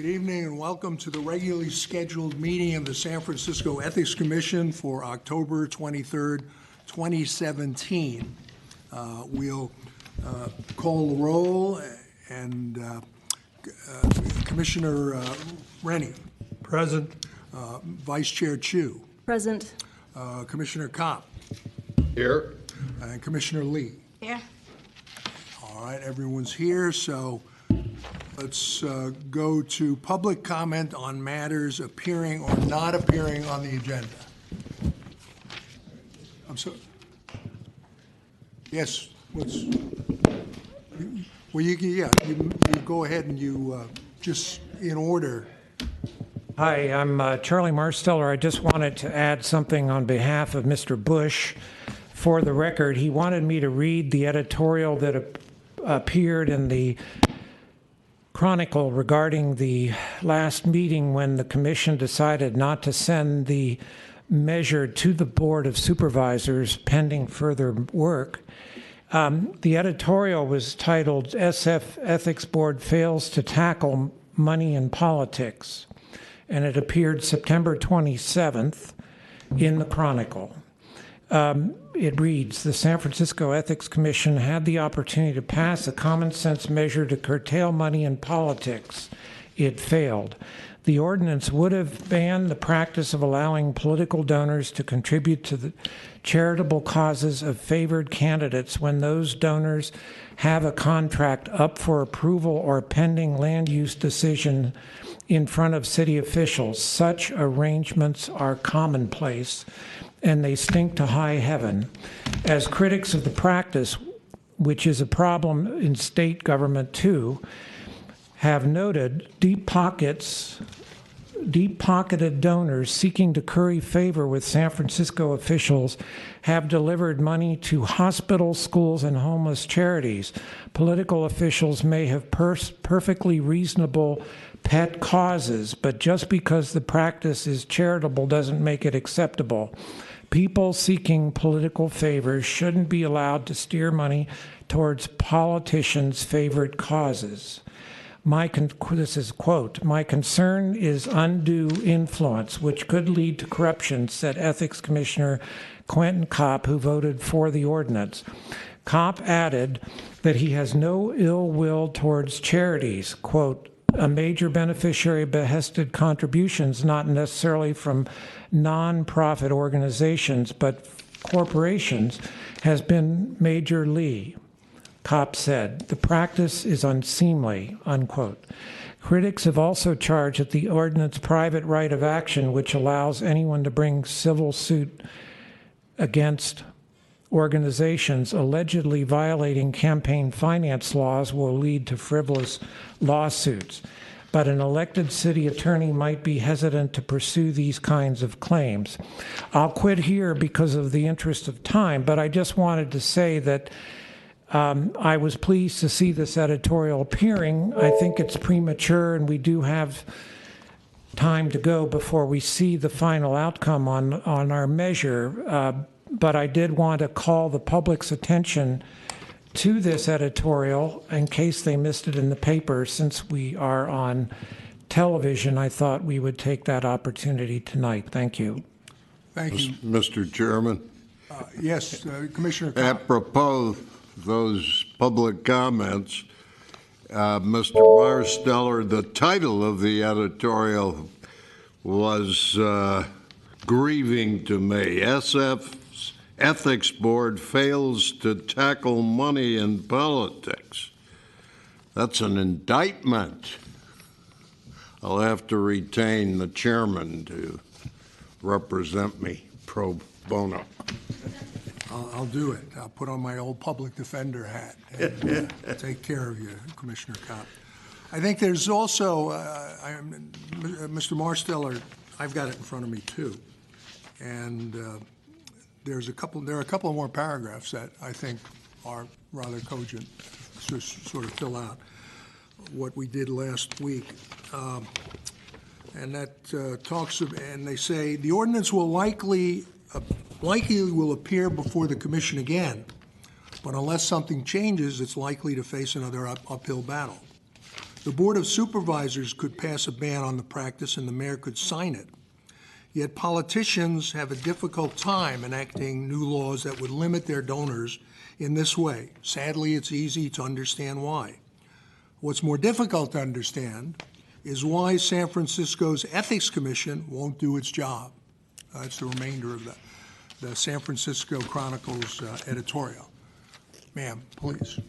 Good evening and welcome to the regularly scheduled meeting of the San Francisco Ethics Commission for October 23rd, 2017. We'll call the roll and Commissioner Rennie. Present. Vice Chair Chu. Present. Commissioner Kopp. Here. And Commissioner Lee. Here. All right, everyone's here, so let's go to public comment on matters appearing or not appearing on the agenda. I'm sorry. Yes, well, you go ahead and you just in order. Hi, I'm Charlie Marsteller. I just wanted to add something on behalf of Mr. Bush. For the record, he wanted me to read the editorial that appeared in the Chronicle regarding the last meeting when the Commission decided not to send the measure to the Board of Supervisors pending further work. The editorial was titled, SF Ethics Board Fails to Tackle Money in Politics, and it appeared September 27th in the Chronicle. It reads, the San Francisco Ethics Commission had the opportunity to pass a common sense measure to curtail money in politics. It failed. The ordinance would have banned the practice of allowing political donors to contribute to the charitable causes of favored candidates when those donors have a contract up for approval or pending land use decision in front of city officials. Such arrangements are commonplace, and they stink to high heaven. As critics of the practice, which is a problem in state government too, have noted, deep-pocketed donors seeking to curry favor with San Francisco officials have delivered money to hospitals, schools, and homeless charities. Political officials may have perfectly reasonable pet causes, but just because the practice is charitable doesn't make it acceptable. People seeking political favors shouldn't be allowed to steer money towards politicians' favorite causes. This is quote, my concern is undue influence, which could lead to corruption, said Ethics Commissioner Quentin Kopp, who voted for the ordinance. Kopp added that he has no ill will towards charities, quote, a major beneficiary behested contributions, not necessarily from non-profit organizations, but corporations, has been Major Lee. Kopp said, the practice is unseemly, unquote. Critics have also charged that the ordinance private right of action, which allows anyone to bring civil suit against organizations allegedly violating campaign finance laws, will lead to frivolous lawsuits. But an elected city attorney might be hesitant to pursue these kinds of claims. I'll quit here because of the interest of time, but I just wanted to say that I was pleased to see this editorial appearing. I think it's premature, and we do have time to go before we see the final outcome on our measure. But I did want to call the public's attention to this editorial in case they missed it in the paper. Since we are on television, I thought we would take that opportunity tonight. Thank you. Thank you. Mr. Chairman. Yes, Commissioner Kopp. Apropos those public comments, Mr. Marsteller, the title of the editorial was grieving to me. SF's Ethics Board fails to tackle money in politics. That's an indictment. I'll have to retain the chairman to represent me pro bono. I'll do it. I'll put on my old public defender hat and take care of you, Commissioner Kopp. I think there's also, Mr. Marsteller, I've got it in front of me too, and there are a couple of more paragraphs that I think are rather cogent to sort of fill out what we did last week. And that talks of, and they say, the ordinance will likely will appear before the Commission again, but unless something changes, it's likely to face another uphill battle. The Board of Supervisors could pass a ban on the practice and the mayor could sign it. Yet politicians have a difficult time enacting new laws that would limit their donors in this way. Sadly, it's easy to understand why. What's more difficult to understand is why San Francisco's Ethics Commission won't do its job. That's the remainder of the San Francisco Chronicle's editorial. Ma'am, please.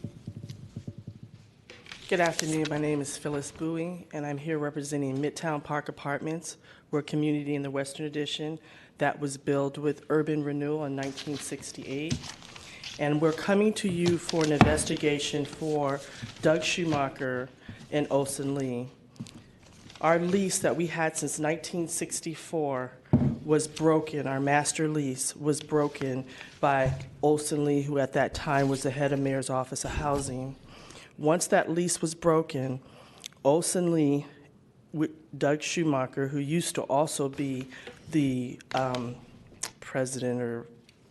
Good afternoon. My name is Phyllis Bowie, and I'm here representing Midtown Park Apartments. We're a community in the Western Addition that was built with urban renewal in 1968. And we're coming to you for an investigation for Doug Schumacher and Olson Lee. Our lease that we had since 1964 was broken. Our master lease was broken by Olson Lee, who at that time was the head of Mayor's Office of Housing. Once that lease was broken, Olson Lee, with Doug Schumacher, who used to also be the president or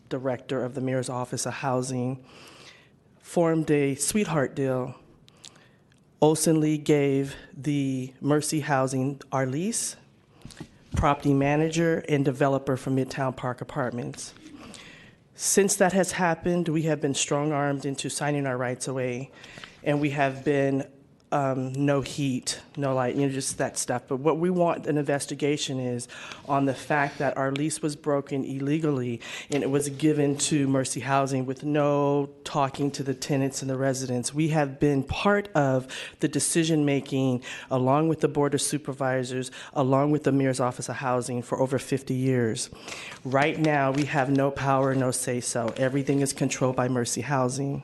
director of the Mayor's Office of Housing, formed a sweetheart deal. Olson Lee gave the Mercy Housing our lease, property manager and developer for Midtown Park Apartments. Since that has happened, we have been strong-armed into signing our rights away, and we have been no heat, no light, just that stuff. But what we want an investigation is on the fact that our lease was broken illegally and it was given to Mercy Housing with no talking to the tenants and the residents. We have been part of the decision-making along with the Board of Supervisors, along with the Mayor's Office of Housing for over 50 years. Right now, we have no power, no say-so. Everything is controlled by Mercy Housing.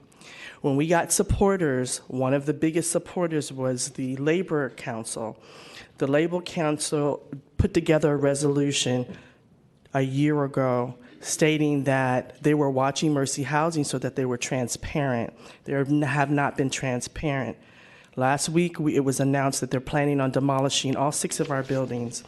When we got supporters, one of the biggest supporters was the Labor Council. The Labor Council put together a resolution a year ago stating that they were watching Mercy Housing so that they were transparent. They have not been transparent. Last week, it was announced that they're planning on demolishing all 6 of our buildings.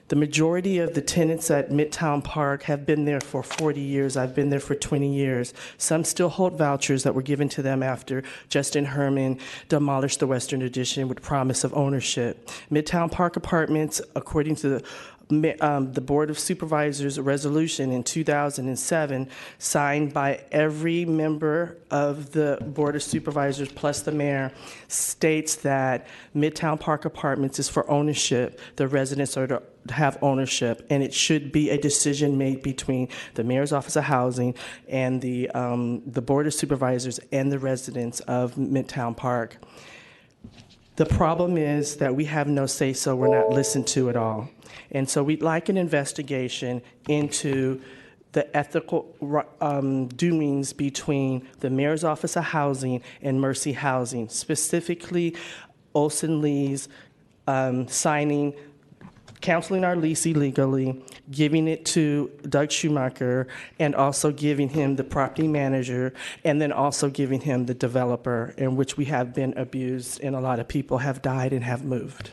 The majority of the tenants at Midtown Park have been there for 40 years. I've been there for 20 years. Some still hold vouchers that were given to them after Justin Herman demolished the Western Addition with promise of ownership. Midtown Park Apartments, according to the Board of Supervisors resolution in 2007, signed by every member of the Board of Supervisors plus the mayor, states that Midtown Park Apartments is for ownership. The residents are to have ownership, and it should be a decision made between the Mayor's Office of Housing and the Board of Supervisors and the residents of Midtown Park. The problem is that we have no say-so. We're not listened to at all. And so we'd like an investigation into the ethical doings between the Mayor's Office of Housing and Mercy Housing, specifically Olson Lee's canceling our lease illegally, giving it to Doug Schumacher, and also giving him the property manager, and then also giving him the developer, in which we have been abused, and a lot of people have died and have moved.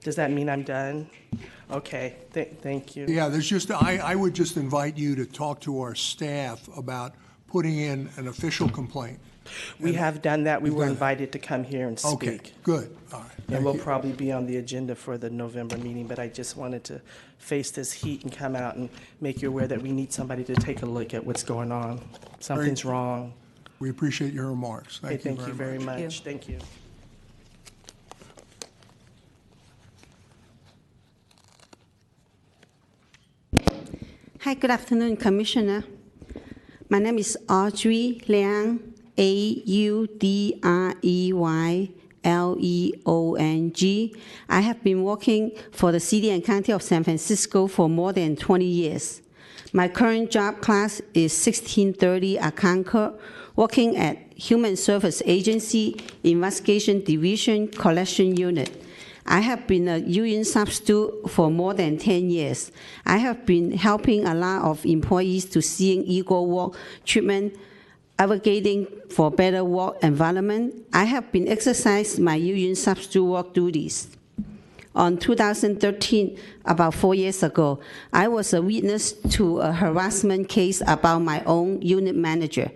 Does that mean I'm done? Okay, thank you. Yeah, there's just, I would just invite you to talk to our staff about putting in an official complaint. We have done that. We were invited to come here and speak. Okay, good. All right. And we'll probably be on the agenda for the November meeting, but I just wanted to face this heat and come out and make you aware that we need somebody to take a look at what's going on. Something's wrong. We appreciate your remarks. Thank you very much. Thank you. Hi, good afternoon, Commissioner. My name is Audrey Leong, AudreyLeong. I have been working for the City and County of San Francisco for more than 20 years. My current job class is 1630 account clerk, working at Human Service Agency, Investigation Division, Collection Unit. I have been a union substitute for more than 10 years. I have been helping a lot of employees to seeing equal work treatment, advocating for better work environment. I have been exercising my union substitute work duties. On 2013, about 4 years ago, I was a witness to a harassment case about my own unit manager.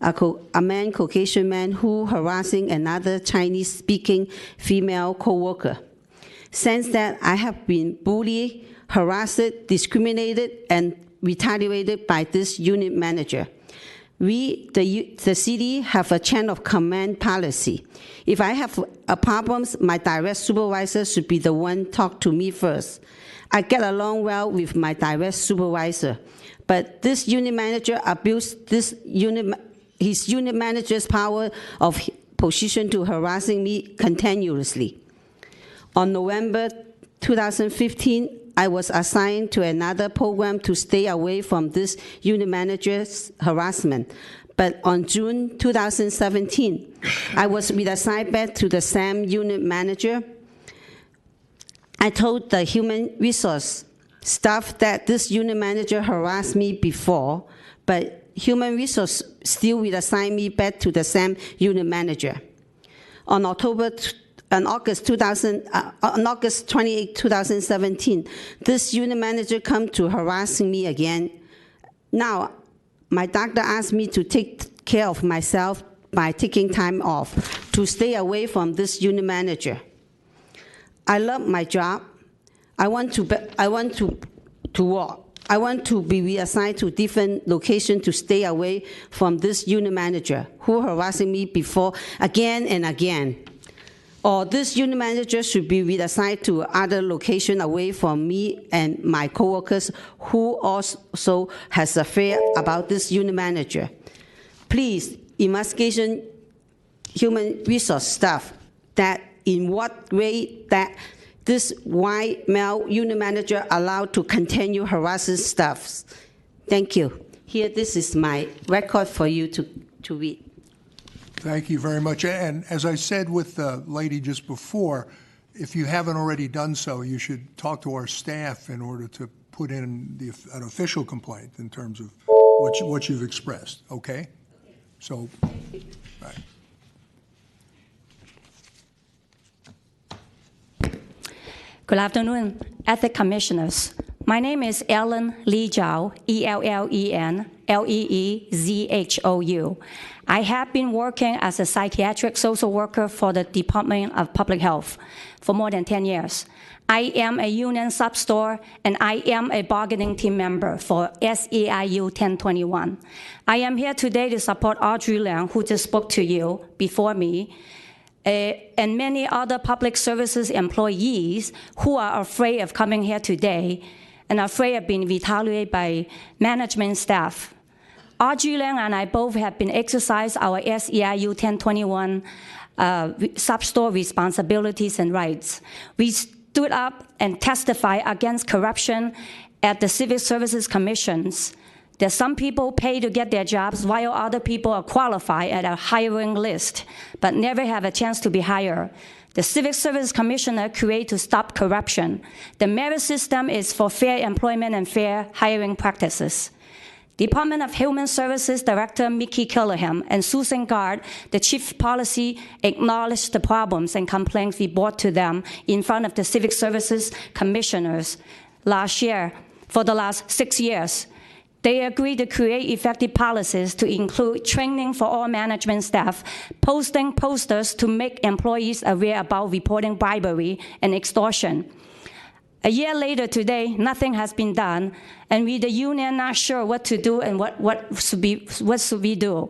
a man, Caucasian man, who harassing another Chinese-speaking female coworker. Since that, I have been bullied, harassed, discriminated, and retaliated by this unit manager. We, the city, have a chain of command policy. If I have a problem, my direct supervisor should be the one talk to me first. I get along well with my direct supervisor, but this unit manager abused his unit manager's power of position to harassing me continuously. On November 2015, I was assigned to another program to stay away from this unit manager's harassment. But on June 2017, I was reassigned back to the same unit manager. I told the human resource staff that this unit manager harassed me before, but human resource still reassigned me back to the same unit manager. On August 28, 2017, this unit manager come to harassing me again. Now, my doctor asked me to take care of myself by taking time off to stay away from this unit manager. I love my job. I want to work. I want to be reassigned to different location to stay away from this unit manager who harassing me before again and again. Or this unit manager should be reassigned to other location away from me and my coworkers who also has a fear about this unit manager. Please, investigation human resource staff that in what way that this white male unit manager allowed to continue harassing staff. Thank you. Here, this is my record for you to read. Thank you very much. And as I said with the lady just before, if you haven't already done so, you should talk to our staff in order to put in an official complaint in terms of what you've expressed, okay? So, right. Good afternoon, Ethics Commissioners. My name is Ellen Lee Zhao, ELLEN LEEZHOU. I have been working as a psychiatric social worker for the Department of Public Health for more than 10 years. I am a union sub-store, and I am a bargaining team member for SEIU 1021. I am here today to support Audrey Liang, who just spoke to you before me, and many other public services employees who are afraid of coming here today and afraid of being retaliated by management staff. Audrey Liang and I both have been exercising our SEIU 1021 sub-store responsibilities and rights. We stood up and testified against corruption at the Civic Services Commissions, that some people pay to get their jobs while other people are qualified at a hiring list, but never have a chance to be hired. The Civic Service Commissioner created to stop corruption. The merit system is for fair employment and fair hiring practices. Department of Human Services Director Mickey Killingham and Susan Gard, the Chief Policy, acknowledged the problems and complaints we brought to them in front of the Civic Services Commissioners last year for the last 6 years. They agreed to create effective policies to include training for all management staff, posting posters to make employees aware about reporting bribery and extortion. A year later today, nothing has been done, and we, the union, not sure what to do and what should we do.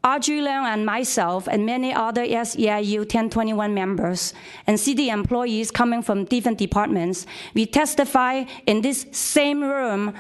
Audrey Liang and myself and many other SEIU 1021 members and city employees coming from different departments, we testify in this same room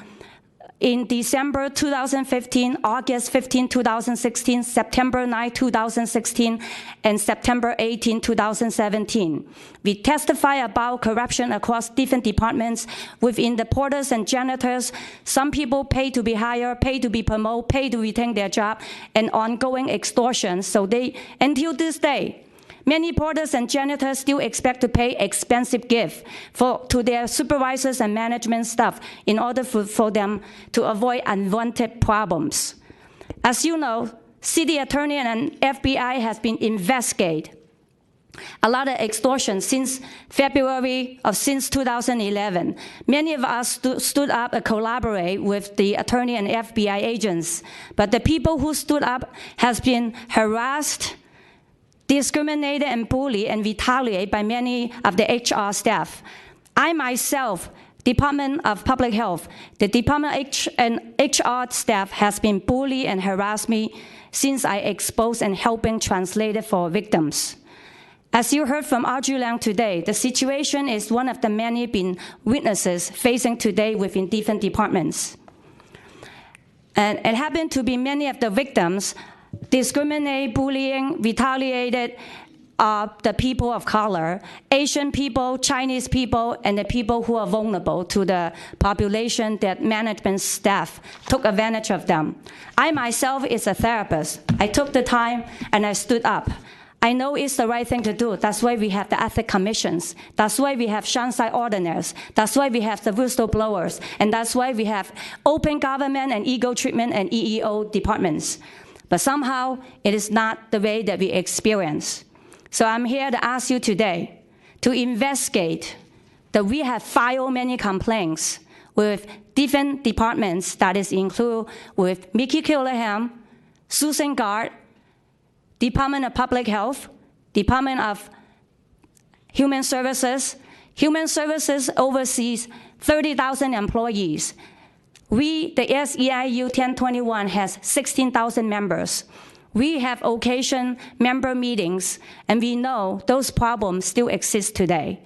in December 2015, August 15, 2016, September 9, 2016, and September 18, 2017. We testify about corruption across different departments within the porters and janitors. Some people pay to be hired, pay to be promoted, pay to retain their job, and ongoing extortion. So they, until this day, many porters and janitors still expect to pay expensive gifts to their supervisors and management staff in order for them to avoid unwanted problems. As you know, city attorney and FBI has been investigated a lot of extortion since since 2011. Many of us stood up and collaborate with the attorney and FBI agents, but the people who stood up has been harassed, discriminated and bullied and retaliated by many of the HR staff. I myself, Department of Public Health, the Department and HR staff has been bullied and harassed me since I exposed and helping translate it for victims. As you heard from Arju Lang today, the situation is one of the many been witnesses facing today within different departments. And it happened to be many of the victims discriminated, bullying, retaliated the people of color, Asian people, Chinese people, and the people who are vulnerable to the population that management staff took advantage of them. I myself is a therapist. I took the time and I stood up. I know it's the right thing to do. That's why we have the ethics commissions. That's why we have Shanghai Ordinance. That's why we have the whistleblowers. And that's why we have open government and ego treatment and EEO departments. But somehow, it is not the way that we experience. So I'm here to ask you today to investigate that we have filed many complaints with different departments that is include with Mickey Killingham, Susan Gard, Department of Public Health, Department of Human Services. Human Services oversees 30,000 employees. We, the SEIU 1021, has 16,000 members. We have occasion member meetings, and we know those problems still exist today.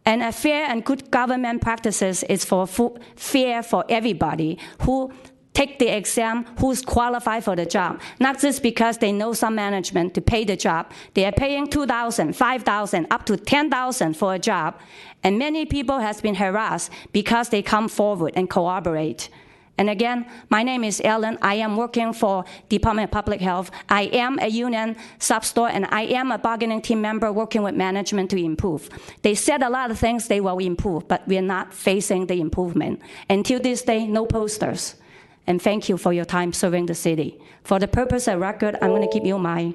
And a fair and good government practices is fair for everybody who take the exam, who's qualified for the job, not just because they know some management to pay the job. They are paying $2,000, $5,000, up to $10,000 for a job, and many people has been harassed because they come forward and cooperate. And again, my name is Ellen. I am working for Department of Public Health. I am a union sub-store, and I am a bargaining team member working with management to improve. They said a lot of things they will improve, but we're not facing the improvement. Until this day, no posters. And thank you for your time serving the city. For the purpose of record, I'm going to give you my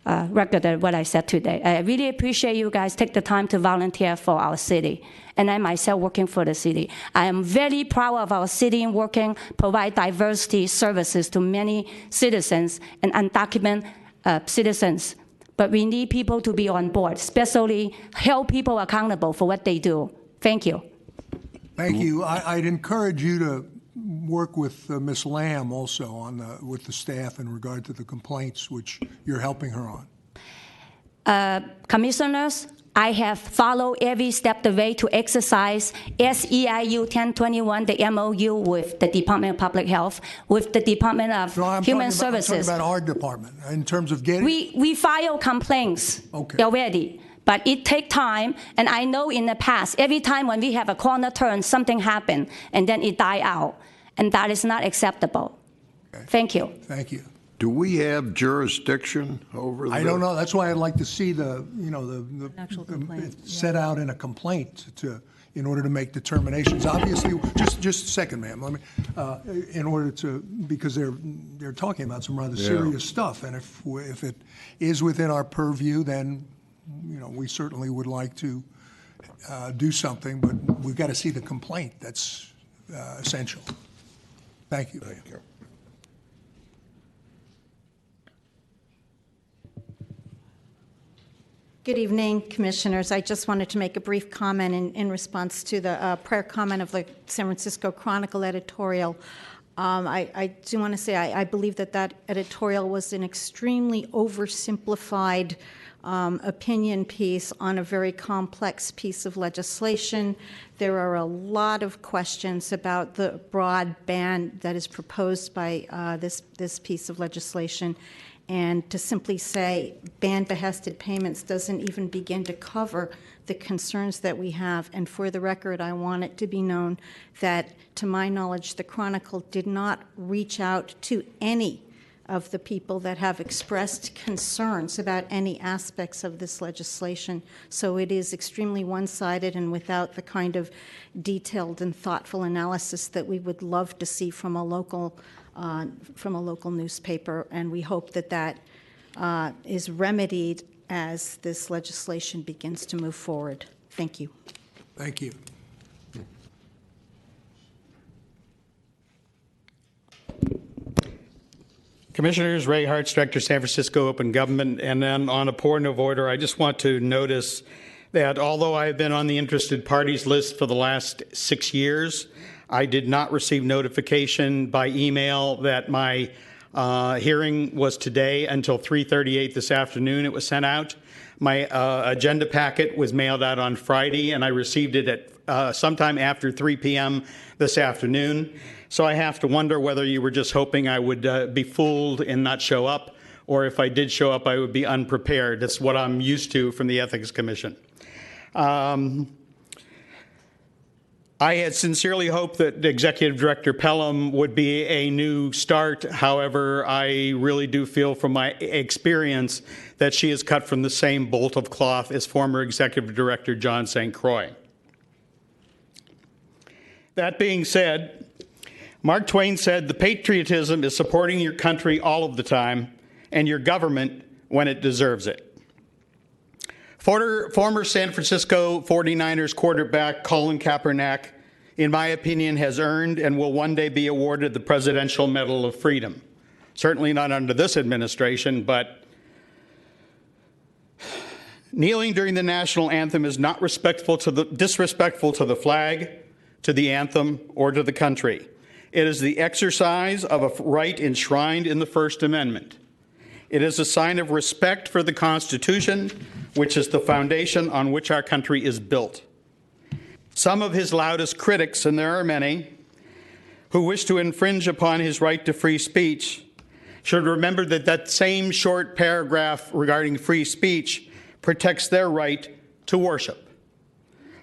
record of what I said today. I really appreciate you guys take the time to volunteer for our city. And I myself working for the city. I am very proud of our city in working, provide diversity services to many citizens and undocumented citizens. But we need people to be on board, especially hold people accountable for what they do. Thank you. Thank you. I'd encourage you to work with Ms. Lamb also with the staff in regard to the complaints which you're helping her on. Commissioners, I have followed every step of the way to exercise SEIU 1021, the MOU with the Department of Public Health, with the Department of Human Services. I'm talking about our department in terms of getting. We file complaints already. But it takes time, and I know in the past, every time when we have a corner turn, something happened, and then it died out, and that is not acceptable. Okay. Thank you. Thank you. Do we have jurisdiction over that? I don't know. That's why I'd like to see the set out in a complaint in order to make determinations. Obviously, just a second, ma'am. Let me, in order to, because they're talking about some rather serious stuff, and if it is within our purview, then we certainly would like to do something, but we've got to see the complaint. That's essential. Thank you. Thank you. Good evening, Commissioners. I just wanted to make a brief comment in response to the prior comment of the San Francisco Chronicle editorial. I do want to say I believe that editorial was an extremely oversimplified opinion piece on a very complex piece of legislation. There are a lot of questions about the broad ban that is proposed by this piece of legislation. And to simply say ban behested payments doesn't even begin to cover the concerns that we have. And for the record, I want it to be known that, to my knowledge, the Chronicle did not reach out to any of the people that have expressed concerns about any aspects of this legislation. So it is extremely one-sided and without the kind of detailed and thoughtful analysis that we would love to see from a local newspaper. And we hope that is remedied as this legislation begins to move forward. Thank you. Thank you. Commissioners, Ray Hartz, Director, San Francisco Open Government. And then on a point of order, I just want to notice that although I have been on the interested parties list for the last 6 years, I did not receive notification by email that my hearing was today until 3:38 this afternoon. It was sent out. My agenda packet was mailed out on Friday, and I received it at sometime after 3 p.m. this afternoon. So I have to wonder whether you were just hoping I would be fooled and not show up, or if I did show up, I would be unprepared. That's what I'm used to from the Ethics Commission. I had sincerely hoped that Executive Director Pelham would be a new start. However, I really do feel from my experience that she is cut from the same bolt of cloth as former Executive Director John St. Croix. That being said, Mark Twain said, "The patriotism is supporting your country all of the time and your government when it deserves it." Former San Francisco 49ers quarterback Colin Kaepernick, in my opinion, has earned and will one day be awarded the Presidential Medal of Freedom. Certainly not under this administration, but kneeling during the national anthem is not disrespectful to the flag, to the anthem, or to the country. It is the exercise of a right enshrined in the First Amendment. It is a sign of respect for the Constitution, which is the foundation on which our country is built. Some of his loudest critics, and there are many, who wish to infringe upon his right to free speech, should remember that that same short paragraph regarding free speech protects their right to worship.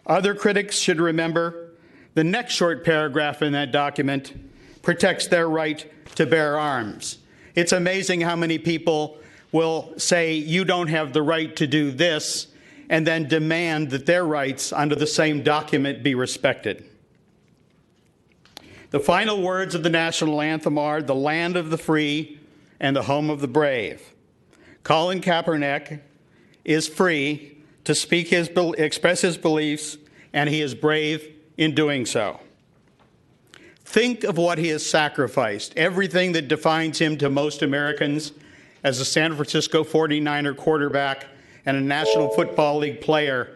Other critics should remember the next short paragraph in that document protects their right to bear arms. It's amazing how many people will say you don't have the right to do this and then demand that their rights under the same document be respected. The final words of the national anthem are "the land of the free and the home of the brave." Colin Kaepernick is free to express his beliefs, and he is brave in doing so. Think of what he has sacrificed, everything that defines him to most Americans as a San Francisco 49er quarterback and a National Football League player.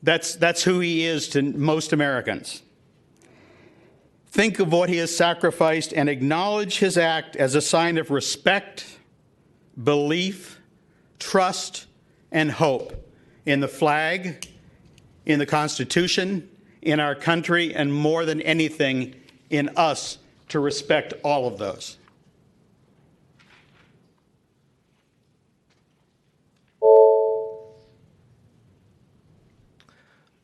That's who he is to most Americans. Think of what he has sacrificed and acknowledge his act as a sign of respect, belief, trust, and hope in the flag, in the Constitution, in our country, and more than anything, in us to respect all of those.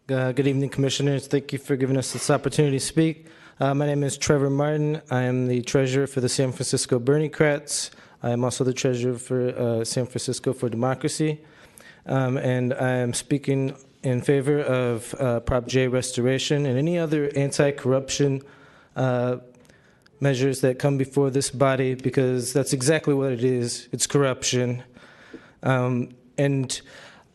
Good evening, Commissioners. Thank you for giving us this opportunity to speak. My name is Trevor Martin. I am the treasurer for the San Francisco Berniecrats. I am also the treasurer for San Francisco for Democracy. And I am speaking in favor of Prop J restoration and any other anti-corruption measures that come before this body, because that's exactly what it is. It's corruption. And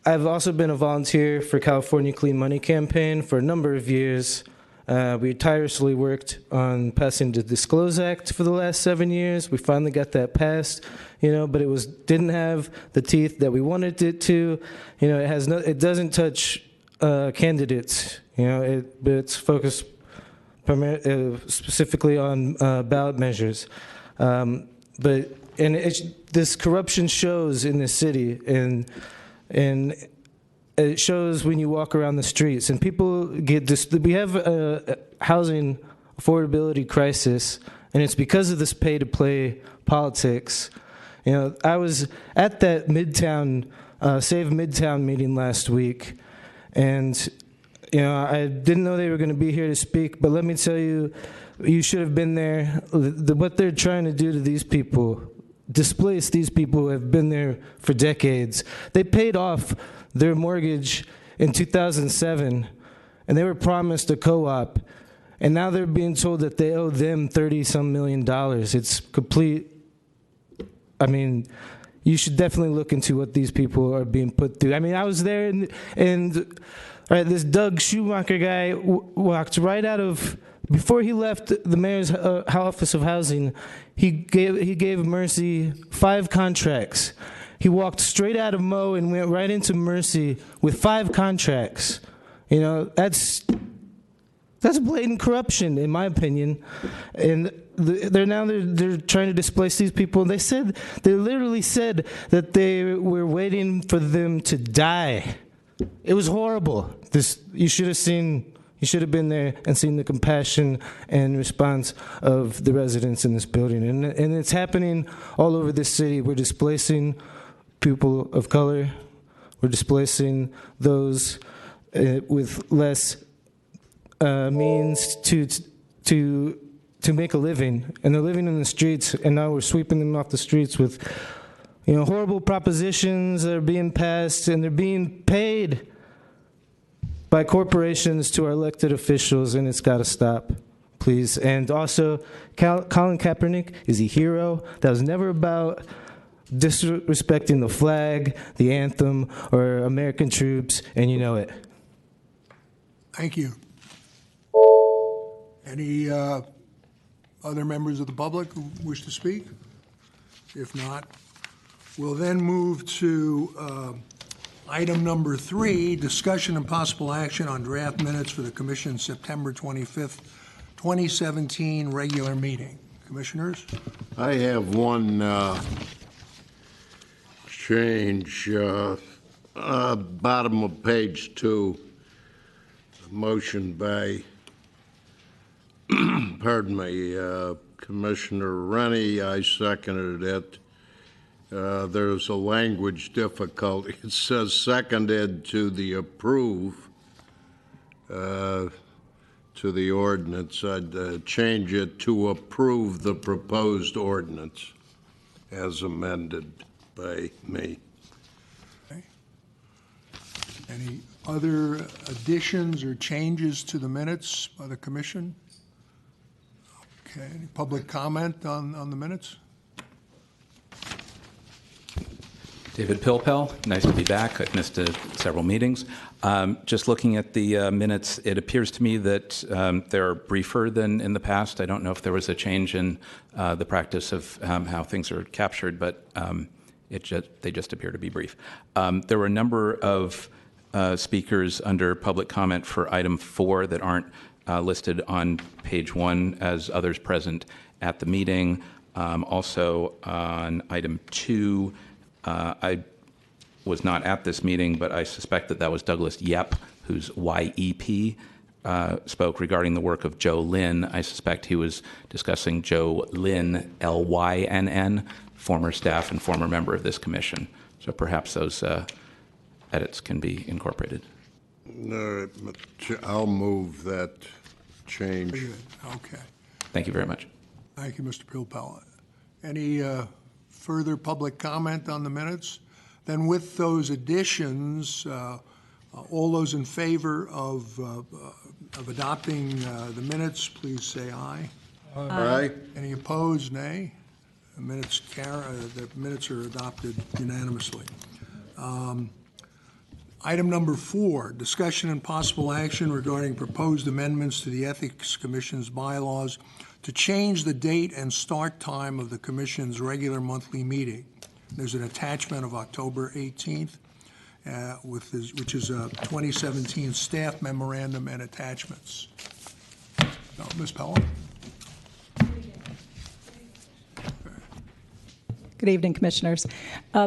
I've also been a volunteer for California Clean Money Campaign for a number of years. We tirelessly worked on passing the Disclose Act for the last 7 years. We finally got that passed, but it didn't have the teeth that we wanted it to. It doesn't touch candidates. It's focused specifically on ballot measures. This corruption shows in the city, and it shows when you walk around the streets, and people get this. We have a housing affordability crisis, and it's because of this pay-to-play politics. I was at that Save Midtown meeting last week, and I didn't know they were going to be here to speak, but let me tell you, you should have been there. What they're trying to do to these people, displace these people who have been there for decades. They paid off their mortgage in 2007, and they were promised a co-op, and now they're being told that they owe them $30-some million. It's complete. you should definitely look into what these people are being put through. I mean, I was there, and all right, this Doug Schumacher guy walked right out of, before he left the mayor's office of housing, he gave Mercy 5 contracts. He walked straight out of Mo and went right into Mercy with 5 contracts. You know, that's blatant corruption, in my opinion. And they're trying to displace these people. They literally said that they were waiting for them to die. It was horrible. You should have been there and seen the compassion and response of the residents in this building. And it's happening all over this city. We're displacing people of color. We're displacing those with less means to make a living, and they're living in the streets, and now we're sweeping them off the streets with, you know, horrible propositions that are being passed, and they're being paid by corporations to our elected officials, and it's got to stop, please. And also, Colin Kaepernick is a hero. That was never about disrespecting the flag, the anthem, or American troops, and you know it. Thank you. Any other members of the public who wish to speak? If not, we'll then move to item number 3, discussion and possible action on draft minutes for the Commission's September 25th, 2017 regular meeting. Commissioners? I have one change. Bottom of page 2, motion by pardon me, Commissioner Rennie, I seconded it. There's a language difficulty. It says seconded to the approve to the ordinance. I'd change it to approve the proposed ordinance as amended by me. Okay. Any other additions or changes to the minutes by the Commission? Okay, any public comment on the minutes? David Pilpel, nice to be back. I've missed several meetings. Just looking at the minutes, it appears to me that they're briefer than in the past. I don't know if there was a change in the practice of how things are captured, but they just appear to be brief. There were a number of speakers under public comment for item 4 that aren't listed on page 1 as others present at the meeting. Also on item 2, I was not at this meeting, but I suspect that was Douglas Yep, whose YEP spoke regarding the work of Joe Lynn. I suspect he was discussing Joe Lynn, Lynn, former staff and former member of this commission. So perhaps those edits can be incorporated. I'll move that change. Very good. Okay. Thank you very much. Thank you, Mr. Pilpel. Any further public comment on the minutes? Then with those additions, all those in favor of adopting the minutes, please say aye. Aye. Any opposed, nay? The minutes are adopted unanimously. Item number 4, discussion and possible action regarding proposed amendments to the Ethics Commission's bylaws to change the date and start time of the Commission's regular monthly meeting. There's an attachment of October 18th, which is a 2017 staff memorandum and attachments. Ms. Pelham? Good evening, Commissioners.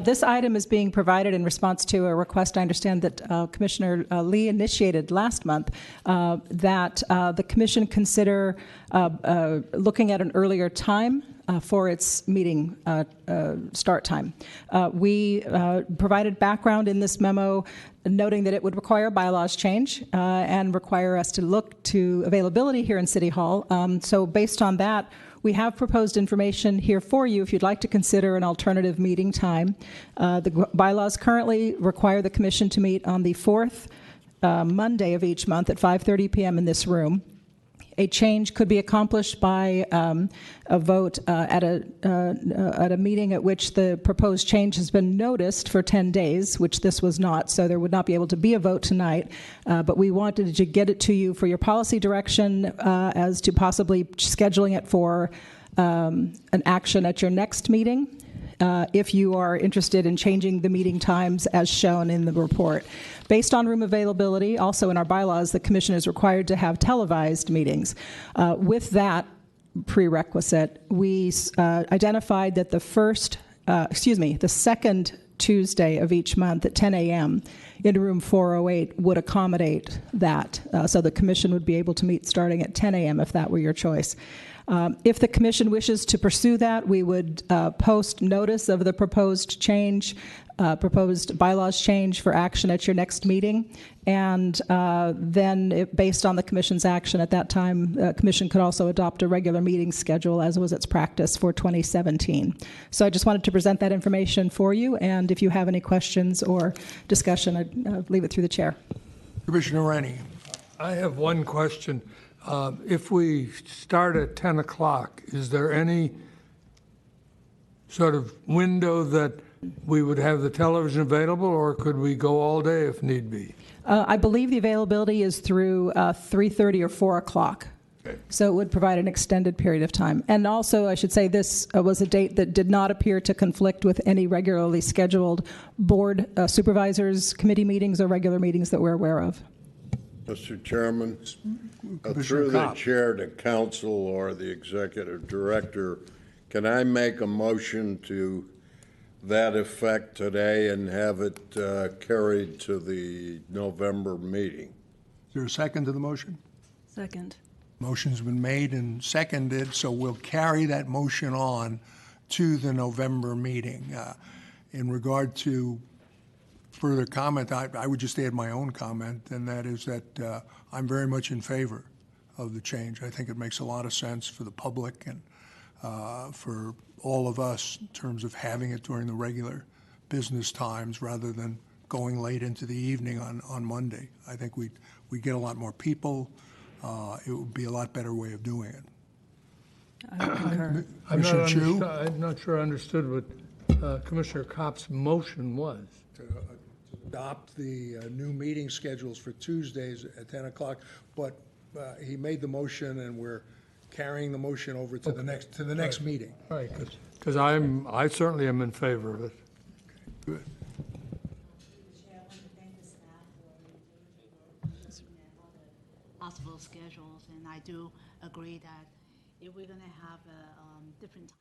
This item is being provided in response to a request I understand that Commissioner Lee initiated last month that the Commission consider looking at an earlier time for its meeting start time. We provided background in this memo noting that it would require bylaws change and require us to look to availability here in City Hall. So based on that, we have proposed information here for you if you'd like to consider an alternative meeting time. The bylaws currently require the Commission to meet on the 4th Monday of each month at 5:30 p.m. in this room. a change could be accomplished by a vote at a meeting at which the proposed change has been noticed for 10 days, which this was not, so there would not be able to be a vote tonight. But we wanted to get it to you for your policy direction as to possibly scheduling it for an action at your next meeting. If you are interested in changing the meeting times as shown in the report. Based on room availability, also in our bylaws, the Commission is required to have televised meetings. With that prerequisite, we identified that the second Tuesday of each month at 10 a.m. in room 408 would accommodate that. So the Commission would be able to meet starting at 10 a.m. if that were your choice. If the Commission wishes to pursue that, we would post notice of the proposed change, proposed bylaws change for action at your next meeting. And then, based on the Commission's action at that time, the Commission could also adopt a regular meeting schedule, as was its practice for 2017. So I just wanted to present that information for you. And if you have any questions or discussion, I'd leave it through the chair. Commissioner Rennie. I have one question. If we start at 10 o'clock, is there any sort of window that we would have the television available, or could we go all day if need be? I believe the availability is through 3:30 or 4 o'clock. Okay. So it would provide an extended period of time. And also, I should say, this was a date that did not appear to conflict with any regularly scheduled board supervisors, committee meetings, or regular meetings that we're aware of. Mr. Chairman, through the chair to council or the executive director, can I make a motion to that effect today and have it carried to the November meeting? Is there a second to the motion? Second. Motion's been made and seconded, so we'll carry that motion on to the November meeting. In regard to further comment, I would just add my own comment, and that is that I'm very much in favor of the change. I think it makes a lot of sense for the public and for all of us in terms of having it during the regular business times rather than going late into the evening on Monday. I think we get a lot more people. It would be a lot better way of doing it. I concur. I'm not sure I understood what Commissioner Kopp's motion was. To adopt the new meeting schedules for Tuesdays at 10 o'clock, but he made the motion and we're carrying the motion over to the next meeting. Right, because I certainly am in favor of it. Good. Possible schedules, and I do agree that if we're going to have a different time,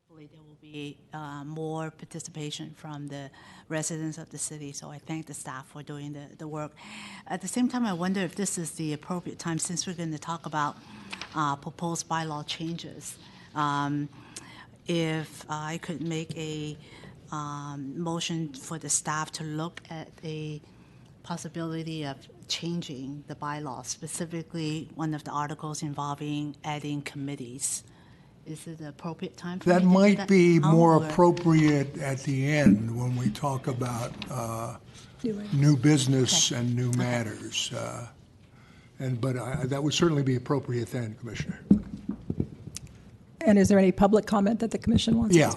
hopefully there will be more participation from the residents of the city. So I thank the staff for doing the work. At the same time, I wonder if this is the appropriate time, since we're going to talk about proposed bylaw changes. If I could make a motion for the staff to look at a possibility of changing the bylaws, specifically one of the articles involving adding committees. Is it the appropriate time for That me to do might that? be more appropriate at the end when we talk about new business and new matters. But that would certainly be appropriate then, Commissioner. And is there any public comment that the Commission wants? Yeah,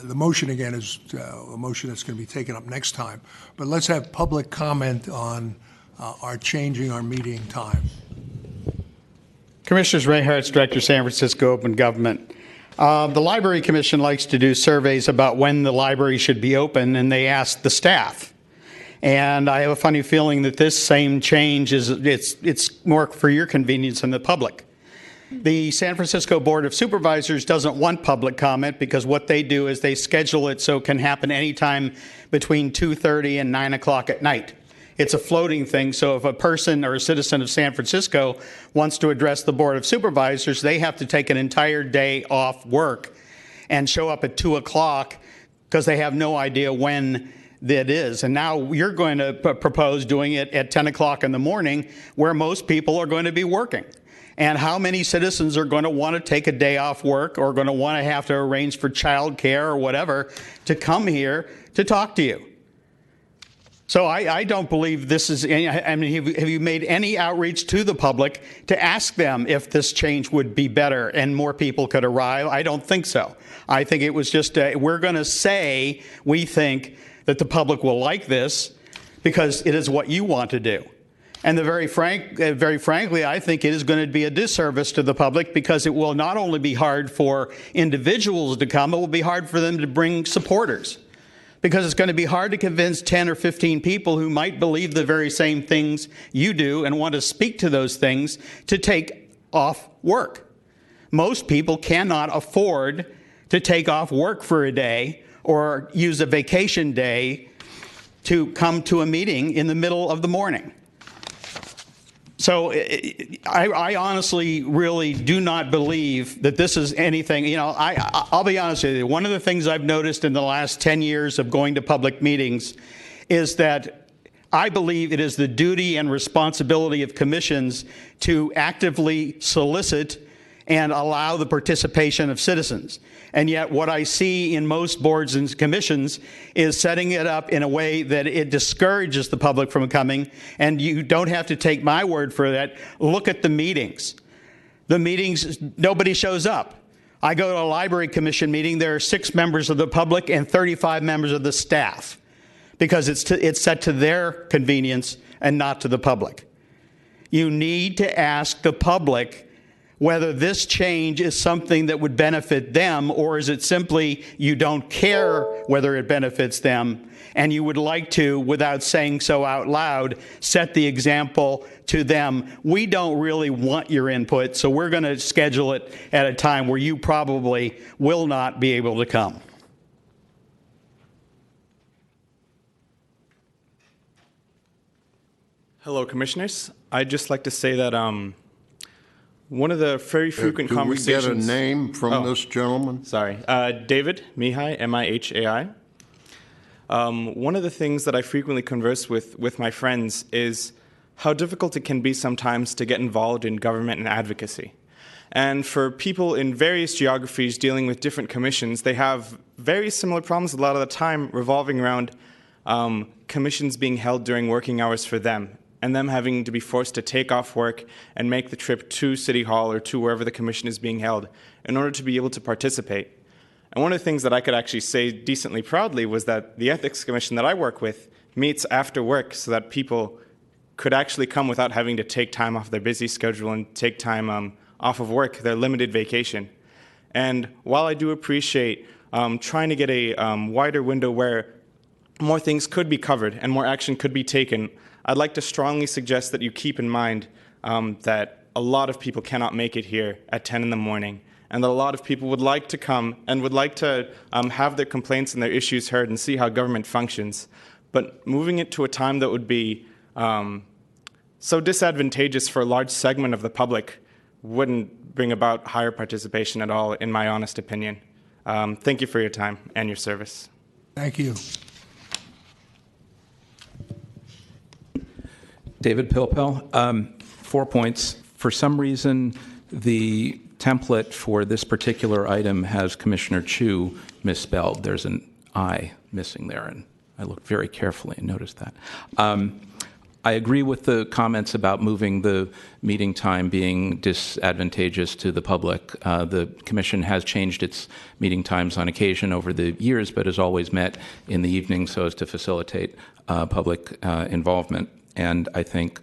the motion again is a motion that's going to be taken up next time. But let's have public comment on our changing our meeting time. Commissioners, Ray Hartz, Director, San Francisco Open Government. The Library Commission likes to do surveys about when the library should be open, and they ask the staff. And I have a funny feeling that this same change it's more for your convenience than the public. The San Francisco Board of Supervisors doesn't want public comment because what they do is they schedule it so it can happen anytime between 2:30 and 9 o'clock at night. It's a floating thing, so if a person or a citizen of San Francisco wants to address the Board of Supervisors, they have to take an entire day off work and show up at 2 o'clock because they have no idea when that is. And now you're going to propose doing it at 10 o'clock in the morning where most people are going to be working. And how many citizens are going to want to take a day off work or going to want to have to arrange for child care or whatever to come here to talk to you? So I don't believe this is, I mean, have you made any outreach to the public to ask them if this change would be better and more people could arrive? I don't think so. I think it was just, we're going to say we think that the public will like this because it is what you want to do. And very frankly, I think it is going to be a disservice to the public because it will not only be hard for individuals to come, it will be hard for them to bring supporters. Because it's going to be hard to convince 10 or 15 people who might believe the very same things you do and want to speak to those things to take off work. Most people cannot afford to take off work for a day or use a vacation day to come to a meeting in the middle of the morning. So I honestly really do not believe that this is anything, you know, I'll be honest with you. One of the things I've noticed in the last 10 years of going to public meetings is that I believe it is the duty and responsibility of commissions to actively solicit and allow the participation of citizens. And yet what I see in most boards and commissions is setting it up in a way that it discourages the public from coming. And you don't have to take my word for that. Look at the meetings. The meetings, nobody shows up. I go to a library commission meeting, there are 6 members of the public and 35 members of the staff because it's set to their convenience and not to the public. You need to ask the public whether this change is something that would benefit them, or is it simply you don't care whether it benefits them, and you would like to, without saying so out loud, set the example to them. We don't really want your input, so we're going to schedule it at a time where you probably will not be able to come. Hello, Commissioners. I'd just like to say that one of the very frequent conversations... Do we get a name from this gentleman? Sorry. David Mihai, M-I-H-A-I. One of the things that I frequently converse with my friends is how difficult it can be sometimes to get involved in government and advocacy. And for people in various geographies dealing with different commissions, they have very similar problems a lot of the time revolving around commissions being held during working hours for them, and them having to be forced to take off work and make the trip to City Hall or to wherever the commission is being held in order to be able to participate. And one of the things that I could actually say decently proudly was that the Ethics Commission that I work with meets after work so that people could actually come without having to take time off their busy schedule and take time off of work, their limited vacation. And while I do appreciate trying to get a wider window where more things could be covered and more action could be taken, I'd like to strongly suggest that you keep in mind that a lot of people cannot make it here at 10 in the morning, and that a lot of people would like to come and would like to have their complaints and their issues heard and see how government functions. But moving it to a time that would be so disadvantageous for a large segment of the public wouldn't bring about higher participation at all, in my honest opinion. Thank you for your time and your service. Thank you. David Pilpel, 4 points. For some reason, the template for this particular item has Commissioner Chu misspelled. There's an I missing there, and I looked very carefully and noticed that. I agree with the comments about moving the meeting time being disadvantageous to the public. The Commission has changed its meeting times on occasion over the years, but has always met in the evening so as to facilitate public involvement. And I think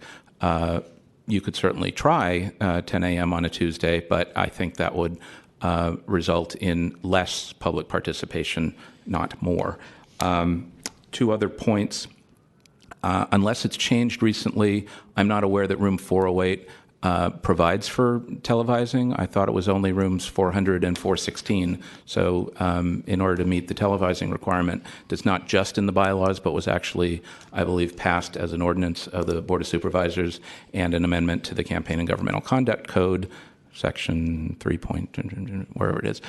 you could certainly try 10 a.m. on a Tuesday, but I think that would result in less public participation, not more. 2 other points. Unless it's changed recently, I'm not aware that room 408 provides for televising. I thought it was only rooms 400 and 416. So in order to meet the televising requirement, that's not just in the bylaws, but was actually, I believe, passed as an ordinance of the Board of Supervisors and an amendment to the Campaign and Governmental Conduct Code, Section 3 wherever it is.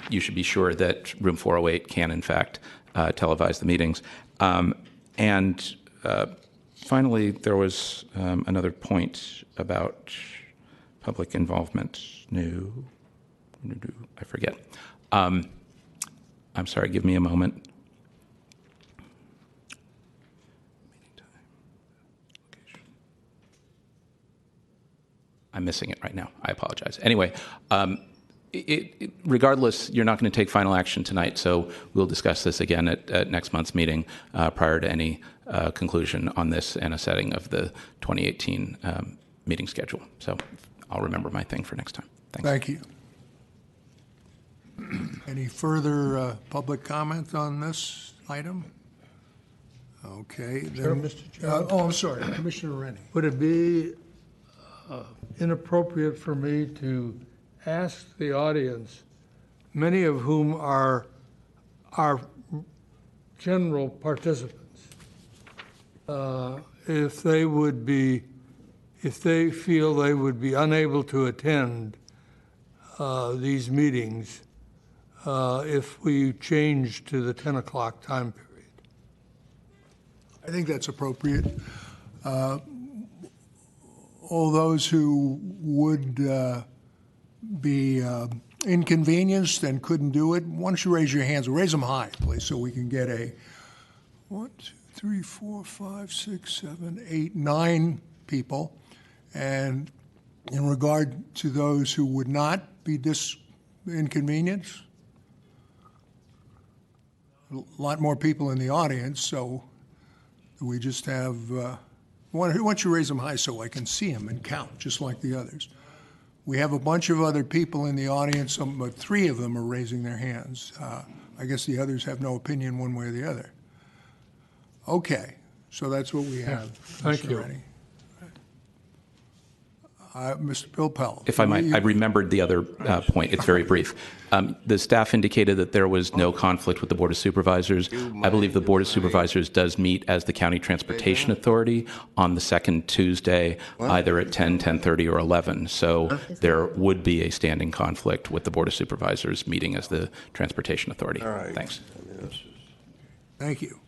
You should be sure that room 408 can, in fact, televise the meetings. And finally, there was another point about public involvement. No, I forget. I'm sorry, give me a moment. I'm missing it right now. I apologize. Anyway, regardless, you're not going to take final action tonight, so we'll discuss this again at next month's meeting prior to any conclusion on this and a setting of the 2018 meeting schedule. So I'll remember my thing for next time. Thanks. Thank you. Any further public comment on this item? Okay. Then, Mr. Chairman? I'm sorry, Commissioner Rennie. Would it be inappropriate for me to ask the audience, many of whom are general participants, if they feel they would be unable to attend these meetings if we change to the 10 o'clock time period? I think that's appropriate. All those who would be inconvenienced and couldn't do it, why don't you raise your hands? Raise them high, please, so we can get a 1, 2, 3, 4, 5, 6, 7, 8, 9 people. And in regard to those who would not be inconvenienced, a lot more people in the audience, so we just have, why don't you raise them high so I can see them and count, just like the others. We have a bunch of other people in the audience, but 3 of them are raising their hands. I guess the others have no opinion one way or the other. Okay, so that's what we have. Thank you. Mr. Pilpel. If I might, I remembered the other point. It's very brief. The staff indicated that there was no conflict with the Board of Supervisors. I believe the Board of Supervisors does meet as the County Transportation Authority on the second Tuesday, either at 10, 10:30, or 11. So there would be a standing conflict with the Board of Supervisors meeting as the Transportation Authority. All right. Thanks. Thank you.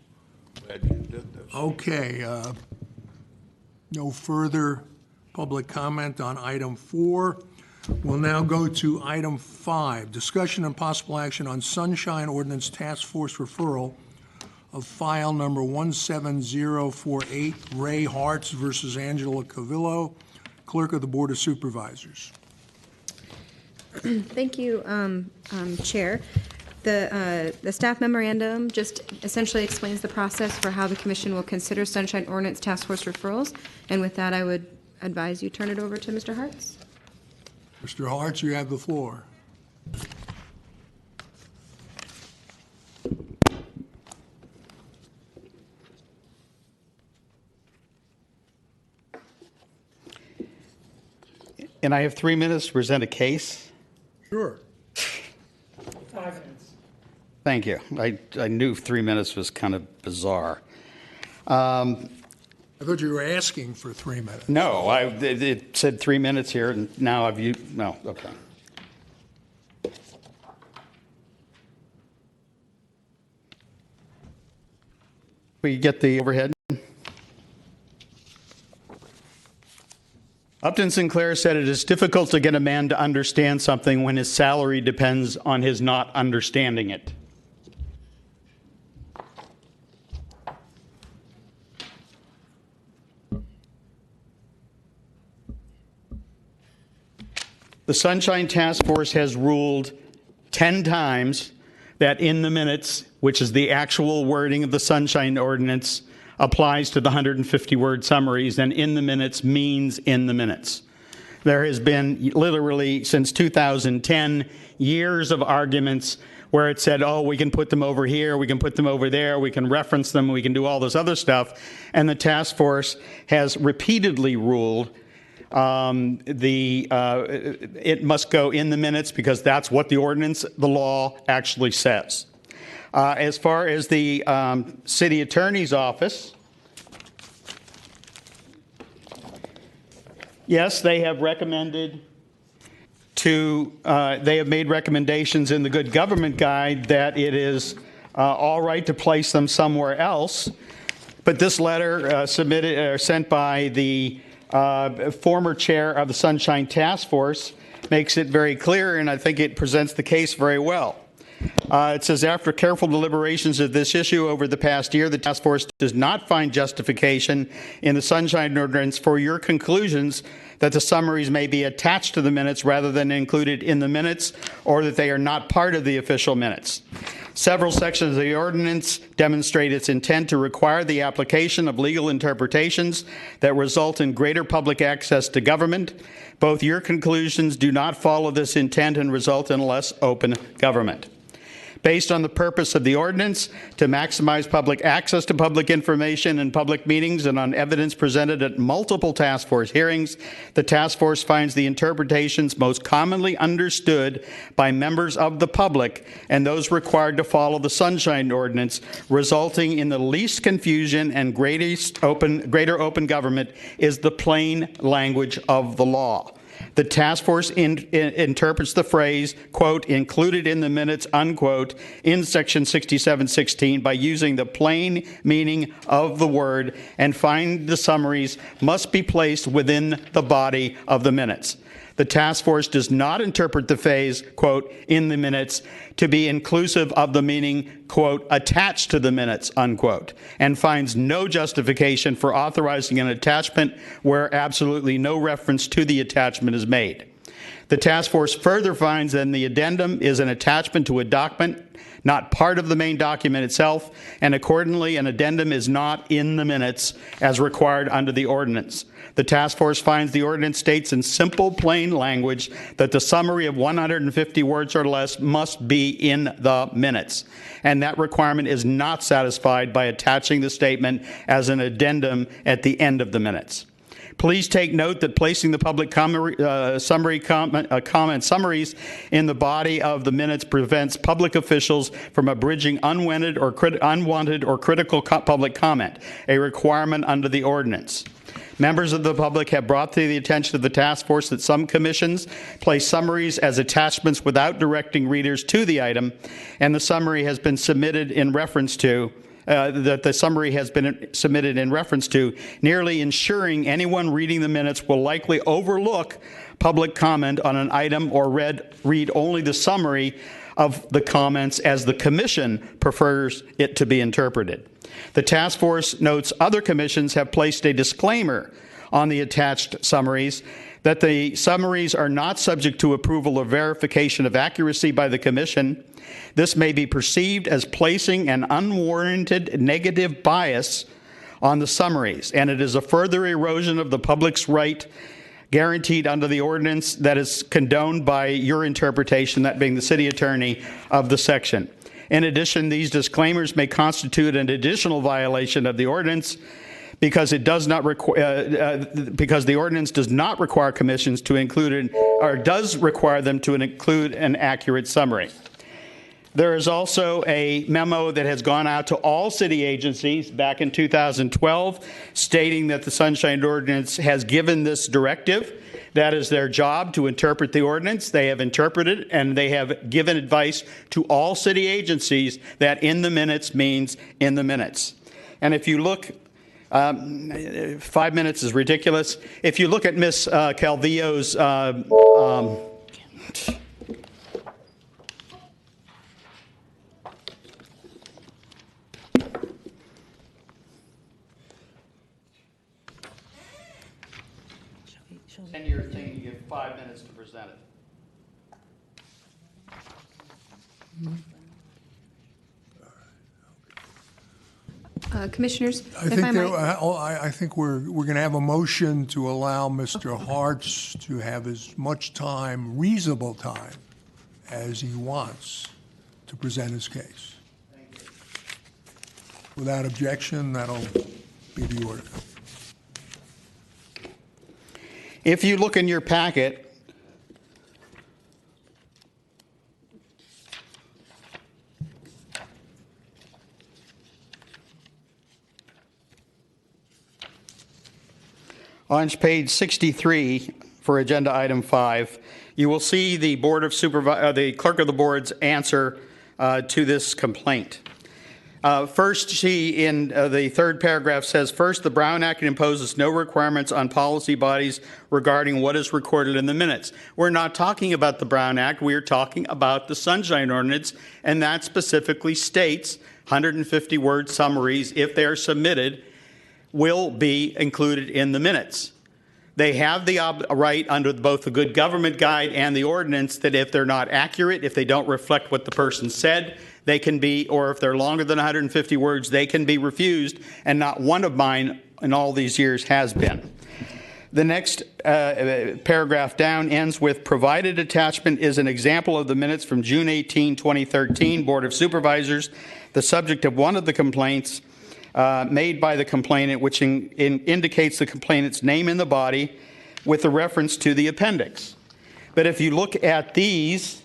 Glad you did this. Okay. No further public comment on item 4. We'll now go to item 5, discussion and possible action on Sunshine Ordinance Task Force referral of file number 17048, Ray Hartz versus Angela Calvillo, Clerk of the Board of Supervisors. Thank you, Chair. The staff memorandum just essentially explains the process for how the Commission will consider Sunshine Ordinance Task Force referrals. And with that, I would advise you turn it over to Mr. Hartz. Mr. Hartz, you have the floor. And I have 3 minutes to present a case. Sure. 5 minutes. Thank you. I knew 3 minutes was kind of bizarre. I thought you were asking for 3 minutes. No, it said 3 minutes here, and now I've used, no, okay. We get the overhead. Upton Sinclair said it is difficult to get a man to understand something when his salary depends on his not understanding it. The Sunshine Task Force has ruled 10 times that in the minutes, which is the actual wording of the Sunshine Ordinance, applies to the 150-word summaries, and in the minutes means in the minutes. There has been literally since 2010 years of arguments where it said, oh, we can put them over here, we can put them over there, we can reference them, we can do all this other stuff, and the task force has repeatedly ruled it must go in the minutes because that's what the ordinance, the law, actually says. As far as the city attorney's office, yes, they have recommended they have made recommendations in the Good Government Guide that it is all right to place them somewhere else. But this letter sent by the former chair of the Sunshine Task Force makes it very clear, and I think it presents the case very well. It says, after careful deliberations of this issue over the past year, the task force does not find justification in the Sunshine Ordinance for your conclusions that the summaries may be attached to the minutes rather than included in the minutes, or that they are not part of the official minutes. Several sections of the ordinance demonstrate its intent to require the application of legal interpretations that result in greater public access to government. Both your conclusions do not follow this intent and result in less open government. Based on the purpose of the ordinance to maximize public access to public information in public meetings and on evidence presented at multiple task force hearings, the task force finds the interpretations most commonly understood by members of the public and those required to follow the Sunshine Ordinance, resulting in the least confusion and greater open government, is the plain language of the law. The task force interprets the phrase, quote, included in the minutes, unquote, in section 6716 by using the plain meaning of the word and find the summaries must be placed within the body of the minutes. The task force does not interpret the phrase, quote, in the minutes to be inclusive of the meaning, quote, attached to the minutes, unquote, and finds no justification for authorizing an attachment where absolutely no reference to the attachment is made. The task force further finds that the addendum is an attachment to a document, not part of the main document itself, and accordingly an addendum is not in the minutes as required under the ordinance. The task force finds the ordinance states in simple, plain language that the summary of 150 words or less must be in the minutes, and that requirement is not satisfied by attaching the statement as an addendum at the end of the minutes. Please take note that placing the public comment summaries in the body of the minutes prevents public officials from abridging unwanted or critical public comment, a requirement under the ordinance. Members of the public have brought to the attention of the task force that some commissions place summaries as attachments without directing readers to the item, and the summary has been submitted in reference to nearly ensuring anyone reading the minutes will likely overlook public comment on an item or read only the summary of the comments as the commission prefers it to be interpreted. The task force notes other commissions have placed a disclaimer on the attached summaries that the summaries are not subject to approval or verification of accuracy by the commission. This may be perceived as placing an unwarranted negative bias on the summaries, and it is a further erosion of the public's right guaranteed under the ordinance that is condoned by your interpretation, that being the city attorney, of the section. In addition, these disclaimers may constitute an additional violation of the ordinance because the ordinance does not require commissions to include or does require them to include an accurate summary. There is also a memo that has gone out to all city agencies back in 2012 stating that the Sunshine Ordinance has given this directive. That is their job, to interpret the ordinance. They have interpreted and they have given advice to all city agencies that in the minutes means in the minutes. And if you look, 5 minutes is ridiculous. If you look at Ms. Calvillo's and you're thinking you have 5 minutes to present it. Commissioners, I think we're going to have a motion to allow Mr. Hartz to have as much time, reasonable time, as he wants to present his case. Without objection, that'll be the order. If you look in your packet, on page 63 for agenda item 5, you will see the the clerk of the board's answer to this complaint. First, in the third paragraph says, first, the Brown Act imposes no requirements on policy bodies regarding what is recorded in the minutes. We're not talking about the Brown Act. We are talking about the Sunshine Ordinance, and that specifically states 150-word summaries, if they are submitted, will be included in the minutes. They have the right under both the Good Government Guide and the Ordinance that if they're not accurate, if they don't reflect what the person said, they can be, or if they're longer than 150 words, they can be refused, and not one of mine in all these years has been. The next paragraph down ends with, provided attachment is an example of the minutes from June 18, 2013, Board of Supervisors, the subject of one of the complaints made by the complainant, which indicates the complainant's name in the body with a reference to the appendix. But if you look at these,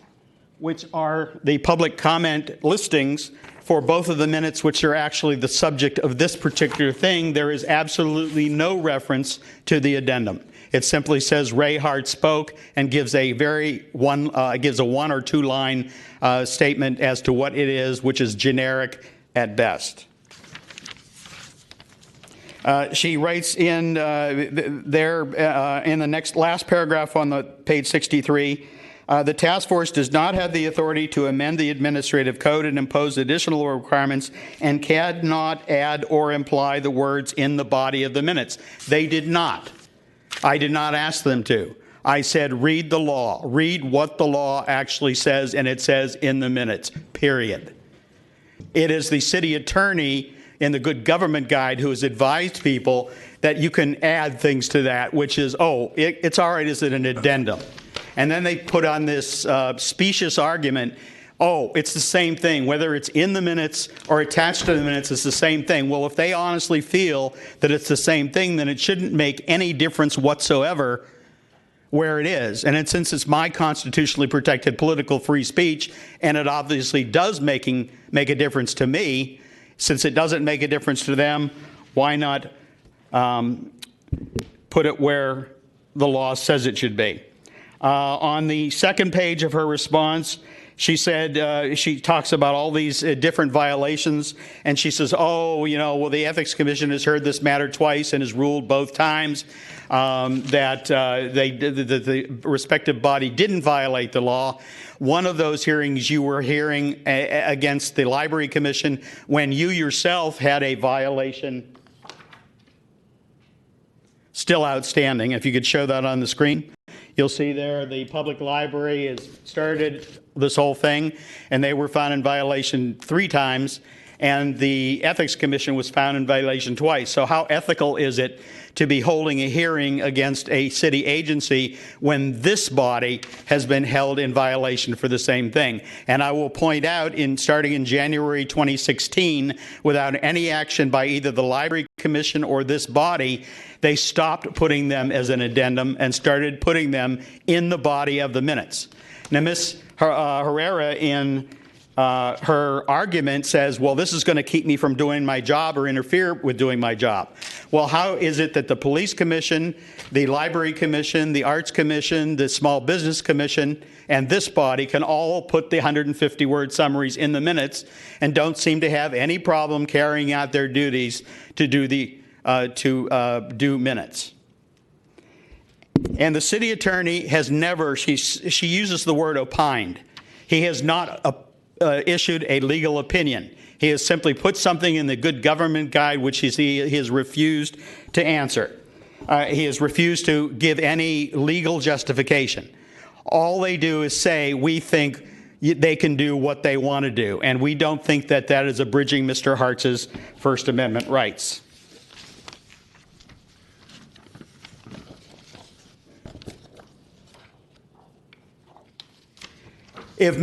which are the public comment listings for both of the minutes, which are actually the subject of this particular thing, there is absolutely no reference to the addendum. It simply says Ray Hartz spoke and gives a one or two line statement as to what it is, which is generic at best. She writes in there in the last paragraph on the page 63, the task force does not have the authority to amend the administrative code and impose additional requirements and cannot add or imply the words in the body of the minutes. They did not. I did not ask them to. I said, read the law. Read what the law actually says, and it says in the minutes, period. It is the city attorney in the Good Government Guide who has advised people that you can add things to that, which is, it's all right, is it an addendum? And then they put on this specious argument, it's the same thing. Whether it's in the minutes or attached to the minutes, it's the same thing. Well, if they honestly feel that it's the same thing, then it shouldn't make any difference whatsoever where it is. And since it's my constitutionally protected political free speech, and it obviously does make a difference to me, since it doesn't make a difference to them, why not put it where the law says it should be? On the second page of her response, she said, she talks about all these different violations, and she says, the Ethics Commission has heard this matter twice and has ruled both times that the respective body didn't violate the law. One of those hearings you were hearing against the Library Commission when you yourself had a violation still outstanding. If you could show that on the screen. You'll see there the public library has started this whole thing, and they were found in violation 3 times, and the Ethics Commission was found in violation twice. So how ethical is it to be holding a hearing against a city agency when this body has been held in violation for the same thing? And I will point out, starting in January 2016, without any action by either the Library Commission or this body, they stopped putting them as an addendum and started putting them in the body of the minutes. Now, Ms. Herrera, in her argument, says, well, this is going to keep me from doing my job or interfere with doing my job. Well, how is it that the Police Commission, the Library Commission, the Arts Commission, the Small Business Commission, and this body can all put the 150-word summaries in the minutes and don't seem to have any problem carrying out their duties to do do minutes? And the city attorney has never, she uses the word opined. He has not issued a legal opinion. He has simply put something in the Good Government Guide, which he has refused to answer. He has refused to give any legal justification. All they do is say, we think they can do what they want to do, and we don't think that that is abridging Mr. Hartz's First Amendment rights. I would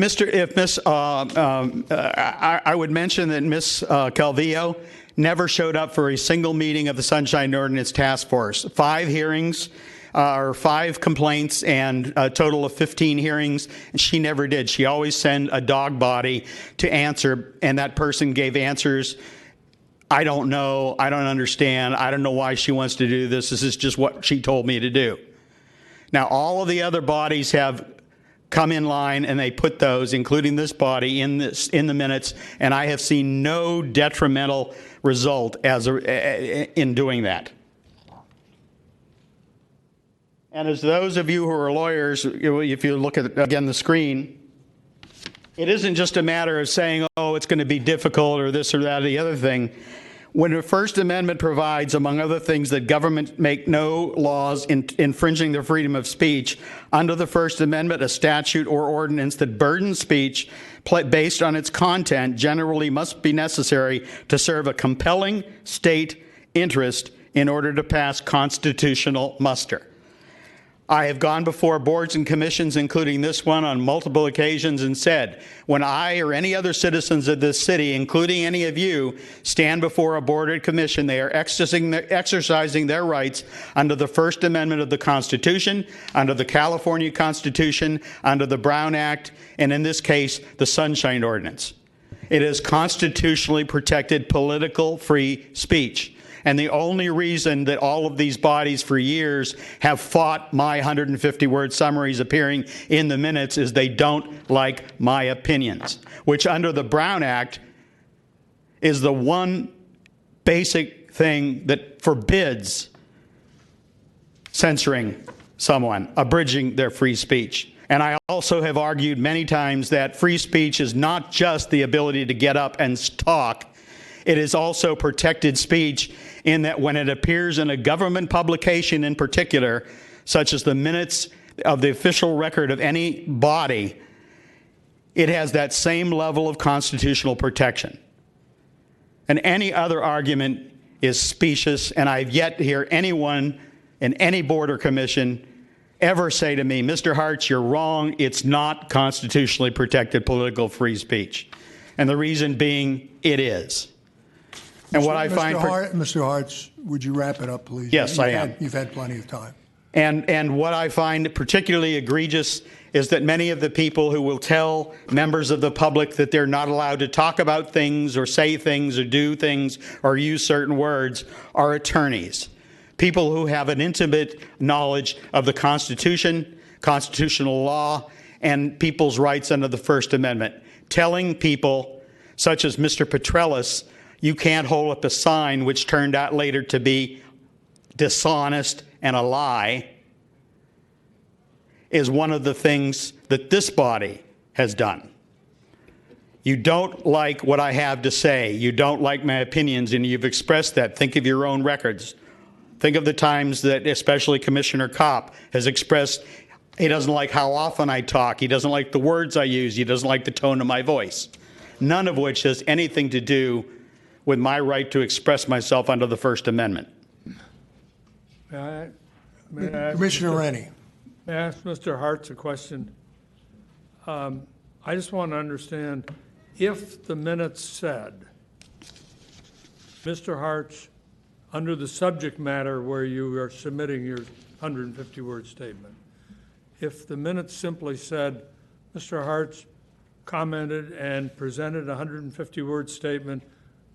mention that Ms. Calvillo never showed up for a single meeting of the Sunshine Ordinance Task Force. 5 hearings, or 5 complaints, and a total of 15 hearings, and she never did. She always sent a dog body to answer, and that person gave answers. I don't know, I don't understand, I don't know why she wants to do this. This is just what she told me to do. Now, all of the other bodies have come in line and they put those, including this body, in the minutes, and I have seen no detrimental result in doing that. And as those of you who are lawyers, if you look at, again, the screen, it isn't just a matter of saying, oh, it's going to be difficult or this or that or the other thing. When the First Amendment provides, among other things, that government make no laws infringing the freedom of speech, under the First Amendment, a statute or ordinance that burdens speech based on its content generally must be necessary to serve a compelling state interest in order to pass constitutional muster. I have gone before boards and commissions, including this one, on multiple occasions and said, when I or any other citizens of this city, including any of you, stand before a board or commission, they are exercising their rights under the First Amendment of the Constitution, under the California Constitution, under the Brown Act, and in this case, the Sunshine Ordinance. It is constitutionally protected political free speech. And the only reason that all of these bodies for years have fought my 150-word summaries appearing in the minutes is they don't like my opinions, which under the Brown Act is the one basic thing that forbids censoring someone, abridging their free speech. And I also have argued many times that free speech is not just the ability to get up and talk. It is also protected speech in that when it appears in a government publication in particular, such as the minutes of the official record of any body, it has that same level of constitutional protection. And any other argument is specious, and I've yet to hear anyone in any board or commission ever say to me, Mr. Hartz, you're wrong, it's not constitutionally protected political free speech. And the reason being, it is. And what I find, Mr. Hartz, would you wrap it up, please? Yes, I am. You've had plenty of time. And what I find particularly egregious is that many of the people who will tell members of the public that they're not allowed to talk about things or say things or do things or use certain words are attorneys, people who have an intimate knowledge of the Constitution, constitutional law, and people's rights under the First Amendment. Telling people, such as Mr. Petrellis, you can't hold up a sign which turned out later to be dishonest and a lie, is one of the things that this body has done. You don't like what I have to say. You don't like my opinions, and you've expressed that. Think of your own records. Think of the times that especially Commissioner Kopp has expressed he doesn't like how often I talk. He doesn't like the words I use. He doesn't like the tone of my voice. None of which has anything to do with my right to express myself under the First Amendment. May I ask Commissioner Rennie. May I ask Mr. Hartz a question? I just want to understand, if the minutes said, Mr. Hartz, under the subject matter where you are submitting your 150-word statement, if the minutes simply said, Mr. Hartz commented and presented a 150-word statement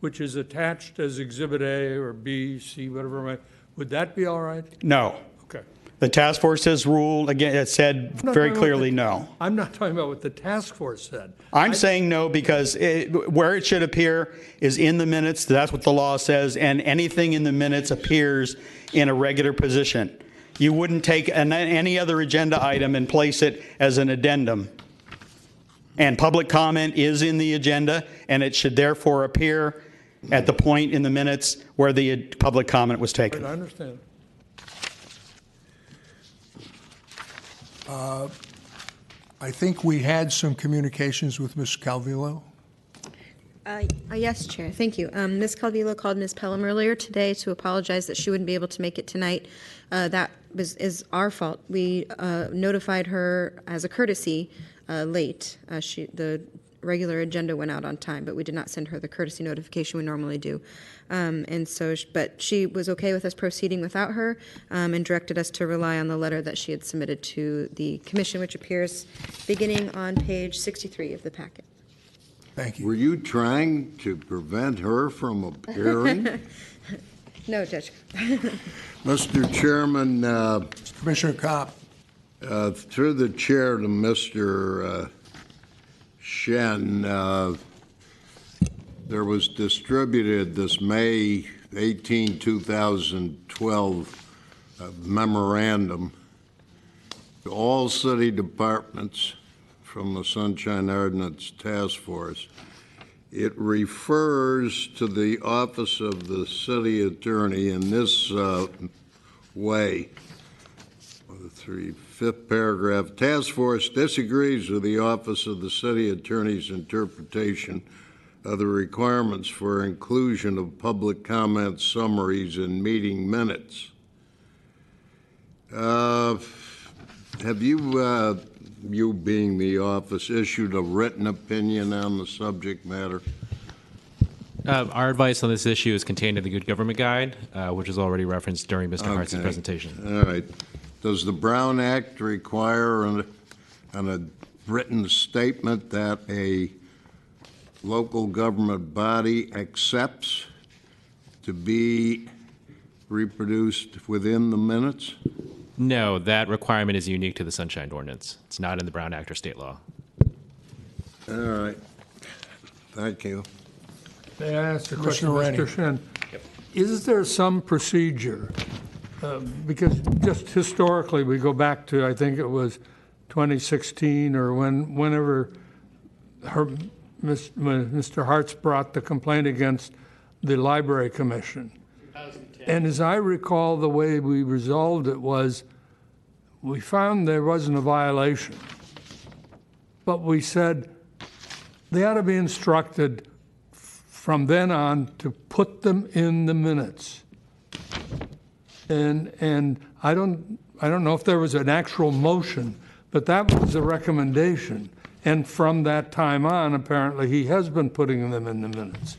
which is attached as Exhibit A or B, C, whatever, would that be all right? No. Okay. The task force has ruled, again, it said very clearly no. I'm not talking about what the task force said. I'm saying no because where it should appear is in the minutes. That's what the law says, and anything in the minutes appears in a regular position. You wouldn't take any other agenda item and place it as an addendum. And public comment is in the agenda, and it should therefore appear at the point in the minutes where the public comment was taken. I understand. I think we had some communications with Ms. Calvillo. Yes, Chair. Thank you. Ms. Calvillo called Ms. Pelham earlier today to apologize that she wouldn't be able to make it tonight. That is our fault. We notified her as a courtesy late. The regular agenda went out on time, but we did not send her the courtesy notification we normally do. But she was okay with us proceeding without her and directed us to rely on the letter that she had submitted to the commission, which appears beginning on page 63 of the packet. Thank you. Were you trying to prevent her from appearing? No, Judge. Mr. Chairman. Commissioner Kopp. Through the chair to Mr. Shen, there was distributed this May 18, 2012 memorandum to all city departments from the Sunshine Ordinance Task Force. It refers to the office of the city attorney in this way. Fifth paragraph, task force disagrees with the office of the city attorney's interpretation of the requirements for inclusion of public comment summaries in meeting minutes. Have you, you being the office, issued a written opinion on the subject matter? Our advice on this issue is contained in the Good Government Guide, which is already referenced during Mr. Hartz's presentation. All right. Does the Brown Act require a written statement that a local government body accepts to be reproduced within the minutes? No, that requirement is unique to the Sunshine Ordinance. It's not in the Brown Act or state law. All right. Thank you. May I ask a question, Commissioner Mr. Shen? Yep. Is there some procedure, because just historically, we go back to, I think it was 2016 or whenever Mr. Hartz brought the complaint against the Library Commission. 2010. And as I recall, the way we resolved it was we found there wasn't a violation, but we said they ought to be instructed from then on to put them in the minutes. And I don't know if there was an actual motion, but that was a recommendation. And from that time on, apparently, he has been putting them in the minutes.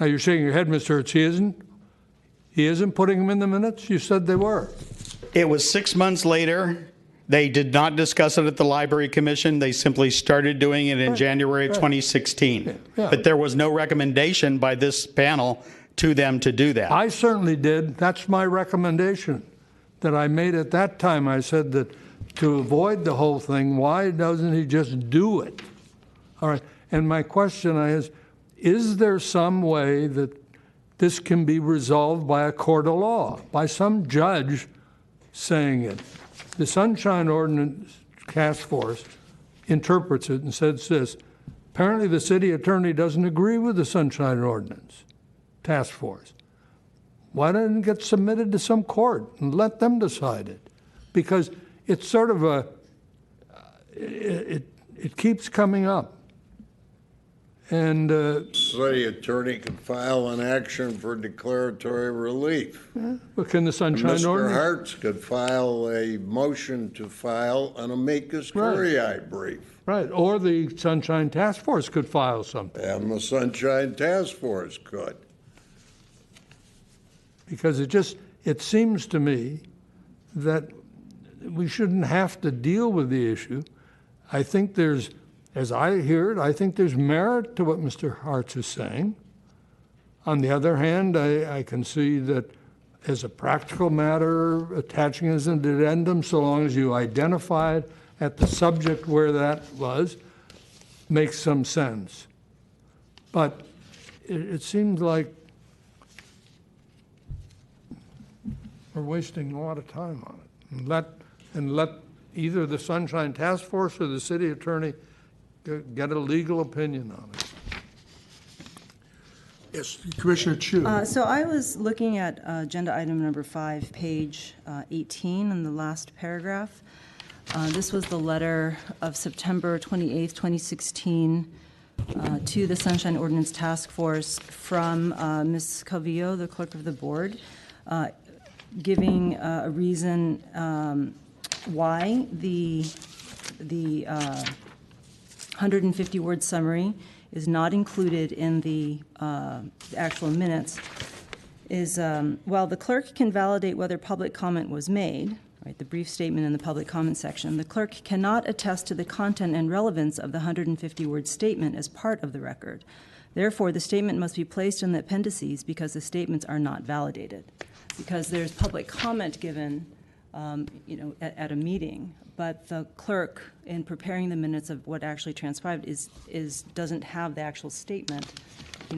Now, you're shaking your head, Mr. Hertz. He isn't putting them in the minutes? You said they were. It was 6 months later. They did not discuss it at the Library Commission. They simply started doing it in January of 2016. Yeah. But there was no recommendation by this panel to them to do that. I certainly did. That's my recommendation that I made at that time. I said that to avoid the whole thing, why doesn't he just do it? All right. And my question is there some way that this can be resolved by a court of law, by some judge saying it? The Sunshine Ordinance Task Force interprets it and says this. Apparently the city attorney doesn't agree with the Sunshine Ordinance Task Force. Why doesn't it get submitted to some court and let them decide it? Because it's sort of it keeps coming up. And city attorney can file an action for declaratory relief. But can the Sunshine Ordinance? Mr. Hartz could file a motion to file an amicus curiae brief. Right, or the Sunshine Task Force could file something. And the Sunshine Task Force could. Because it seems to me that we shouldn't have to deal with the issue. I think there's, as I hear it, I think there's merit to what Mr. Hartz is saying. On the other hand, I can see that as a practical matter, attaching as an addendum, so long as you identify it at the subject where that was, makes some sense. But it seems like we're wasting a lot of time on it. And let either the Sunshine Task Force or the city attorney get a legal opinion on it. Yes, Commissioner Chu. So I was looking at agenda item number 5, page 18 in the last paragraph. This was the letter of September 28th, 2016 to the Sunshine Ordinance Task Force from Ms. Calvillo, the clerk of the board, giving a reason why the 150-word summary is not included in the actual minutes, is while the clerk can validate whether public comment was made, right, the brief statement in the public comment section, the clerk cannot attest to the content and relevance of the 150-word statement as part of the record. Therefore, the statement must be placed in the appendices because the statements are not validated. Because there's public comment given at a meeting. But the clerk, in preparing the minutes of what actually transpired, doesn't have the actual statement,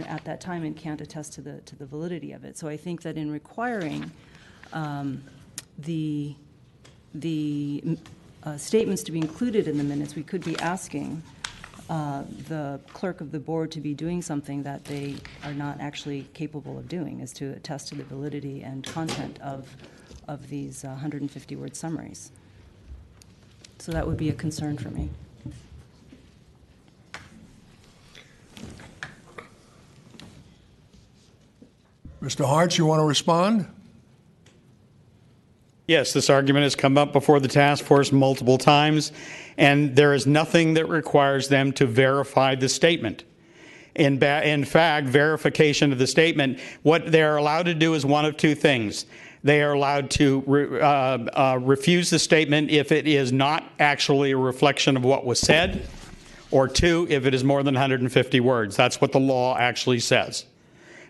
at that time, and can't attest to the validity of it. So I think that in requiring the statements to be included in the minutes, we could be asking the clerk of the board to be doing something that they are not actually capable of doing, is to attest to the validity and content of these 150-word summaries. So that would be a concern for me. Mr. Hartz, you want to respond? Yes, this argument has come up before the task force multiple times, and there is nothing that requires them to verify the statement. In fact, verification of the statement, what they're allowed to do is one of two things. They are allowed to refuse the statement if it is not actually a reflection of what was said, or two, if it is more than 150 words. That's what the law actually says.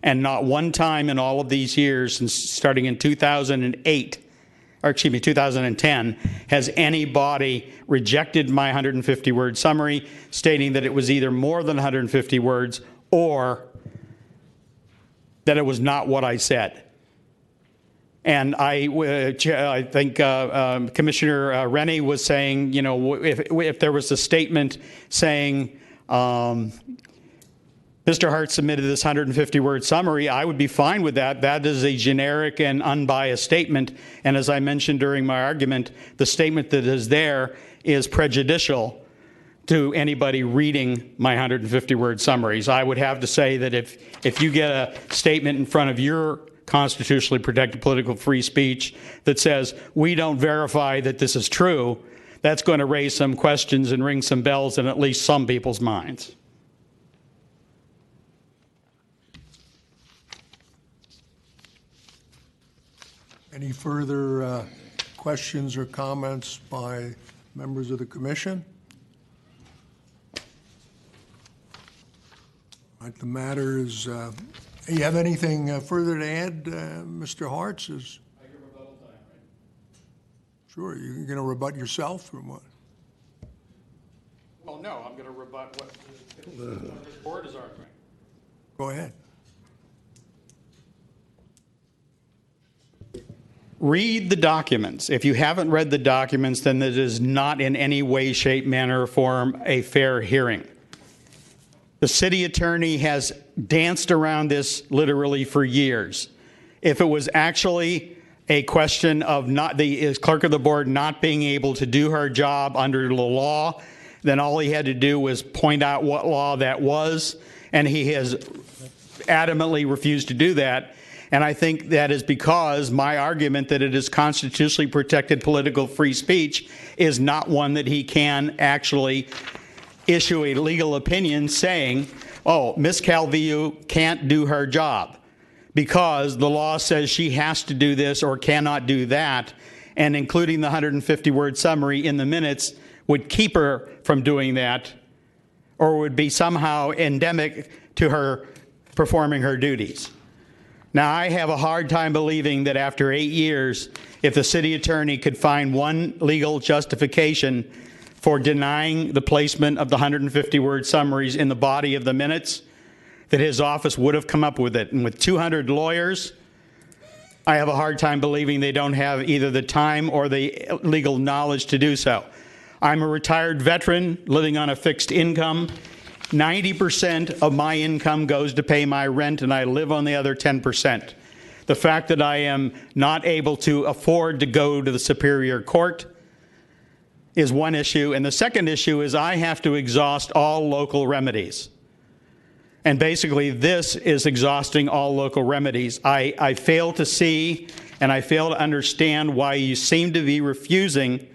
And not one time in all of these years, since starting in 2010, has anybody rejected my 150-word summary, stating that it was either more than 150 words or that it was not what I said. And I think Commissioner Rennie was saying, if there was a statement saying, Mr. Hart submitted this 150-word summary, I would be fine with that. That is a generic and unbiased statement. And as I mentioned during my argument, the statement that is there is prejudicial to anybody reading my 150-word summaries. I would have to say that if you get a statement in front of your constitutionally protected political free speech that says, we don't verify that this is true, that's going to raise some questions and ring some bells in at least some people's minds. Any further questions or comments by members of the commission? All right, the matter is, you have anything further to add, Mr. Hartz? I get rebuttal time, right? Sure, you're going to rebut yourself or what? Well, no, I'm going to rebut what this board is arguing. Go ahead. Read the documents. If you haven't read the documents, then it is not in any way, shape, manner, or form a fair hearing. The city attorney has danced around this literally for years. If it was actually a question of not the clerk of the board not being able to do her job under the law, then all he had to do was point out what law that was, and he has adamantly refused to do that. And I think that is because my argument that it is constitutionally protected political free speech is not one that he can actually issue a legal opinion saying, oh, Ms. Calvillo can't do her job because the law says she has to do this or cannot do that, and including the 150-word summary in the minutes would keep her from doing that or would be somehow endemic to her performing her duties. Now, I have a hard time believing that after 8 years, if the city attorney could find one legal justification for denying the placement of the 150-word summaries in the body of the minutes, that his office would have come up with it. And with 200 lawyers, I have a hard time believing they don't have either the time or the legal knowledge to do so. I'm a retired veteran living on a fixed income. 90% of my income goes to pay my rent, and I live on the other 10%. The fact that I am not able to afford to go to the Superior Court is one issue, and the second issue is I have to exhaust all local remedies. And basically, this is exhausting all local remedies. I fail to see and I fail to understand why you seem to be refusing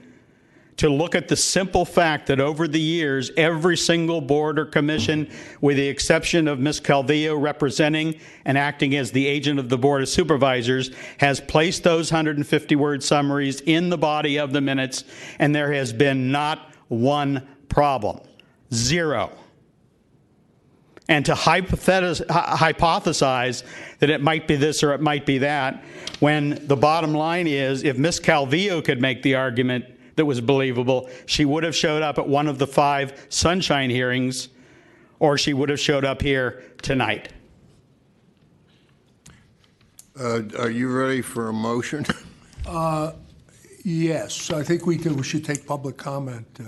to look at the simple fact that over the years, every single board or commission, with the exception of Ms. Calvillo representing and acting as the agent of the Board of Supervisors, has placed those 150-word summaries in the body of the minutes, and there has been not one problem. Zero. and to hypothesize that it might be this or it might be that, when the bottom line is, if Ms. Calvillo could make the argument that was believable, she would have showed up at one of the 5 sunshine hearings, or she would have showed up here tonight. Are you ready for a motion? Yes, I think we should take public comment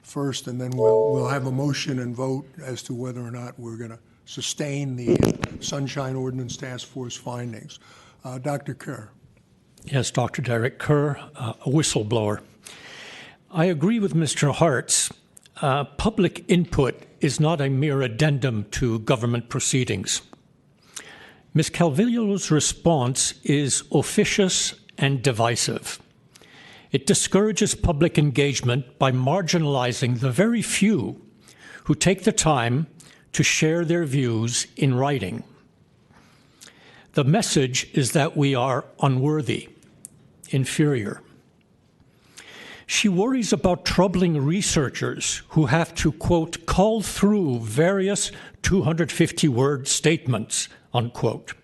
first, and then we'll have a motion and vote as to whether or not we're going to sustain the Sunshine Ordinance Task Force findings. Dr. Kerr. Yes, Dr. Derek Kerr, a whistleblower. I agree with Mr. Hartz. Public input is not a mere addendum to government proceedings. Ms. Calvillo's response is officious and divisive. It discourages public engagement by marginalizing the very few who take the time to share their views in writing. The message is that we are unworthy, inferior. She worries about troubling researchers who have to, quote, cull through various 250-word statements, unquote.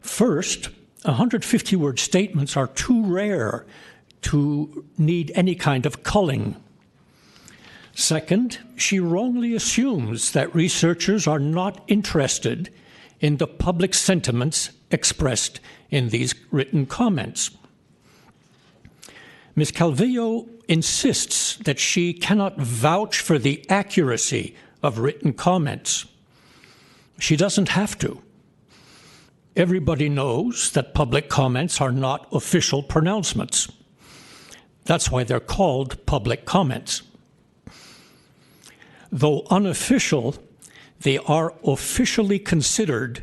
First, 150-word statements are too rare to need any kind of culling. Second, she wrongly assumes that researchers are not interested in the public sentiments expressed in these written comments. Ms. Calvillo insists that she cannot vouch for the accuracy of written comments. She doesn't have to. Everybody knows that public comments are not official pronouncements. That's why they're called public comments. Though unofficial, they are officially considered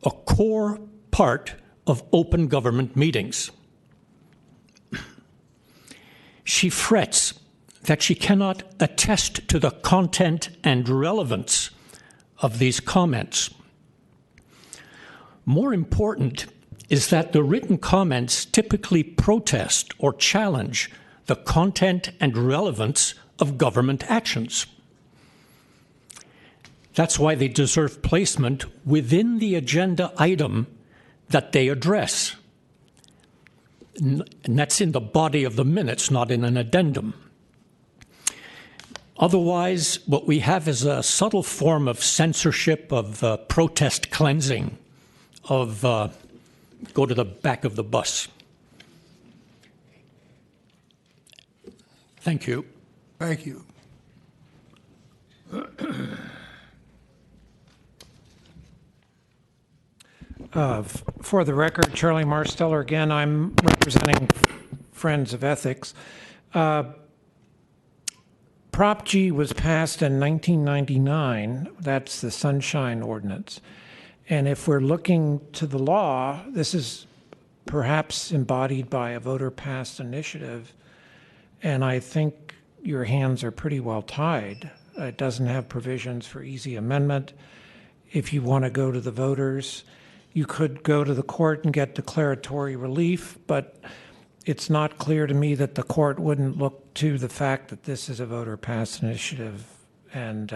a core part of open government meetings. She frets that she cannot attest to the content and relevance of these comments. More important is that the written comments typically protest or challenge the content and relevance of government actions. That's why they deserve placement within the agenda item that they address. And that's in the body of the minutes, not in an addendum. Otherwise, what we have is a subtle form of censorship, of protest cleansing, of go to the back of the bus. Thank you. Thank you. For the record, Charlie Marsteller again. I'm representing Friends of Ethics. Prop G was passed in 1999. That's the Sunshine Ordinance. And if we're looking to the law, this is perhaps embodied by a voter-passed initiative. And I think your hands are pretty well tied. It doesn't have provisions for easy amendment. If you want to go to the voters, you could go to the court and get declaratory relief, but it's not clear to me that the court wouldn't look to the fact that this is a voter-passed initiative. And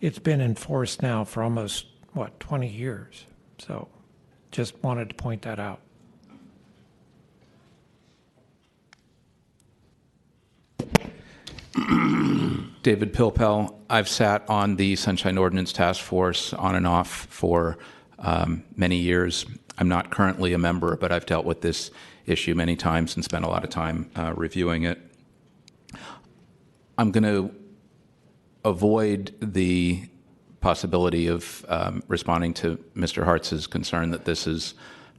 it's been enforced now for almost 20 years. So just wanted to point that out. David Pilpel. I've sat on the Sunshine Ordinance Task Force on and off for many years. I'm not currently a member, but I've dealt with this issue many times and spent a lot of time reviewing it. I'm going to avoid the possibility of responding to Mr. Hartz's concern that this is,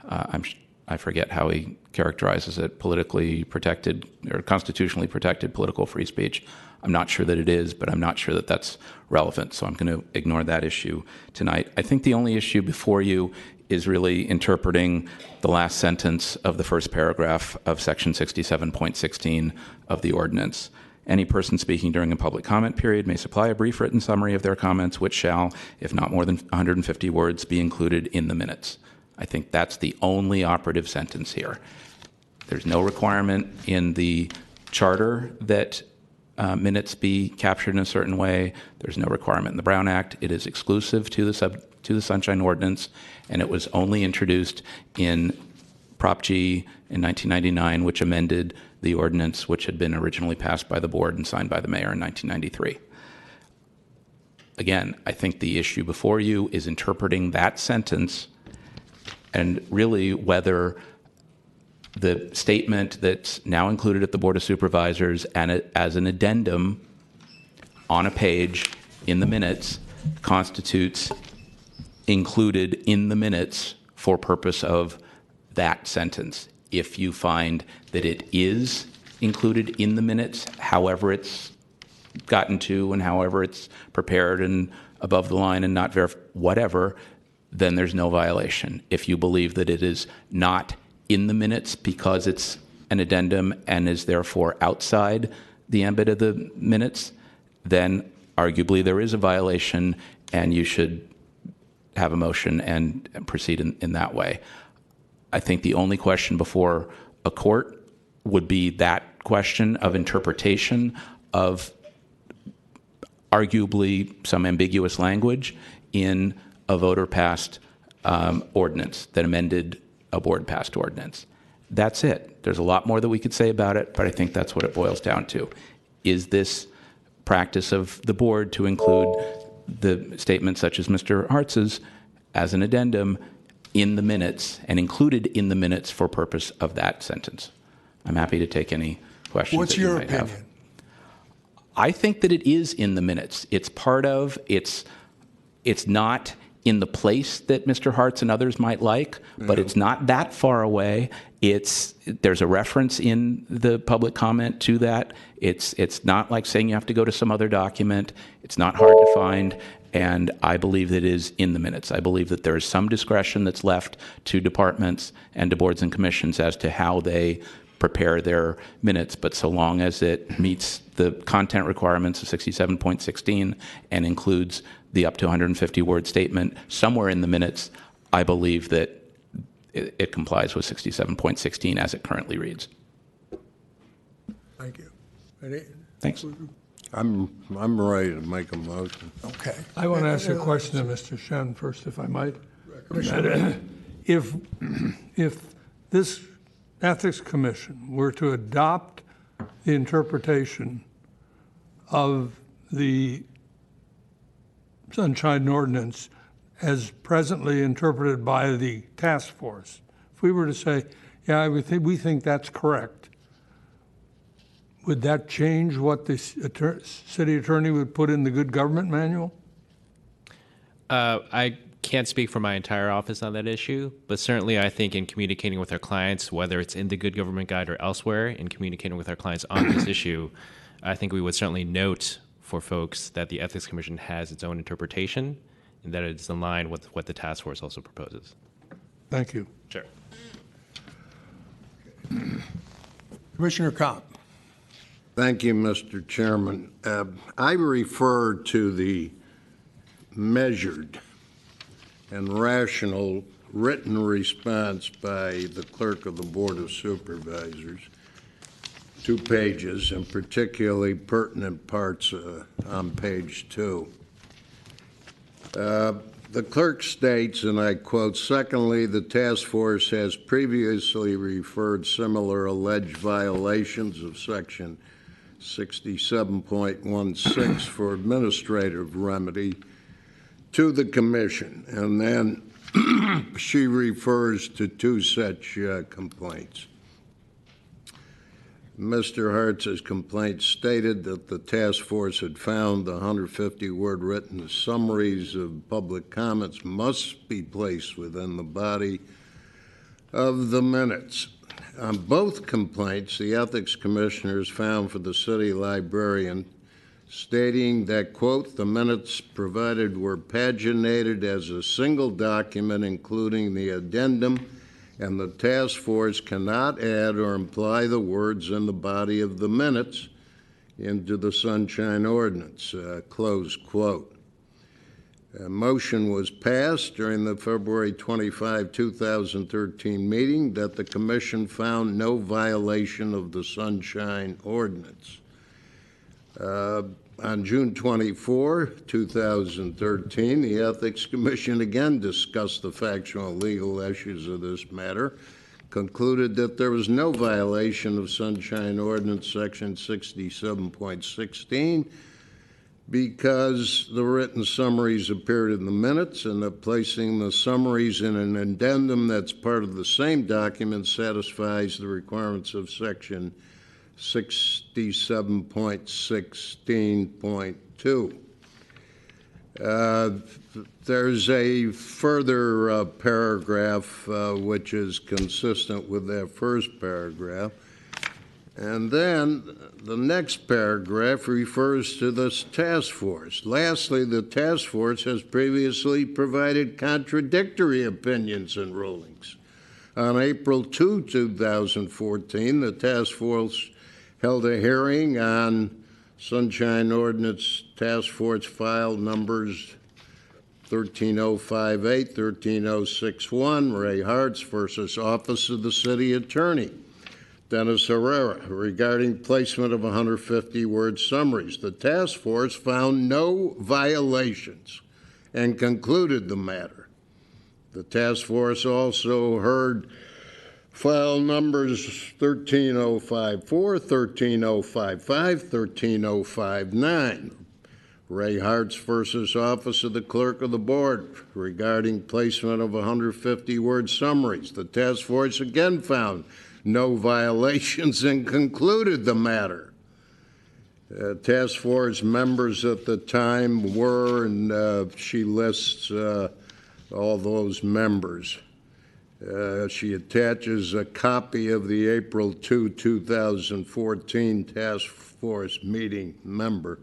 I forget how he characterizes it, politically protected or constitutionally protected political free speech. I'm not sure that it is, but I'm not sure that that's relevant, so I'm going to ignore that issue tonight. I think the only issue before you is really interpreting the last sentence of the first paragraph of Section 67.16 of the ordinance. Any person speaking during a public comment period may supply a brief written summary of their comments, which shall, if not more than 150 words, be included in the minutes. I think that's the only operative sentence here. There's no requirement in the charter that minutes be captured in a certain way. There's no requirement in the Brown Act. It is exclusive to the Sunshine Ordinance, and it was only introduced in Prop G in 1999, which amended the ordinance which had been originally passed by the board and signed by the mayor in 1993. Again, I think the issue before you is interpreting that sentence and really whether the statement that's now included at the Board of Supervisors and as an addendum on a page in the minutes constitutes included in the minutes for purpose of that sentence. If you find that it is included in the minutes, however it's gotten to and however it's prepared and above the line and not verified, whatever, then there's no violation. If you believe that it is not in the minutes because it's an addendum and is therefore outside the ambit of the minutes, then arguably there is a violation and you should have a motion and proceed in that way. I think the only question before a court would be that question of interpretation of arguably some ambiguous language in a voter-passed ordinance that amended a board-passed ordinance. That's it. There's a lot more that we could say about it, but I think that's what it boils down to. Is this practice of the board to include the statements such as Mr. Hartz's as an addendum in the minutes and included in the minutes for purpose of that sentence? I'm happy to take any questions What's that you your might opinion? have. I think that it is in the minutes. It's part of, it's not in the place that Mr. Hartz and others might like, but it's not that far away. There's a reference in the public comment to that. It's not like saying you have to go to some other document. It's not hard to find, and I believe that it is in the minutes. I believe that there is some discretion that's left to departments and to boards and commissions as to how they prepare their minutes, but so long as it meets the content requirements of 67.16 and includes the up to 150-word statement somewhere in the minutes, I believe that it complies with 67.16 as it currently reads. Thank you. Any- Thanks. I'm ready to make a motion. Okay. I want to ask a question to Mr. Shen first, if I might. Commissioner. If this Ethics Commission were to adopt the interpretation of the Sunshine Ordinance as presently interpreted by the task force, if we were to say, yeah, we think that's correct, would that change what the city attorney would put in the good government manual? I can't speak for my entire office on that issue, but certainly I think in communicating with our clients, whether it's in the Good Government Guide or elsewhere, in communicating with our clients on this issue, I think we would certainly note for folks that the Ethics Commission has its own interpretation and that it's in line with what the task force also proposes. Thank you. Sure. Commissioner Kopp. Thank you, Mr. Chairman. I refer to the measured and rational written response by the Clerk of the Board of Supervisors, 2 pages, and particularly pertinent parts on page 2. The clerk states, and I quote, "Secondly, the task force has previously referred similar alleged violations of Section 67.16 for administrative remedy to the Commission," and then she refers to 2 such complaints. Mr. Hartz's complaint stated that the task force had found the 150-word written summaries of public comments must be placed within the body of the minutes. On both complaints, the ethics commissioners found for the city librarian, stating that, quote, "the minutes provided were paginated as a single document, including the addendum, and the task force cannot add or imply the words in the body of the minutes into the Sunshine Ordinance," close quote. A motion was passed during the February 25, 2013 meeting that the Commission found no violation of the Sunshine Ordinance. On June 24, 2013, the Ethics Commission again discussed the factual and legal issues of this matter, concluded that there was no violation of Sunshine Ordinance Section 67.16 because the written summaries appeared in the minutes and that placing the summaries in an addendum that's part of the same document satisfies the requirements of Section 67.16.2. There's a further paragraph which is consistent with that first paragraph. And then the next paragraph refers to this task force. Lastly, the task force has previously provided contradictory opinions and rulings. On April 2, 2014, the task force held a hearing on Sunshine Ordinance Task Force file numbers 13058, 13061, Ray Hartz versus Office of the City Attorney, Dennis Herrera, regarding placement of 150-word summaries. The task force found no violations and concluded the matter. The task force also heard file numbers 13054, 13055, 13059, Ray Hartz versus Office of the Clerk of the Board regarding placement of 150-word summaries. The task force again found no violations and concluded the matter. Task force members at the time were, and she lists all those members. She attaches a copy of the April 2, 2014 task force meeting member.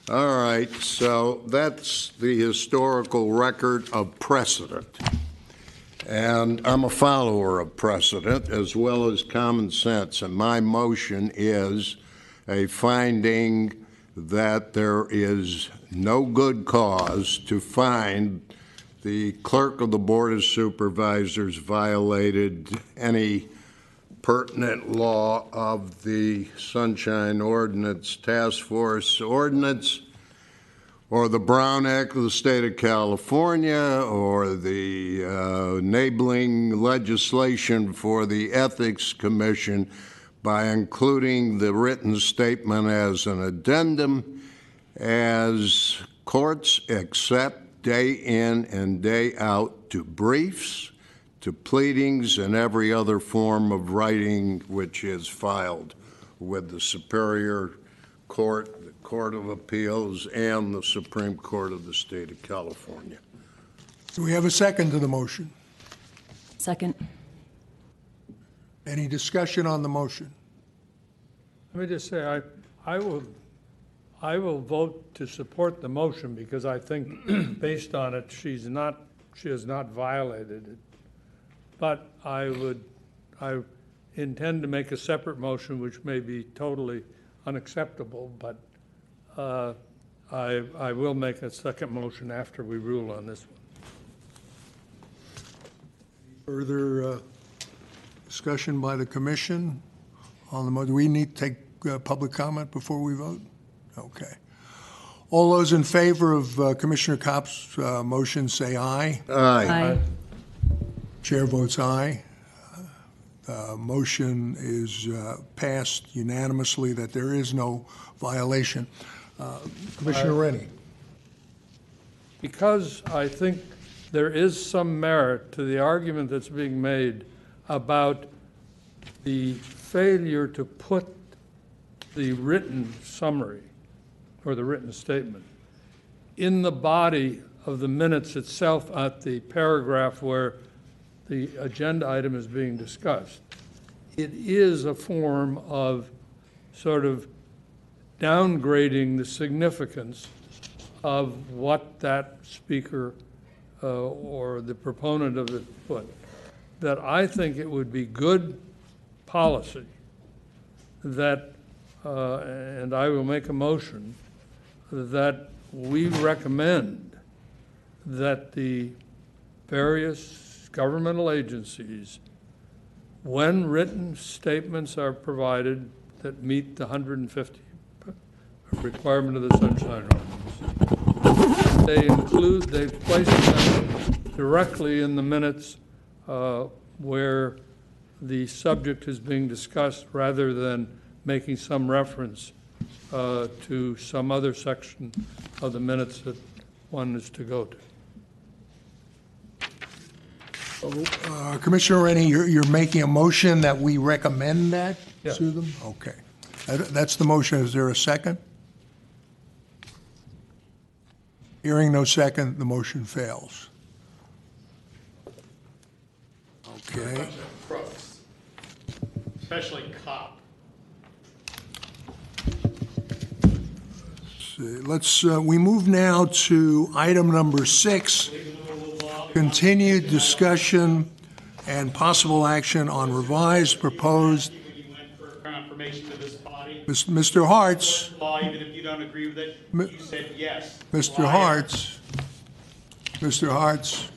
All right, so that's the historical record of precedent. And I'm a follower of precedent as well as common sense. And my motion is a finding that there is no good cause to find the clerk of the Board of Supervisors violated any pertinent law of the Sunshine Ordinance Task Force Ordinance or the Brown Act of the State of California or the enabling legislation for the Ethics Commission by including the written statement as an addendum as courts accept day in and day out to briefs, to pleadings, and every other form of writing which is filed with the Superior Court, the Court of Appeals, and the Supreme Court of the State of California. Do we have a second to the motion? Second. Any discussion on the motion? Let me just say, I will vote to support the motion because I think based on it, she has not violated it. But I intend to make a separate motion which may be totally unacceptable, but I will make a second motion after we rule on this one. Further discussion by the commission on the motion? Do we need to take public comment before we vote? Okay. All those in favor of Commissioner Kopp's motion say aye. Aye. Aye. Chair votes aye. The motion is passed unanimously that there is no violation. Commissioner Rennie. Because I think there is some merit to the argument that's being made about the failure to put the written summary or the written statement in the body of the minutes itself at the paragraph where the agenda item is being discussed. It is a form of sort of downgrading the significance of what that speaker or the proponent of it put. That I think it would be good policy that, and I will make a motion, that we recommend that the various governmental agencies, when written statements are provided that meet the 150 a requirement of the Sunshine Ordinance. They've placed them directly in the minutes where the subject is being discussed rather than making some reference to some other section of the minutes that one is to go to. Commissioner Rennie, you're making a motion that we recommend that Yes. to them? Okay. That's the motion. Is there a second? Hearing no second, the motion fails. Okay. Crooks, especially Kopp. We move now to item number 6, continued discussion and possible action on revised proposed. Confirmation to this body. Mr. Hartz. Law, even if you don't agree with it, you said yes. Mr. Hartz. Mr. Hartz.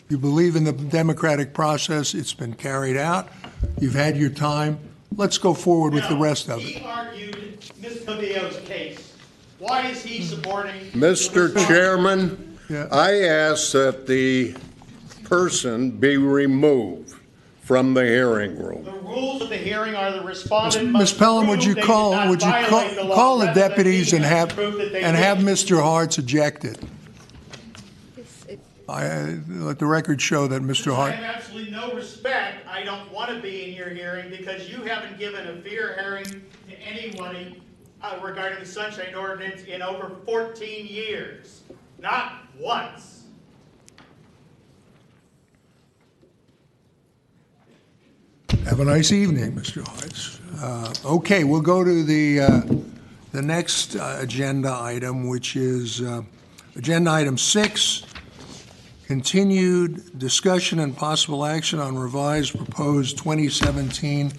You believe in the democratic process. It's been carried out. You've had your time. Let's go forward with the rest of it. He argued Ms. Calvillo's case. Why is he supporting? Mr. Chairman, I ask that the person be removed from the hearing room. The rules of the hearing are the respondent Ms. must Pelham, prove would you they did call not violate the law call the rather than deputies being and able to prove that they have did. Mr. Hartz ejected? Let the record show that Mr. I Hartz. have absolutely no respect. I don't want to be in your hearing because you haven't given a fair hearing to anybody regarding the Sunshine Ordinance in over 14 years. Not once. Have a nice evening, Mr. Hartz. Okay, we'll go to the next agenda item, which is agenda item 6, continued discussion and possible action on revised proposed 2017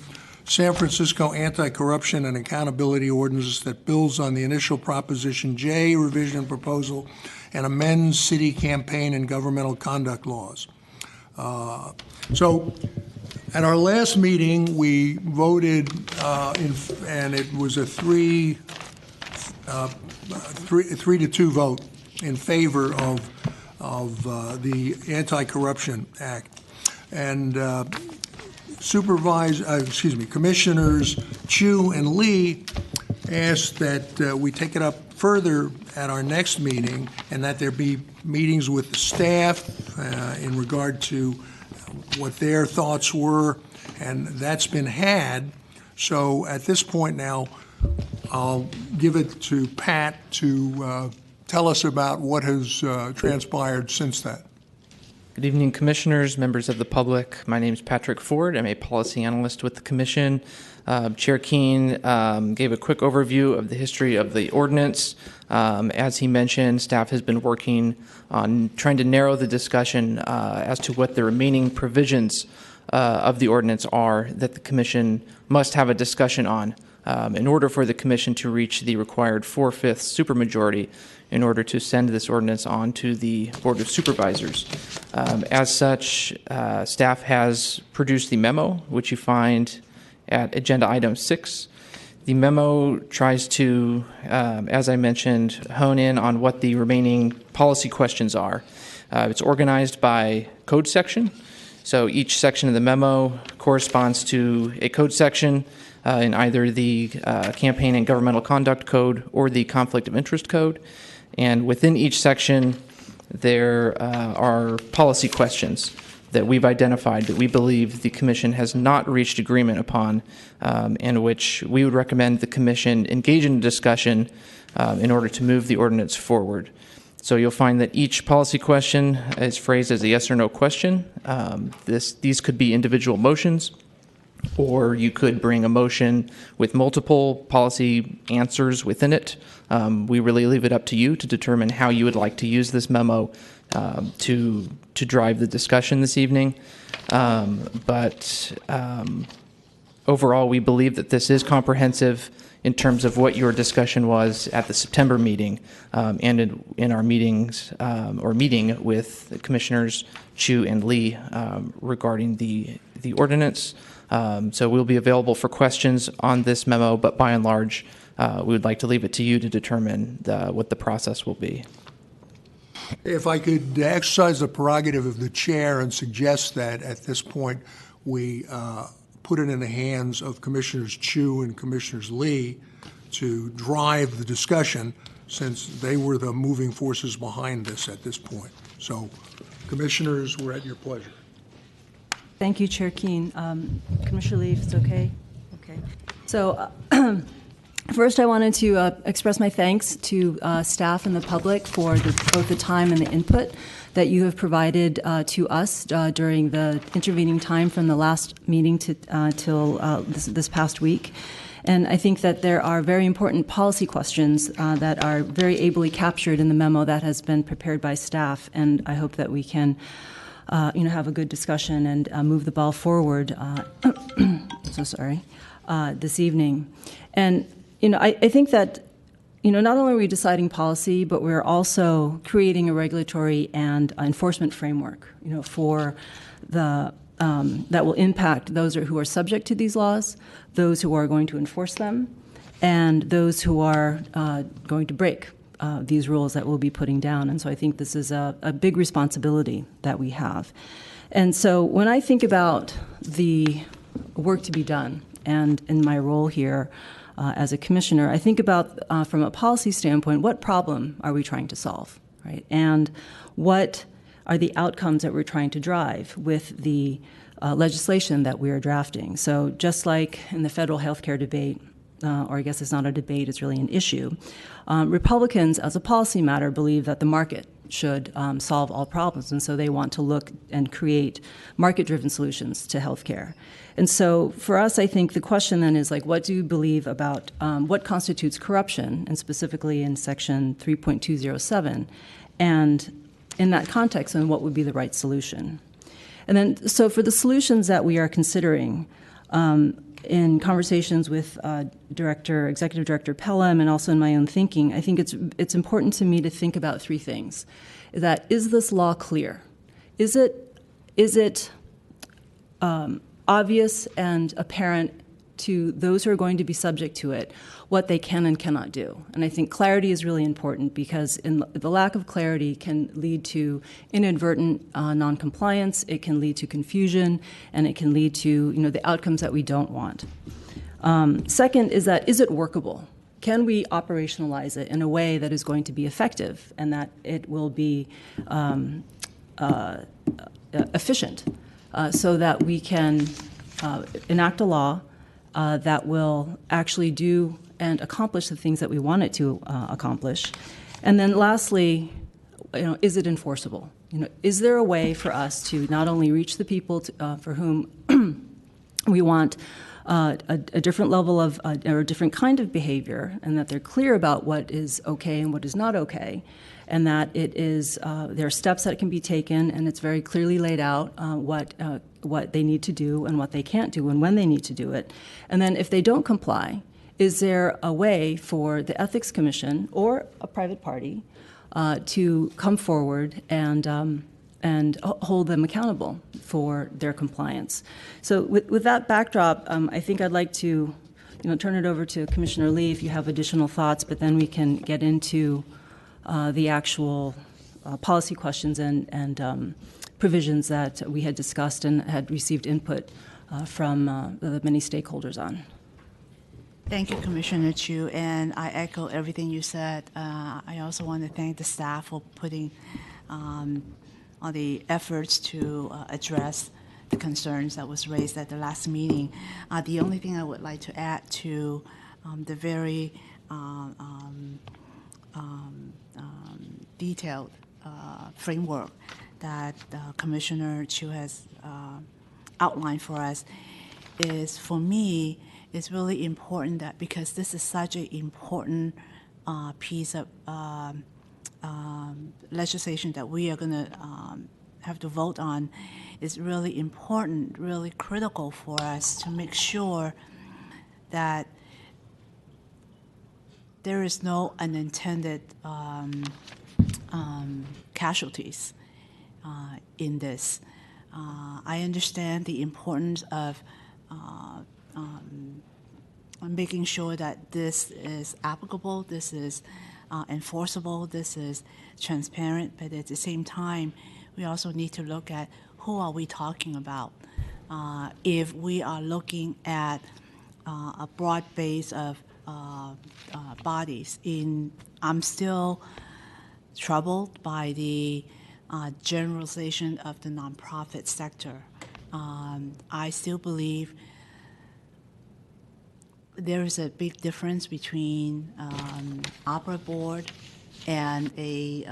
San Francisco Anti-Corruption and Accountability Ordinance that builds on the initial Proposition J revision proposal and amends city campaign and governmental conduct laws. So at our last meeting, we voted, and it was a 3 to 2 vote in favor of the Anti-Corruption Act. And Commissioners Chu and Lee asked that we take it up further at our next meeting and that there be meetings with the staff in regard to what their thoughts were, and that's been had. So at this point now, I'll give it to Pat to tell us about what has transpired since that. Good evening, Commissioners, members of the public. My name is Patrick Ford. I'm a policy analyst with the Commission. Chair Keene gave a quick overview of the history of the ordinance. As he mentioned, staff has been working on trying to narrow the discussion as to what the remaining provisions of the ordinance are that the Commission must have a discussion on in order for the Commission to reach the required 4/5 supermajority in order to send this ordinance on to the Board of Supervisors. As such, staff has produced the memo, which you find at agenda item 6. The memo tries to, as I mentioned, hone in on what the remaining policy questions are. It's organized by code section. So each section of the memo corresponds to a code section in either the Campaign and Governmental Conduct Code or the Conflict of Interest Code. And within each section, there are policy questions that we've identified that we believe the Commission has not reached agreement upon, and which we would recommend the Commission engage in a discussion in order to move the ordinance forward. So you'll find that each policy question is phrased as a yes or no question. These could be individual motions, or you could bring a motion with multiple policy answers within it. We really leave it up to you to determine how you would like to use this memo to drive the discussion this evening. But overall, we believe that this is comprehensive in terms of what your discussion was at the September meeting and in our meetings or meeting with Commissioners Chu and Lee regarding the ordinance. So we'll be available for questions on this memo, but by and large, we would like to leave it to you to determine what the process will be. If I could exercise the prerogative of the chair and suggest that at this point we put it in the hands of Commissioners Chu and Commissioners Lee to drive the discussion, since they were the moving forces behind this at this point. So, Commissioners, we're at your pleasure. Thank you, Chair Keen. Commissioner Lee, if it's okay? Okay. So, first, I wanted to express my thanks to staff and the public for both the time and the input that you have provided to us during the intervening time from the last meeting till this past week. And I think that there are very important policy questions that are very ably captured in the memo that has been prepared by staff, and I hope that we can have a good discussion and move the ball forward. So sorry, this evening. And I think that not only are we deciding policy, but we're also creating a regulatory and enforcement framework, for the that will impact those who are subject to these laws, those who are going to enforce them, and those who are going to break these rules that we'll be putting down. And so I think this is a big responsibility that we have. And so when I think about the work to be done, and in my role here as a commissioner, I think about, from a policy standpoint, what problem are we trying to solve, right? And what are the outcomes that we're trying to drive with the legislation that we are drafting. So just like in the federal health care debate, or I guess it's not a debate, it's really an issue, Republicans, as a policy matter, believe that the market should solve all problems, and so they want to look and create market-driven solutions to health care. And so for us, I think the question then is, what do you believe about what constitutes corruption, and specifically in Section 3.207, and in that context, and what would be the right solution? And then, so for the solutions that we are considering, in conversations with Executive Director Pelham, and also in my own thinking, I think it's important to me to think about three things. Is this law clear? Is it obvious and apparent to those who are going to be subject to it what they can and cannot do? And I think clarity is really important, because the lack of clarity can lead to inadvertent noncompliance, it can lead to confusion, and it can lead to the outcomes that we don't want. Second is it workable? Can we operationalize it in a way that is going to be effective and that it will be efficient, so that we can enact a law that will actually do and accomplish the things that we want it to accomplish? And then lastly, is it enforceable? Is there a way for us to not only reach the people for whom we want a different level of or a different kind of behavior, and that they're clear about what is okay and what is not okay, and that it is there are steps that can be taken, and it's very clearly laid out what they need to do and what they can't do and when they need to do it. And then if they don't comply, is there a way for the Ethics Commission or a private party to come forward and hold them accountable for their compliance? So with that backdrop, I think I'd like to turn it over to Commissioner Lee if you have additional thoughts, but then we can get into the actual policy questions and provisions that we had discussed and had received input from the many stakeholders on. Thank you, Commissioner Chu, and I echo everything you said. I also want to thank the staff for putting all the efforts to address the concerns that was raised at the last meeting. The only thing I would like to add to the very detailed framework that Commissioner Chu has outlined for us is, for me, it's really important that, because this is such an important piece of legislation that we are going to have to vote on, is really important, really critical for us to make sure that there is no unintended casualties in this. I understand the importance of making sure that this is applicable, this is enforceable, this is transparent, but at the same time, we also need to look at who are we talking about. If we are looking at a broad base of bodies, I'm still troubled by the generalization of the nonprofit sector. I still believe there is a big difference between opera board and a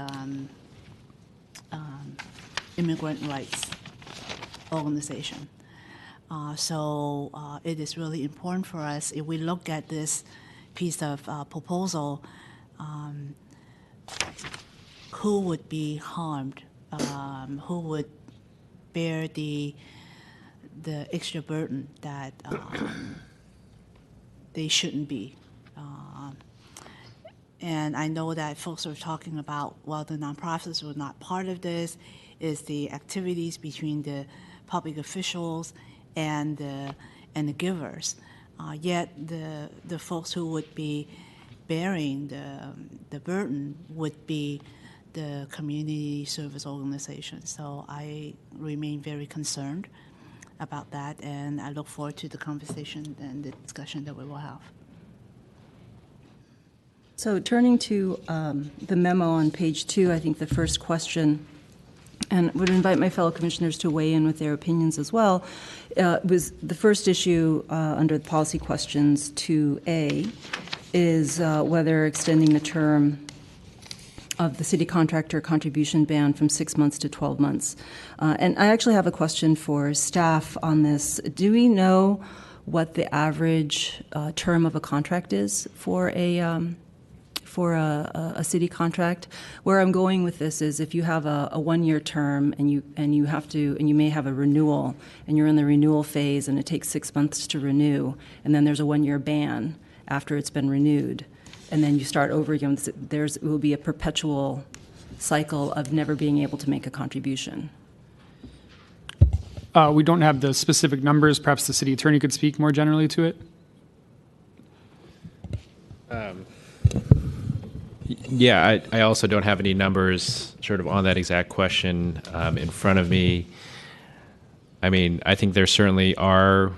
immigrant rights organization. So it is really important for us, if we look at this piece of proposal, who would be harmed, who would bear the extra burden that they shouldn't be. And I know that folks are talking about, well, the nonprofits were not part of this, is the activities between the public officials and the givers. Yet the folks who would be bearing the burden would be the community service organizations. So I remain very concerned about that, and I look forward to the conversation and the discussion that we will have. So turning to the memo on page 2, I think the first question, and would invite my fellow commissioners to weigh in with their opinions as well, was the first issue under the policy questions 2A is whether extending the term of the city contractor contribution ban from 6 months to 12 months. And I actually have a question for staff on this. Do we know what the average term of a contract is for a city contract? Where I'm going with this is, if you have a 1-year term and you may have a renewal, and you're in the renewal phase and it takes 6 months to renew, and then there's a 1-year ban after it's been renewed, and then you start over again, it will be a perpetual cycle of never being able to make a contribution. We don't have the specific numbers. Perhaps the city attorney could speak more generally to it. Yeah, I also don't have any numbers sort of on that exact question in front of me. I mean, I think there certainly are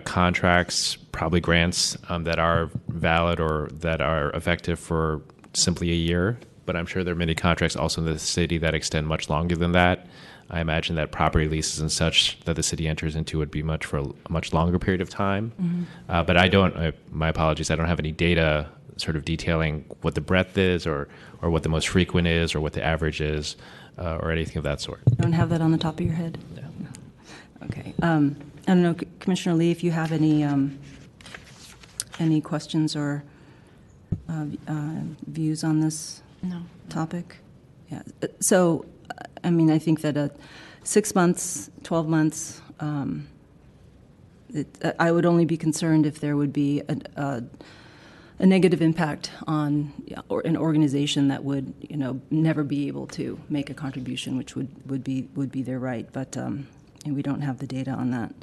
contracts, probably grants that are valid or that are effective for simply a year, but I'm sure there are many contracts also in the city that extend much longer than that. I imagine that property leases and such that the city enters into would be for a much longer period of time. Mm-hmm. But I don't, my apologies, I don't have any data sort of detailing what the breadth is or what the most frequent is or what the average is or anything of that sort. You don't have that on the top of your head? No. Okay. I don't know, Commissioner Lee, if you have any questions or views on this topic? Yeah. So, I mean, I think that 6 months, 12 months, I would only be concerned if there would be a negative impact on an organization that would, never be able to make a contribution, which would be their right. But and we don't have the data on that.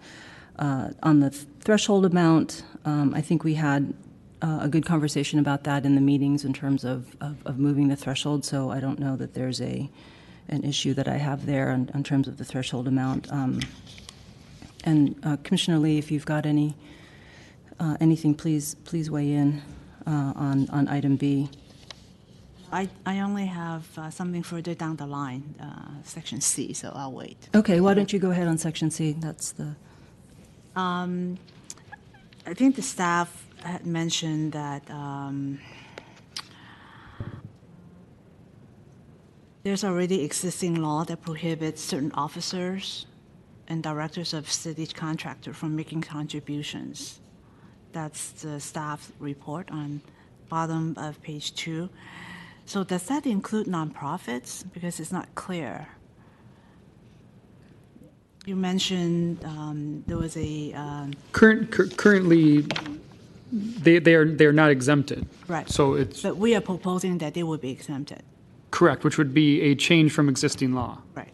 On the threshold amount, I think we had a good conversation about that in the meetings in terms of moving the threshold. So I don't know that there's an issue that I have there in terms of the threshold amount. And Commissioner Lee, if you've got anything, please weigh in on item B. I only have something further down the line, section C, so I'll wait. Okay, why don't you go ahead on section C? That's the... I think the staff had mentioned that there's already existing law that prohibits certain officers and directors of city contractor from making contributions. That's the staff report on bottom of page 2. So does that include nonprofits? Because it's not clear. You mentioned there was a currently they are not exempted. Right. So it's but we are proposing that they would be exempted. Correct, which would be a change from existing law. Right.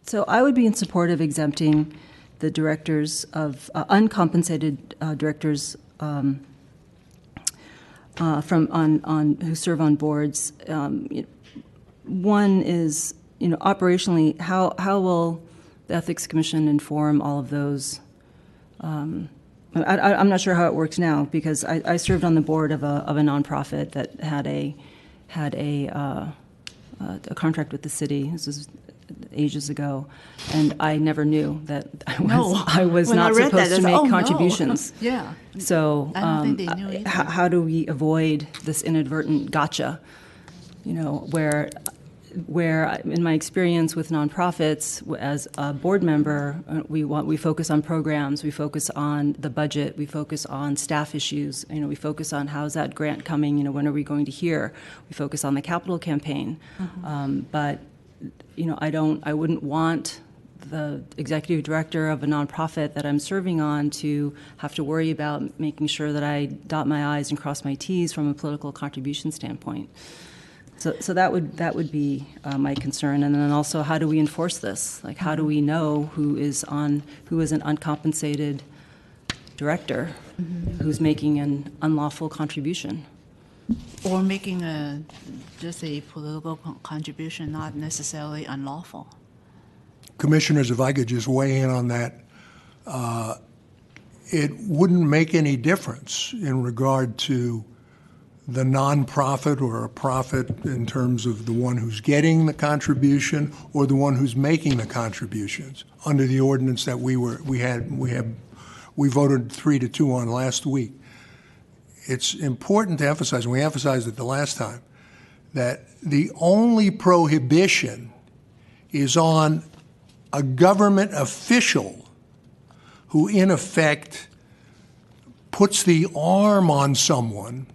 So I would be in support of exempting the directors of uncompensated directors who serve on boards. One is, operationally, how will the Ethics Commission inform all of those? I'm not sure how it works now, because I served on the board of a nonprofit that had a contract with the city. This was ages ago, and I never knew that I was When not I read supposed that, to I make said, contributions. No. Yeah. So I don't think they knew either. how do we avoid this inadvertent gotcha? Where in my experience with nonprofits, as a board member, we focus on programs, we focus on the budget, we focus on staff issues. We focus on how's that grant coming. When are we going to hear? We focus on the capital campaign, but I wouldn't want the executive director of a nonprofit that I'm serving on to have to worry about making sure that I dot my I's and cross my T's from a political contribution standpoint. So that would be my concern. And then also, how do we enforce this? Like, how do we know who is an uncompensated director who's making an unlawful contribution? Or making just a political contribution, not necessarily unlawful. Commissioners, if I could just weigh in on that, it wouldn't make any difference in regard to the nonprofit or a profit in terms of the one who's getting the contribution or the one who's making the contributions under the ordinance that we voted 3-2 on last week. It's important to emphasize, and we emphasized it the last time, that the only prohibition is on a government official who, in effect, puts the arm on someone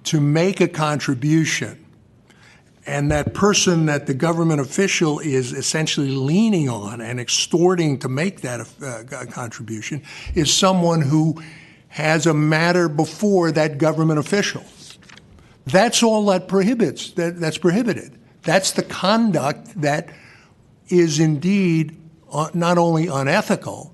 to make a contribution, and that person that the government official is essentially leaning on and extorting to make that contribution is someone who has a matter before that government official. That's all that prohibits. That's prohibited. That's the conduct that is indeed not only unethical,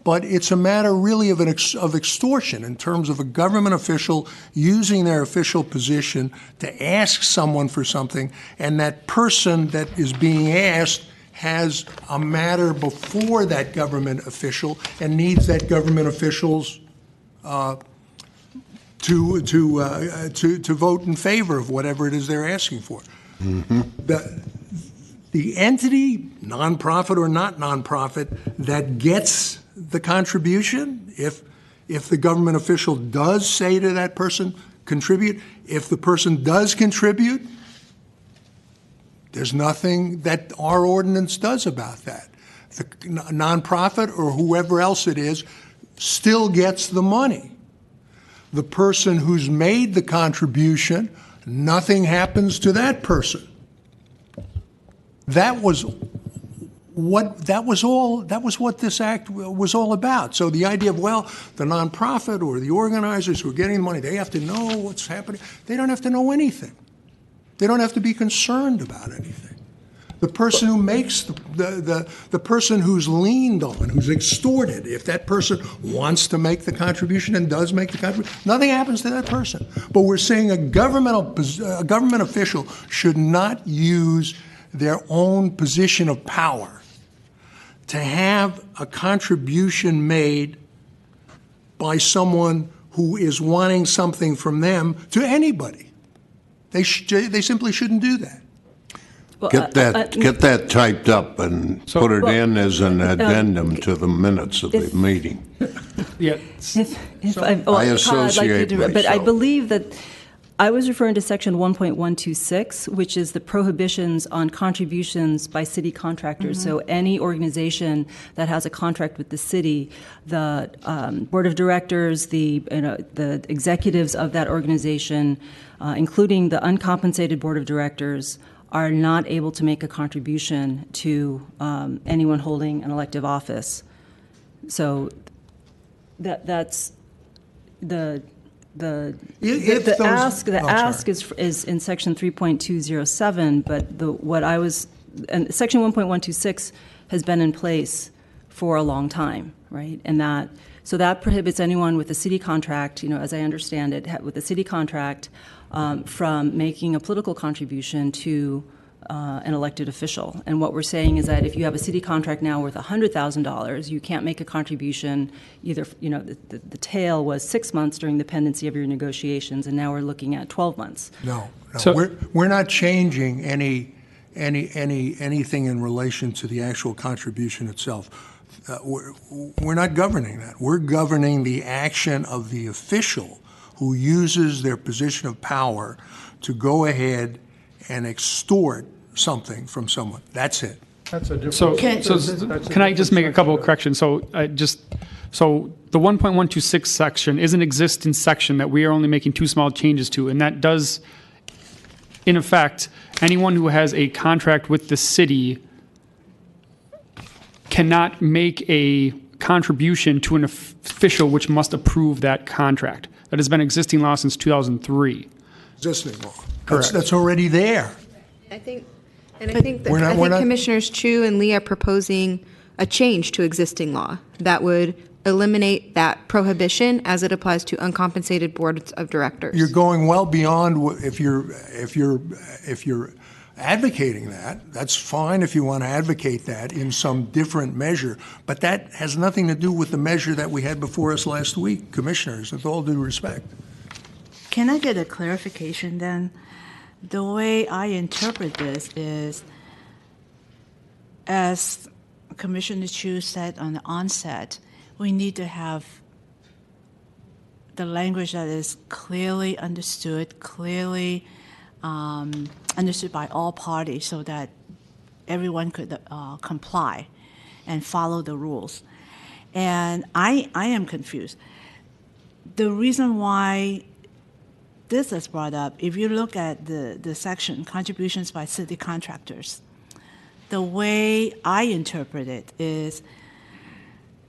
but it's a matter really of extortion in terms of a government official using their official position to ask someone for something, and that person that is being asked has a matter before that government official and needs that government official's to vote in favor of whatever it is they're asking for. The entity, nonprofit or not nonprofit, that gets the contribution, if the government official does say to that person, contribute, if the person does contribute, there's nothing that our ordinance does about that. The nonprofit or whoever else it is still gets the money. The person who's made the contribution, nothing happens to that person. That was what this act was all about. So the idea of, well, the nonprofit or the organizers who are getting the money, they have to know what's happening. They don't have to know anything. They don't have to be concerned about anything. The person who makes the person who's leaned on, who's extorted, if that person wants to make the contribution and does make the contribution, nothing happens to that person. But we're saying a government official should not use their own position of power to have a contribution made by someone who is wanting something from them to anybody. They simply shouldn't do that. Well, get that typed up and put it in as an addendum to the minutes of the meeting. Yeah. I associate myself. But I believe that I was referring to section 1.126, which is the prohibitions on contributions by city contractors. So any organization that has a contract with the city, the board of directors, the executives of that organization, including the uncompensated board of directors, are not able to make a contribution to anyone holding an elective office. So that's the ask is in section 3.207, but and section 1.126 has been in place for a long time, right? And so that prohibits anyone with a city contract, as I understand it, with a city contract, from making a political contribution to an elected official. And what we're saying is that if you have a city contract now worth $100,000, you can't make a contribution either, the tail was 6 months during the pendency of your negotiations, and now we're looking at 12 months. No, So- we're not changing anything in relation to the actual contribution itself. We're not governing that. We're governing the action of the official who uses their position of power to go ahead and extort something from someone. That's it. That's a different. So, that's a can I just make a different couple of section. corrections? So the 1.126 section is an existing section that we are only making two small changes to, and that does, in effect, anyone who has a contract with the city cannot make a contribution to an official which must approve that contract. That has been existing law since 2003. Existing law. Correct. That's already there. I think that We're not- Commissioners Chu and Lee are proposing a change to existing law that would eliminate that prohibition as it applies to uncompensated boards of directors. You're going well beyond if you're advocating that. That's fine if you want to advocate that in some different measure, but that has nothing to do with the measure that we had before us last week, commissioners, with all due respect. Can I get a clarification then? The way I interpret this is, as Commissioner Chu said on the onset, we need to have the language that is clearly understood, clearly understood by all parties so that everyone could comply and follow the rules. And I am confused. The reason why this is brought up, if you look at the section, contributions by city contractors, the way I interpret it is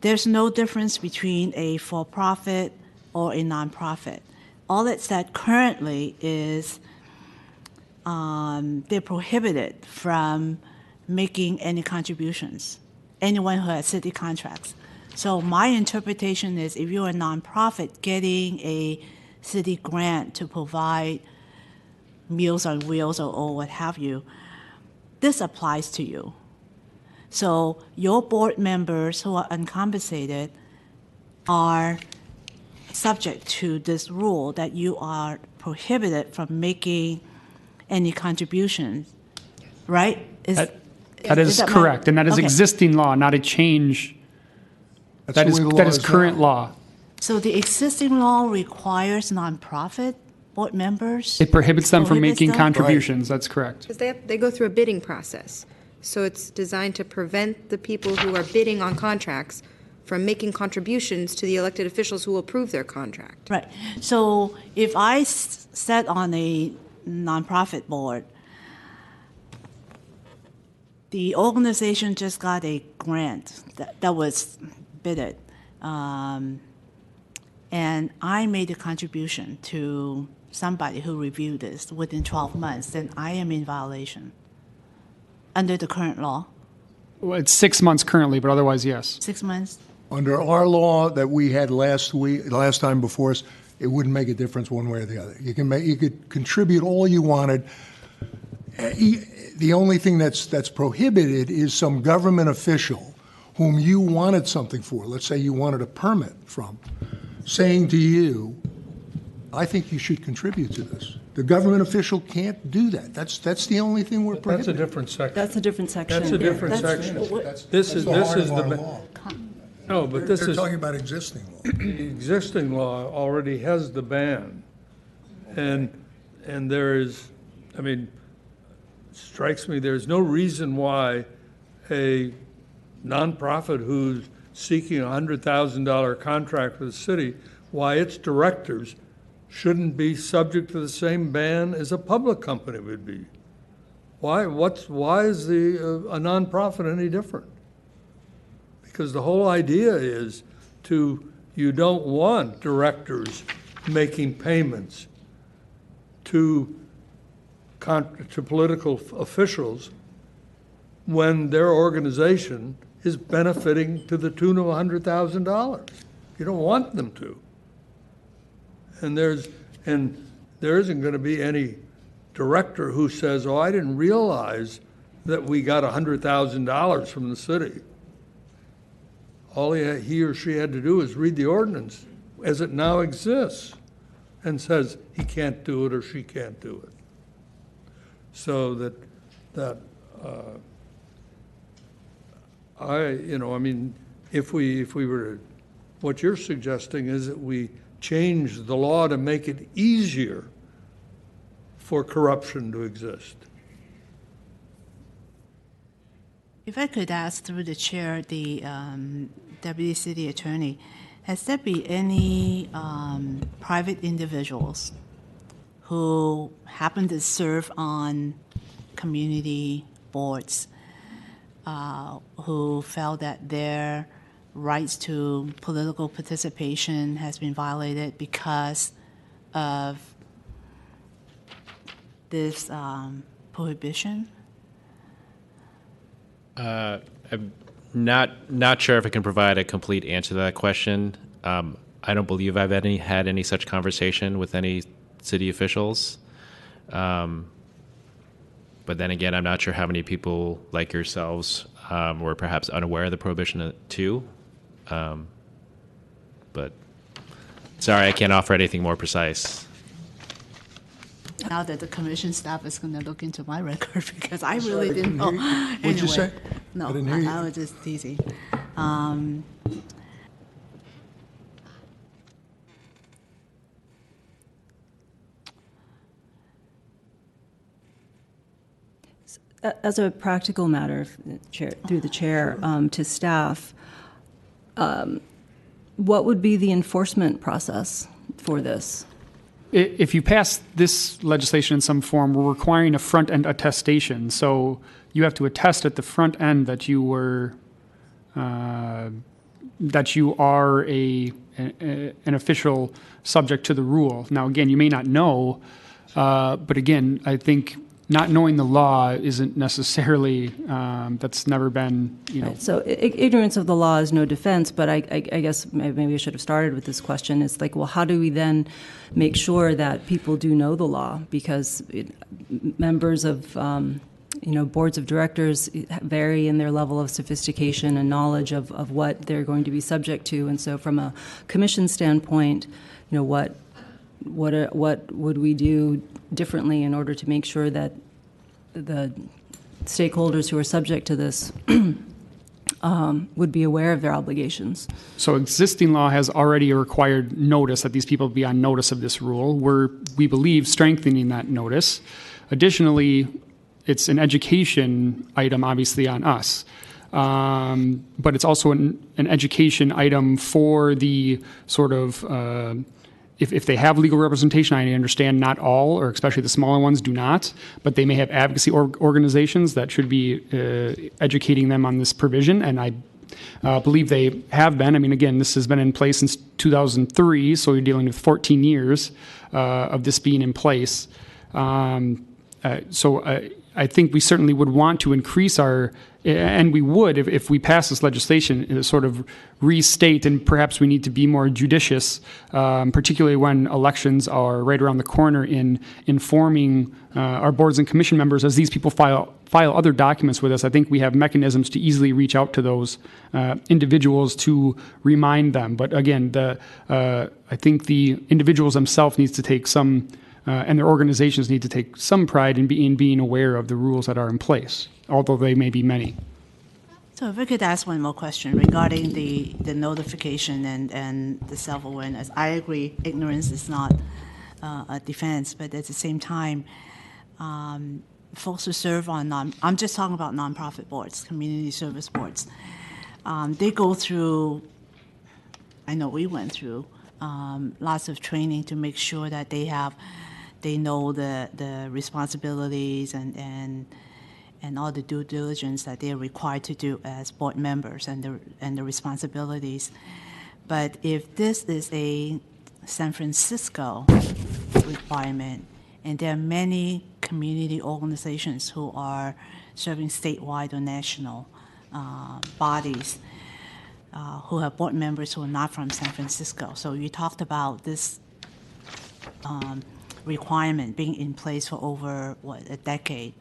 there's no difference between a for-profit or a nonprofit. All it said currently is they're prohibited from making any contributions, anyone who has city contracts. So my interpretation is if you're a nonprofit getting a city grant to provide Meals on Wheels or what have you, this applies to you. So your board members who are uncompensated are subject to this rule that you are prohibited from making any contributions, right? That is that correct, and that is okay. existing law, not a change. That's That the is way the that law is is current now. law. So the existing law requires nonprofit board members? It prohibits them from Prohibits making them? contributions. That's correct. Because they go through a bidding process. So it's designed to prevent the people who are bidding on contracts from making contributions to the elected officials who will approve their contract. Right. So if I sat on a nonprofit board, the organization just got a grant that was bidded, and I made a contribution to somebody who reviewed this within 12 months, then I am in violation under the current law. Well, it's 6 months currently, but otherwise, yes. 6 months? Under our law that we had last time before us, it wouldn't make a difference one way or the other. You could contribute all you wanted. The only thing that's prohibited is some government official whom you wanted something for. Let's say you wanted a permit from, saying to you, I think you should contribute to this. The government official can't do that. That's the only thing we're That's a prohibiting. different section. That's a different section. That's a different That's- section. That's This is the heart of our the, law. no, but this They're is, talking about existing law. the existing law already has the ban. And there is, I mean, strikes me, there's no reason why a nonprofit who's seeking a $100,000 contract with the city, why its directors shouldn't be subject to the same ban as a public company would be. Why is a nonprofit any different? Because the whole idea is you don't want directors making payments to political officials when their organization is benefiting to the tune of $100,000. You don't want them to. And there isn't going to be any director who says, oh, I didn't realize that we got $100,000 from the city. All he or she had to do is read the ordinance as it now exists and says he can't do it or she can't do it. So if we were, what you're suggesting is that we change the law to make it easier for corruption to exist. If I could ask through the chair, the Deputy City Attorney, has there been any private individuals who happen to serve on community boards who felt that their rights to political participation has been violated because of this prohibition? I'm not sure if I can provide a complete answer to that question. I don't believe I've had any such conversation with any city officials. But then again, I'm not sure how many people like yourselves were perhaps unaware of the prohibition too. But sorry, I can't offer anything more precise. Now that the commission staff is going to look into my record because I really didn't know. What'd you say? No, I didn't hear you. I was just teasing. As a practical matter, through the chair, to staff, what would be the enforcement process for this? If you pass this legislation in some form, we're requiring a front-end attestation. So you have to attest at the front end that you were that you are an official subject to the rule. Now, again, you may not know, but again, I think not knowing the law isn't necessarily, that's never been, Right. So ignorance of the law is no defense, but I guess maybe I should have started with this question. It's like, well, how do we then make sure that people do know the law? Because members of, boards of directors vary in their level of sophistication and knowledge of what they're going to be subject to. And so from a commission standpoint, what would we do differently in order to make sure that the stakeholders who are subject to this would be aware of their obligations? So existing law has already a required notice that these people be on notice of this rule. We believe, strengthening that notice. Additionally, it's an education item, obviously, on us. But it's also an education item for the sort of if they have legal representation. I understand not all, or especially the smaller ones, do not, but they may have advocacy organizations that should be educating them on this provision, and I believe they have been. I mean, again, this has been in place since 2003, so you're dealing with 14 years of this being in place. I think we certainly would want to increase and we would, if we pass this legislation, sort of restate, and perhaps we need to be more judicious, particularly when elections are right around the corner, in informing our boards and commission members as these people file other documents with us. I think we have mechanisms to easily reach out to those individuals to remind them. But again, I think the individuals themselves needs to take some and their organizations need to take some pride in being aware of the rules that are in place, although they may be many. So if I could ask one more question regarding the notification and the self-awareness. I agree, ignorance is not a defense, but at the same time, folks who serve on I'm just talking about nonprofit boards, community service boards. They go through, I know we went through, lots of training to make sure that they know the responsibilities and all the due diligence that they are required to do as board members and the responsibilities. But if this is a San Francisco requirement, and there are many community organizations who are serving statewide or national, bodies who have board members who are not from San Francisco. So you talked about this requirement being in place for over, a decade.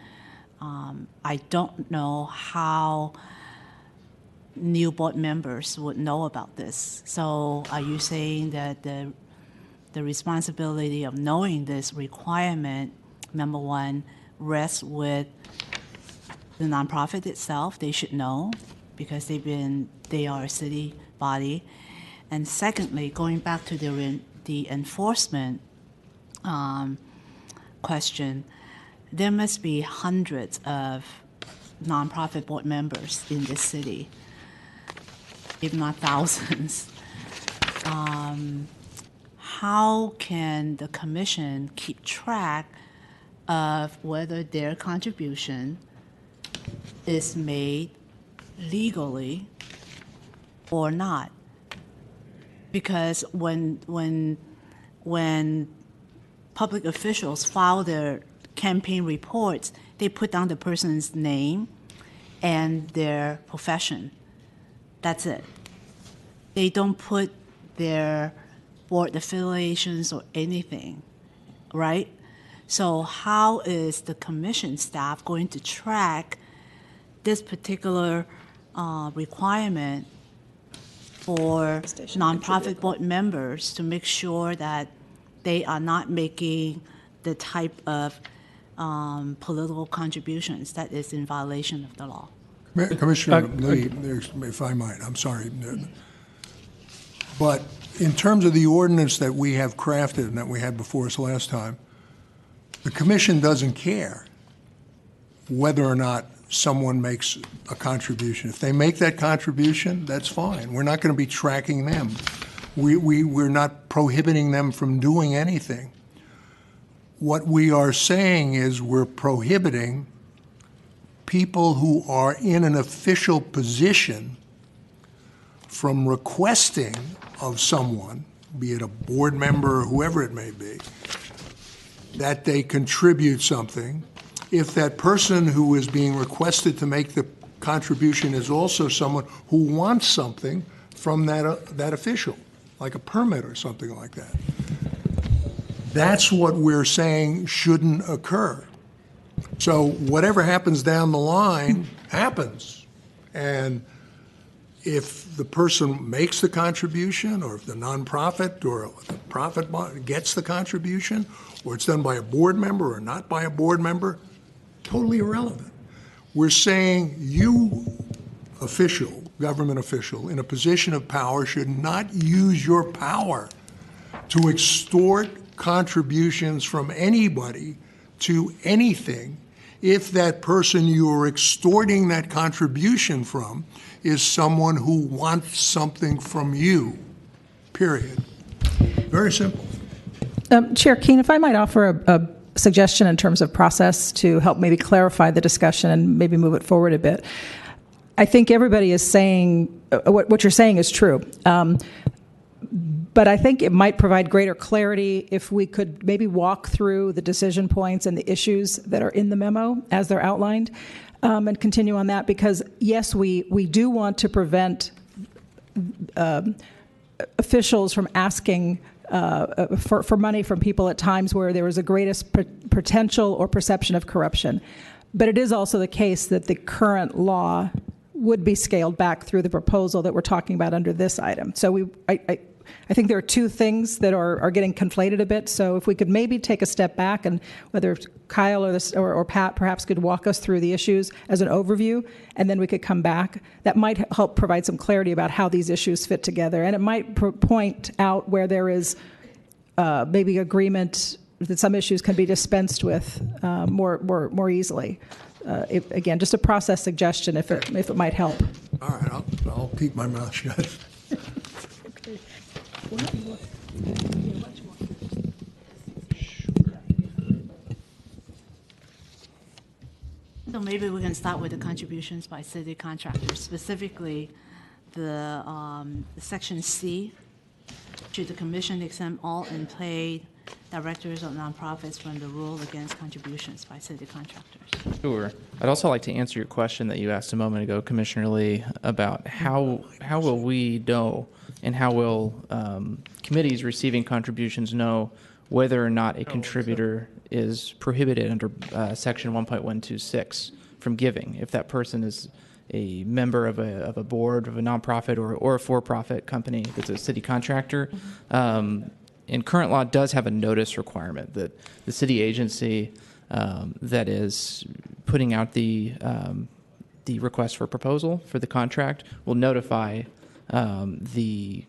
I don't know how new board members would know about this. So are you saying that the responsibility of knowing this requirement, number one, rests with the nonprofit itself? They should know because they are a city body. And secondly, going back to the enforcement question, there must be hundreds of nonprofit board members in this city, if not thousands. How can the commission keep track of whether their contribution is made legally or not? Because when public officials file their campaign reports, they put down the person's name and their profession. That's it. They don't put their board affiliations or anything, right? So how is the commission staff going to track this particular requirement for nonprofit board members to make sure that they are not making the type of political contributions that is in violation of the law? Commissioner Lee, if I might, I'm sorry. But in terms of the ordinance that we have crafted and that we had before us last time, the commission doesn't care whether or not someone makes a contribution. If they make that contribution, that's fine. We're not going to be tracking them. We're not prohibiting them from doing anything. What we are saying is we're prohibiting people who are in an official position from requesting of someone, be it a board member or whoever it may be, that they contribute something. If that person who is being requested to make the contribution is also someone who wants something from that official, like a permit or something like that. That's what we're saying shouldn't occur. So whatever happens down the line happens. And if the person makes the contribution, or if the nonprofit or the profit gets the contribution, or it's done by a board member or not by a board member, totally irrelevant. We're saying you, official, government official, in a position of power should not use your power to extort contributions from anybody to anything if that person you are extorting that contribution from is someone who wants something from you, period. Very simple. Chair Keene, if I might offer a suggestion in terms of process to help maybe clarify the discussion and maybe move it forward a bit. I think everybody is saying, what you're saying is true. But I think it might provide greater clarity if we could maybe walk through the decision points and the issues that are in the memo as they're outlined, and continue on that, because yes, we do want to prevent officials from asking for money from people at times where there is a greatest potential or perception of corruption. But it is also the case that the current law would be scaled back through the proposal that we're talking about under this item. So I think there are two things that are getting conflated a bit. So if we could maybe take a step back, and whether Kyle or Pat perhaps could walk us through the issues as an overview, and then we could come back, that might help provide some clarity about how these issues fit together. And it might point out where there is maybe agreement that some issues can be dispensed with more easily. Again, just a process suggestion if it might help. All right, I'll keep my mouth shut. So maybe we can start with the contributions by city contractors, specifically the Section C. Should the commission exempt all unpaid directors of nonprofits from the rule against contributions by city contractors. Sure. I'd also like to answer your question that you asked a moment ago, Commissioner Lee, about how will we know and how will committees receiving contributions know whether or not a contributor is prohibited under Section 1.126 from giving, if that person is a member of a board of a nonprofit or a for-profit company that's a city contractor. And current law does have a notice requirement that the city agency that is putting out the request for proposal for the contract will notify the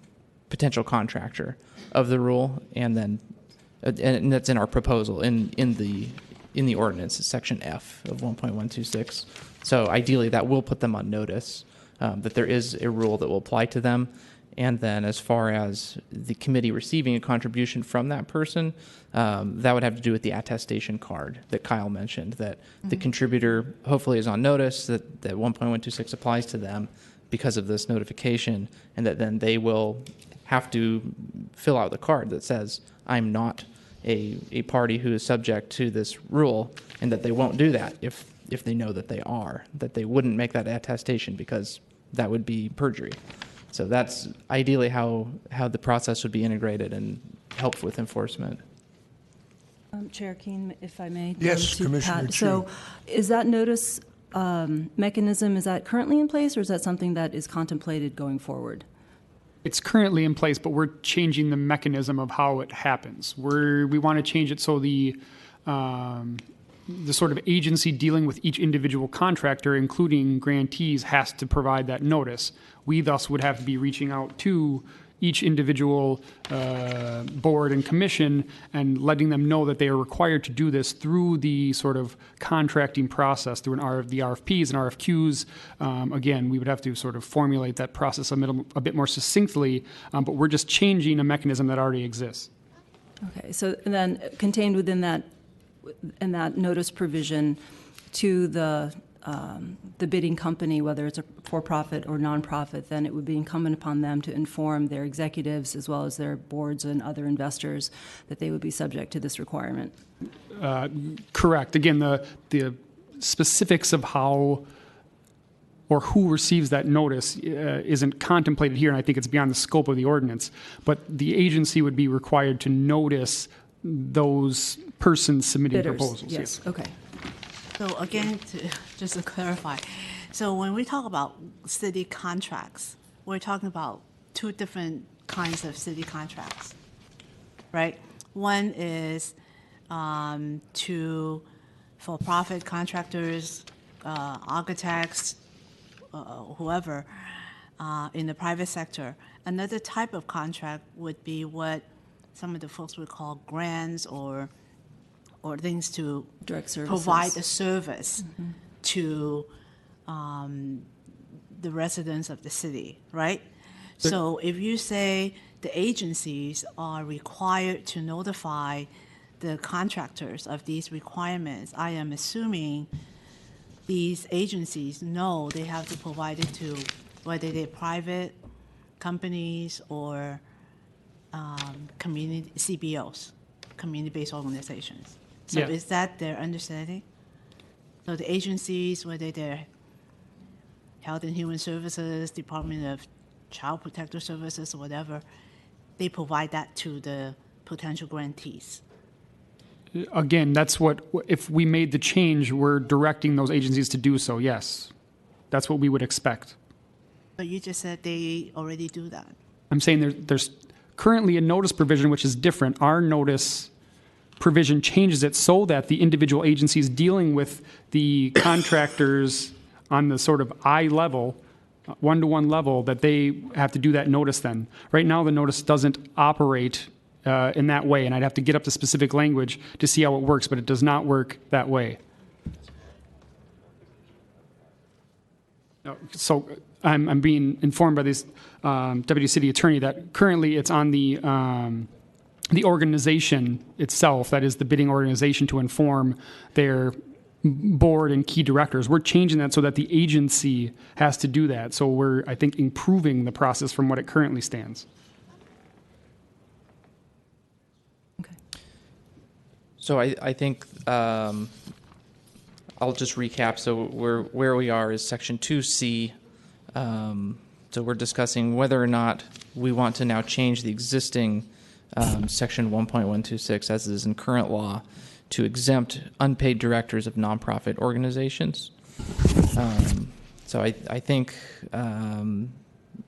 potential contractor of the rule, and then and that's in our proposal in the ordinance, Section F of 1.126. So ideally, that will put them on notice that there is a rule that will apply to them. And then as far as the committee receiving a contribution from that person, that would have to do with the attestation card that Kyle mentioned, that the contributor hopefully is on notice that 1.126 applies to them because of this notification, and that then they will have to fill out the card that says, I'm not a party who is subject to this rule, and that they won't do that if they know that they are, that they wouldn't make that attestation because that would be perjury. So that's ideally how the process would be integrated and help with enforcement. Chair Keen, if I may. Yes, Commissioner Chu. So is that notice mechanism, is that currently in place, or is that something that is contemplated going forward? It's currently in place, but we're changing the mechanism of how it happens. We want to change it so the sort of agency dealing with each individual contractor, including grantees, has to provide that notice. We thus would have to be reaching out to each individual board and commission and letting them know that they are required to do this through the sort of contracting process, through the RFPs and RFQs. Again, we would have to sort of formulate that process a bit more succinctly, but we're just changing a mechanism that already exists. Okay, so then contained within that notice provision to the bidding company, whether it's a for-profit or nonprofit, then it would be incumbent upon them to inform their executives as well as their boards and other investors that they would be subject to this requirement. Correct. Again, the specifics of how or who receives that notice isn't contemplated here, and I think it's beyond the scope of the ordinance. But the agency would be required to notice those persons submitting Bidders, proposals. Yes. Okay. So again, just to clarify, so when we talk about city contracts, we're talking about two different kinds of city contracts, right? One is to for-profit contractors, architects, whoever in the private sector. Another type of contract would be what some of the folks would call grants or things to direct services, provide a service to the residents of the city, right? So if you say the agencies are required to notify the contractors of these requirements, I am assuming these agencies know they have to provide it to whether they're private companies or community CBOs, community-based organizations. So Yeah. Is that their understanding? So the agencies, whether they're Health and Human Services, Department of Child Protective Services, or whatever, they provide that to the potential grantees. Again, that's what, if we made the change, we're directing those agencies to do so, yes. That's what we would expect. But you just said they already do that. I'm saying there's currently a notice provision which is different. Our notice provision changes it so that the individual agencies dealing with the contractors on the sort of eye level, one-to-one level, that they have to do that notice then. Right now, the notice doesn't operate in that way, and I'd have to get up to specific language to see how it works, but it does not work that way. So I'm being informed by this deputy city attorney that currently it's on the organization itself, that is the bidding organization, to inform their board and key directors. We're changing that so that the agency has to do that. So we're, I think, improving the process from what it currently stands. So I think I'll just recap. So where we are is Section 2C. So we're discussing whether or not we want to now change the existing Section 1.126 as it is in current law to exempt unpaid directors of nonprofit organizations. So I think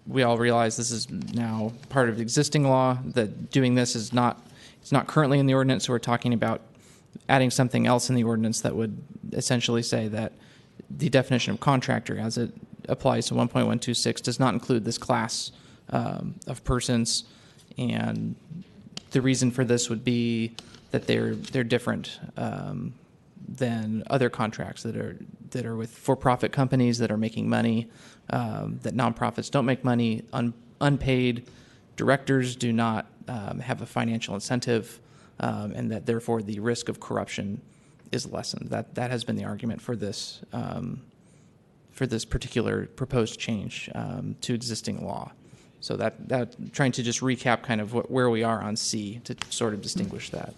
we all realize this is now part of existing law, that doing this is not, it's not currently in the ordinance, so we're talking about adding something else in the ordinance that would essentially say that the definition of contractor as it applies to 1.126 does not include this class of persons, and the reason for this would be that they're different than other contracts that are with for-profit companies that are making money, that nonprofits don't make money, unpaid directors do not have a financial incentive, and that therefore the risk of corruption is lessened. That has been the argument for this particular proposed change to existing law. So that trying to just recap kind of where we are on C to sort of distinguish that.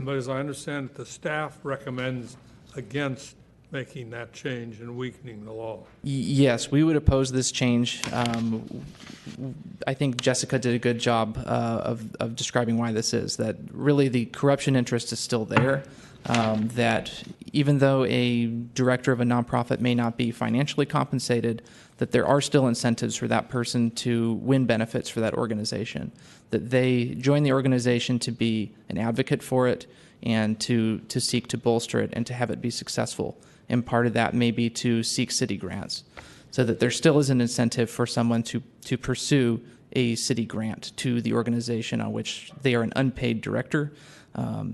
But as I understand it, the staff recommends against making that change and weakening the law. Yes, we would oppose this change. I think Jessica did a good job of describing why this is, that really the corruption interest is still there, that even though a director of a nonprofit may not be financially compensated, that there are still incentives for that person to win benefits for that organization, that they join the organization to be an advocate for it and to seek to bolster it and to have it be successful. And part of that may be to seek city grants, so that there still is an incentive for someone to pursue a city grant to the organization on which they are an unpaid director.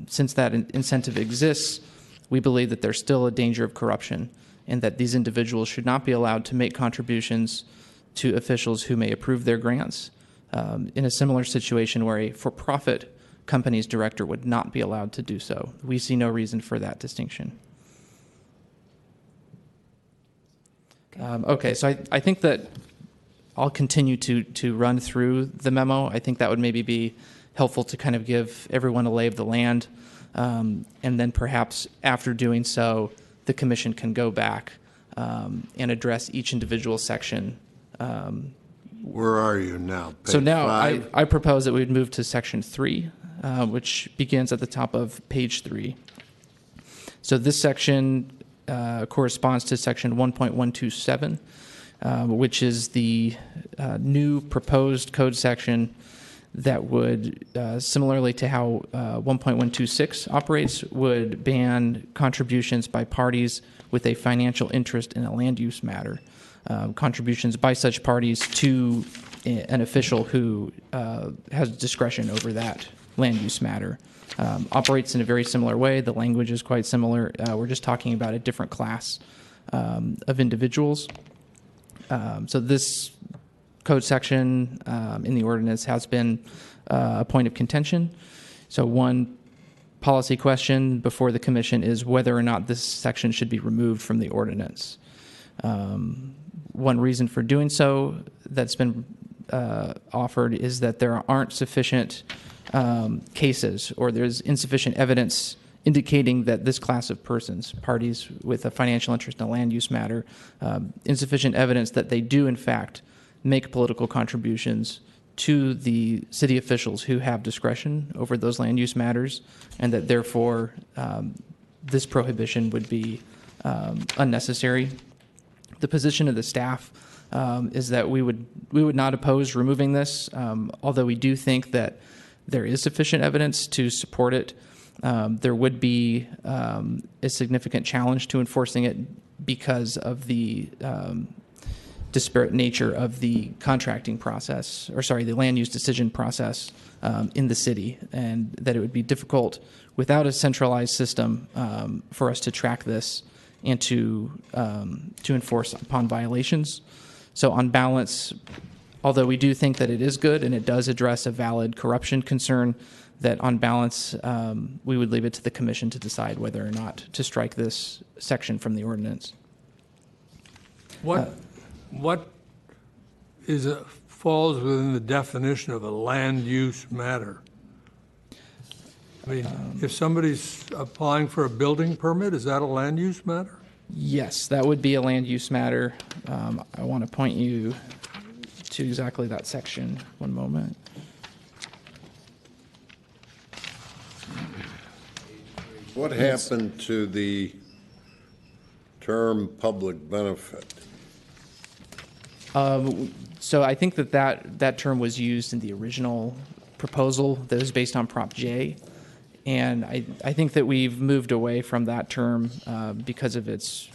Since that incentive exists, we believe that there's still a danger of corruption and that these individuals should not be allowed to make contributions to officials who may approve their grants. In a similar situation where a for-profit company's director would not be allowed to do so. We see no reason for that distinction. Okay, so I think that I'll continue to run through the memo. I think that would maybe be helpful to kind of give everyone a lay of the land, and then perhaps after doing so, the commission can go back and address each individual section. Where are you now? So now five? I propose that we would move to section 3, which begins at the top of page 3. So this section corresponds to section 1.127, which is the new proposed code section that would, similarly to how 1.126 operates, would ban contributions by parties with a financial interest in a land use matter. Contributions by such parties to an official who has discretion over that land use matter. Operates in a very similar way. The language is quite similar. We're just talking about a different class of individuals. So this code section in the ordinance has been a point of contention. So one policy question before the commission is whether or not this section should be removed from the ordinance. One reason for doing so that's been offered is that there aren't sufficient cases, or there's insufficient evidence indicating that this class of persons, parties with a financial interest in a land use matter, insufficient evidence that they do in fact make political contributions to the city officials who have discretion over those land use matters, and that therefore this prohibition would be unnecessary. The position of the staff is that we would not oppose removing this, although we do think that there is sufficient evidence to support it. There would be a significant challenge to enforcing it because of the disparate nature of the contracting process, the land use decision process in the city, and that it would be difficult without a centralized system for us to track this and to enforce upon violations. So on balance, although we do think that it is good and it does address a valid corruption concern, that on balance, we would leave it to the commission to decide whether or not to strike this section from the ordinance. What falls within the definition of a land use matter? I mean, if somebody's applying for a building permit, is that a land use matter? Yes, that would be a land use matter. I want to point you to exactly that section. One moment. What happened to the term public benefit? So I think that term was used in the original proposal that was based on Prop J. And I think that we've moved away from that term because of its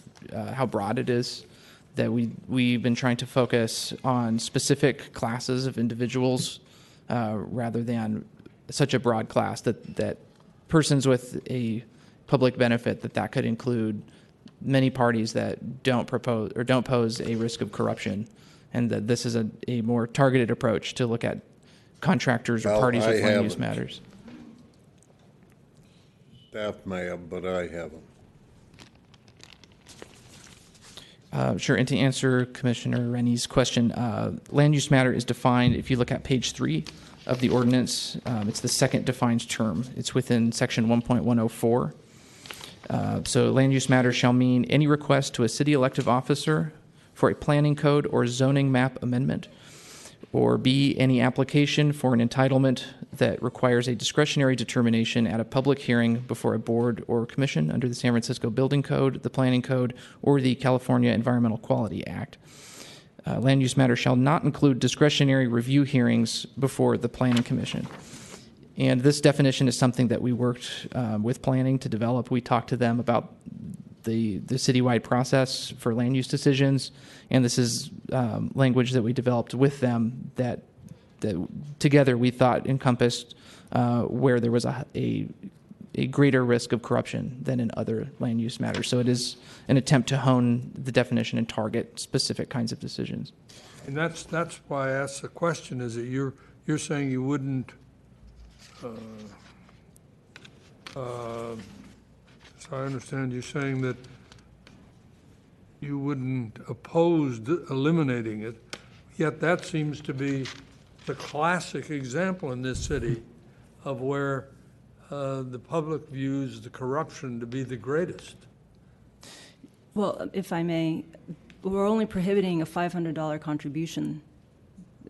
how broad it is. That we've been trying to focus on specific classes of individuals rather than such a broad class that persons with a public benefit that could include many parties that don't pose a risk of corruption, and that this is a more targeted approach to look at contractors or parties with land use matters. Staff may have, but I haven't. Sure, and to answer Commissioner Rennie's question, land use matter is defined, if you look at page 3 of the ordinance, it's the second defined term. It's within section 1.104. So land use matter shall mean any request to a city elective officer for a planning code or zoning map amendment, or B, any application for an entitlement that requires a discretionary determination at a public hearing before a board or commission under the San Francisco Building Code, the Planning Code, or the California Environmental Quality Act. Land use matter shall not include discretionary review hearings before the Planning Commission. And this definition is something that we worked with planning to develop. We talked to them about the citywide process for land use decisions, and this is language that we developed with them that together we thought encompassed where there was a greater risk of corruption than in other land use matters. So it is an attempt to hone the definition and target specific kinds of decisions. And that's why I asked the question, is that you're saying you wouldn't so I understand you saying that you wouldn't oppose eliminating it, yet that seems to be the classic example in this city of where the public views the corruption to be the greatest. Well, if I may, we're only prohibiting a $500 contribution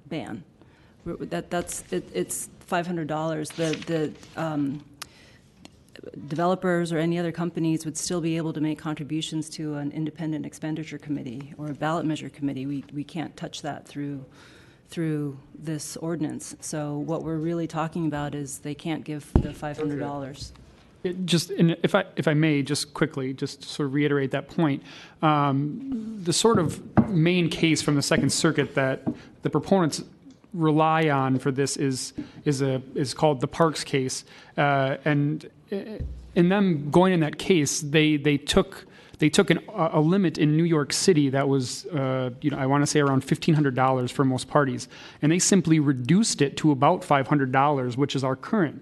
ban. It's $500. The developers or any other companies would still be able to make contributions to an independent expenditure committee or a ballot measure committee. We can't touch that through this ordinance. So what we're really talking about is they can't give the $500. If I may, just quickly, just to sort of reiterate that point, the sort of main case from the Second Circuit that the proponents rely on for this is called the Parks case, and in them going in that case, they took a limit in New York City that was I want to say around $1,500 for most parties, and they simply reduced it to about $500, which is our current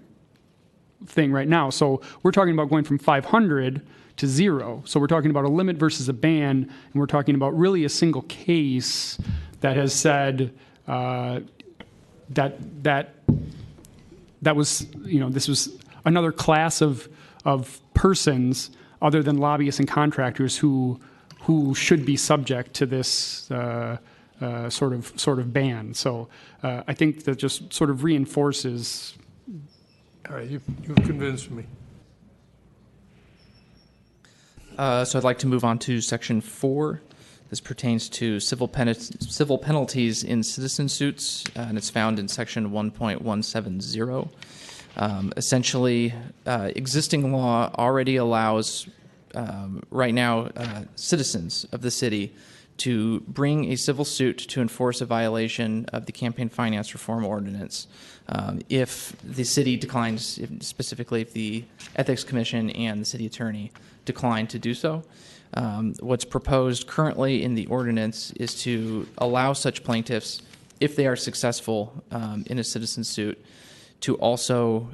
thing right now. So we're talking about going from 500 to 0. So we're talking about a limit versus a ban, and we're talking about really a single case that has said that was, this was another class of persons other than lobbyists and contractors who should be subject to this sort of ban. So I think that just sort of reinforces. All right, you've convinced me. So I'd like to move on to Section 4. This pertains to civil penalties in citizen suits, and it's found in Section 1.170. Essentially, existing law already allows, right now, citizens of the city to bring a civil suit to enforce a violation of the Campaign Finance Reform Ordinance if the city declines, specifically if the Ethics Commission and the city attorney decline to do so. What's proposed currently in the ordinance is to allow such plaintiffs, if they are successful in a citizen suit, to also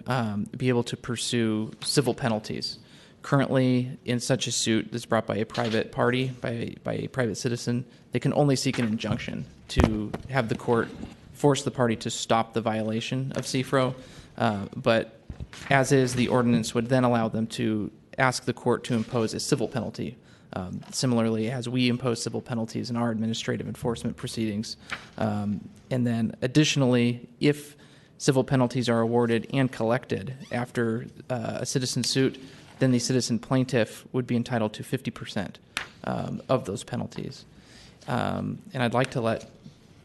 be able to pursue civil penalties. Currently, in such a suit that's brought by a private party, by a private citizen, they can only seek an injunction to have the court force the party to stop the violation of CFRO. But As is, the ordinance would then allow them to ask the court to impose a civil penalty. Similarly, as we impose civil penalties in our administrative enforcement proceedings. And then additionally, if civil penalties are awarded and collected after a citizen suit, then the citizen plaintiff would be entitled to 50% of those penalties. And I'd like to let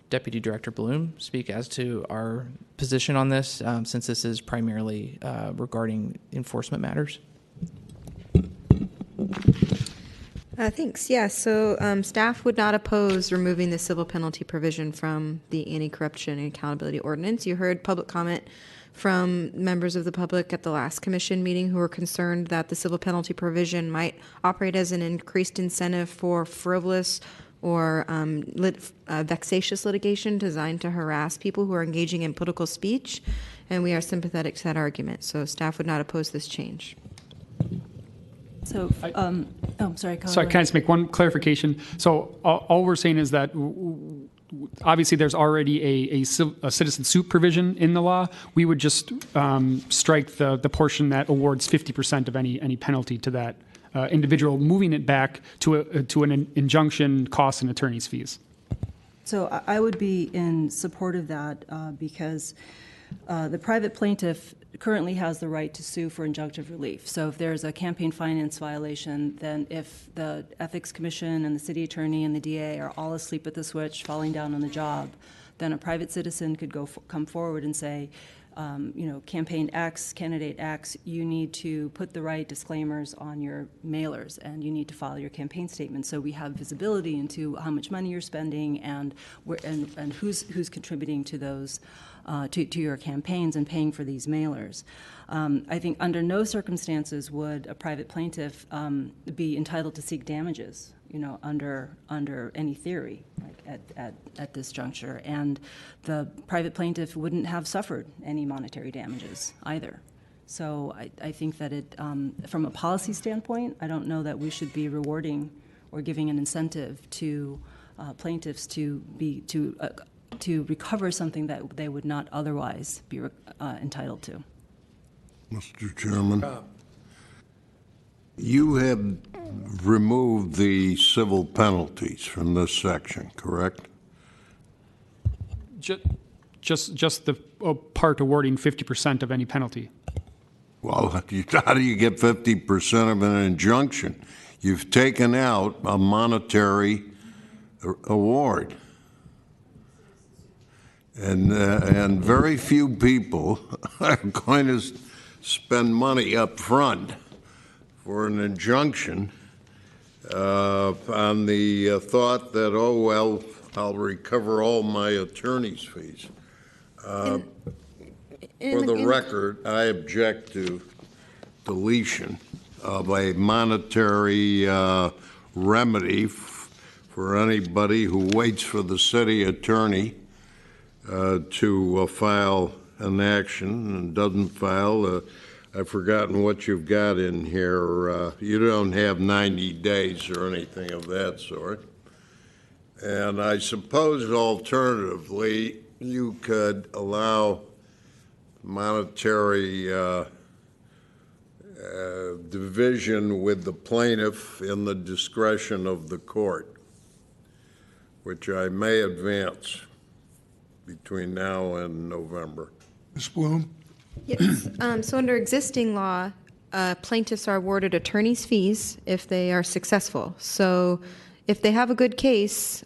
Deputy Director Bloom speak as to our position on this, since this is primarily regarding enforcement matters. Thanks. Yeah, so staff would not oppose removing the civil penalty provision from the anti-corruption and accountability ordinance. You heard public comment from members of the public at the last commission meeting who were concerned that the civil penalty provision might operate as an increased incentive for frivolous or vexatious litigation designed to harass people who are engaging in political speech, and we are sympathetic to that argument. So staff would not oppose this change. So, sorry, Calvillo. Sorry, can I just make one clarification? So all we're saying is that obviously there's already a citizen suit provision in the law. We would just strike the portion that awards 50% of any penalty to that individual, moving it back to an injunction, costs, and attorney's fees. So I would be in support of that because the private plaintiff currently has the right to sue for injunctive relief. So if there's a campaign finance violation, then if the Ethics Commission and the city attorney and the DA are all asleep at the switch, falling down on the job, then a private citizen could come forward and say, campaign X, candidate X, you need to put the right disclaimers on your mailers and you need to file your campaign statement so we have visibility into how much money you're spending and who's contributing to those to your campaigns and paying for these mailers. I think under no circumstances would a private plaintiff be entitled to seek damages, under any theory, like at this juncture. And the private plaintiff wouldn't have suffered any monetary damages either. So I think that from a policy standpoint, I don't know that we should be rewarding or giving an incentive to plaintiffs to recover something that they would not otherwise be entitled to. Mr. Chairman, you have removed the civil penalties from this section, correct? Just the part awarding 50% of any penalty. Well, how do you get 50% of an injunction? You've taken out a monetary award. And very few people are going to spend money up front for an injunction on the thought that, oh, well, I'll recover all my attorney's fees. For the record, I object to deletion of a monetary remedy for anybody who waits for the city attorney to file an action and doesn't file. I've forgotten what you've got in here. You don't have 90 days or anything of that sort. And I suppose alternatively, you could allow monetary division with the plaintiff in the discretion of the court, which I may advance between now and November. Ms. Bloom? Yes. So under existing law, plaintiffs are awarded attorney's fees if they are successful. So if they have a good case,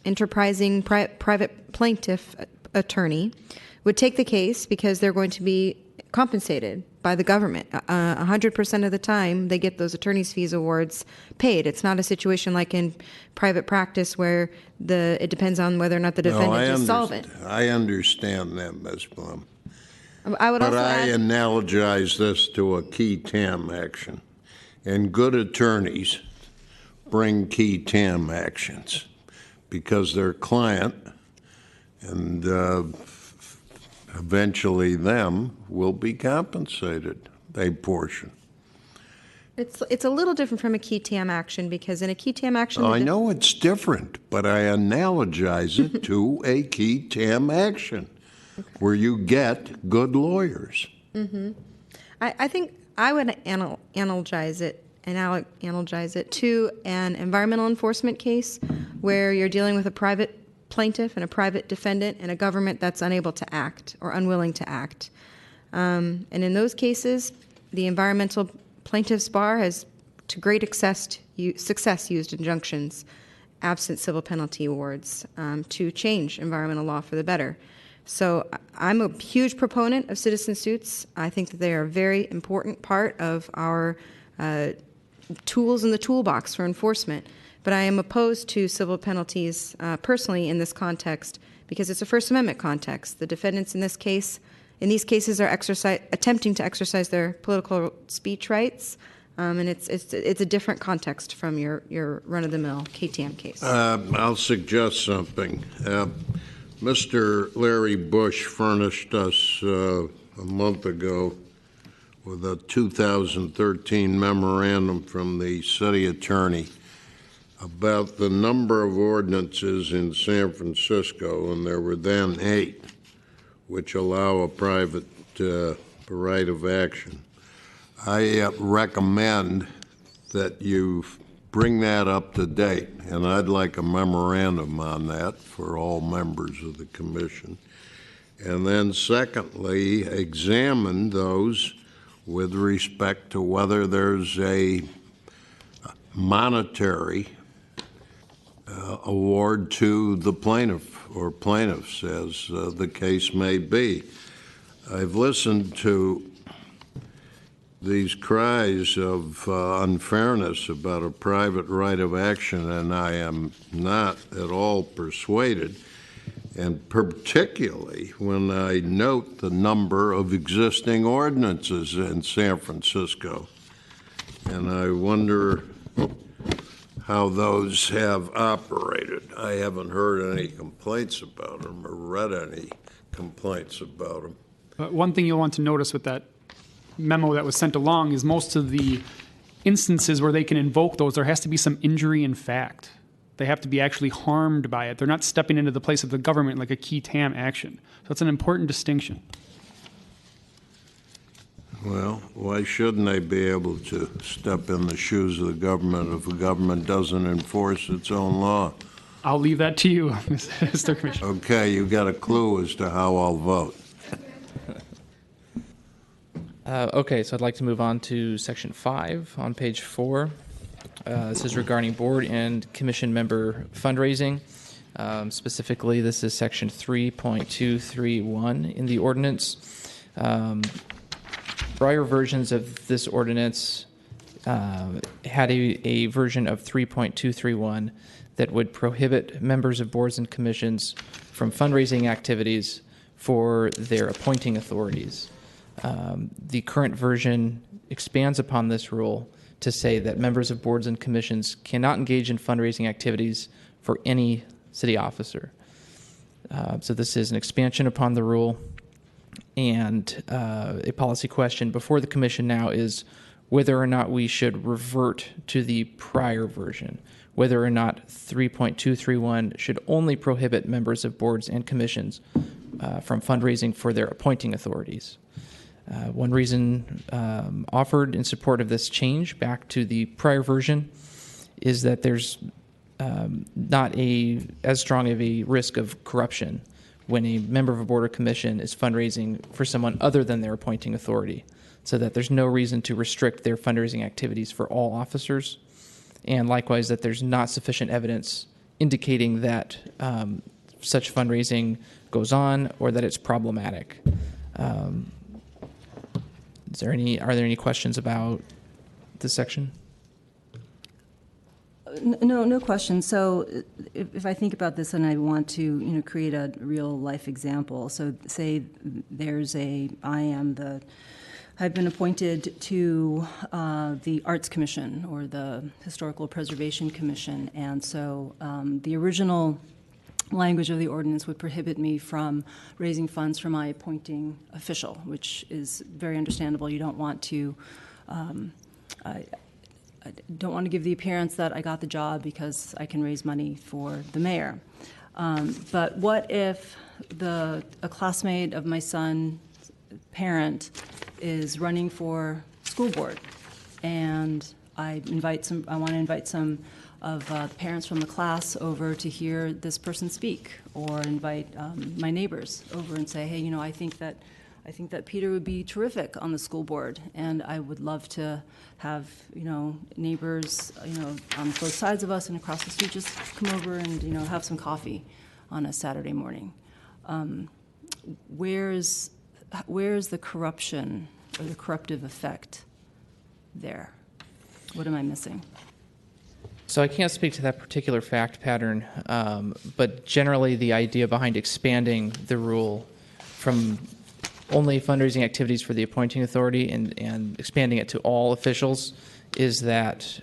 enterprising private plaintiff attorney would take the case because they're going to be compensated by the government. 100% of the time, they get those attorney's fees awards paid. It's not a situation like in private practice where it depends on whether or not the defendant is solvent. I understand that, Ms. Blum. I would but also I add, analogize this to a key tam action. And good attorneys bring key tam actions because their client and eventually them will be compensated a portion. it's a little different from a key tam action because in a key tam action... I know it's different, but I analogize it to a key tam action where you get good lawyers. I think I would analogize it to an environmental enforcement case where you're dealing with a private plaintiff and a private defendant and a government that's unable to act or unwilling to act. And in those cases, the environmental plaintiff's bar has to great success used injunctions, absent civil penalty awards, to change environmental law for the better. So I'm a huge proponent of citizen suits. I think that they are a very important part of our tools in the toolbox for enforcement. But I am opposed to civil penalties personally in this context because it's a First Amendment context. The defendants in these cases are attempting to exercise their political speech rights, and it's a different context from your run-of-the-mill KTM case. I'll suggest something. Mr. Larry Bush furnished us a month ago with a 2013 memorandum from the city attorney about the number of ordinances in San Francisco, and there were then 8, which allow a private right of action. I recommend that you bring that up to date, and I'd like a memorandum on that for all members of the commission. And then secondly, examine those with respect to whether there's a monetary award to the plaintiff or plaintiffs, as the case may be. I've listened to these cries of unfairness about a private right of action, and I am not at all persuaded, and particularly when I note the number of existing ordinances in San Francisco. And I wonder how those have operated. I haven't heard any complaints about them or read any complaints about them. But one thing you'll want to notice with that memo that was sent along is most of the instances where they can invoke those, there has to be some injury in fact. They have to be actually harmed by it. They're not stepping into the place of the government like a key TAM action. So that's an important distinction. Well, why shouldn't they be able to step in the shoes of the government if the government doesn't enforce its own law? I'll leave that to you, Mr. Commissioner. Okay, you got a clue as to how I'll vote. Okay, so I'd like to move on to Section 5 on page 4. This is regarding board and commission member fundraising. Specifically, this is Section 3.231 in the ordinance. Prior versions of this ordinance had a version of 3.231 that would prohibit members of boards and commissions from fundraising activities for their appointing authorities. The current version expands upon this rule to say that members of boards and commissions cannot engage in fundraising activities for any city officer. So this is an expansion upon the rule, and a policy question before the commission now is whether or not we should revert to the prior version, whether or not 3.231 should only prohibit members of boards and commissions from fundraising for their appointing authorities. One reason offered in support of this change back to the prior version is that there's not as strong of a risk of corruption when a member of a board or commission is fundraising for someone other than their appointing authority, so that there's no reason to restrict their fundraising activities for all officers, and likewise that there's not sufficient evidence indicating that such fundraising goes on or that it's problematic. Are there any questions about this section? No question. So if I think about this and I want to, create a real life example. So say I've been appointed to the Arts Commission or the Historical Preservation Commission, and so the original language of the ordinance would prohibit me from raising funds for my appointing official, which is very understandable. You don't want to I don't want to give the appearance that I got the job because I can raise money for the mayor. But what if a classmate of my son parent is running for school board, and I want to invite some of the parents from the class over to hear this person speak, or invite my neighbors over and say, hey, you know, I think that Peter would be terrific on the school board, and I would love to have, you know, neighbors, you know, on both sides of us and across the street just come over and, you know, have some coffee on a Saturday morning. Where's the corruption or the corruptive effect there? What am I missing? So I can't speak to that particular fact pattern, but generally the idea behind expanding the rule from only fundraising activities for the appointing authority and expanding it to all officials is that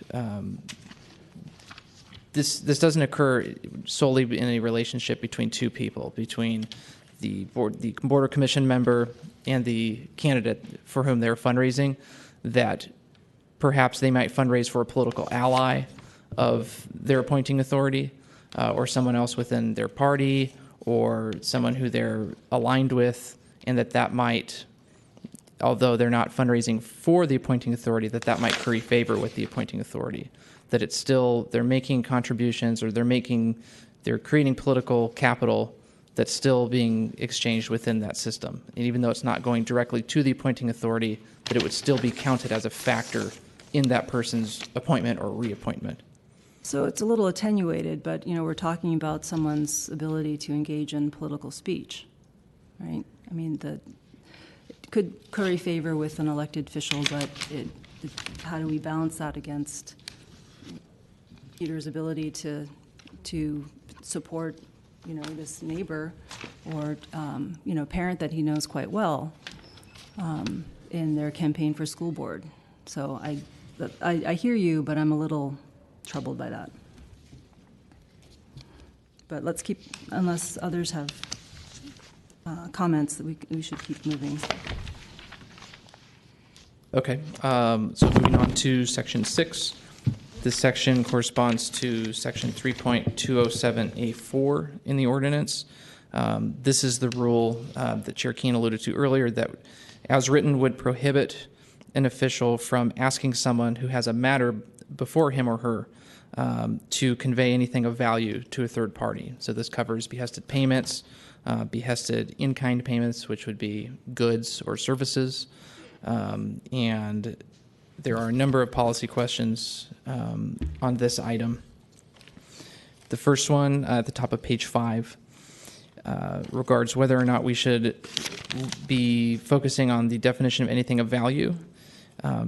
this doesn't occur solely in a relationship between two people, between the board or commission member and the candidate for whom they're fundraising, that perhaps they might fundraise for a political ally of their appointing authority, or someone else within their party, or someone who they're aligned with, and that might, although they're not fundraising for the appointing authority, that might curry favor with the appointing authority. That it's still, they're making contributions, or they're creating political capital that's still being exchanged within that system. And even though it's not going directly to the appointing authority, that it would still be counted as a factor in that person's appointment or reappointment. So it's a little attenuated, but, you know, we're talking about someone's ability to engage in political speech, right? I mean, it could curry favor with an elected official, but how do we balance that against Peter's ability to support, you know, this neighbor or, you know, parent that he knows quite well in their campaign for school board? So I hear you, but I'm a little troubled by that. But let's keep, unless others have comments, that we should keep moving. Okay, so moving on to Section 6. This section corresponds to Section 3.207A4 in the ordinance. This is the rule that Chair Keene alluded to earlier that, as written, would prohibit an official from asking someone who has a matter before him or her to convey anything of value to a third party. So this covers behested payments, behested in-kind payments, which would be goods or services, and there are a number of policy questions on this item. The first one at the top of page 5 regards whether or not we should be focusing on the definition of anything of value.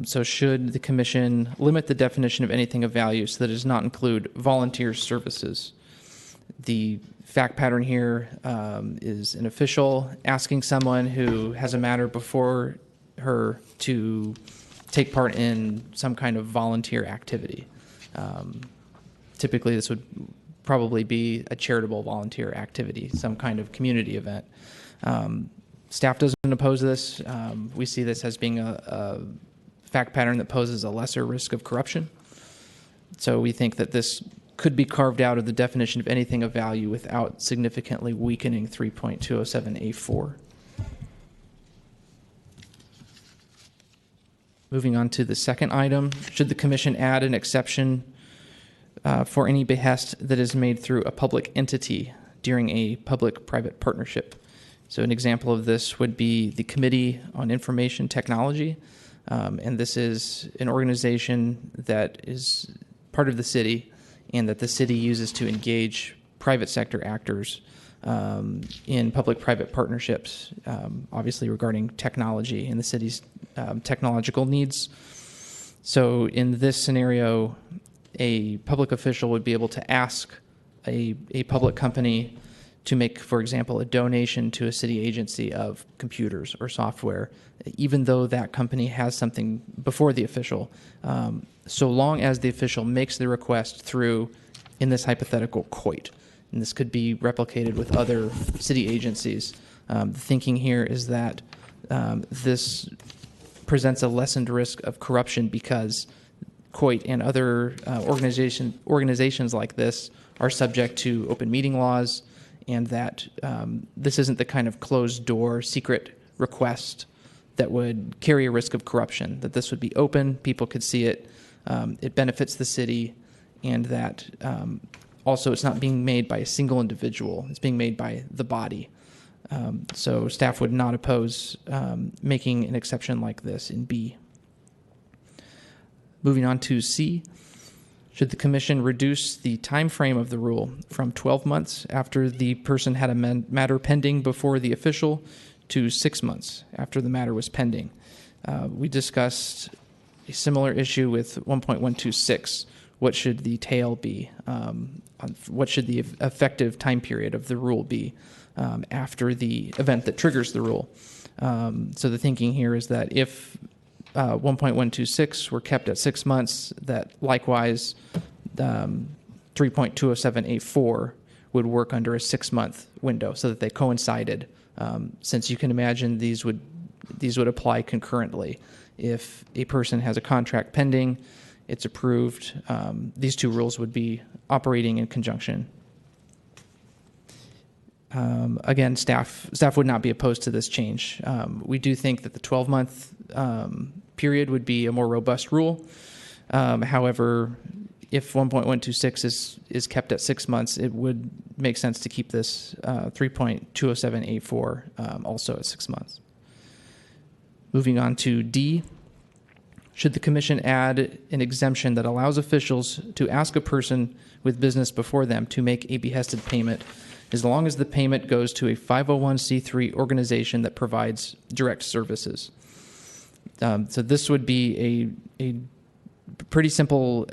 So should the commission limit the definition of anything of value so that it does not include volunteer services? The fact pattern here is an official asking someone who has a matter before her to take part in some kind of volunteer activity. Typically, this would probably be a charitable volunteer activity, some kind of community event. Staff doesn't oppose this. We see this as being a fact pattern that poses a lesser risk of corruption. So we think that this could be carved out of the definition of anything of value without significantly weakening 3.207A4. Moving on to the second item, should the commission add an exception for any behest that is made through a public entity during a public-private partnership? So an example of this would be the Committee on Information Technology, and this is an organization that is part of the city and that the city uses to engage private sector actors in public-private partnerships, obviously regarding technology and the city's technological needs. So in this scenario, a public official would be able to ask a public company to make, for example, a donation to a city agency of computers or software, even though that company has something before the official, so long as the official makes the request through, in this hypothetical, COIT. And this could be replicated with other city agencies. The thinking here is that this presents a lessened risk of corruption because COIT and other organizations like this are subject to open meeting laws, and that this isn't the kind of closed door secret request that would carry a risk of corruption, that this would be open, people could see it, it benefits the city, and that also it's not being made by a single individual, it's being made by the body. So staff would not oppose making an exception like this in B. Moving on to C, should the commission reduce the time frame of the rule from 12 months after the person had a matter pending before the official to 6 months after the matter was pending? We discussed a similar issue with 1.126. What should the tail be? What should the effective time period of the rule be after the event that triggers the rule? So the thinking here is that if 1.126 were kept at 6 months, that likewise 3.207A4 would work under a 6-month window so that they coincided. Since you can imagine these would apply concurrently. If a person has a contract pending, it's approved, these two rules would be operating in conjunction. Again, staff would not be opposed to this change. We do think that the 12-month period would be a more robust rule. However, if 1.126 is kept at 6 months, it would make sense to keep this 3.207A4 also at 6 months. Moving on to D, should the commission add an exemption that allows officials to ask a person with business before them to make a behested payment as long as the payment goes to a 501c3 organization that provides direct services? So this would be a pretty simple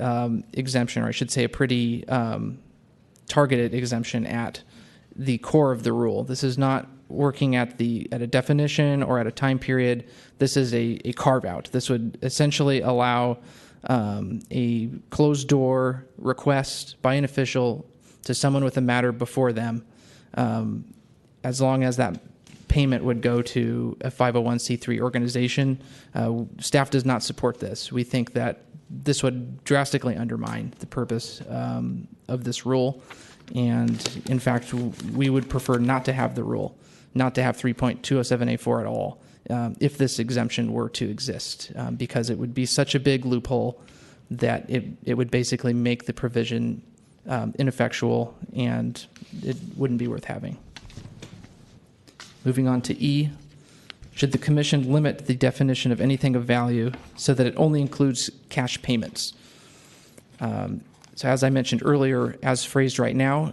exemption, or I should say a pretty targeted exemption at the core of the rule. This is not working at a definition or at a time period. This is a carve-out. This would essentially allow a closed-door request by an official to someone with a matter before them, as long as that payment would go to a 501c3 organization. Staff does not support this. We think that this would drastically undermine the purpose of this rule, and in fact, we would prefer not to have the rule, not to have 3.207A4 at all, if this exemption were to exist, because it would be such a big loophole that it would basically make the provision ineffectual, and it wouldn't be worth having. Moving on to E, should the commission limit the definition of anything of value so that it only includes cash payments? So as I mentioned earlier, as phrased right now,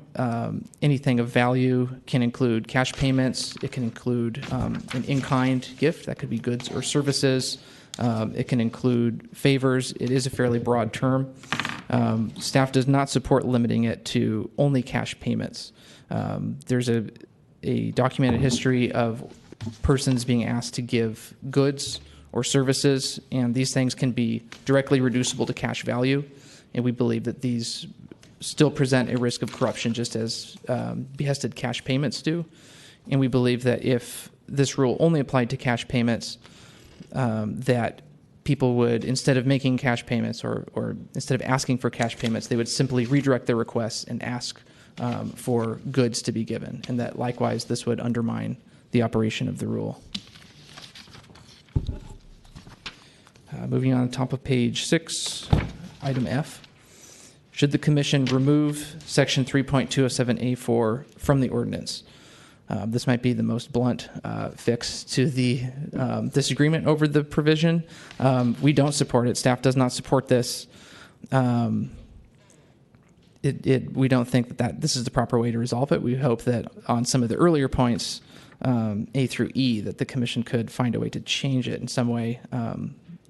anything of value can include cash payments. It can include an in-kind gift. That could be goods or services. It can include favors. It is a fairly broad term. Staff does not support limiting it to only cash payments. There's a documented history of persons being asked to give goods or services, and these things can be directly reducible to cash value. And we believe that these still present a risk of corruption just as behested cash payments do. And we believe that if this rule only applied to cash payments, that people would, instead of making cash payments or instead of asking for cash payments, they would simply redirect their requests and ask for goods to be given. And that likewise, this would undermine the operation of the rule. Moving on, top of page 6, item F. Should the commission remove section 3.207A4 from the ordinance? This might be the most blunt fix to the disagreement over the provision. We don't support it. Staff does not support this. We don't think that this is the proper way to resolve it. We hope that on some of the earlier points, A through E, that the commission could find a way to change it in some way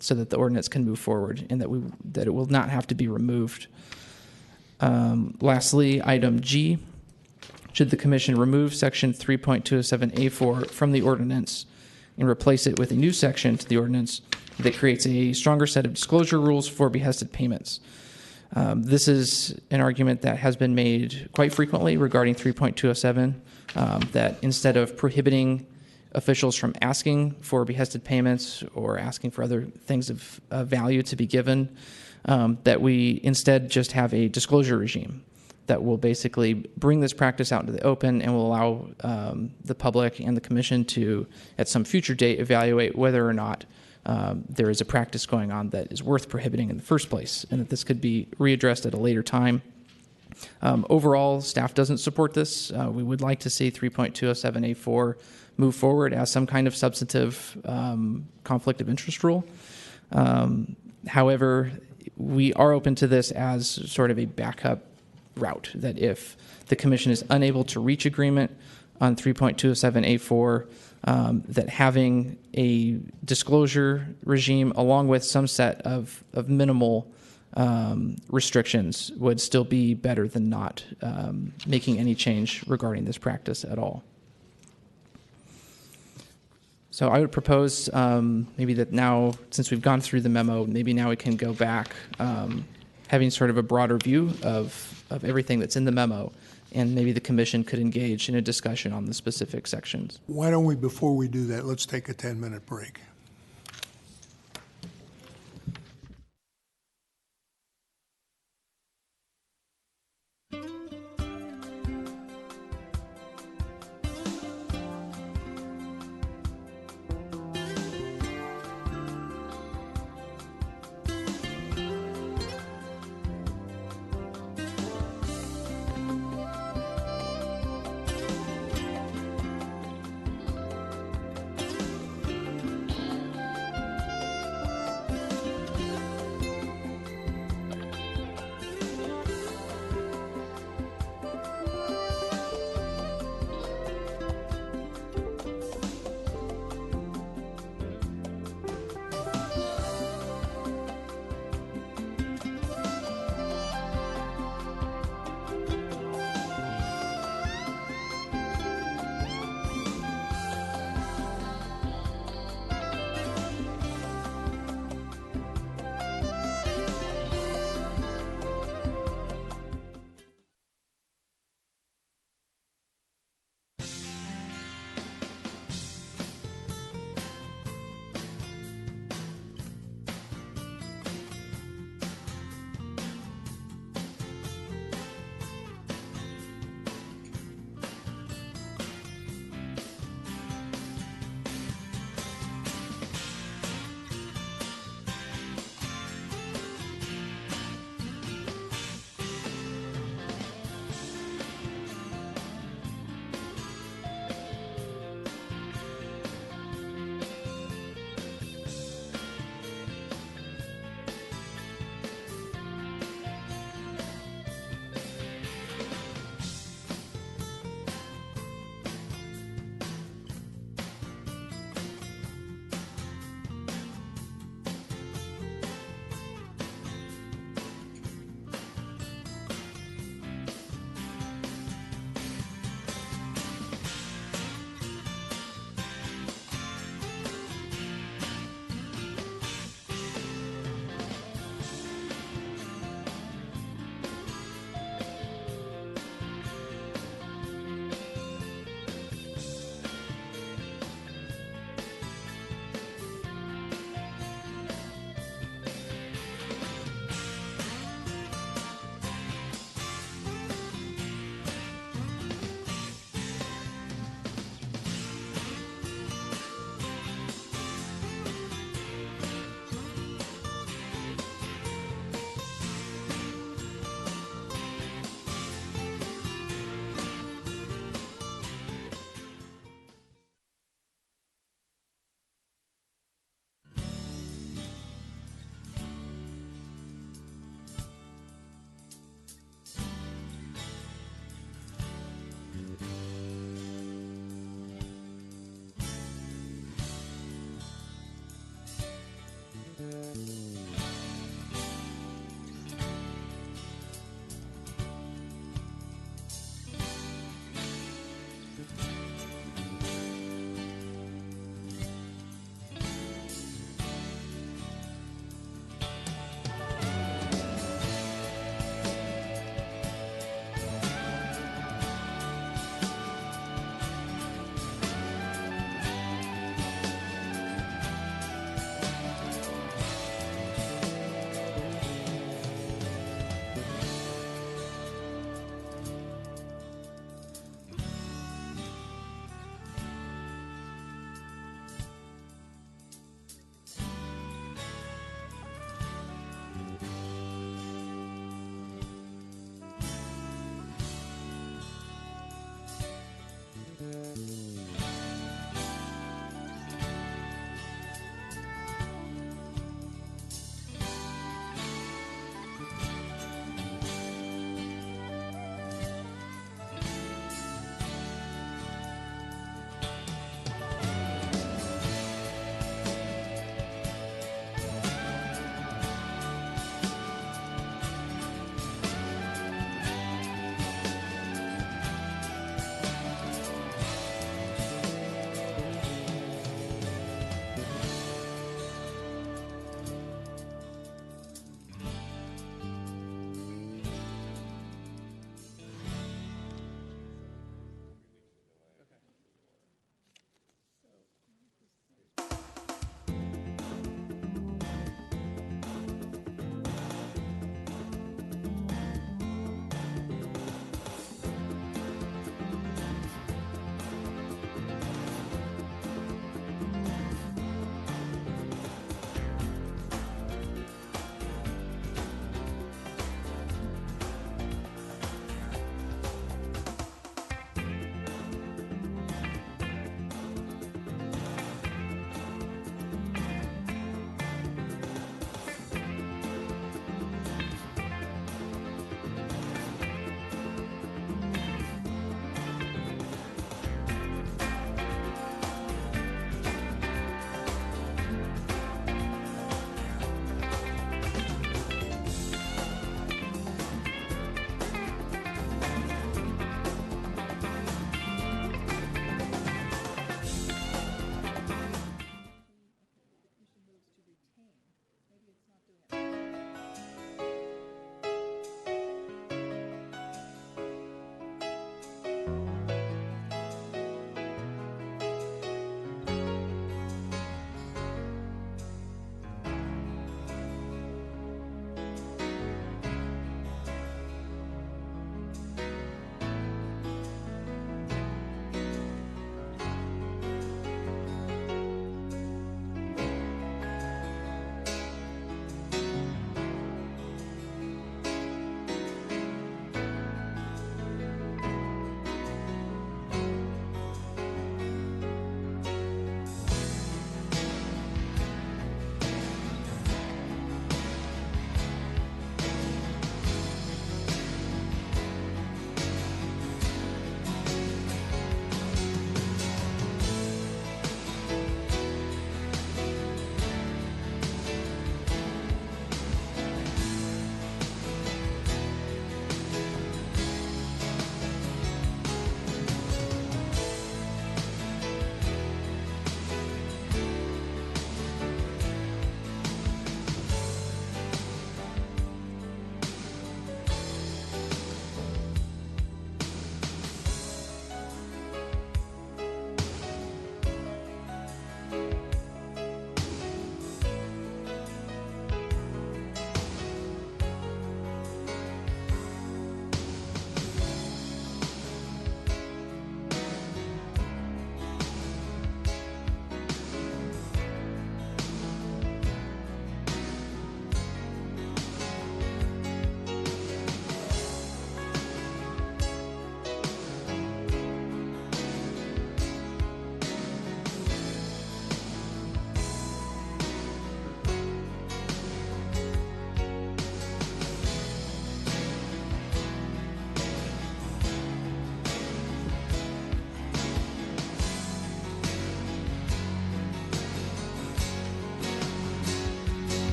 so that the ordinance can move forward and that it will not have to be removed. Lastly, item G, should the commission remove section 3.207A4 from the ordinance and replace it with a new section to the ordinance that creates a stronger set of disclosure rules for behested payments? This is an argument that has been made quite frequently regarding 3.207, that instead of prohibiting officials from asking for behested payments or asking for other things of value to be given, that we instead just have a disclosure regime that will basically bring this practice out into the open and will allow the public and the commission to, at some future date, evaluate whether or not there is a practice going on that is worth prohibiting in the first place, and that this could be readdressed at a later time. Overall, staff doesn't support this. We would like to see 3.207A4 move forward as some kind of substantive conflict of interest rule. However, we are open to this as sort of a backup route, that if the commission is unable to reach agreement on 3.207A4, that having a disclosure regime along with some set of minimal restrictions would still be better than not making any change regarding this practice at all. So I would propose maybe that now, since we've gone through the memo, maybe now we can go back having sort of a broader view of everything that's in the memo, and maybe the commission could engage in a discussion on the specific sections. Why don't we, before we do that, let's take a 10-minute break.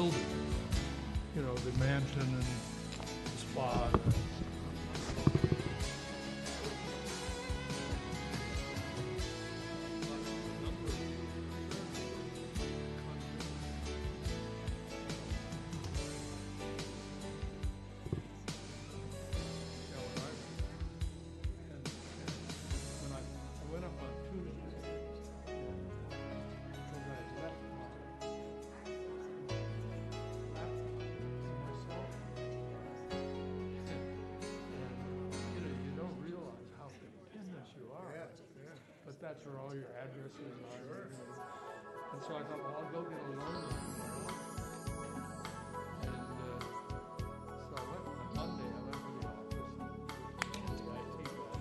building, you know, the mansion and spa. When I went up on Tuesday, because I had left my laptop to myself. You know, you don't realize how dependent you are. But that's where all your addresses are. And so I thought, well, I'll go get a loan. And so I went on Monday, I went to the office. And the IT guy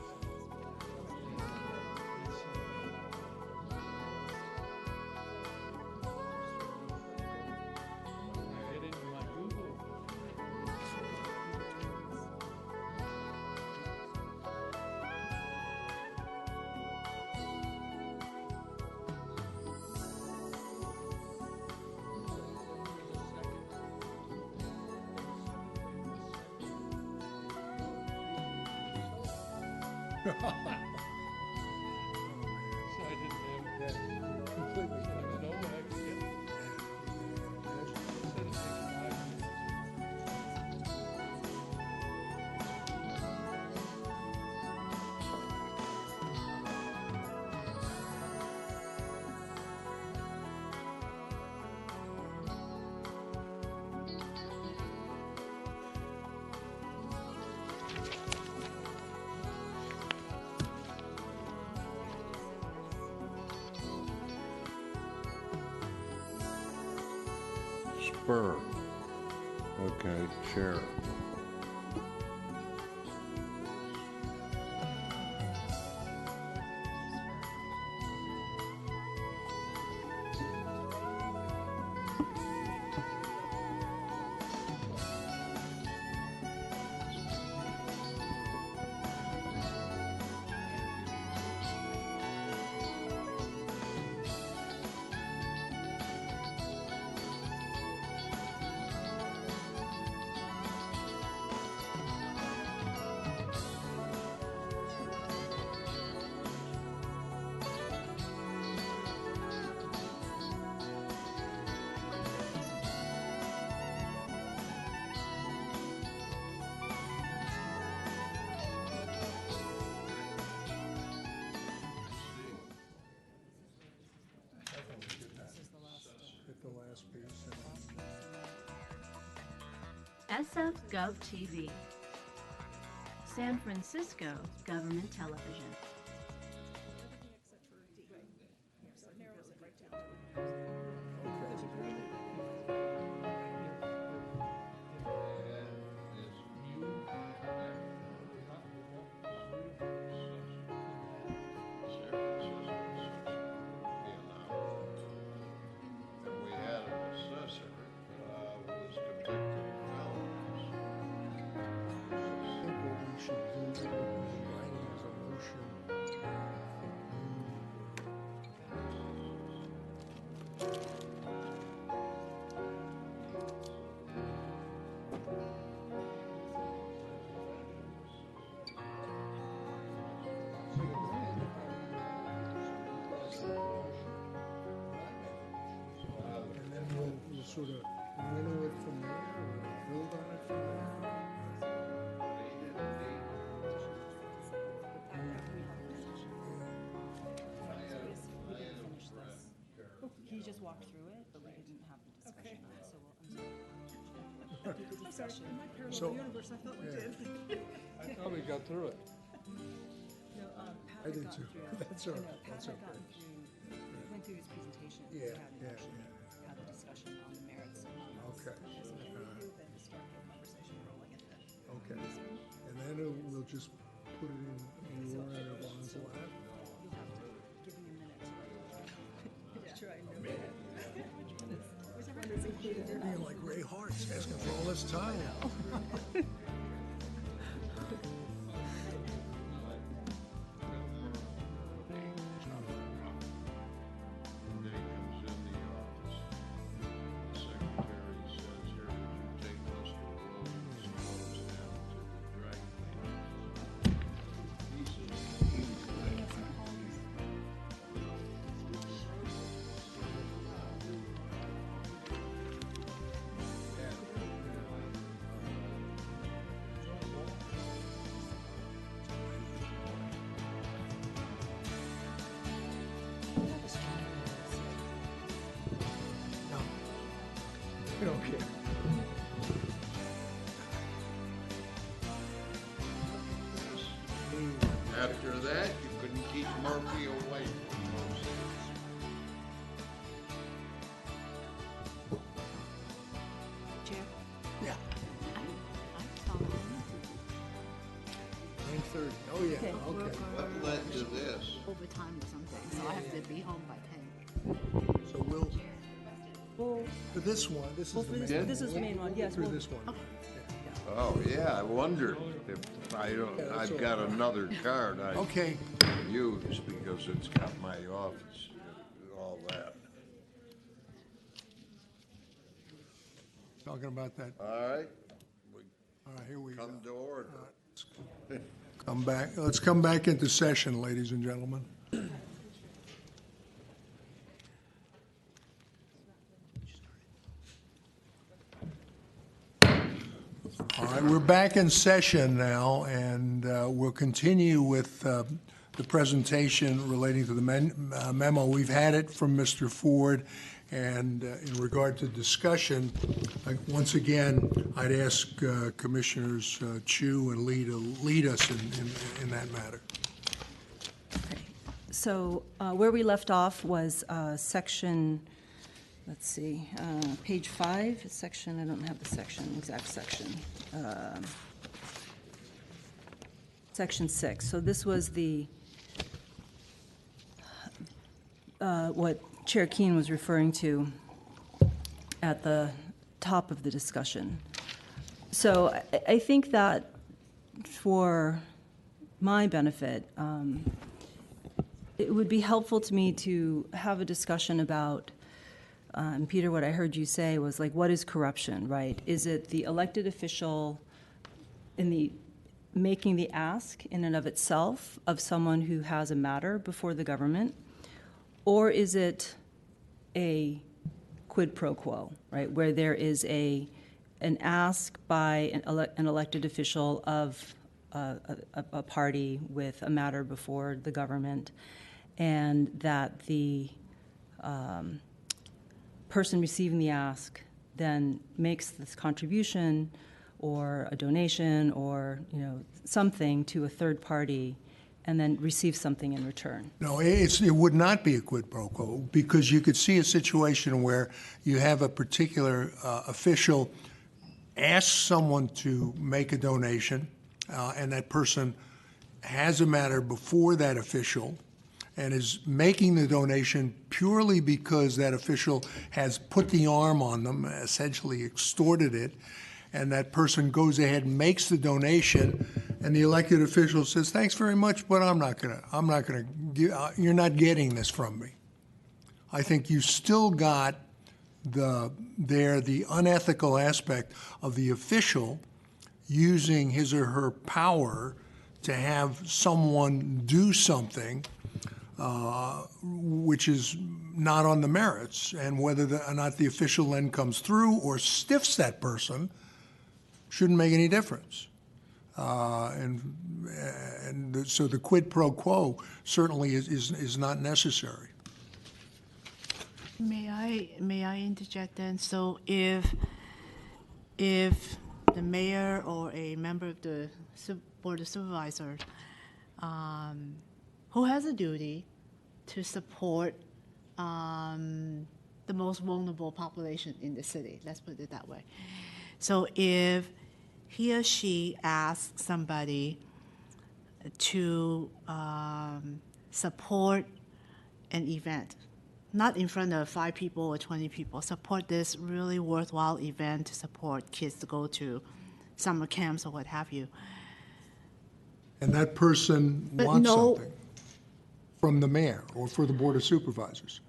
I get into my Google. So I didn't have that completely. I don't know what I could get. Said it takes 5 minutes. Spur. Okay, chair. Hit the last piece. SF Gov TV, San Francisco Government Television. And we had an assessor who was convicted of felonies. I think what we should do is writing as a motion. And then we'll sort of winnow it from there, or build on it from there. He just walked through it, but we didn't have the discussion on it, so I'm sorry. So- universe, I thought we yeah. did. I thought we got through it. No, I did too. That's all right. That's Pat okay. had gotten through, went through his presentation. Yeah, We had yeah, actually yeah. had the discussion on the merits. Okay. So we then start the conversation rolling at that. Okay. And then we'll just put it in your and Yvonne's lap. You'll have to give me a minute to try and know which one is, whichever one is included or Being not. like Ray Hartz, asking for all this time. Then he comes in the office. The secretary's Okay. After that, you couldn't keep Murphy away from those things. Chair? Yeah. I thought 9:30. Oh, yeah, okay. What led to this? overtime or something, so I have to be home by 10. So we'll, for this one, this is the main one. This is the main one, yes. Through we'll- this one. Oh, yeah, I wondered if I've got another card I Okay. can use because it's got my office, all that. Talking about that. All right, All right, here we go. come to order. Come back, let's come back into session, ladies and gentlemen. All right, we're back in session now, and we'll continue with the presentation relating to the memo. We've had it from Mr. Ford, and in regard to discussion, once again, I'd ask Commissioners Chu and Lee to lead us in that matter. So where we left off was section, let's see, page 5, section, I don't have the section, exact section. Section 6. So this was the, what Chair Keene was referring to at the top of the discussion. So I think that for my benefit, it would be helpful to me to have a discussion about, and Peter, what I heard you say was like, what is corruption, right? Is it the elected official in the making the ask in and of itself of someone who has a matter before the government? Or is it a quid pro quo, right, where there is an ask by an elected official of a party with a matter before the government, and that the person receiving the ask then makes this contribution or a donation or, you know, something to a third party and then receives something in return? No, it would not be a quid pro quo, because you could see a situation where you have a particular official ask someone to make a donation, and that person has a matter before that official and is making the donation purely because that official has put the arm on them, essentially extorted it, and that person goes ahead and makes the donation, and the elected official says, "Thanks very much, but I'm not gonna you're not getting this from me." I think you still got the unethical aspect of the official using his or her power to have someone do something which is not on the merits, and whether or not the official then comes through or stiffs that person shouldn't make any difference. And so the quid pro quo certainly is not necessary. May I interject then? So if the mayor or a member of the board of supervisors who has a duty to support the most vulnerable population in the city, let's put it that way. So if he or she asks somebody to support an event, not in front of 5 people or 20 people, support this really worthwhile event to support kids to go to summer camps or what have you. And that person wants something from the mayor or for the board of supervisors.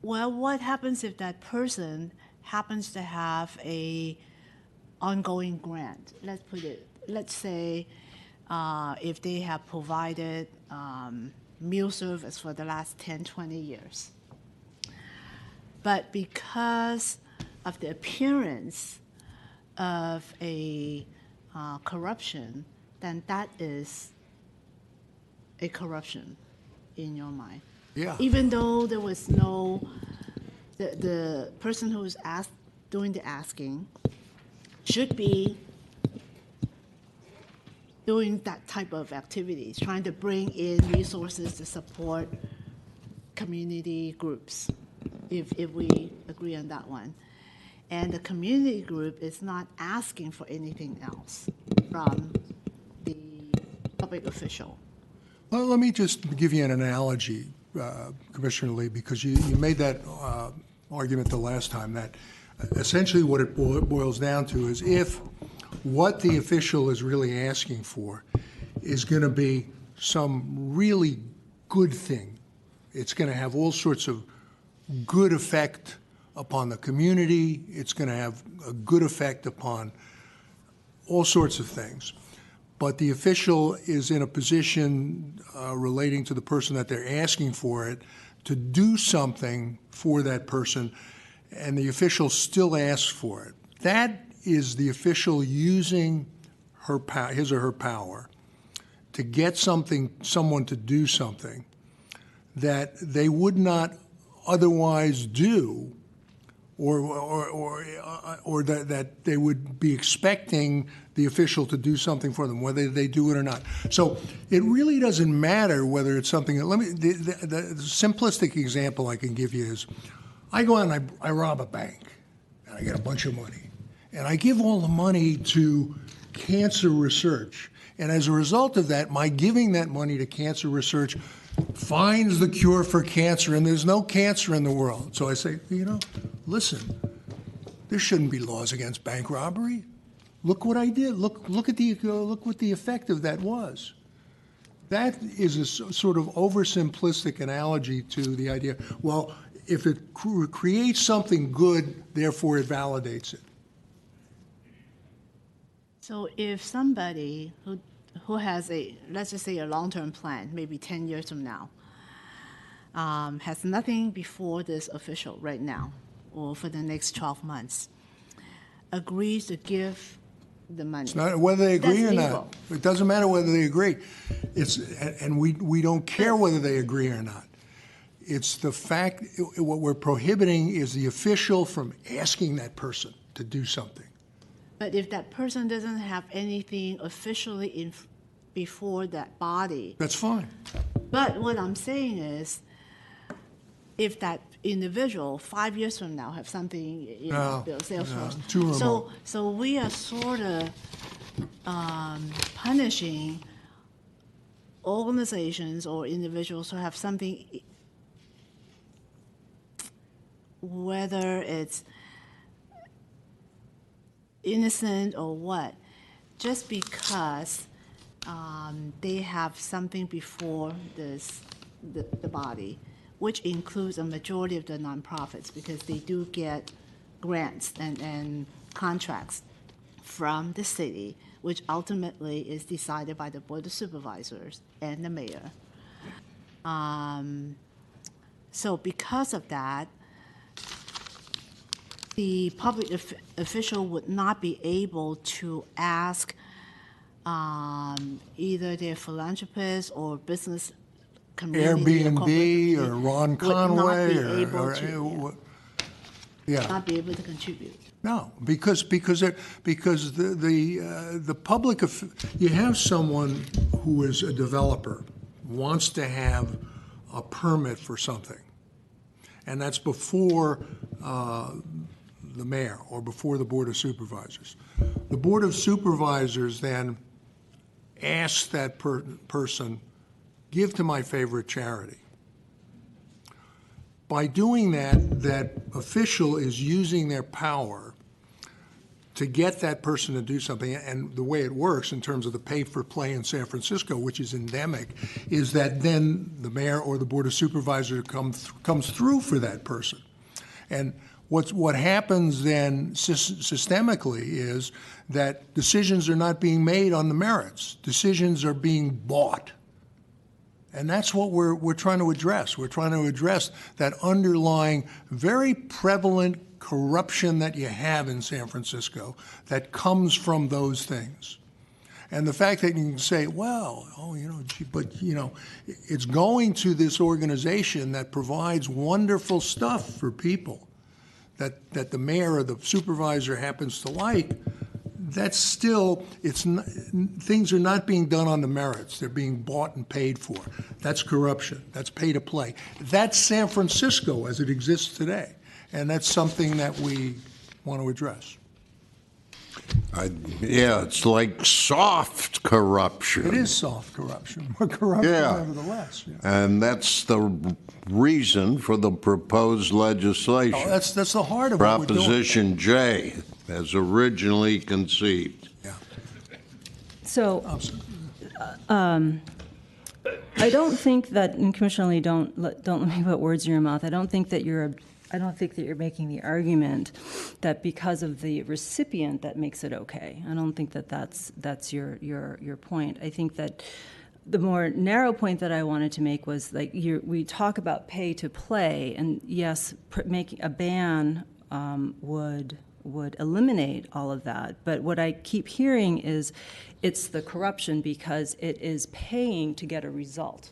Well, what happens if that person happens to have a ongoing grant? Let's say if they have provided meal service for the last 10, 20 years. But because of the appearance of a corruption, then that is a corruption in your mind. Yeah. Even though there was no, the person who was asked doing the asking should be doing that type of activities, trying to bring in resources to support community groups, if we agree on that one. And the community group is not asking for anything else from the public official. Well, let me just give you an analogy, Commissioner Lee, because you made that argument the last time, that essentially what it boils down to is if what the official is really asking for is going to be some really good thing, it's going to have all sorts of good effect upon the community, it's going to have a good effect upon all sorts of things. But the official is in a position relating to the person that they're asking for it to do something for that person, and the official still asks for it. That is the official using his or her power to get someone to do something that they would not otherwise do, or that they would be expecting the official to do something for them, whether they do it or not. So it really doesn't matter whether it's something that, the simplistic example I can give you is, I go out and I rob a bank, and I get a bunch of money, and I give all the money to cancer research. And as a result of that, my giving that money to cancer research finds the cure for cancer, and there's no cancer in the world. So I say, listen, there shouldn't be laws against bank robbery. Look what I did. Look what the effect of that was. That is a sort of oversimplistic analogy to the idea, well, if it creates something good, therefore it validates it. So if somebody who has let's just say a long-term plan, maybe 10 years from now, has nothing before this official right now or for the next 12 months, agrees to give the money. It's not whether they agree or legal. not. It doesn't matter whether they agree. And we don't care whether they agree or not. It's the fact, what we're prohibiting is the official from asking that person to do something. But if that person doesn't have anything officially before that body. That's fine. But what I'm saying is, if that individual 5 years from now have something, Salesforce. Too remote. So we are sort of punishing organizations or individuals who have something, whether it's innocent or what, just because they have something before the body, which includes a majority of the nonprofits, because they do get grants and contracts from the city, which ultimately is decided by the Board of Supervisors and the mayor. So because of that, the public official would not be able to ask either their philanthropist or business community Airbnb or Ron Conway not be able to contribute. No, because the public, you have someone who is a developer, wants to have a permit for something, and that's before the mayor or before the Board of Supervisors. The Board of Supervisors then asks that person, give to my favorite charity. By doing that, that official is using their power to get that person to do something. And the way it works in terms of the pay-for-play in San Francisco, which is endemic, is that then the mayor or the Board of Supervisors comes through for that person. And what happens then systemically is that decisions are not being made on the merits. Decisions are being bought. And that's what we're trying to address. We're trying to address that underlying, very prevalent corruption that you have in San Francisco that comes from those things. And the fact that you can say, well, it's going to this organization that provides wonderful stuff for people, that the mayor or the supervisor happens to like, that's still, things are not being done on the merits. They're being bought and paid for. That's corruption. That's pay to play. That's San Francisco as it exists today. And that's something that we want to address. Yeah, it's like soft corruption. It is soft corruption, but corruption nevertheless. Yeah. And that's the reason for the proposed legislation. Oh, that's the heart of what we're doing. Proposition J, as originally conceived. Yeah. So, I don't think that, and Commissioner Lee, don't let me put words in your mouth. I don't think that you're making the argument that because of the recipient that makes it okay. I don't think that that's your point. I think that the more narrow point that I wanted to make was like we talk about pay to play, and yes, making a ban would eliminate all of that. But what I keep hearing is it's the corruption because it is paying to get a result.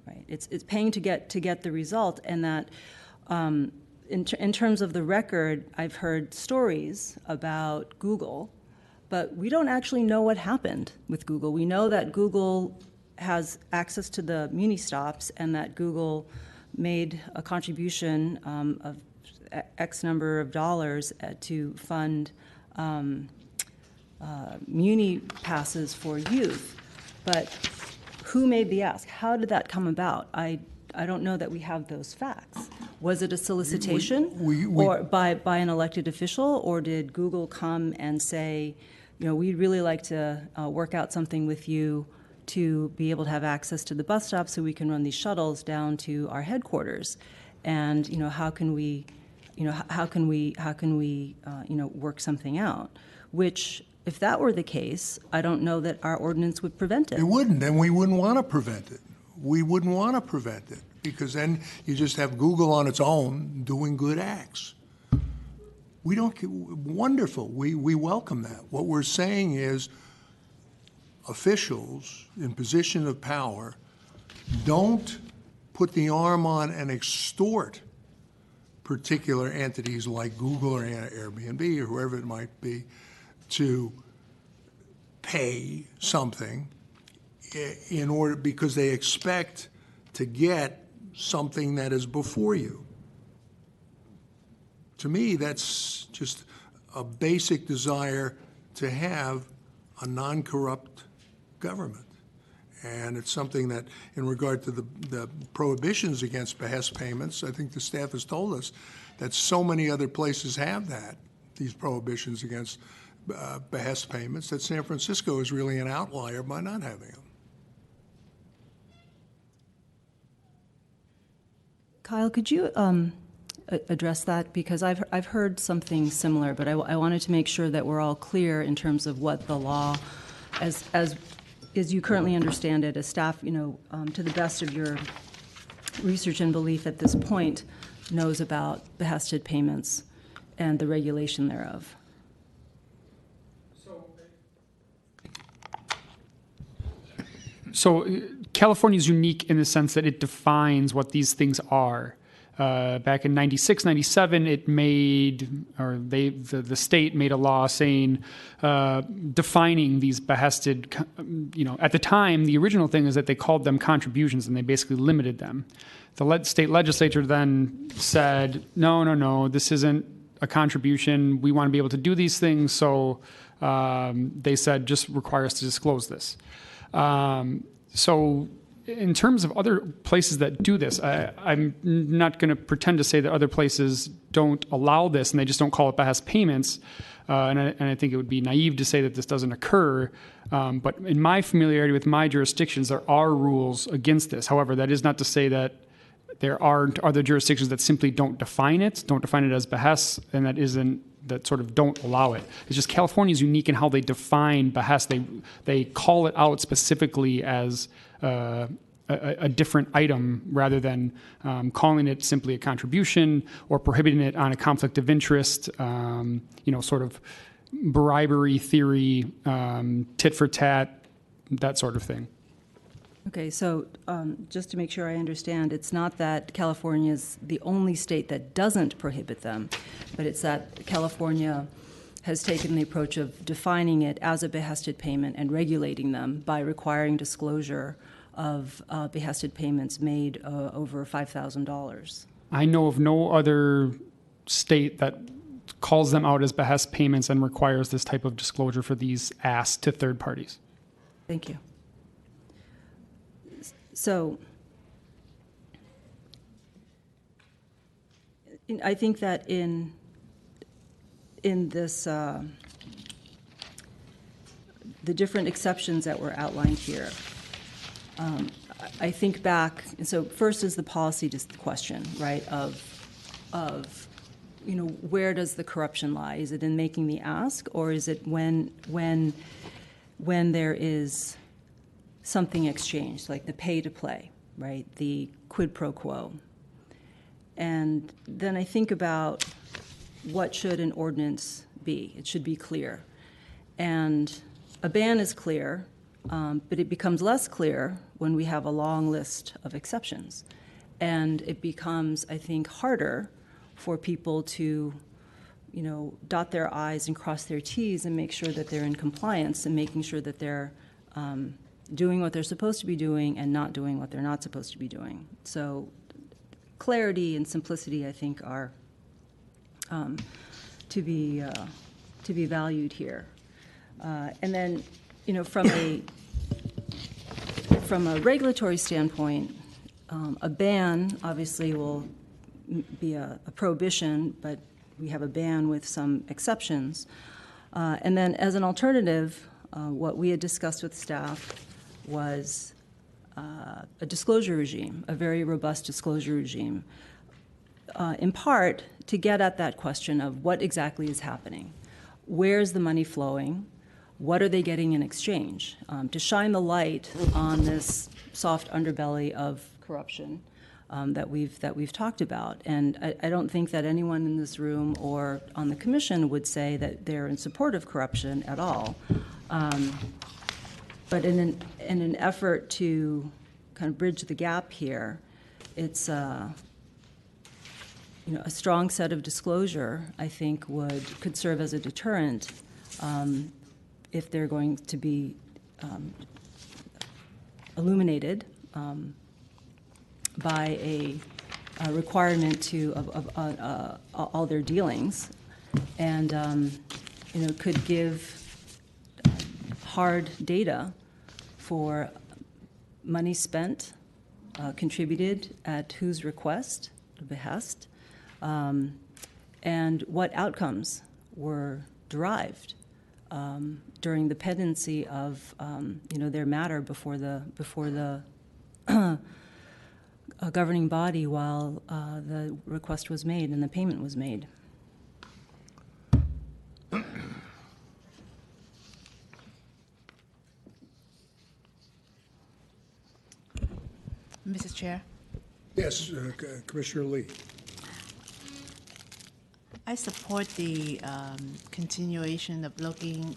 Right? It's paying to get the result, and that. In terms of the record, I've heard stories about Google, but we don't actually know what happened with Google. We know that Google has access to the Muni stops and that Google made a contribution of X number of dollars to fund Muni passes for youth. But who made the ask? How did that come about? I don't know that we have those facts. Was it a solicitation or by an elected official, or did Google come and say, we'd really like to work out something with you to be able to have access to the bus stop so we can run these shuttles down to our headquarters? And how can we work something out? Which, if that were the case, I don't know that our ordinance would prevent it. It wouldn't, and we wouldn't want to prevent it. We wouldn't want to prevent it, because then you just have Google on its own doing good acts. We don't, wonderful, we welcome that. What we're saying is officials in position of power don't put the arm on and extort particular entities like Google or Airbnb or whoever it might be to pay something in order, because they expect to get something that is before you. To me, that's just a basic desire to have a non-corrupt government. And it's something that, in regard to the prohibitions against behest payments, I think the staff has told us that so many other places have these prohibitions against behest payments, that San Francisco is really an outlier by not having them. Kyle, could you address that? Because I've heard something similar, but I wanted to make sure that we're all clear in terms of what the law, as you currently understand it, as staff, to the best of your research and belief at this point, knows about behested payments and the regulation thereof. So California is unique in the sense that it defines what these things are. Back in 96, 97, it made, or the state made a law saying, defining these behested, at the time, the original thing is that they called them contributions and they basically limited them. The state legislature then said, no, this isn't a contribution. We want to be able to do these things. So they said, just require us to disclose this. So in terms of other places that do this, I'm not going to pretend to say that other places don't allow this and they just don't call it behest payments. And I think it would be naive to say that this doesn't occur. But in my familiarity with my jurisdictions, there are rules against this. However, that is not to say that there aren't other jurisdictions that simply don't define it as behest, and that sort of don't allow it. It's just California is unique in how they define behest. They call it out specifically as a different item rather than calling it simply a contribution or prohibiting it on a conflict of interest, sort of bribery theory, tit for tat, that sort of thing. Okay, so just to make sure I understand, it's not that California is the only state that doesn't prohibit them, but it's that California has taken the approach of defining it as a behested payment and regulating them by requiring disclosure of behested payments made over $5,000. I know of no other state that calls them out as behest payments and requires this type of disclosure for these asks to third parties. Thank you. So I think that in this, the different exceptions that were outlined here, I think back, and so first is the policy question, right, of where does the corruption lie? Is it in making the ask, or is it when there is something exchanged, like the pay to play, right, the quid pro quo? And then I think about what should an ordinance be? It should be clear. And a ban is clear, but it becomes less clear when we have a long list of exceptions. And it becomes, I think, harder for people to, dot their I's and cross their T's and make sure that they're in compliance and making sure that they're doing what they're supposed to be doing and not doing what they're not supposed to be doing. So clarity and simplicity, I think, are to be valued here. And then, from a regulatory standpoint, a ban obviously will be a prohibition, but we have a ban with some exceptions. And then as an alternative, what we had discussed with staff was a disclosure regime, a very robust disclosure regime, in part to get at that question of what exactly is happening. Where's the money flowing? What are they getting in exchange? To shine the light on this soft underbelly of corruption that we've talked about. And I don't think that anyone in this room or on the commission would say that they're in support of corruption at all. But in an effort to kind of bridge the gap here, it's a strong set of disclosure, I think, could serve as a deterrent if they're going to be illuminated by a requirement of all their dealings, and could give hard data for money spent, contributed at whose request, or behest, and what outcomes were derived during the pendency of their matter before the governing body while the request was made and the payment was made. Mrs. Chair? Yes, Commissioner Lee. I support the continuation of looking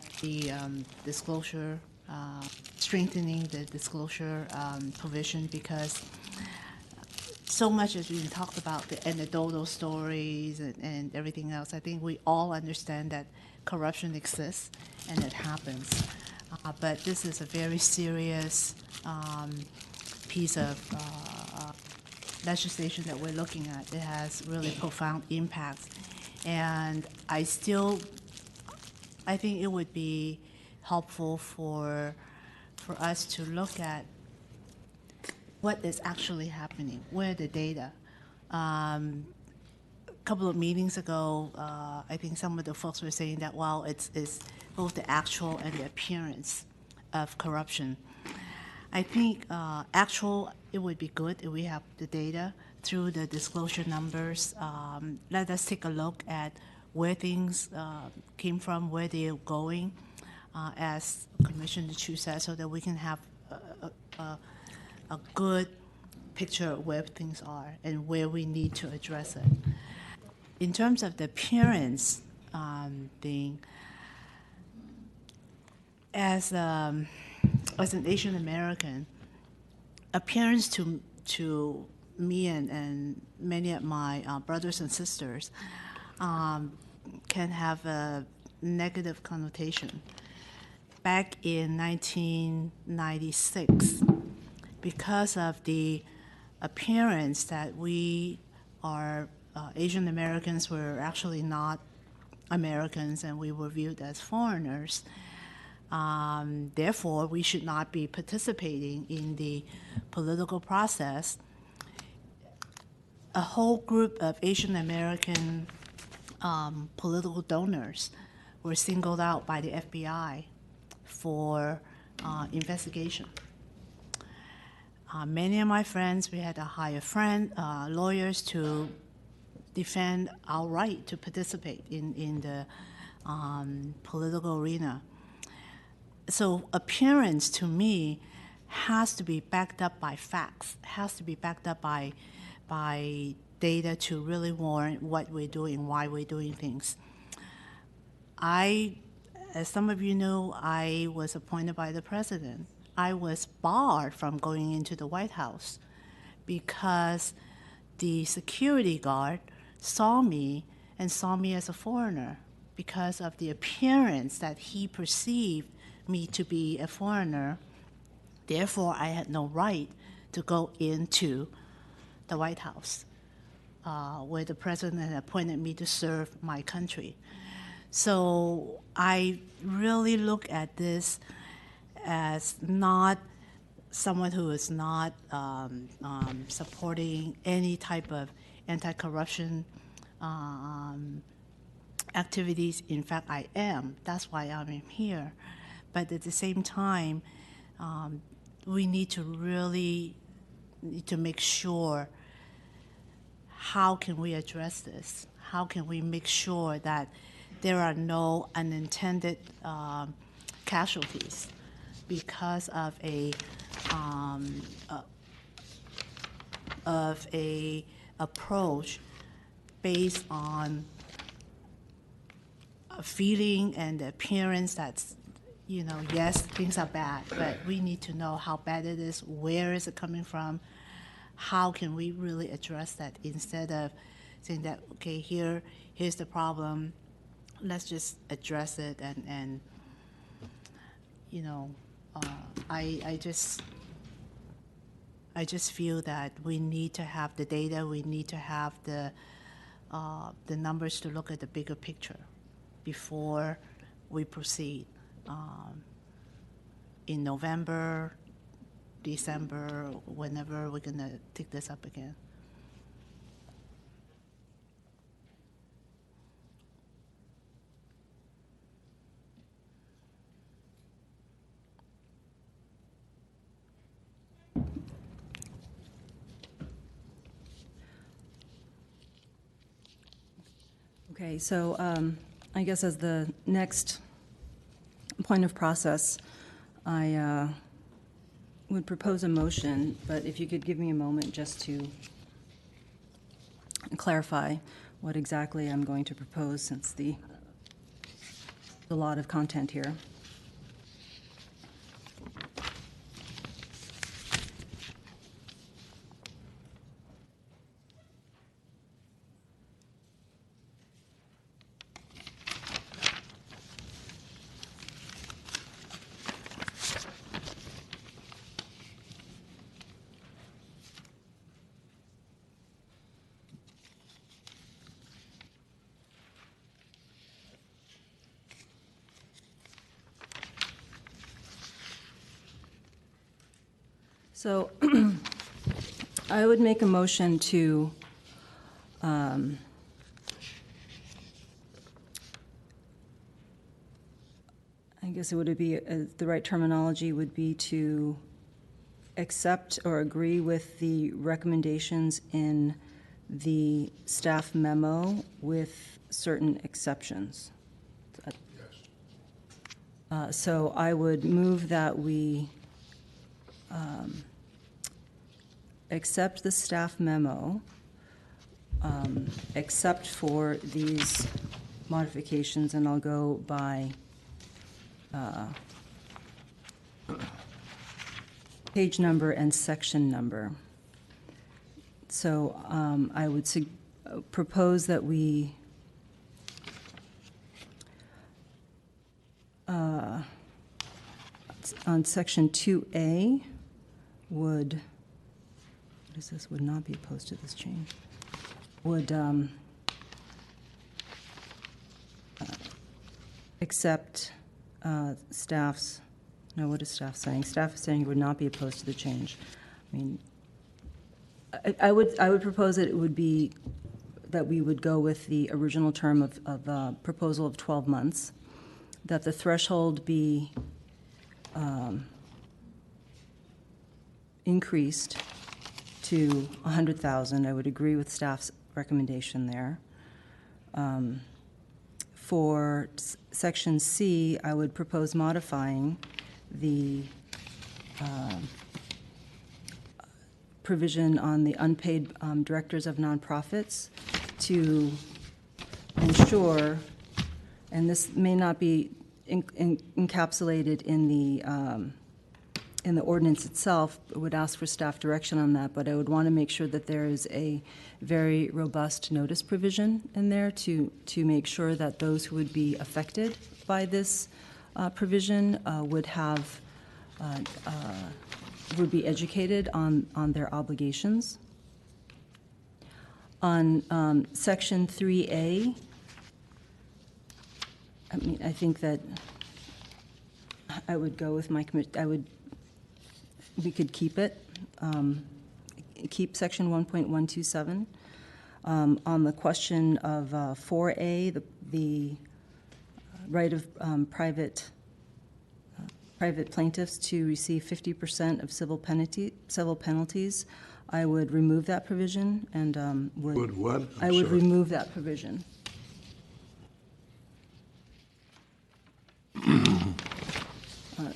at the disclosure, strengthening the disclosure provision, because so much has been talked about the anecdotal stories and everything else. I think we all understand that corruption exists and it happens. But this is a very serious piece of legislation that we're looking at. It has really profound impacts. And I think it would be helpful for us to look at what is actually happening, where the data. A couple of meetings ago, I think some of the folks were saying that while it's both the actual and the appearance of corruption, I think it would be good if we have the data through the disclosure numbers. Let us take a look at where things came from, where they are going, as Commissioner Chu said, so that we can have a good picture of where things are and where we need to address it. In terms of the appearance thing, as as an Asian American, appearance to me and many of my brothers and sisters can have a negative connotation. Back in 1996, because of the appearance that we are Asian Americans were actually not Americans and we were viewed as foreigners. Therefore, we should not be participating in the political process. A whole group of Asian American political donors were singled out by the FBI for investigation. Many of my friends, we had to hire lawyers to defend our right to participate in the political arena. So appearance to me has to be backed up by facts, has to be backed up by data to really warrant what we're doing, why we're doing things. As some of you know, I was appointed by the president. I was barred from going into the White House because the security guard saw me as a foreigner because of the appearance that he perceived me to be a foreigner. Therefore, I had no right to go into the White House, where the president had appointed me to serve my country. So I really look at this as not someone who is not supporting any type of anti-corruption activities. In fact, I am. That's why I'm here. But at the same time, we need to make sure, how can we address this? How can we make sure that there are no unintended casualties because of a approach based on a feeling and the appearance that's, yes, things are bad, but we need to know how bad it is, where is it coming from, how can we really address that instead of saying that, okay, here's the problem, let's just address it and I just feel that we need to have the data, we need to have the numbers to look at the bigger picture before we proceed. In November, December, whenever we're going to take this up again. Okay, so I guess as the next point of process, I would propose a motion, but if you could give me a moment just to clarify what exactly I'm going to propose, since there's a lot of content here. So I would make a motion to I guess it would be the right terminology would be to accept or agree with the recommendations in the staff memo with certain exceptions. So I would move that we accept the staff memo, except for these modifications, and I'll go by page number and section number. So I would propose that we on section 2A would, what is this, would not be opposed to this change, would accept staff's, no, what is staff saying? Staff is saying it would not be opposed to the change. I mean, I would propose that it would be, that we would go with the original term of proposal of 12 months, that the threshold be increased to 100,000. I would agree with staff's recommendation there. For section C, I would propose modifying the provision on the unpaid directors of nonprofits to ensure, and this may not be encapsulated in the ordinance itself, I would ask for staff direction on that, but I would want to make sure that there is a very robust notice provision in there to make sure that those who would be affected by this provision would have, would be educated on their obligations. On section 3A, I mean, I think that I would go with my, we could keep it, keep section 1.127. On the question of 4A, the right of private plaintiffs to receive 50% of civil penalties, I would remove that provision and Would what? I would remove that provision.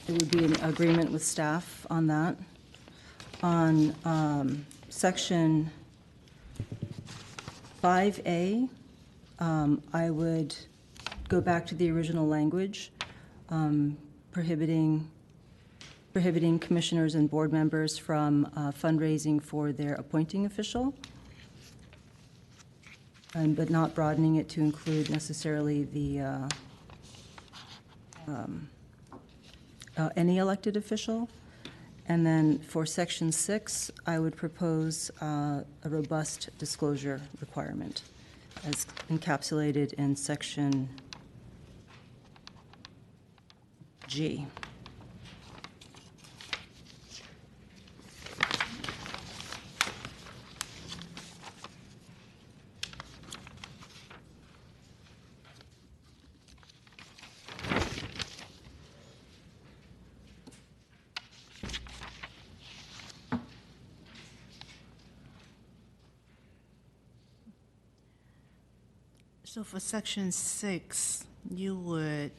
It would be an agreement with staff on that. On section 5A, I would go back to the original language, prohibiting commissioners and board members from fundraising for their appointing official, but not broadening it to include necessarily the any elected official. And then for section 6, I would propose a robust disclosure requirement as encapsulated in section G. So for section 6, you would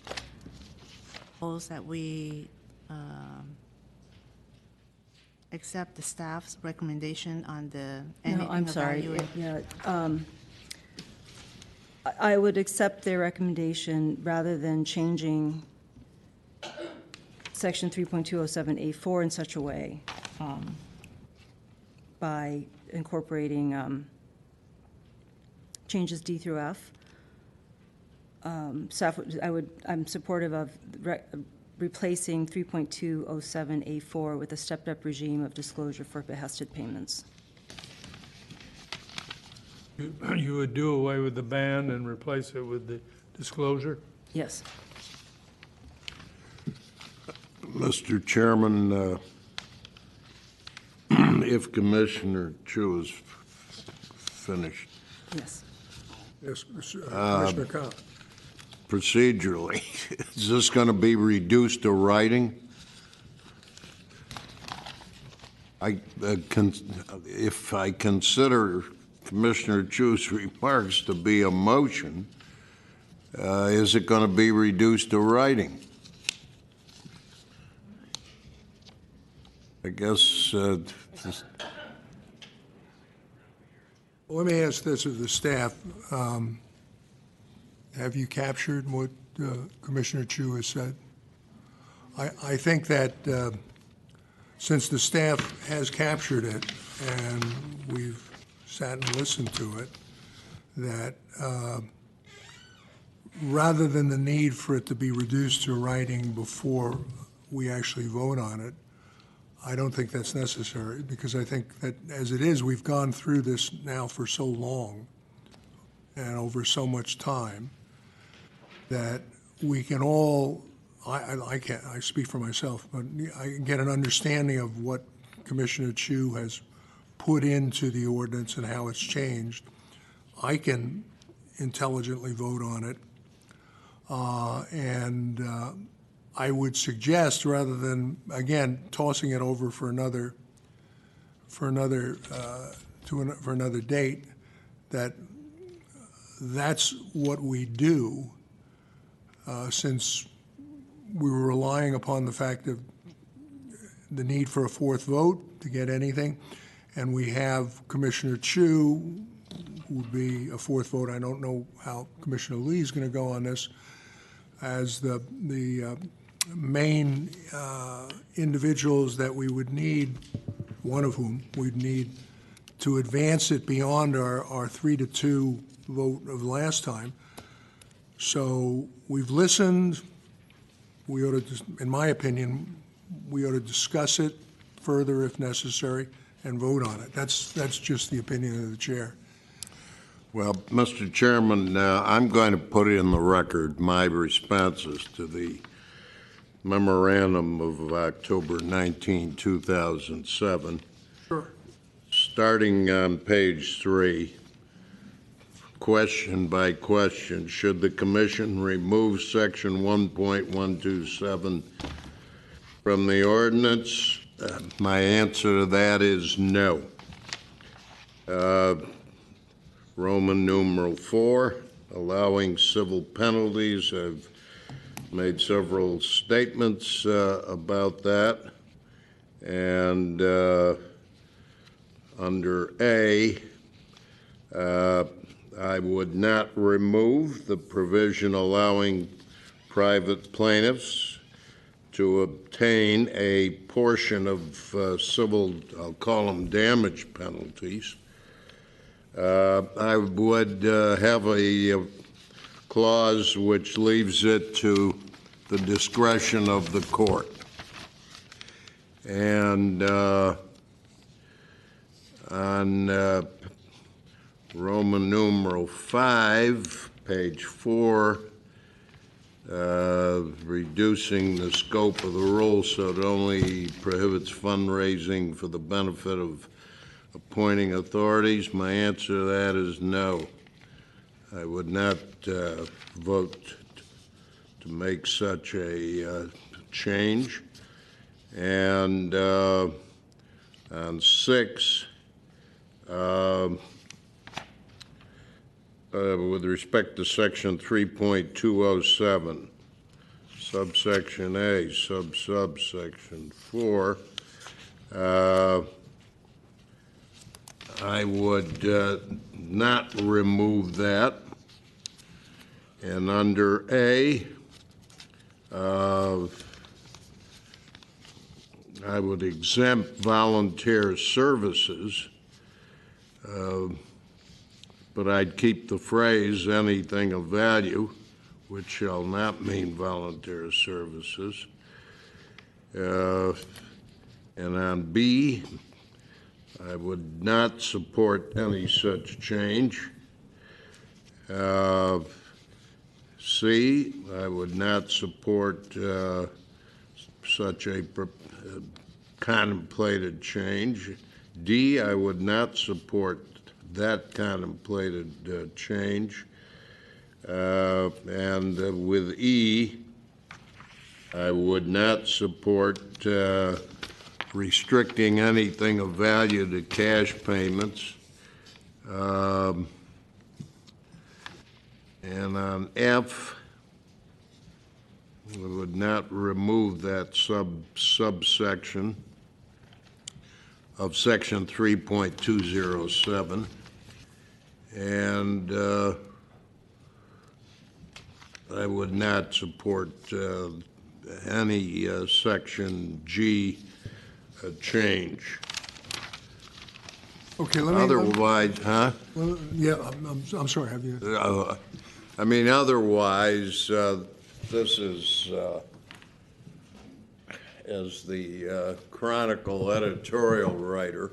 propose that we accept the staff's recommendation on the No, I'm sorry. Yeah, I would accept their recommendation rather than changing section 3.207A4 in such a way by incorporating changes D through F. Staff, I'm supportive of replacing 3.207A4 with a stepped-up regime of disclosure for behested payments. You would do away with the ban and replace it with the disclosure? Yes. Mr. Chairman, if Commissioner Chu is finished. Yes. Yes, Commissioner Kopp. Procedurally, is this going to be reduced to writing? If I consider Commissioner Chu's remarks to be a motion, is it going to be reduced to writing? I guess. Let me ask this of the staff. Have you captured what Commissioner Chu has said? I think that since the staff has captured it and we've sat and listened to it, that rather than the need for it to be reduced to writing before we actually vote on it, I don't think that's necessary, because I think that as it is, we've gone through this now for so long and over so much time that we can all, I speak for myself, but I can get an understanding of what Commissioner Chu has put into the ordinance and how it's changed. I can intelligently vote on it. I would suggest, rather than, again, tossing it over for another date, that that's what we do, since we were relying upon the fact of the need for a fourth vote to get anything, and we have Commissioner Chu, who would be a fourth vote. I don't know how Commissioner Lee is going to go on this, as the main individuals that we would need, one of whom we'd need to advance it beyond our 3-2 vote of last time. So we've listened. We ought to, in my opinion, we ought to discuss it further if necessary and vote on it. That's just the opinion of the chair. Well, Mr. Chairman, I'm going to put in the record my responses to the memorandum of October 19, 2007. Sure. Starting on page 3, question by question, should the Commission remove Section 1.127 from the ordinance? My answer to that is no. Roman numeral 4, allowing civil penalties. I've made several statements about that. And under A, I would not remove the provision allowing private plaintiffs to obtain a portion of civil, I'll call them damage penalties. I would have a clause which leaves it to the discretion of the court. And on Roman numeral 5, page 4, reducing the scope of the rule so it only prohibits fundraising for the benefit of appointing authorities, my answer to that is no. I would not vote to make such a change. And on 6, with respect to Section 3.207, subsection A, subsection 4, I would not remove that. And under A, I would exempt volunteer services, but I'd keep the phrase anything of value, which shall not mean volunteer services. And on B, I would not support any such change. C, I would not support such a contemplated change. D, I would not support that contemplated change. And with E, I would not support restricting anything of value to cash payments. And on F, we would not remove that subsection of Section 3.207. And I would not support any Section G a change. Okay, let me. Otherwise, huh? Well, yeah, I'm sorry, have you? I mean, otherwise, this is, as the Chronicle editorial writer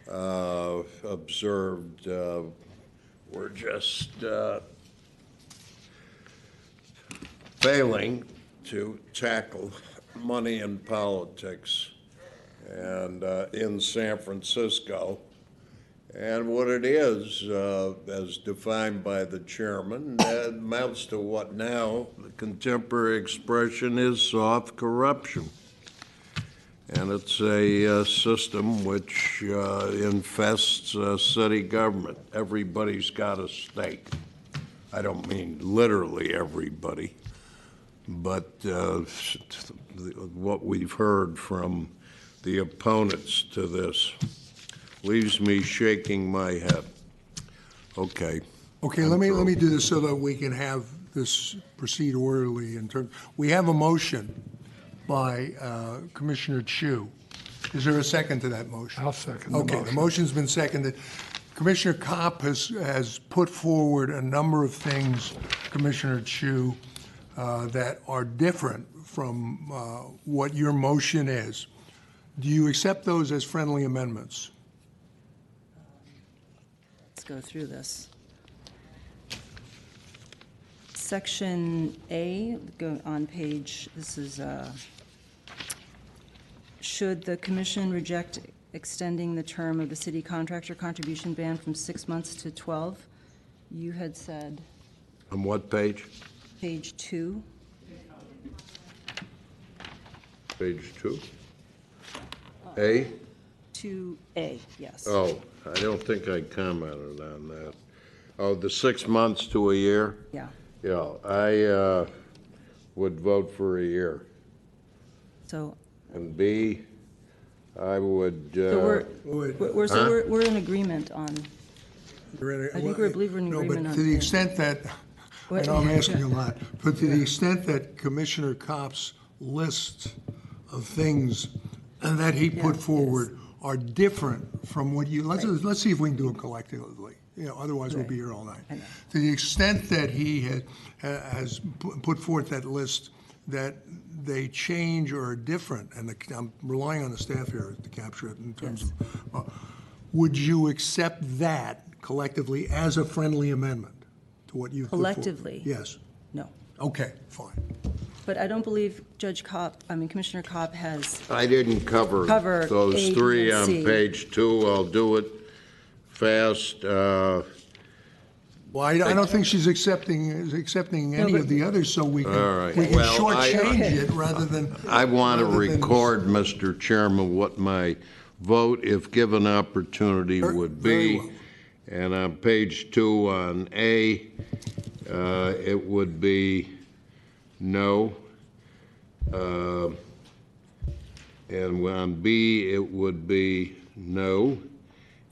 observed, we're just failing to tackle money in politics and in San Francisco. And what it is, as defined by the chairman, amounts to what now the contemporary expression is soft corruption. And it's a system which infests city government. Everybody's got a stake. I don't mean literally everybody, but what we've heard from the opponents to this leaves me shaking my head. Okay. Okay, let me do this so that we can have this proceed orderly in terms. We have a motion by Commissioner Chu. Is there a second to that motion? I'll second the motion. Okay, the motion's been seconded. Commissioner Kopp has put forward a number of things, Commissioner Chu, that are different from what your motion is. Do you accept those as friendly amendments? Let's go through this. Section A, go on page, this is, should the commission reject extending the term of the city contractor contribution ban from 6 months to 12? You had said. On what page? Page 2. Page 2? A? 2A, yes. Oh, I don't think I commented on that. Oh, the 6 months to a year? Yeah. Yeah, I would vote for a year. So. And B, I would. So we're in agreement on. I think we believe we're in agreement but on. To the extent that, I know I'm asking a lot, but to the extent that Commissioner Kopp's list of things that he put forward are different from what you, let's see if we can do them collectively. Otherwise we'll be here all night. To the extent that he has put forth that list that they change or are different, and I'm relying on the staff here to capture it in terms of, would you accept that collectively as a friendly amendment to what you've collectively? Put forward? Yes. No. Okay, fine. But I don't believe Commissioner Kopp has. I didn't cover those three on page 2. I'll do it fast. Well, I don't think she's accepting any of the others, so we can, we can shortchange it rather than. I want to record, Mr. Chairman, what my vote, if given opportunity, would be. Well. And on page 2 on A, it would be no. And on B, it would be no.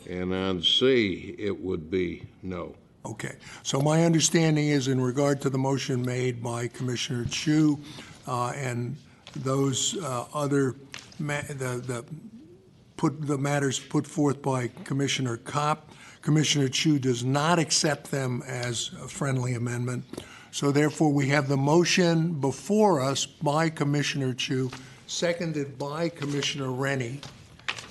And on C, it would be no. Okay. So my understanding is in regard to the motion made by Commissioner Chu and those other the matters put forth by Commissioner Kopp, Commissioner Chu does not accept them as a friendly amendment. So therefore, we have the motion before us by Commissioner Chu, seconded by Commissioner Rennie.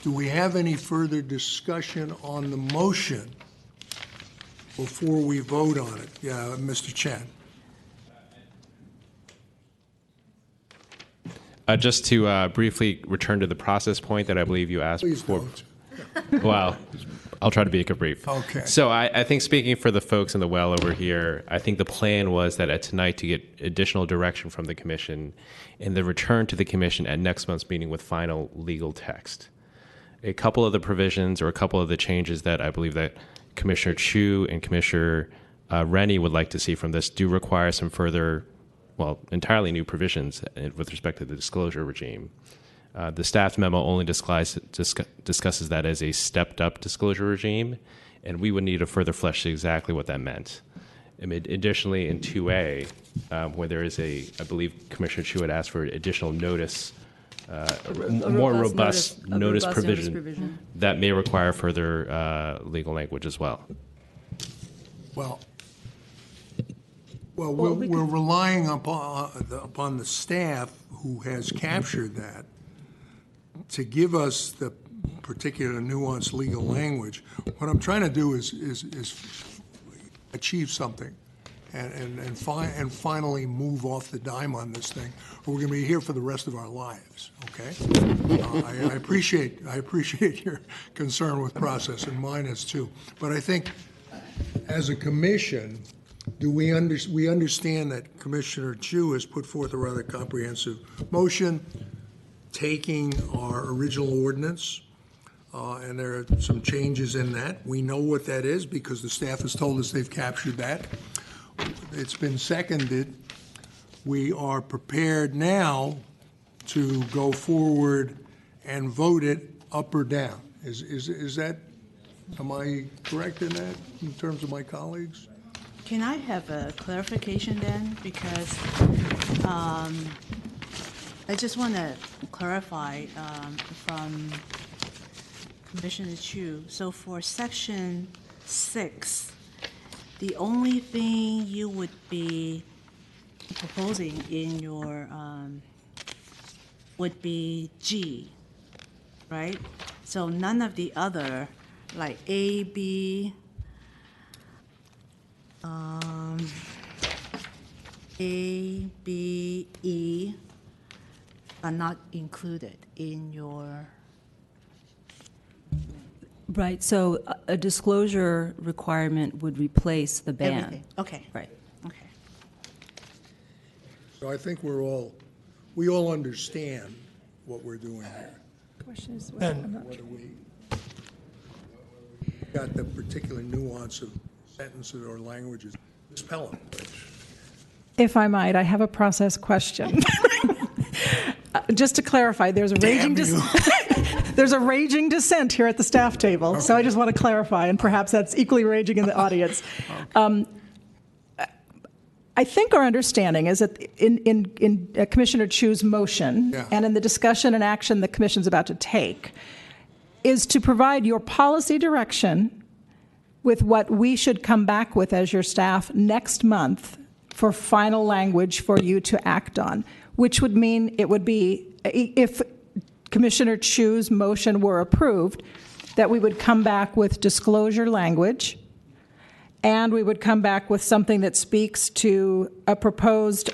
Do we have any further discussion on the motion before we vote on it? Yeah, Mr. Chen. Just to briefly return to the process point that I believe you asked before. Well, I'll try to be brief. Okay. So I think speaking for the folks in the well over here, I think the plan was that tonight to get additional direction from the commission and then return to the commission at next month's meeting with final legal text. A couple of the provisions or a couple of the changes that I believe that Commissioner Chu and Commissioner Rennie would like to see from this do require some further, well, entirely new provisions with respect to the disclosure regime. The staff memo only discusses that as a stepped-up disclosure regime, and we would need to further flesh exactly what that meant. Additionally, in 2A, where there is I believe Commissioner Chu had asked for additional notice more robust notice robust provision provision. that may require further legal language as well. Well, we're relying upon the staff who has captured that to give us the particular nuanced legal language. What I'm trying to do is achieve something and finally move off the dime on this thing, or we're going to be here for the rest of our lives, okay? I appreciate your concern with process, and mine is too. But I think as a commission, we understand that Commissioner Chu has put forth a rather comprehensive motion, taking our original ordinance, and there are some changes in that. We know what that is because the staff has told us they've captured that. It's been seconded. We are prepared now to go forward and vote it up or down. Is that, am I correct in that, in terms of my colleagues? Can I have a clarification then? Because I just want to clarify from Commissioner Chu. So for Section 6, the only thing you would be proposing in your would be G, right? So none of the other, like A, B, A, B, E are not included in your. Right, so a disclosure requirement would replace the ban. Everything. Okay. Right. Okay. So I think we all understand what we're doing here. Question is, Whether we got the particular nuance of sentences or languages. Ms. Pelham. if I might, I have a process question. Just to clarify, there's a raging there's a raging dissent here at the staff table, so I just want to clarify, and perhaps that's equally raging in the audience. I think our understanding is that in Commissioner Chu's motion, and in the discussion and action the Commission's about to take, is to provide your policy direction with what we should come back with as your staff next month for final language for you to act on, which would mean it would be, if Commissioner Chu's motion were approved, that we would come back with disclosure language, and we would come back with something that speaks to a proposed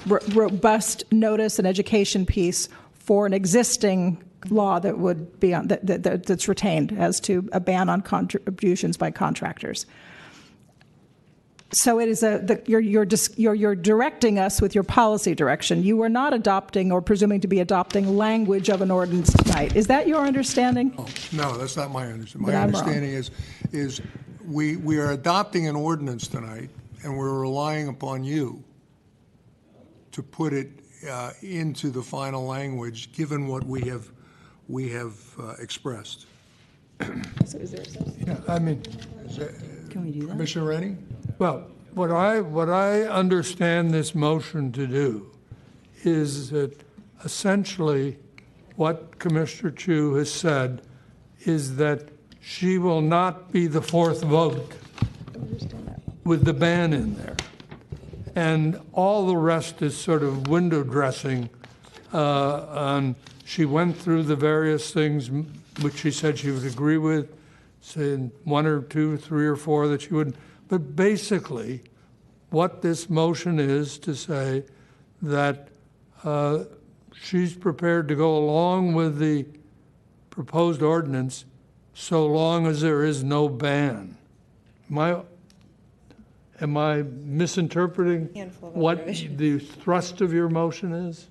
robust notice and education piece for an existing law that would be on, that's retained as to a ban on contributions by contractors. So it is you're directing us with your policy direction. You are not adopting or presuming to be adopting language of an ordinance tonight. Is that your understanding? Oh, no, that's not my understanding. Then My I'm wrong. understanding is we are adopting an ordinance tonight, and we're relying upon you to put it into the final language, given what we have expressed. So is there a substitute? Yeah, I mean, Can we do that? Commissioner Rennie? well, what I understand this motion to do is that essentially what Commissioner Chu has said is that she will not be the fourth vote with the ban in there. And all the rest is sort of window dressing. She went through the various things which she said she would agree with, saying 1 or 2, 3 or 4 that she wouldn't. But basically, what this motion is to say that she's prepared to go along with the proposed ordinance so long as there is no ban. Am I misinterpreting what the thrust of your motion is?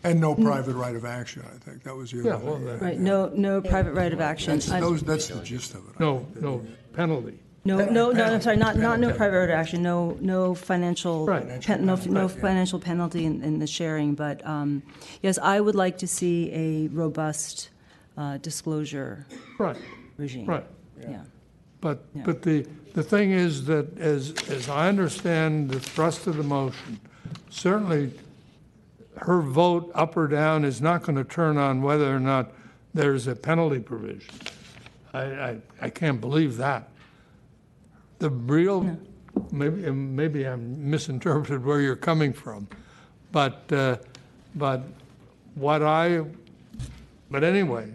And no private right of action, I think. That was the other thing. Right, no private right of action. That's the gist of it. No penalty. No, I'm sorry, not no private right of action, no financial, no financial penalty in the sharing, but yes, I would like to see a robust disclosure regime. Right. Yeah. But the thing is that as I understand the thrust of the motion, certainly her vote up or down is not going to turn on whether or not there's a penalty provision. I can't believe that. The real, maybe I misinterpreted where you're coming from, but anyway,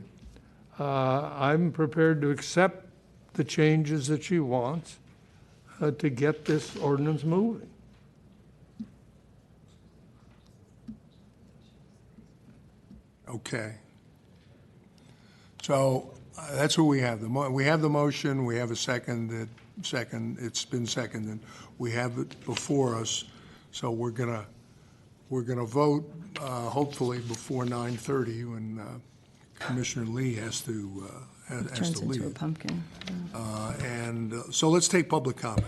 I'm prepared to accept the changes that she wants to get this ordinance moving. Okay. So that's what we have. We have the motion. We have a second. It's been seconded. We have it before us. So we're gonna vote hopefully before 9:30 when Commissioner Lee has to Turns leave. into a pumpkin. So let's take public comment,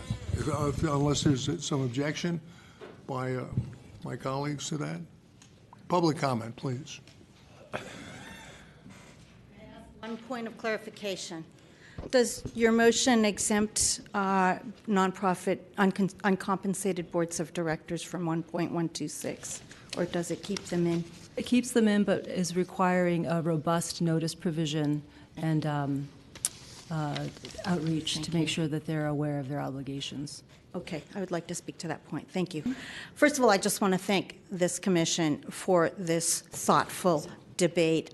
unless there's some objection by my colleagues to that. Public comment, please. One point of clarification. Does your motion exempt nonprofit uncompensated boards of directors from 1.126, or does it keep them in? It keeps them in, but is requiring a robust notice provision and outreach to make sure that they're aware of their obligations. Okay, I would like to speak to that point. Thank you. First of all, I just want to thank this commission for this thoughtful debate.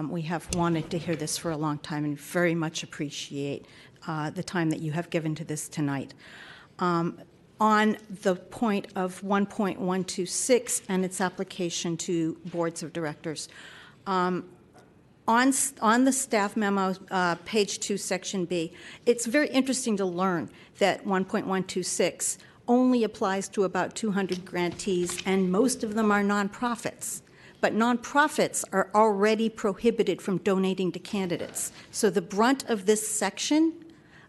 We have wanted to hear this for a long time and very much appreciate the time that you have given to this tonight. On the point of 1.126 and its application to boards of directors, on the staff memo, page 2, section B, it's very interesting to learn that 1.126 only applies to about 200 grantees, and most of them are nonprofits. But nonprofits are already prohibited from donating to candidates. So the brunt of this section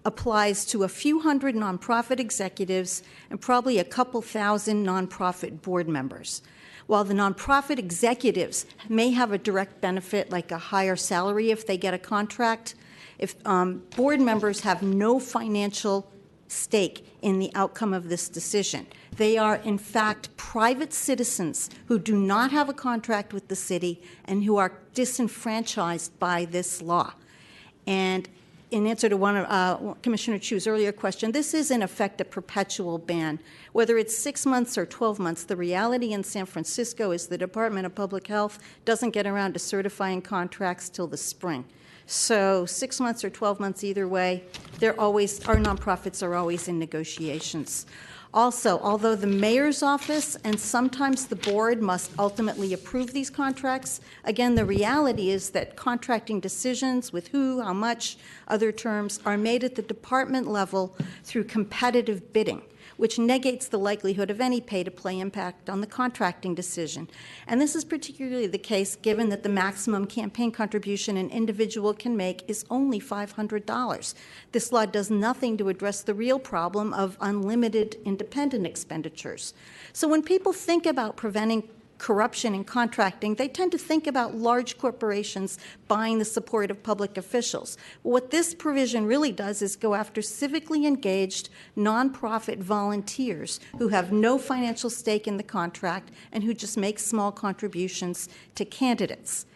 applies to a few hundred nonprofit executives and probably a couple thousand nonprofit board members. While the nonprofit executives may have a direct benefit, like a higher salary if they get a contract, if board members have no financial stake in the outcome of this decision. They are, in fact, private citizens who do not have a contract with the city and who are disenfranchised by this law. And in answer to one of Commissioner Chu's earlier question, this is in effect a perpetual ban. Whether it's 6 months or 12 months, the reality in San Francisco is the Department of Public Health doesn't get around to certifying contracts till the spring. So 6 months or 12 months either way, our nonprofits are always in negotiations. Also, although the mayor's office and sometimes the board must ultimately approve these contracts, again, the reality is that contracting decisions with who, how much, other terms are made at the department level through competitive bidding, which negates the likelihood of any pay-to-play impact on the contracting decision. And this is particularly the case given that the maximum campaign contribution an individual can make is only $500. This law does nothing to address the real problem of unlimited independent expenditures. So when people think about preventing corruption in contracting, they tend to think about large corporations buying the support of public officials. What this provision really does is go after civically engaged nonprofit volunteers who have no financial stake in the contract and who just make small contributions to candidates.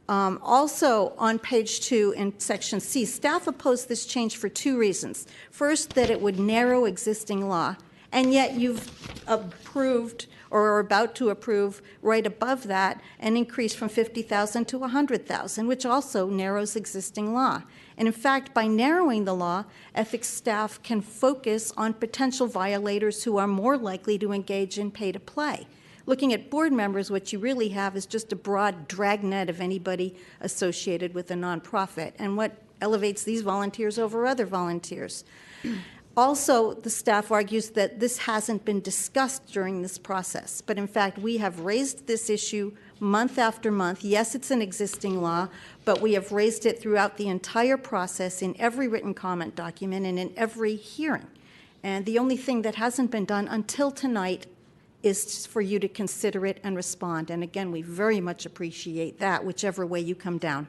Also, on page 2 in section C, staff opposed this change for 2 reasons. First, that it would narrow existing law, and yet you've approved or are about to approve right above that an increase from 50,000 to 100,000, which also narrows existing law. And in fact, by narrowing the law, ethics staff can focus on potential violators who are more likely to engage in pay-to-play. Looking at board members, what you really have is just a broad dragnet of anybody associated with a nonprofit, and what elevates these volunteers over other volunteers. Also, the staff argues that this hasn't been discussed during this process, but in fact, we have raised this issue month after month. Yes, it's an existing law, but we have raised it throughout the entire process in every written comment document and in every hearing. And the only thing that hasn't been done until tonight is for you to consider it and respond. And again, we very much appreciate that, whichever way you come down.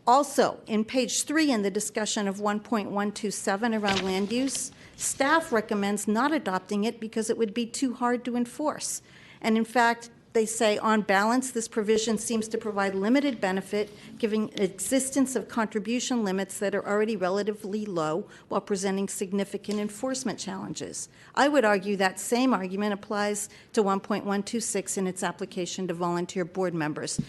Also, in page 3 in the discussion of 1.127 around land use, staff recommends not adopting it because it would be too hard to enforce. And in fact, they say, on balance, this provision seems to provide limited benefit, giving existence of contribution limits that are already relatively low while presenting significant enforcement challenges. I would argue that same argument applies to 1.126 in its application to volunteer board members.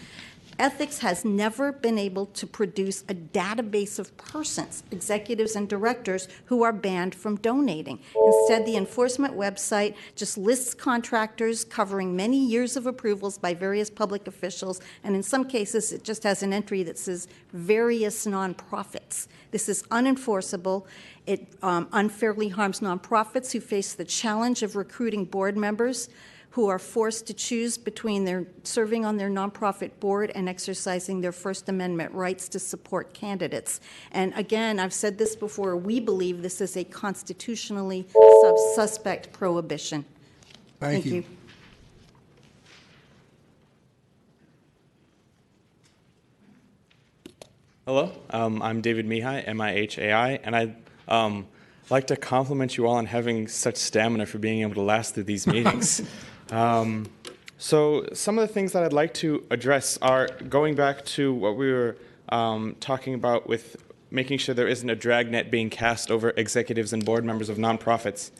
Ethics has never been able to produce a database of persons, executives and directors, who are banned from donating. Instead, the enforcement website just lists contractors covering many years of approvals by various public officials, and in some cases, it just has an entry that says various nonprofits. This is unenforceable. It unfairly harms nonprofits who face the challenge of recruiting board members who are forced to choose between their serving on their nonprofit board and exercising their First Amendment rights to support candidates. And again, I've said this before, we believe this is a constitutionally suspect prohibition. Thank you. Hello, I'm David Mihai, M-I-H-A-I, and I'd like to compliment you all on having such stamina for being able to last through these meetings. So some of the things that I'd like to address are going back to what we were talking about with making sure there isn't a dragnet being cast over executives and board members of nonprofits.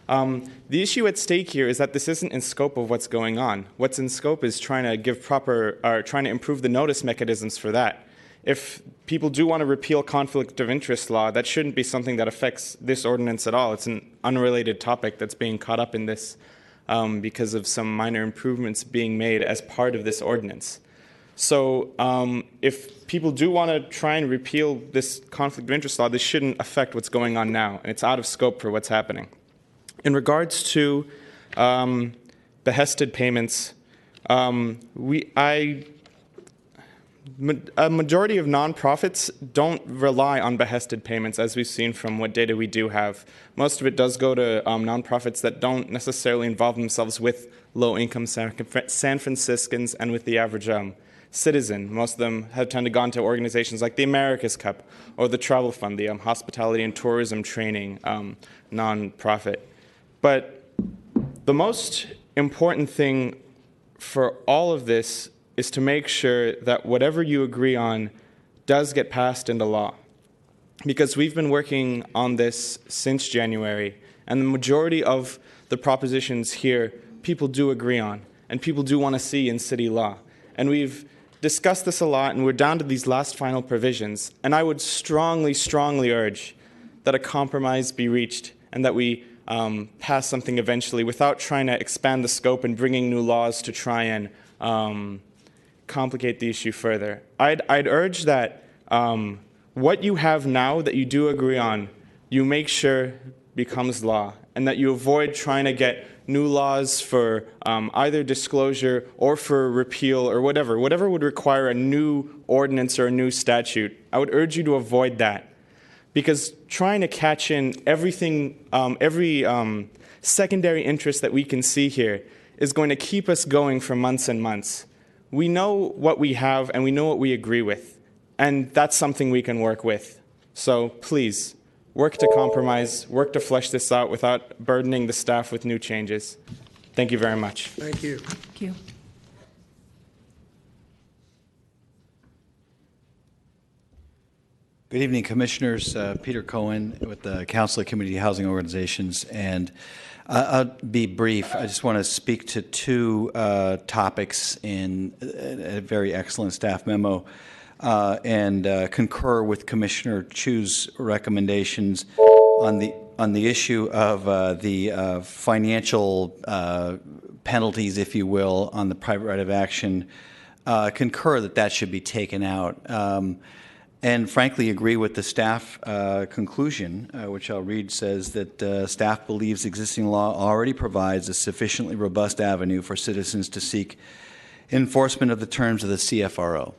The issue at stake here is that this isn't in scope of what's going on. What's in scope is trying to improve the notice mechanisms for that. If people do want to repeal conflict of interest law, that shouldn't be something that affects this ordinance at all. It's an unrelated topic that's being caught up in this because of some minor improvements being made as part of this ordinance. So if people do want to try and repeal this conflict of interest law, this shouldn't affect what's going on now, and it's out of scope for what's happening. In regards to behested payments, a majority of nonprofits don't rely on behested payments, as we've seen from what data we do have. Most of it does go to nonprofits that don't necessarily involve themselves with low-income San Franciscans and with the average citizen. Most of them have tended to gone to organizations like the America's Cup or the Travel Fund, the Hospitality and Tourism Training nonprofit. But the most important thing for all of this is to make sure that whatever you agree on does get passed into law. Because we've been working on this since January, and the majority of the propositions here people do agree on, and people do want to see in city law. And we've discussed this a lot, and we're down to these last final provisions, and I would strongly, strongly urge that a compromise be reached and that we pass something eventually without trying to expand the scope and bringing new laws to try and complicate the issue further. I'd urge that what you have now that you do agree on, you make sure becomes law, and that you avoid trying to get new laws for either disclosure or for repeal or whatever would require a new ordinance or a new statute. I would urge you to avoid that, because trying to catch in everything, every secondary interest that we can see here is going to keep us going for months and months. We know what we have and we know what we agree with, and that's something we can work with. So please, work to compromise, work to flesh this out without burdening the staff with new changes. Thank you very much. Thank you. Thank you. Good evening, Commissioners. Peter Cohen with the Council of Community Housing Organizations, and I'll be brief. I just want to speak to two topics in a very excellent staff memo and concur with Commissioner Chu's recommendations on the issue of the financial penalties, if you will, on the private right of action. Concur that should be taken out. And frankly, agree with the staff conclusion, which I'll read, says that staff believes existing law already provides a sufficiently robust avenue for citizens to seek enforcement of the terms of the CFRO.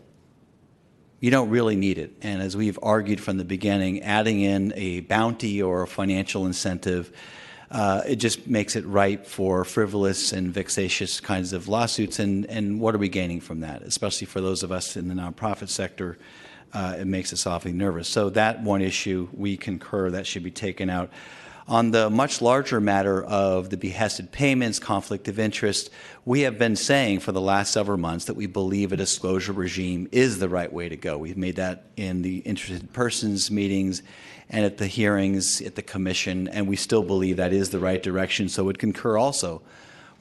You don't really need it. And as we've argued from the beginning, adding in a bounty or a financial incentive, it just makes it ripe for frivolous and vexatious kinds of lawsuits. And what are we gaining from that, especially for those of us in the nonprofit sector it makes us awfully nervous. So that one issue, we concur that should be taken out. On the much larger matter of the behested payments, conflict of interest, we have been saying for the last several months that we believe a disclosure regime is the right way to go. We've made that in the interested persons meetings and at the hearings at the commission, and we still believe that is the right direction. So would concur also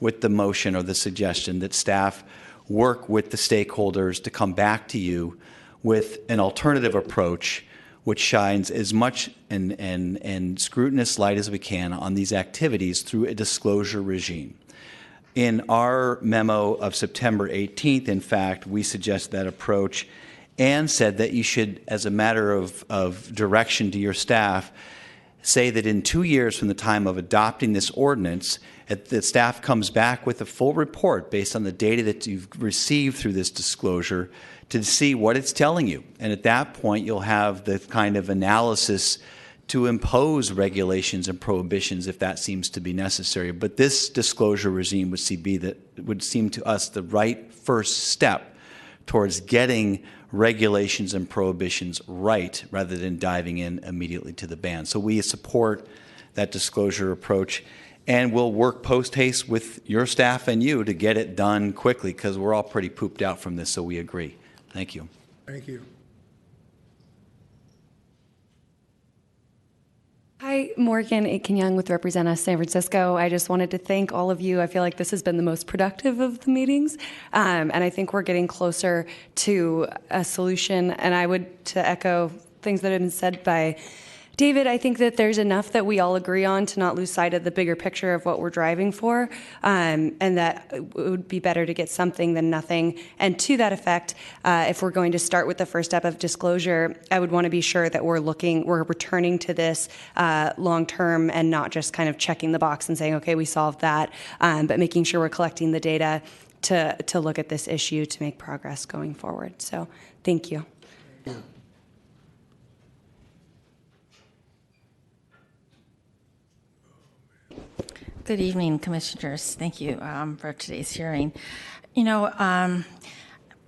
with the motion or the suggestion that staff work with the stakeholders to come back to you with an alternative approach which shines as much and scrutinous light as we can on these activities through a disclosure regime. In our memo of September 18th, in fact, we suggest that approach and said that you should, as a matter of direction to your staff, say that in 2 years from the time of adopting this ordinance, the staff comes back with a full report based on the data that you've received through this disclosure to see what it's telling you. And at that point, you'll have the kind of analysis to impose regulations and prohibitions if that seems to be necessary. But this disclosure regime would seem to us the right first step towards getting regulations and prohibitions right rather than diving in immediately to the ban. So we support that disclosure approach, and we'll work post-haste with your staff and you to get it done quickly because we're all pretty pooped out from this, so we agree. Thank you. Thank you. Hi, Morgan Aitken-Young with Represent Us San Francisco. I just wanted to thank all of you. I feel like this has been the most productive of the meetings, and I think we're getting closer to a solution. And I would, to echo things that have been said by David, I think that there's enough that we all agree on to not lose sight of the bigger picture of what we're driving for, and that it would be better to get something than nothing. And to that effect, if we're going to start with the first step of disclosure, I would want to be sure that we're returning to this long term and not just kind of checking the box and saying, okay, we solved that, but making sure we're collecting the data to look at this issue to make progress going forward. So thank you. Thank you. Good evening, Commissioners. Thank you for today's hearing.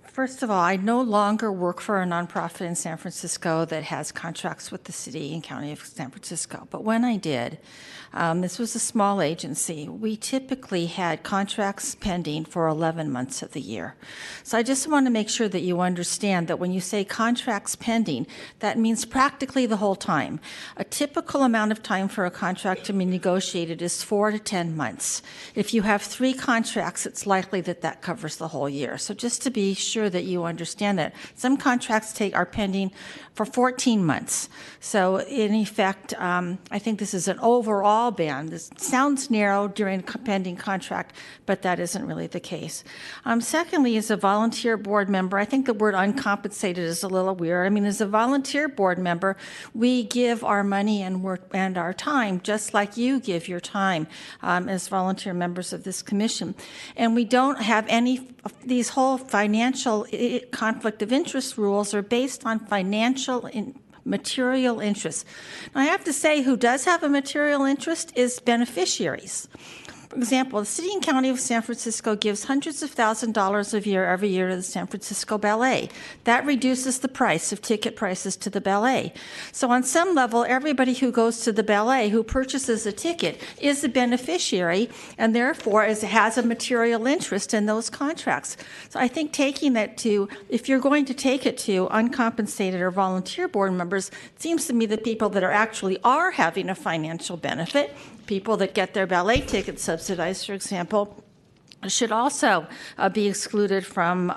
First of all, I no longer work for a nonprofit in San Francisco that has contracts with the city and county of San Francisco. But when I did, this was a small agency. We typically had contracts pending for 11 months of the year. So I just want to make sure that you understand that when you say contracts pending, that means practically the whole time. A typical amount of time for a contract to be negotiated is 4 to 10 months. If you have 3 contracts, it's likely that that covers the whole year. So just to be sure that you understand that. Some contracts are pending for 14 months. So in effect, I think this is an overall ban. This sounds narrow during a pending contract, but that isn't really the case. Secondly, as a volunteer board member, I think the word uncompensated is a little weird. I mean, as a volunteer board member, we give our money and work and our time, just like you give your time as volunteer members of this commission. And we don't have these whole financial conflict of interest rules are based on material interests. Now, I have to say, who does have a material interest is beneficiaries. For example, the city and county of San Francisco gives hundreds of thousands of dollars every year to the San Francisco Ballet. That reduces the price of ticket prices to the ballet. So on some level, everybody who goes to the ballet, who purchases a ticket, is a beneficiary and therefore has a material interest in those contracts. So I think taking that to, if you're going to take it to uncompensated or volunteer board members, it seems to me that people that are having a financial benefit, people that get their ballet tickets subsidized, for example, should also be excluded from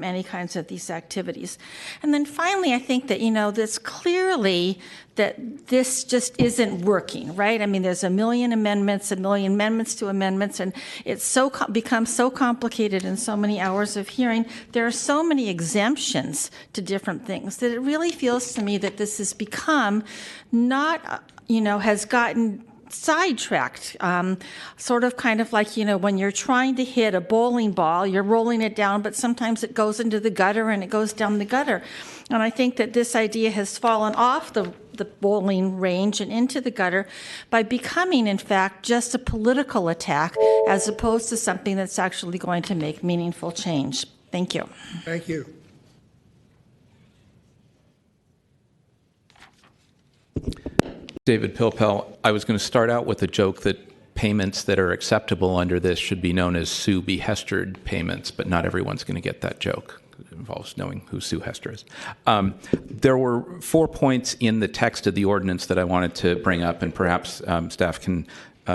any kinds of these activities. And then finally, I think that, this clearly that this just isn't working, right? I mean, there's a million amendments to amendments, and it's becomes so complicated in so many hours of hearing. There are so many exemptions to different things that it really feels to me that this has become has gotten sidetracked, sort of kind of like, when you're trying to hit a bowling ball, you're rolling it down, but sometimes it goes into the gutter and it goes down the gutter. And I think that this idea has fallen off the bowling range and into the gutter by becoming, in fact, just a political attack as opposed to something that's actually going to make meaningful change. Thank you. Thank you. David Pilpel, I was going to start out with a joke that payments that are acceptable under this should be known as Sue B. Hestered payments, but not everyone's going to get that joke. It involves knowing who Sue Hester is. There were 4 points in the text of the ordinance that I wanted to bring up, and perhaps staff can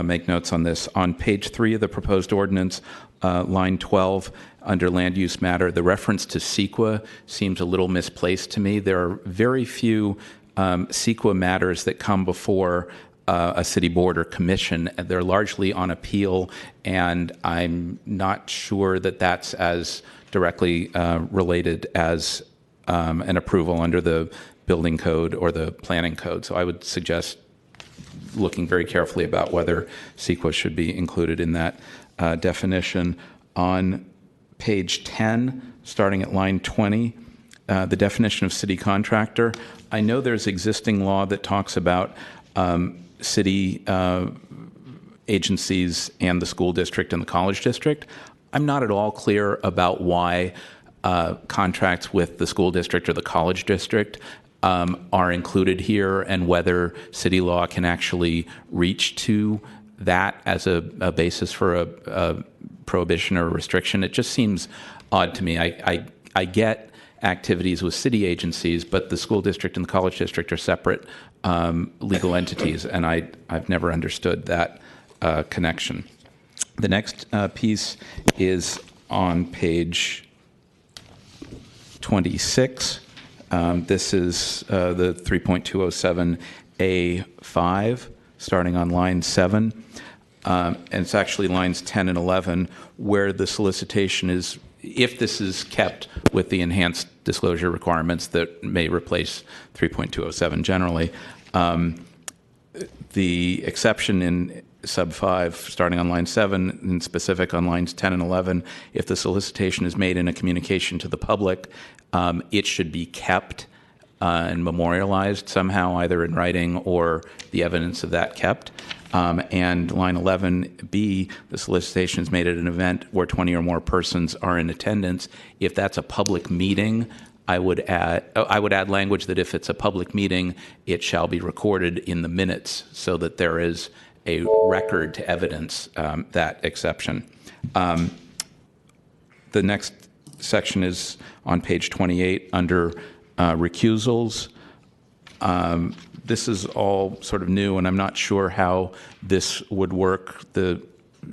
make notes on this. On page 3 of the proposed ordinance, line 12, under land use matter, the reference to CEQA seems a little misplaced to me. There are very few CEQA matters that come before a city board or commission. They're largely on appeal, and I'm not sure that that's as directly related as an approval under the building code or the planning code. So I would suggest looking very carefully about whether CEQA should be included in that definition. On page 10, starting at line 20, the definition of city contractor. I know there's existing law that talks about city agencies and the school district and the college district. I'm not at all clear about why contracts with the school district or the college district are included here, and whether city law can actually reach to that as a basis for a prohibition or a restriction. It just seems odd to me. I get activities with city agencies, but the school district and the college district are separate legal entities, and I've never understood that connection. The next piece is on page 26. This is the 3.207A5, starting on line 7. And it's actually lines 10 and 11, where the solicitation is, if this is kept with the enhanced disclosure requirements that may replace 3.207 generally, the exception in sub 5, starting on line 7, and specific on lines 10 and 11, if the solicitation is made in a communication to the public, it should be kept and memorialized somehow, either in writing or the evidence of that kept. And line 11B, the solicitation is made at an event where 20 or more persons are in attendance. If that's a public meeting, I would add language that if it's a public meeting, it shall be recorded in the minutes so that there is a record to evidence that exception. The next section is on page 28 under recusals. This is all sort of new, and I'm not sure how this would work. The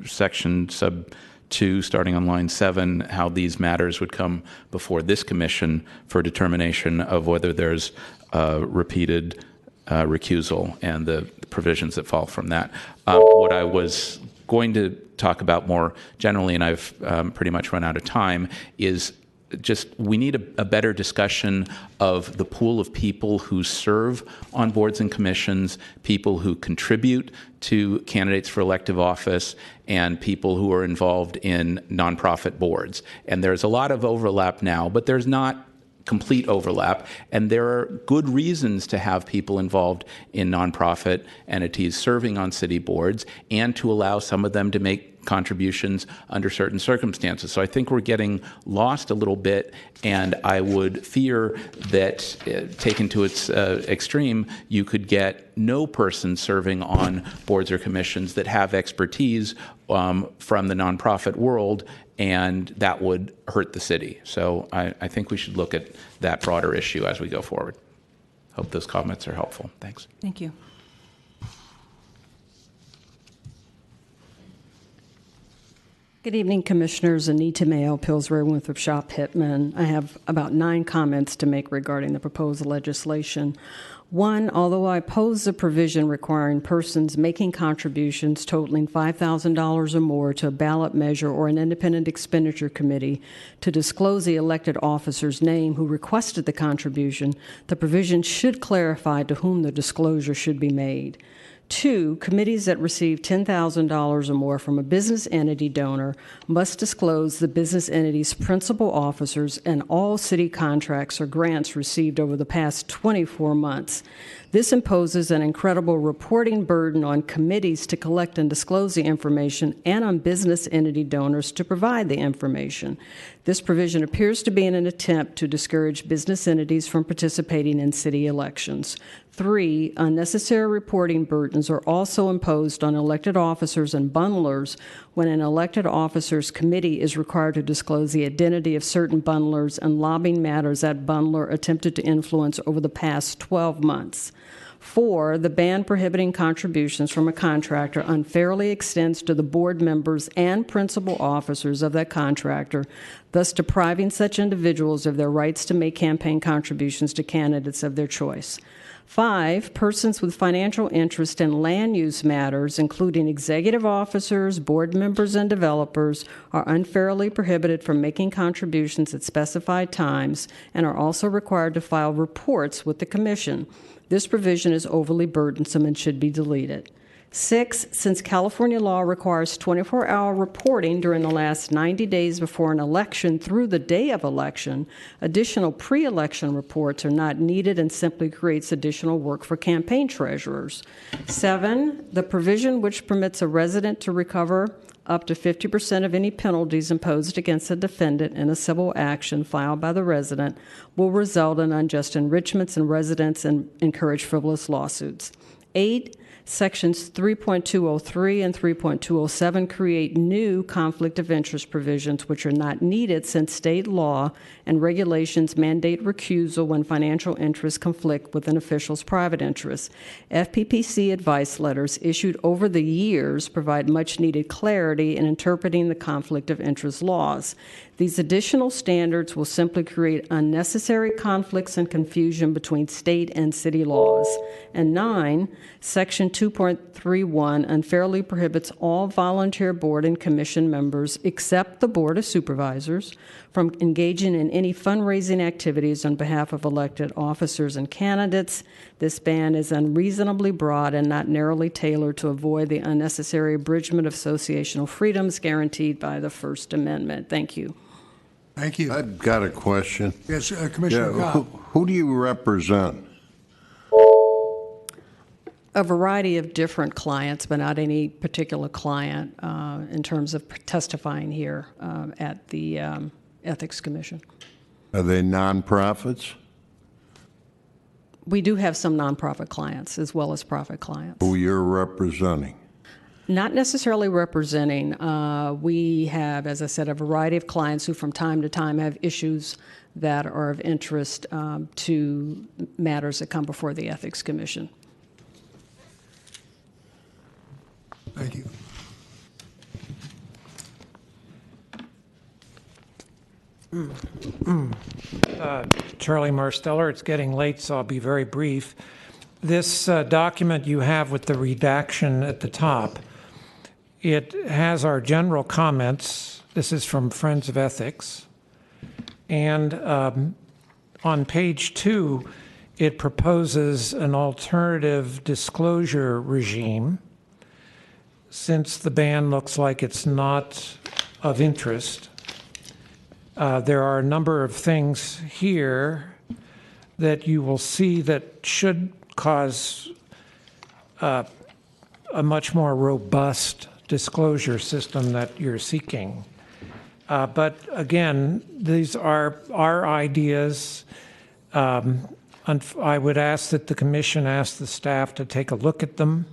section sub 2, starting on line 7, how these matters would come before this commission for determination of whether there's repeated recusal and the provisions that fall from that. What I was going to talk about more generally, and I've pretty much run out of time, is just we need a better discussion of the pool of people who serve on boards and commissions, people who contribute to candidates for elective office, and people who are involved in nonprofit boards. And there's a lot of overlap now, but there's not complete overlap, and there are good reasons to have people involved in nonprofit entities serving on city boards, and to allow some of them to make contributions under certain circumstances. So I think we're getting lost a little bit, and I would fear that taken to its extreme, you could get no person serving on boards or commissions that have expertise from the nonprofit world, and that would hurt the city. So I think we should look at that broader issue as we go forward. Hope those comments are helpful. Thanks. Thank you. Good evening, Commissioners. Anita Mayo, Pillsbury Winthrop Shop, Pittman. I have about 9 comments to make regarding the proposed legislation. 1, although I oppose a provision requiring persons making contributions totaling $5,000 or more to a ballot measure or an independent expenditure committee to disclose the elected officer's name who requested the contribution, the provision should clarify to whom the disclosure should be made. 2, committees that receive $10,000 or more from a business entity donor must disclose the business entity's principal officers and all city contracts or grants received over the past 24 months. This imposes an incredible reporting burden on committees to collect and disclose the information and on business entity donors to provide the information. This provision appears to be in an attempt to discourage business entities from participating in city elections. 3, unnecessary reporting burdens are also imposed on elected officers and bundlers when an elected officers committee is required to disclose the identity of certain bundlers and lobbying matters that bundler attempted to influence over the past 12 months. 4, the ban prohibiting contributions from a contractor unfairly extends to the board members and principal officers of that contractor, thus depriving such individuals of their rights to make campaign contributions to candidates of their choice. 5, persons with financial interest in land use matters, including executive officers, board members, and developers, are unfairly prohibited from making contributions at specified times and are also required to file reports with the Commission. This provision is overly burdensome and should be deleted. 6, since California law requires 24-hour reporting during the last 90 days before an election through the day of election, additional pre-election reports are not needed and simply creates additional work for campaign treasurers. 7, the provision which permits a resident to recover up to 50% of any penalties imposed against a defendant in a civil action filed by the resident will result in unjust enrichments in residents and encourage frivolous lawsuits. 8, Sections 3.203 and 3.207 create new conflict of interest provisions which are not needed since state law and regulations mandate recusal when financial interests conflict with an official's private interests. FPPC advice letters issued over the years provide much needed clarity in interpreting the conflict of interest laws. These additional standards will simply create unnecessary conflicts and confusion between state and city laws. And 9, Section 2.31 unfairly prohibits all volunteer board and commission members, except the Board of Supervisors, from engaging in any fundraising activities on behalf of elected officers and candidates. This ban is unreasonably broad and not narrowly tailored to avoid the unnecessary abridgment of associational freedoms guaranteed by the First Amendment. Thank you. Thank you. I've got a question. Yes, Commissioner Kopp. Who do you represent? A variety of different clients, but not any particular client in terms of testifying here at the Ethics Commission. Are they nonprofits? We do have some nonprofit clients as well as profit clients. Who you're representing? Not necessarily representing. We have, as I said, a variety of clients who from time to time have issues that are of interest to matters that come before the Ethics Commission. Thank you. Charlie Marsteller, it's getting late, so I'll be very brief. This document you have with the redaction at the top, it has our general comments. This is from Friends of Ethics. And on page 2, it proposes an alternative disclosure regime. Since the ban looks like it's not of interest, there are a number of things here that you will see that should cause a much more robust disclosure system that you're seeking. But again, these are our ideas. I would ask that the Commission ask the staff to take a look at them.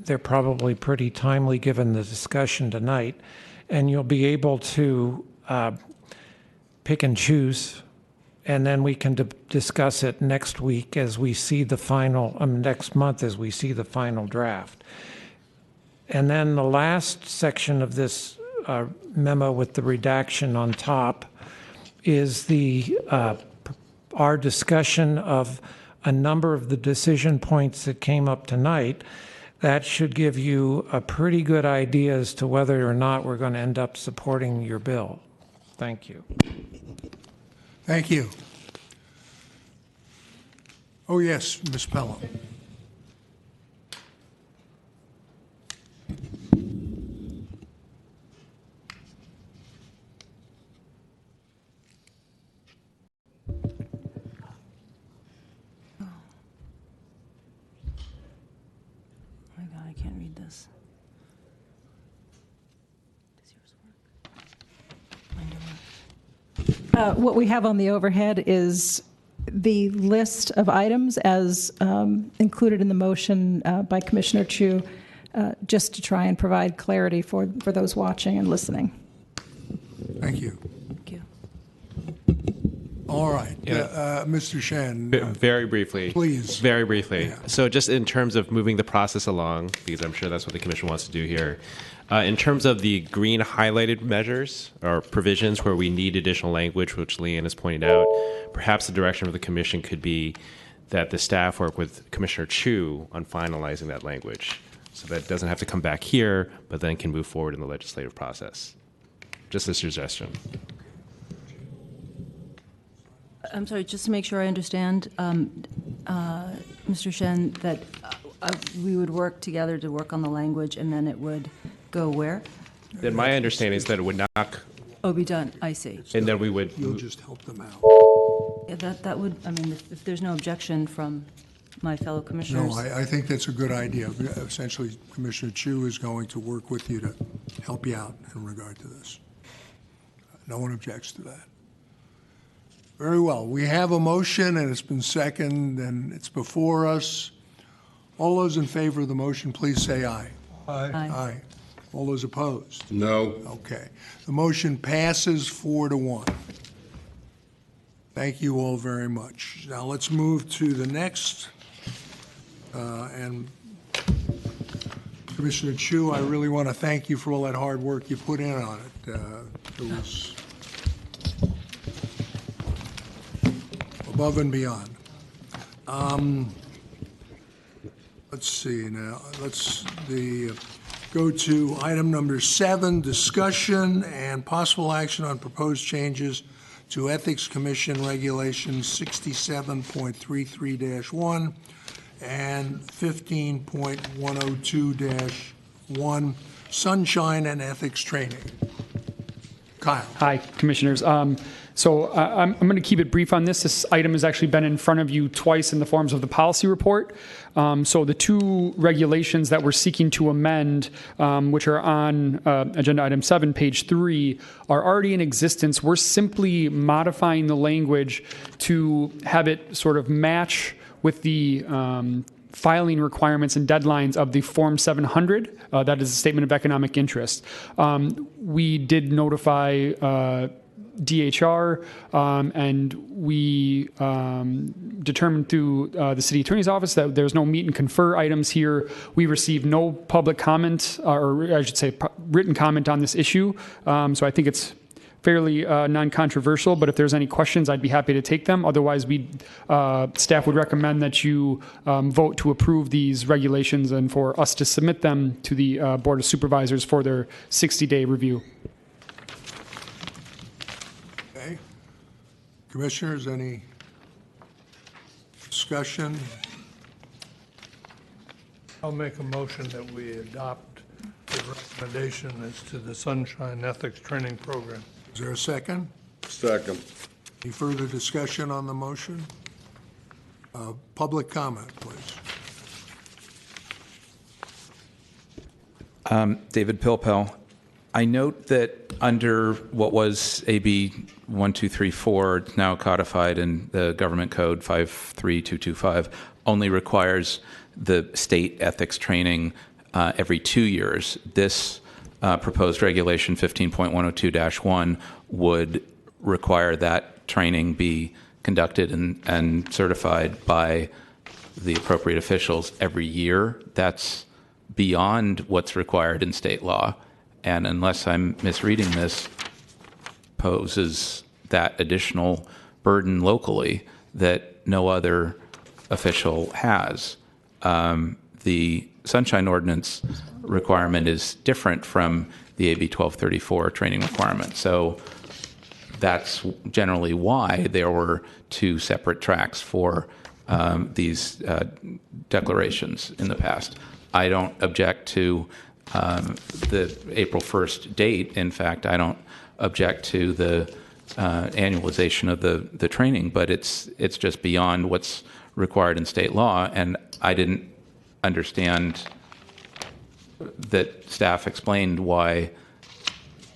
They're probably pretty timely given the discussion tonight, and you'll be able to pick and choose, and then we can discuss it next week as we see the final, next month as we see the final draft. And then the last section of this memo with the redaction on top is our discussion of a number of the decision points that came up tonight. That should give you a pretty good idea as to whether or not we're going to end up supporting your bill. Thank you. Thank you. Oh, yes, Ms. Pelham. can't read this. What we have on the overhead is the list of items as included in the motion by Commissioner Chu, just to try and provide clarity for those watching and listening. Thank you. Thank you. All right, Mr. Shen. Very briefly. Please. Very briefly. Yeah. So just in terms of moving the process along, because I'm sure that's what the commission wants to do here, in terms of the green highlighted measures or provisions where we need additional language, which Leanne has pointed out, perhaps the direction of the commission could be that the staff work with Commissioner Chu on finalizing that language so that it doesn't have to come back here, but then can move forward in the legislative process. Just a suggestion. I'm sorry, just to make sure I understand, Mr. Shen, that we would work together to work on the language and then it would go where? Then my understanding is that it would not. Oh, be done, I see. And then we would. You'll just help them out. Yeah, that would, I mean, if there's no objection from my fellow commissioners. No, I think that's a good idea. Essentially, Commissioner Chu is going to work with you to help you out in regard to this. No one objects to that. Very well. We have a motion, and it's been seconded, and it's before us. All those in favor of the motion, please say aye. Aye. Aye. All those opposed? No. Okay. The motion passes 4-1. Thank you all very much. Now let's move to the next. And Commissioner Chu, I really want to thank you for all that hard work you put in on it. It was above and beyond. Let's see now. Let's go to item number 7, discussion and possible action on proposed changes to Ethics Commission Regulations 67.33-1 and 15.102-1, sunshine and ethics training. Kyle. Hi, Commissioners. So I'm going to keep it brief on this. This item has actually been in front of you twice in the forms of the policy report. So the two regulations that we're seeking to amend, which are on Agenda Item 7, page 3, are already in existence. We're simply modifying the language to have it sort of match with the filing requirements and deadlines of the Form 700. That is a statement of economic interest. We did notify DHR, and we determined through the city attorney's office that there's no meet and confer items here. We received no public comment, or I should say written comment on this issue. So I think it's fairly non-controversial, but if there's any questions, I'd be happy to take them. Otherwise, staff would recommend that you vote to approve these regulations and for us to submit them to the Board of Supervisors for their 60-day review. Okay. Commissioners, any discussion? I'll make a motion that we adopt the recommendation as to the Sunshine Ethics Training Program. Is there a second? Second. Any further discussion on the motion? Public comment, please. David Pilpel. I note that under what was AB 1234, now codified in the Government Code 53225, only requires the state ethics training every 2 years. This proposed regulation 15.102-1 would require that training be conducted and certified by the appropriate officials every year. That's beyond what's required in state law. And unless I'm misreading this, poses that additional burden locally that no other official has. The Sunshine Ordinance requirement is different from the AB 1234 training requirement. So that's generally why there were two separate tracks for these declarations in the past. I don't object to the April 1st date. In fact, I don't object to the annualization of the training, but it's just beyond what's required in state law, and I didn't understand that staff explained why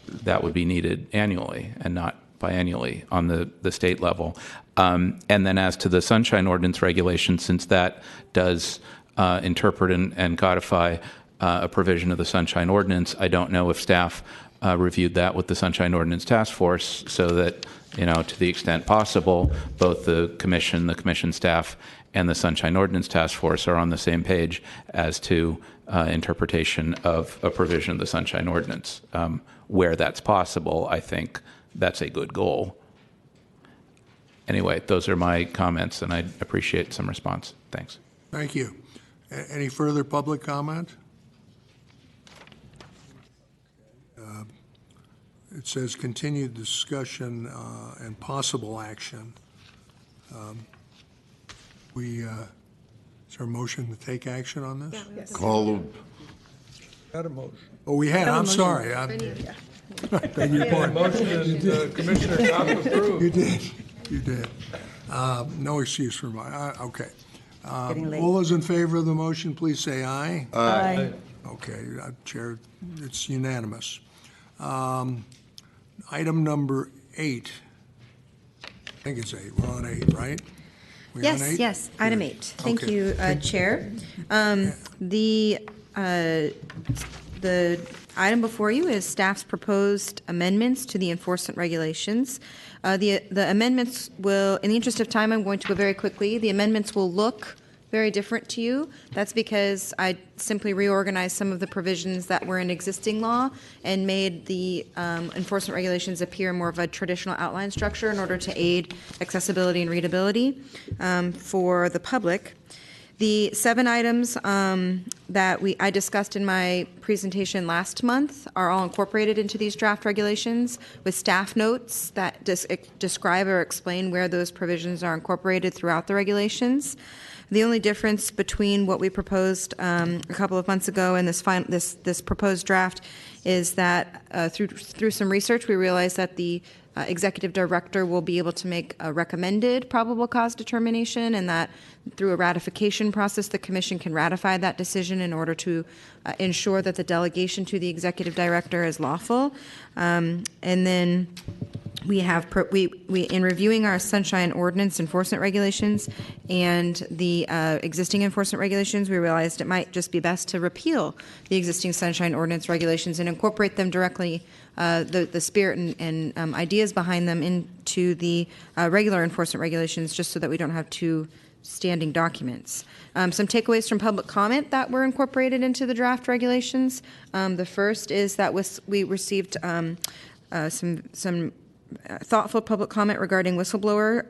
that would be needed annually and not biannually on the state level. And then as to the Sunshine Ordinance regulation, since that does interpret and codify a provision of the Sunshine Ordinance, I don't know if staff reviewed that with the Sunshine Ordinance Task Force so that, to the extent possible, both the commission staff, and the Sunshine Ordinance Task Force are on the same page as to interpretation of a provision of the Sunshine Ordinance. Where that's possible, I think that's a good goal. Anyway, those are my comments, and I'd appreciate some response. Thanks. Thank you. Any further public comment? It says continued discussion and possible action. Is there a motion to take action on this? Yes. Call Got a motion. Oh, we had, I'm sorry. Beg your pardon. Motion and Commissioner Kopp approved. You did. No excuse for my, okay. Getting late. All those in favor of the motion, please say aye. Aye. Okay, Chair, it's unanimous. Item number 8. I think it's 8. We're on 8, right? We on Yes, 8? yes, item 8. Thank Okay. you, Chair. The item before you is staff's proposed amendments to the enforcement regulations. The amendments will, in the interest of time, I'm going to go very quickly. The amendments will look very different to you. That's because I simply reorganized some of the provisions that were in existing law and made the enforcement regulations appear more of a traditional outline structure in order to aid accessibility and readability for the public. The 7 items that I discussed in my presentation last month are all incorporated into these draft regulations with staff notes that describe or explain where those provisions are incorporated throughout the regulations. The only difference between what we proposed a couple of months ago and this proposed draft is that through some research, we realized that the executive director will be able to make a recommended probable cause determination, and that through a ratification process, the commission can ratify that decision in order to ensure that the delegation to the executive director is lawful. And then we have in reviewing our Sunshine Ordinance enforcement regulations and the existing enforcement regulations, we realized it might just be best to repeal the existing Sunshine Ordinance regulations and incorporate them directly, the spirit and ideas behind them, into the regular enforcement regulations, just so that we don't have two standing documents. Some takeaways from public comment that were incorporated into the draft regulations. The first is that we received some thoughtful public comment regarding whistleblower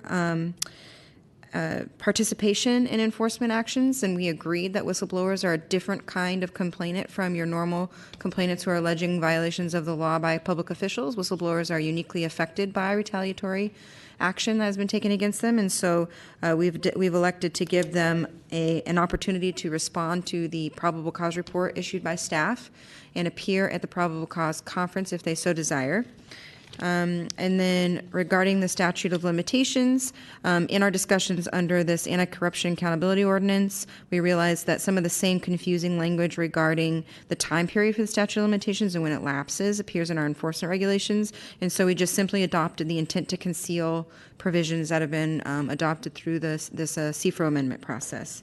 participation in enforcement actions, and we agreed that whistleblowers are a different kind of complainant from your normal complainants who are alleging violations of the law by public officials. Whistleblowers are uniquely affected by retaliatory action that has been taken against them, and so we've elected to give them an opportunity to respond to the probable cause report issued by staff and appear at the probable cause conference if they so desire. And then regarding the statute of limitations, in our discussions under this anti-corruption accountability ordinance, we realized that some of the same confusing language regarding the time period for the statute of limitations and when it lapses appears in our enforcement regulations, and so we just simply adopted the intent to conceal provisions that have been adopted through this CFRO amendment process.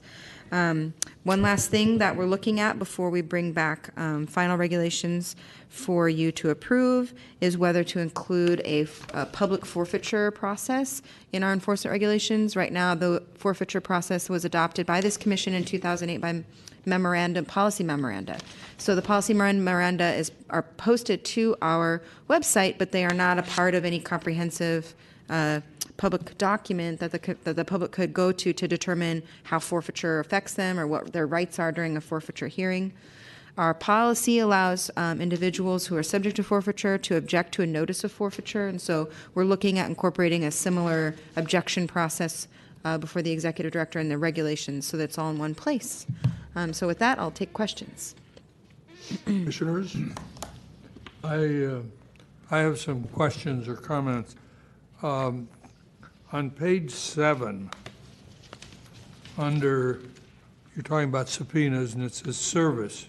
One last thing that we're looking at before we bring back final regulations for you to approve is whether to include a public forfeiture process in our enforcement regulations. Right now, the forfeiture process was adopted by this commission in 2008 by policy memoranda. So the policy memoranda are posted to our website, but they are not a part of any comprehensive public document that the public could go to determine how forfeiture affects them or what their rights are during a forfeiture hearing. Our policy allows individuals who are subject to forfeiture to object to a notice of forfeiture, and so we're looking at incorporating a similar objection process before the executive director and the regulations, so that it's all in one place. So with that, I'll take questions. Commissioners? I have some questions or comments. On page 7, you're talking about subpoenas, and it says service.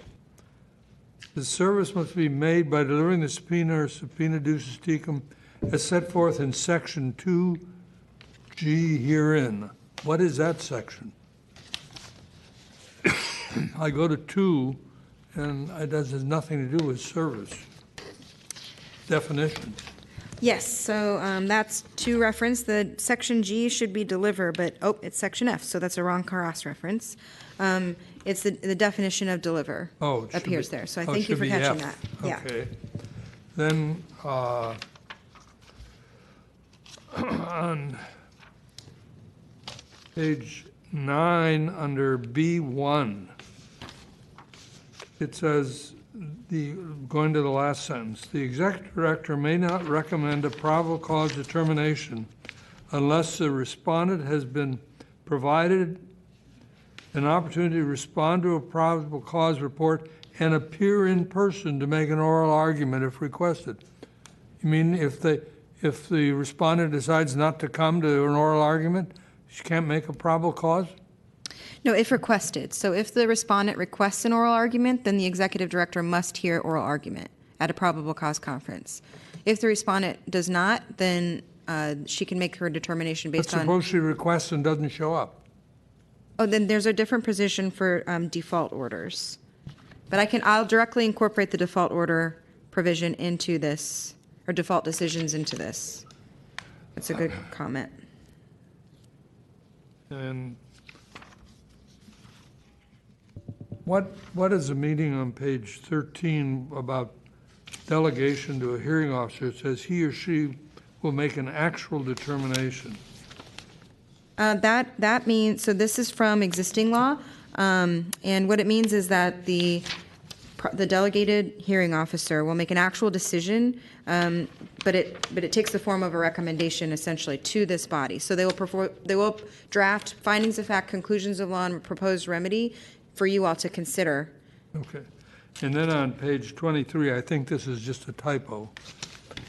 The service must be made by delivering the subpoena or subpoena duces tecum as set forth in section 2G herein. What is that section? I go to 2, and it has nothing to do with service. Definitions. Yes, so that's to reference. The section G should be deliver, but, it's section F, so that's a wrong cross-reference. It's the definition of deliver appears there, so I thank you for catching that. Yeah. Okay. Then, on page 9, under B1, it says, going to the last sentence, the executive director may not recommend a probable cause determination unless the respondent has been provided an opportunity to respond to a probable cause report and appear in person to make an oral argument if requested. You mean if the respondent decides not to come to an oral argument, she can't make a probable cause? No, if requested. So if the respondent requests an oral argument, then the executive director must hear oral argument at a probable cause conference. If the respondent does not, then she can make her determination based on... Suppose she requests and doesn't show up. Oh, then there's a different position for default orders. But I'll directly incorporate the default order provision into this, or default decisions into this. That's a good comment. And what is the meaning on page 13 about delegation to a hearing officer? It says he or she will make an actual determination. That means, so this is from existing law, and what it means is that the delegated hearing officer will make an actual decision, but it takes the form of a recommendation essentially to this body. So they will draft findings of fact, conclusions of law, and proposed remedy for you all to consider. Okay. And then on page 23, I think this is just a typo.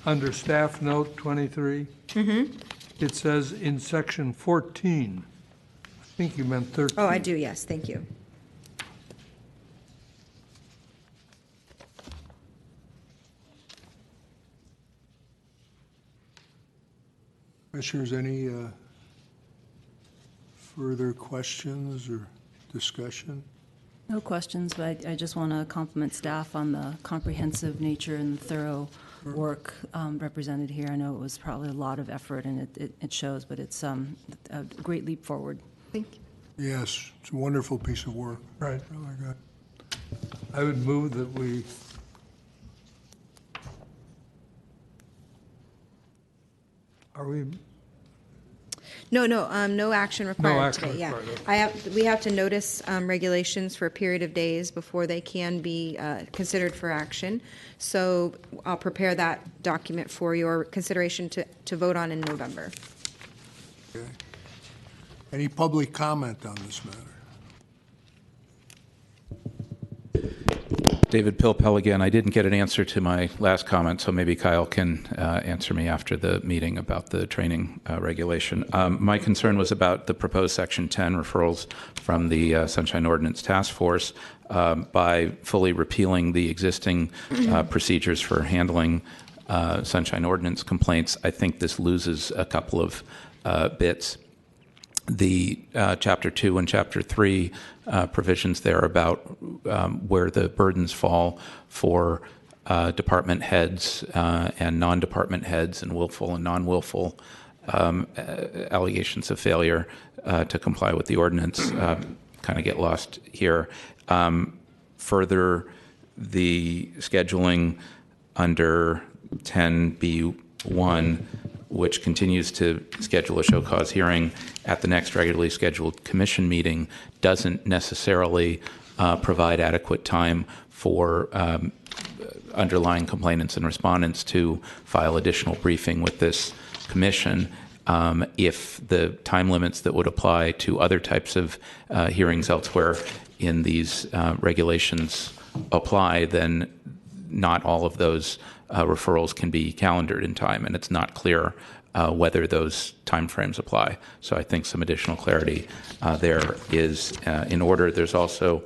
Under staff note 23, it says in section 14. I think you meant 13. Oh, I do, yes. Thank you. Commissioners, any further questions or discussion? No questions, but I just want to compliment staff on the comprehensive nature and thorough work represented here. I know it was probably a lot of effort, and it shows, but it's a great leap forward. Thank you. Yes, it's a wonderful piece of work. Right. Really good. I would move that we No action required action today. required, Yeah, we have to notice regulations for a period of days before they can be considered for action. So I'll prepare that document for your consideration to vote on in November. Okay. Any public comment on this matter? David Pilpel again. I didn't get an answer to my last comment, so maybe Kyle can answer me after the meeting about the training regulation. My concern was about the proposed Section 10 referrals from the Sunshine Ordinance Task Force. By fully repealing the existing procedures for handling Sunshine Ordinance complaints, I think this loses a couple of bits. The Chapter 2 and Chapter 3 provisions there about where the burdens fall for department heads and non-department heads and willful and non-willful allegations of failure to comply with the ordinance kind of get lost here. Further, the scheduling under 10B1, which continues to schedule a show cause hearing at the next regularly scheduled commission meeting, doesn't necessarily provide adequate time for underlying complainants and respondents to file additional briefing with this commission. If the time limits that would apply to other types of hearings elsewhere in these regulations apply, then not all of those referrals can be calendared in time, and it's not clear whether those timeframes apply. So I think some additional clarity there is in order. There's also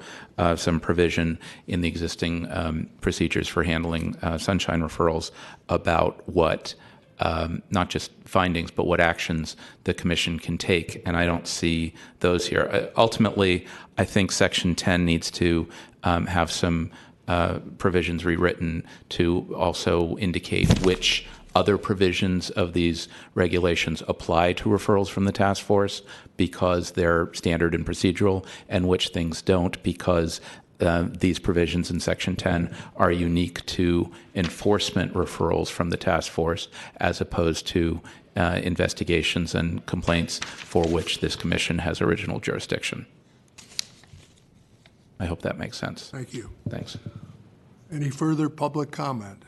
some provision in the existing procedures for handling sunshine referrals about what not just findings, but what actions the Commission can take, and I don't see those here. Ultimately, I think Section 10 needs to have some provisions rewritten to also indicate which other provisions of these regulations apply to referrals from the task force because they're standard and procedural, and which things don't because these provisions in Section 10 are unique to enforcement referrals from the task force as opposed to investigations and complaints for which this Commission has original jurisdiction. I hope that makes sense. Thank you. Thanks. Any further public comment?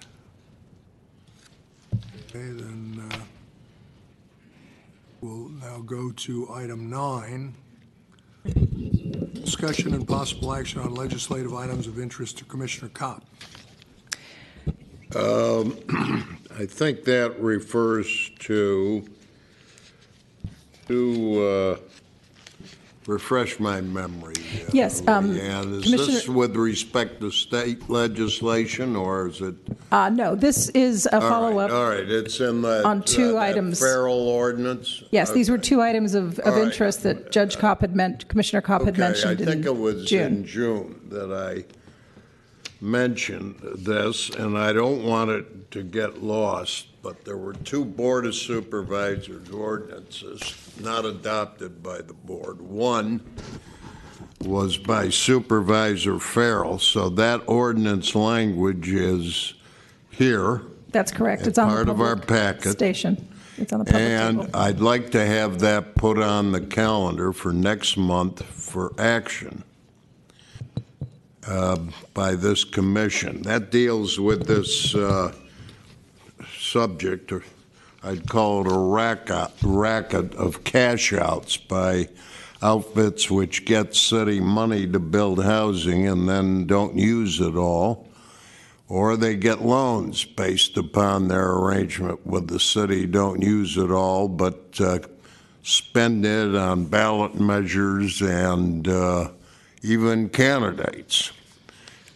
Okay, then we'll now go to item 9. Discussion and possible action on legislative items of interest to Commissioner Kopp. I think that refers to refresh my memory. Yes. And is this with respect to state legislation, or is it? No, this is a follow-up. All right, it's in the on two items. Referral ordinance. Yes, these were two items of interest that Judge Kopp had Commissioner Kopp had mentioned. I think it was June. in June that I mentioned this, and I don't want it to get lost, but there were two Board of Supervisors ordinances not adopted by the board. One was by Supervisor Farrell, so that ordinance language is here. That's correct. It's on part the of our packet. Station. It's on the public And table. I'd like to have that put on the calendar for next month for action by this commission. That deals with this subject, or I'd call it a racket of cash outs by outfits which get city money to build housing and then don't use it all, or they get loans based upon their arrangement with the city, don't use it all, but spend it on ballot measures and even candidates.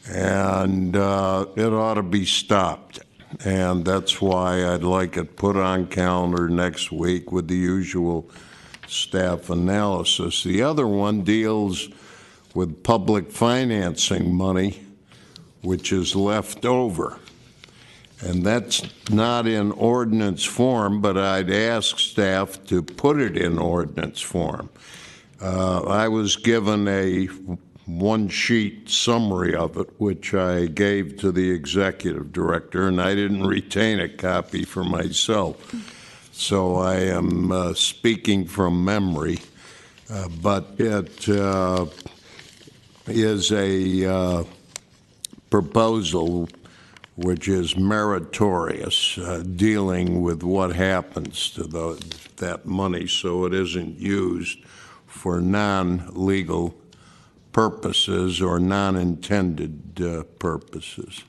And it ought to be stopped. And that's why I'd like it put on calendar next week with the usual staff analysis. The other one deals with public financing money, which is left over. And that's not in ordinance form, but I'd ask staff to put it in ordinance form. I was given a one-sheet summary of it, which I gave to the executive director, and I didn't retain a copy for myself. So I am speaking from memory, but it is a proposal which is meritorious, dealing with what happens to that money so it isn't used for non-legal purposes or non-intended purposes.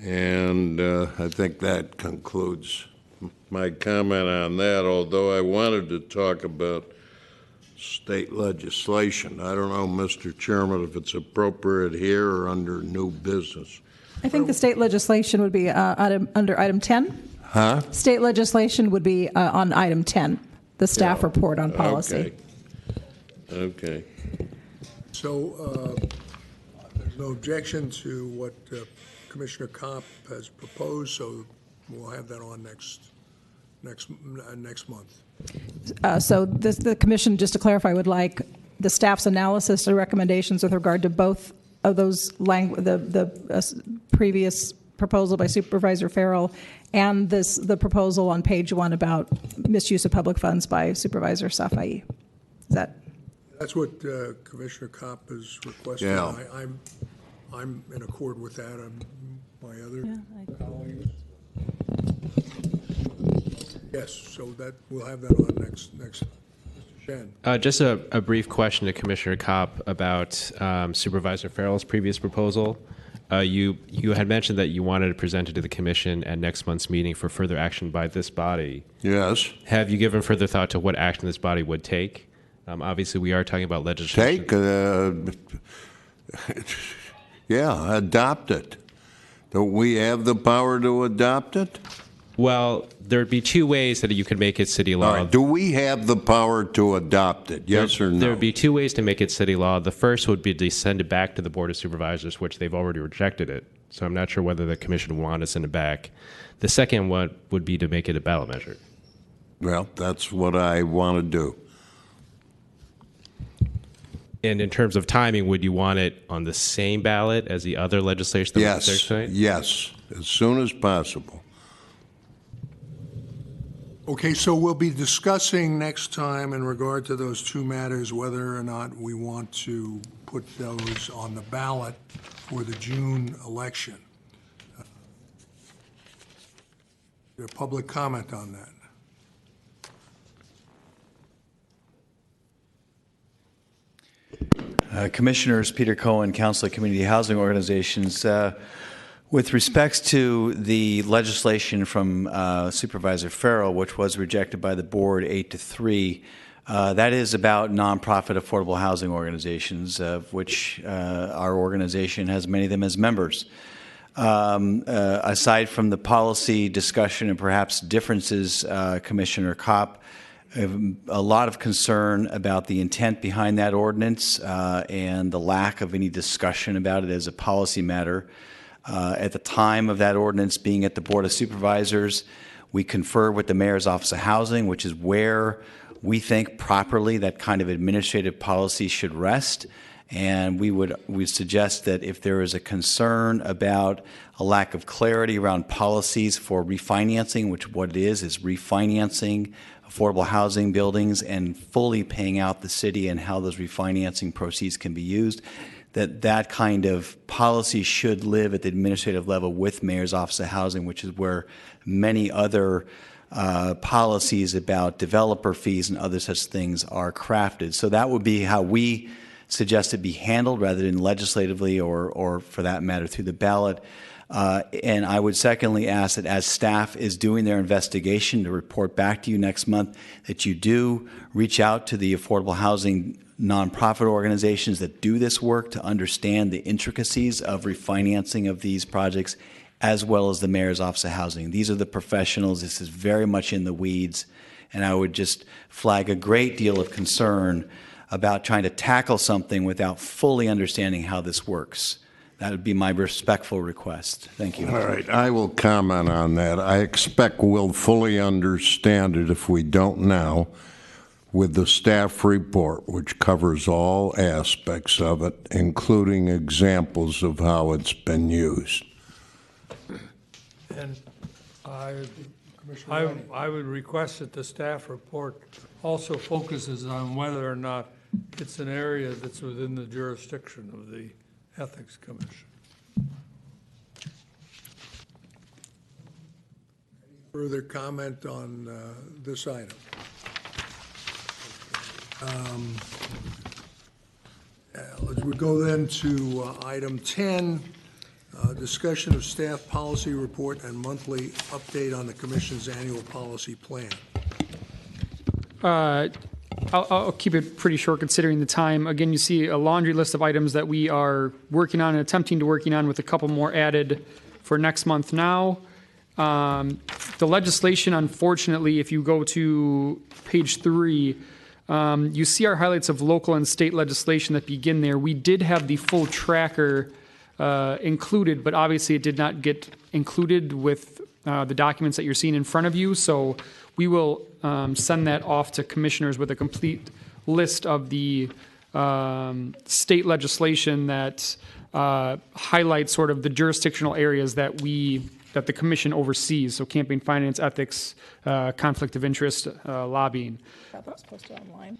And I think that concludes my comment on that, although I wanted to talk about state legislation. I don't know, Mr. Chairman, if it's appropriate here or under new business. I think the state legislation would be under item 10. Huh? State legislation would be on item 10, the staff report on policy. Okay. So there's no objection to what Commissioner Kopp has proposed, so we'll have that on next month. So the commission, just to clarify, would like the staff's analysis or recommendations with regard to both of those the previous proposal by Supervisor Farrell and the proposal on page 1 about misuse of public funds by Supervisor Safai. Is that? That's what Commissioner Kopp has requested. Yeah. I'm in accord with that. My other colleagues. Yes, so that we'll have that on next. Mr. Shen. Just a brief question to Commissioner Kopp about Supervisor Farrell's previous proposal. You had mentioned that you wanted to present it to the commission at next month's meeting for further action by this body. Yes. Have you given further thought to what action this body would take? Obviously, we are talking about legislation. Adopt it. Don't we have the power to adopt it? Well, there'd be two ways that you could make it city law. All right. Do we have the power to adopt it? Yes or no? There would be two ways to make it city law. The first would be to send it back to the Board of Supervisors, which they've already rejected it. So I'm not sure whether the commission would want to send it back. The second one would be to make it a ballot measure. Well, that's what I want to do. And in terms of timing, would you want it on the same ballot as the other legislation that was there tonight? Yes, as soon as possible. Okay, so we'll be discussing next time in regard to those two matters whether or not we want to put those on the ballot for the June election. Is there public comment on that? Commissioners, Peter Cohen, Council of Community Housing Organizations. With respects to the legislation from Supervisor Farrell, which was rejected by the board 8-3, that is about nonprofit affordable housing organizations, of which our organization has many of them as members. Aside from the policy discussion and perhaps differences, Commissioner Kopp, a lot of concern about the intent behind that ordinance and the lack of any discussion about it as a policy matter. At the time of that ordinance being at the Board of Supervisors, we confer with the Mayor's Office of Housing, which is where we think properly that kind of administrative policy should rest. And we suggest that if there is a concern about a lack of clarity around policies for refinancing, which what it is refinancing affordable housing buildings and fully paying out the city and how those refinancing proceeds can be used, that kind of policy should live at the administrative level with Mayor's Office of Housing, which is where many other policies about developer fees and other such things are crafted. So that would be how we suggest it be handled rather than legislatively or for that matter through the ballot. And I would secondly ask that as staff is doing their investigation to report back to you next month, that you do reach out to the affordable housing nonprofit organizations that do this work to understand the intricacies of refinancing of these projects, as well as the Mayor's Office of Housing. These are the professionals. This is very much in the weeds. And I would just flag a great deal of concern about trying to tackle something without fully understanding how this works. That would be my respectful request. Thank you. All right, I will comment on that. I expect we'll fully understand it if we don't now with the staff report, which covers all aspects of it, including examples of how it's been used. And I would request that the staff report also focuses on whether or not it's an area that's within the jurisdiction of the Ethics Commission. Further comment on this item? We go then to item 10, discussion of staff policy report and monthly update on the Commission's annual policy plan. I'll keep it pretty short considering the time. Again, you see a laundry list of items that we are working on and attempting to working on with a couple more added for next month now. The legislation, unfortunately, if you go to page 3, you see our highlights of local and state legislation that begin there. We did have the full tracker included, but obviously it did not get included with the documents that you're seeing in front of you. So we will send that off to commissioners with a complete list of the state legislation that highlights sort of the jurisdictional areas that the commission oversees. So campaign finance, ethics, conflict of interest, lobbying. That was posted online.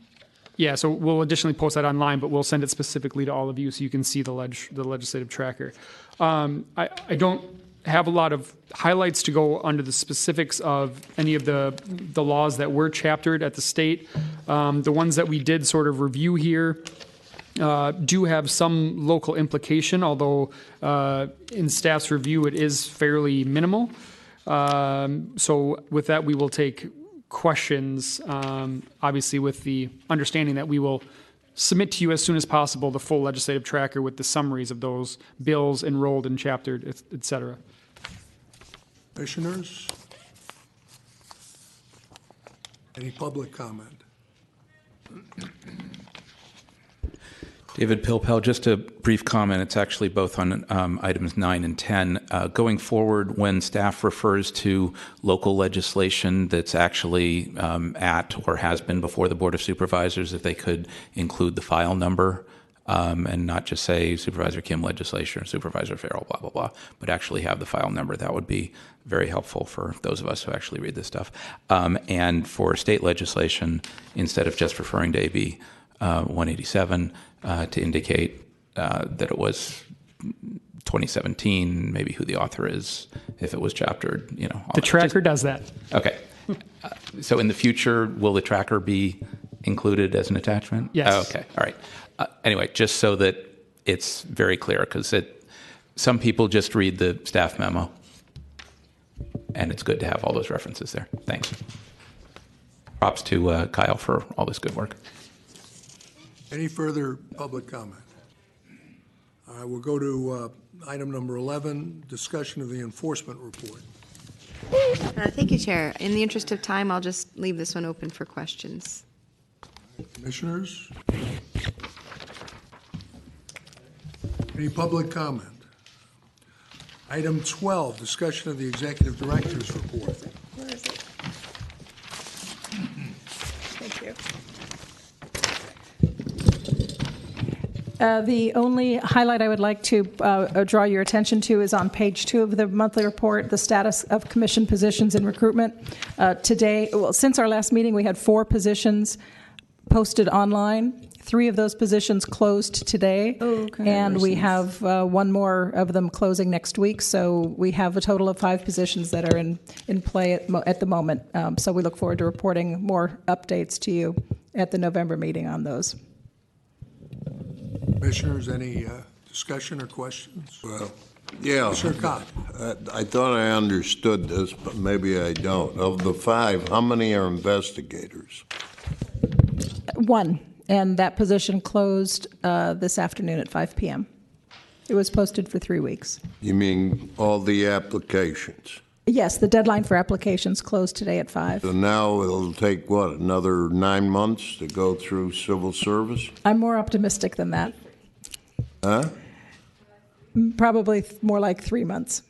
Yeah, so we'll additionally post that online, but we'll send it specifically to all of you so you can see the legislative tracker. I don't have a lot of highlights to go under the specifics of any of the laws that were chaptered at the state. The ones that we did sort of review here do have some local implication, although in staff's review it is fairly minimal. So with that, we will take questions, obviously with the understanding that we will submit to you as soon as possible the full legislative tracker with the summaries of those bills enrolled and chaptered, et cetera. Commissioners? Any public comment? David Pilpel, just a brief comment. It's actually both on items 9 and 10. Going forward, when staff refers to local legislation that's actually at or has been before the Board of Supervisors, if they could include the file number and not just say Supervisor Kim legislation or Supervisor Farrell, blah, blah, blah, but actually have the file number. That would be very helpful for those of us who actually read this stuff. And for state legislation, instead of just referring to AB 187, to indicate that it was 2017, maybe who the author is, if it was chaptered, you know. The tracker does that. Okay. So in the future, will the tracker be included as an attachment? Yes. Oh, okay. All right. Anyway, just so that it's very clear, because some people just read the staff memo, and it's good to have all those references there. Thanks. Props to Kyle for all this good work. Any further public comment? We'll go to item number 11, discussion of the enforcement report. Thank you, Chair. In the interest of time, I'll just leave this one open for questions. Commissioners? Any public comment? Item 12, discussion of the executive director's report. Where is it? Thank you. The only highlight I would like to draw your attention to is on page 2 of the monthly report, the status of commission positions and recruitment. Today, well, since our last meeting, we had 4 positions posted online. 3 of those positions closed today, and we have 1 more of them closing next week. So we have a total of 5 positions that are in play at the moment. So we look forward to reporting more updates to you at the November meeting on those. Commissioners, any discussion or questions? Well, yeah. Commissioner Kopp. I thought I understood this, but maybe I don't. Of the 5, how many are investigators? 1, and that position closed this afternoon at 5 p.m. It was posted for 3 weeks. You mean all the applications? Yes, the deadline for applications closed today at 5. So now it'll take, what, another 9 months to go through civil service? I'm more optimistic than that. Huh? Probably more like 3 months.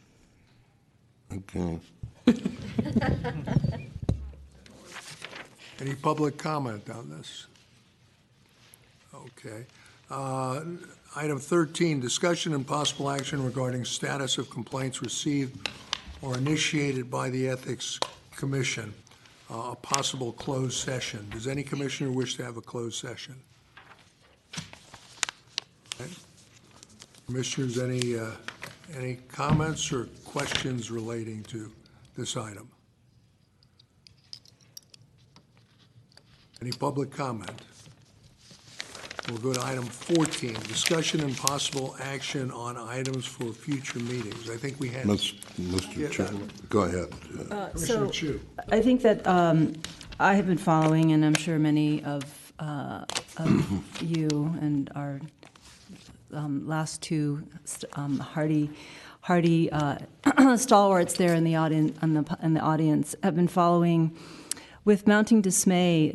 Okay. Any public comment on this? Okay. Item 13, discussion and possible action regarding status of complaints received or initiated by the Ethics Commission, a possible closed session. Does any commissioner wish to have a closed session? Okay. Commissioners, any comments or questions relating to this item? Any public comment? We'll go to item 14, discussion and possible action on items for future meetings. I think we had... Mr. Chairman, go ahead. So I think that I have been following, and I'm sure many of you and our last 2 hardy stalwarts there in the audience have been following with mounting dismay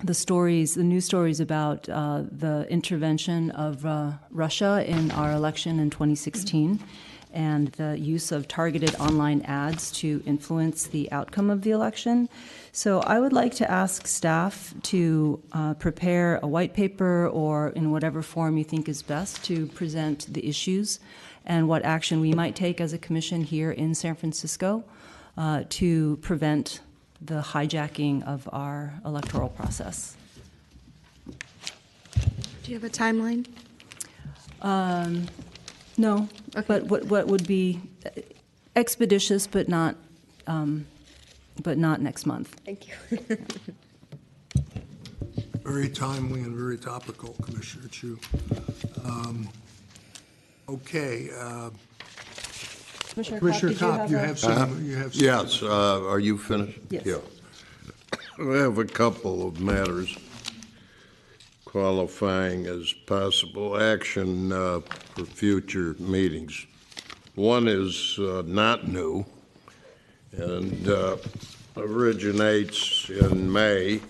the stories, the news stories about the intervention of Russia in our election in 2016 and the use of targeted online ads to influence the outcome of the election. So I would like to ask staff to prepare a white paper or in whatever form you think is best to present the issues and what action we might take as a commission here in San Francisco to prevent the hijacking of our electoral process. Do you have a timeline? No, okay. But what would be expeditious, but not next month. Thank you. Very timely and very topical, Commissioner Chu. Okay. Commissioner Kopp, you have some. Yes, are you finished? Yes. Yeah. I have a couple of matters qualifying as possible action for future meetings. One is not new and originates in May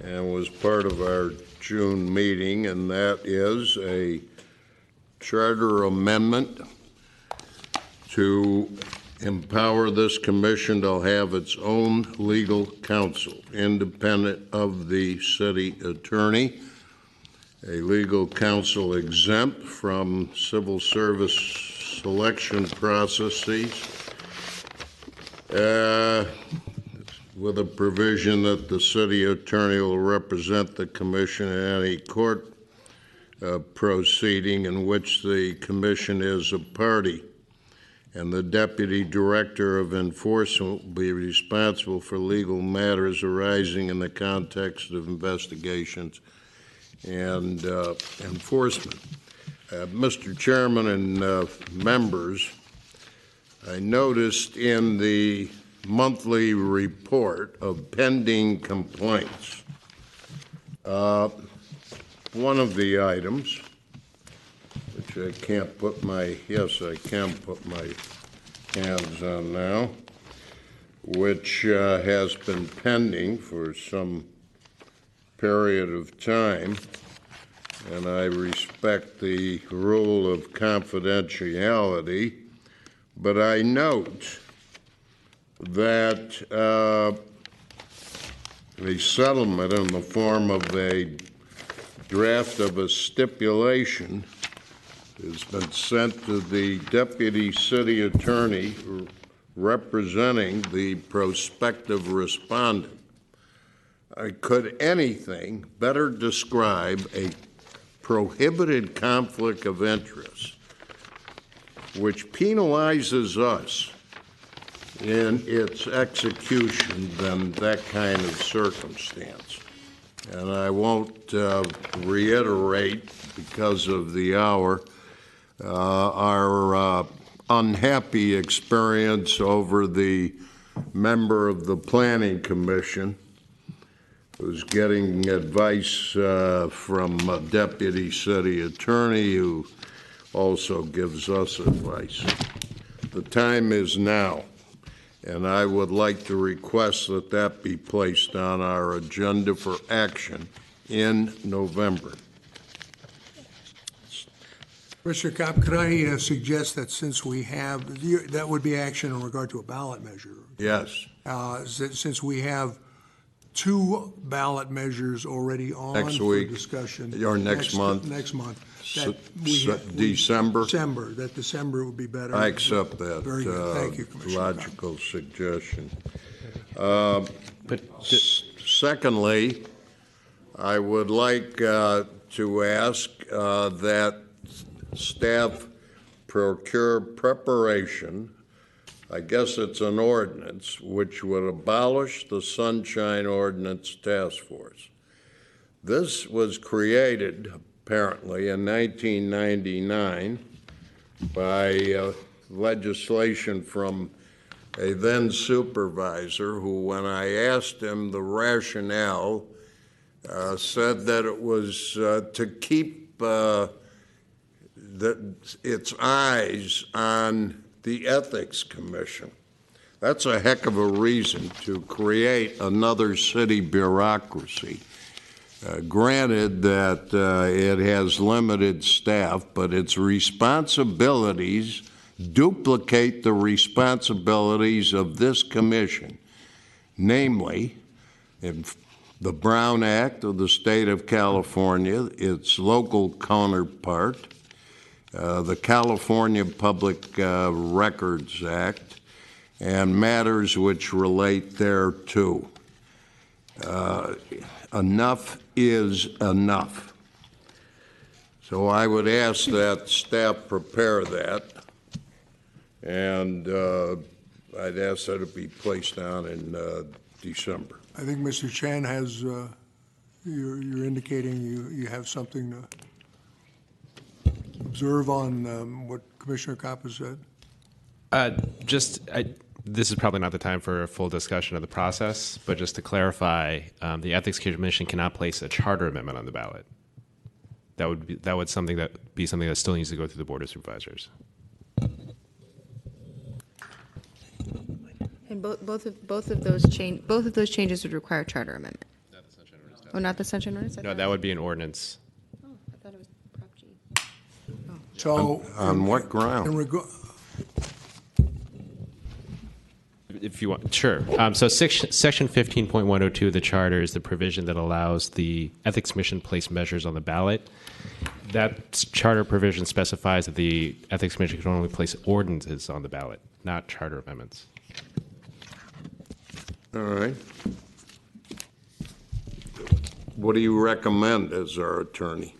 and was part of our June meeting, and that is a charter amendment to empower this commission to have its own legal counsel, independent of the city attorney, a legal counsel exempt from civil service selection processes, with a provision that the city attorney will represent the commission in any court proceeding in which the commission is a party, and the deputy director of enforcement will be responsible for legal matters arising in the context of investigations and enforcement. Mr. Chairman and members, I noticed in the monthly report of pending complaints, one of the items, which I can't put my, yes, I can put my hands on now, which has been pending for some period of time, and I respect the rule of confidentiality, but I note that a settlement in the form of a draft of a stipulation has been sent to the deputy city attorney representing the prospective respondent. Could anything better describe a prohibited conflict of interest which penalizes us in its execution than that kind of circumstance? And I won't reiterate, because of the hour, our unhappy experience over the member of the Planning Commission who's getting advice from a deputy city attorney who also gives us advice. The time is now, and I would like to request that that be placed on our agenda for action in November. Commissioner Kopp, could I suggest that since we have, that would be action in regard to a ballot measure? Yes. Since we have two ballot measures already on Next for week, discussion. or next month. Next month. December? December, that December would be better. I accept that. Very good. Thank you, Commissioner logical suggestion. Secondly, I would like to ask that staff procure preparation, I guess it's an ordinance, which would abolish the Sunshine Ordinance Task Force. This was created, apparently, in 1999 by legislation from a then supervisor who, when I asked him the rationale, said that it was to keep its eyes on the Ethics Commission. That's a heck of a reason to create another city bureaucracy. Granted that it has limited staff, but its responsibilities duplicate the responsibilities of this commission, namely, in the Brown Act of the state of California, its local counterpart, the California Public Records Act, and matters which relate thereto. Enough is enough. So I would ask that staff prepare that, and I'd ask that it be placed on in December. I think Mr. Chan has You're indicating you have something to observe on what Commissioner Kopp has said? This is probably not the time for a full discussion of the process, but just to clarify, the Ethics Commission cannot place a charter amendment on the ballot. That would be something that still needs to go through the Board of Supervisors. And both of those changes would require a charter amendment. Not the Sunshine Ordinance. Oh, not the Sunshine Ordinance? No, that would be an ordinance. Oh, I thought it was Prop G. So, on what ground? If you want, sure. So Section 15.102 of the Charter is the provision that allows the Ethics Commission to place measures on the ballot. That charter provision specifies that the Ethics Commission can only place ordinances on the ballot, not charter amendments. All right. What do you recommend as our attorney?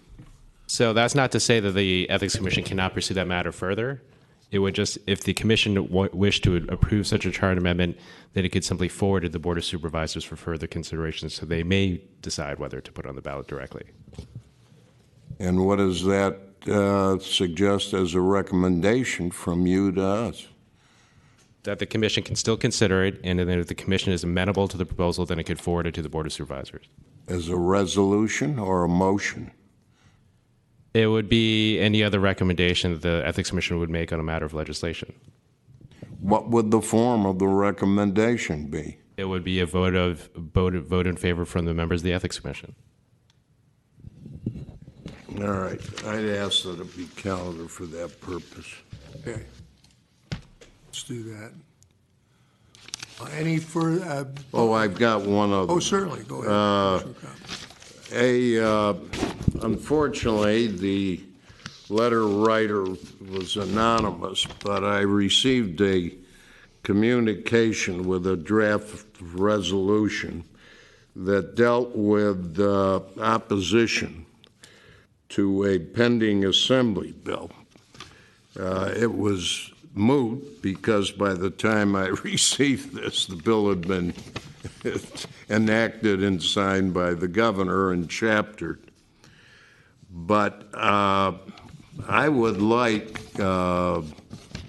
So that's not to say that the Ethics Commission cannot pursue that matter further. It would just, if the commission wished to approve such a charter amendment, then it could simply forward it to the Board of Supervisors for further consideration, so they may decide whether to put it on the ballot directly. And what does that suggest as a recommendation from you to us? That the commission can still consider it, and then if the commission is amenable to the proposal, then it could forward it to the Board of Supervisors. As a resolution or a motion? It would be any other recommendation that the Ethics Commission would make on a matter of legislation. What would the form of the recommendation be? It would be a vote in favor from the members of the Ethics Commission. All right. I'd ask that it be counted for that purpose. Okay. Let's do that. Any further? I've got one other. Oh, certainly. Go ahead. Unfortunately, the letter writer was anonymous, but I received a communication with a draft resolution that dealt with opposition to a pending assembly bill. It was moot because by the time I received this, the bill had been enacted and signed by the governor and chaptered. But I would like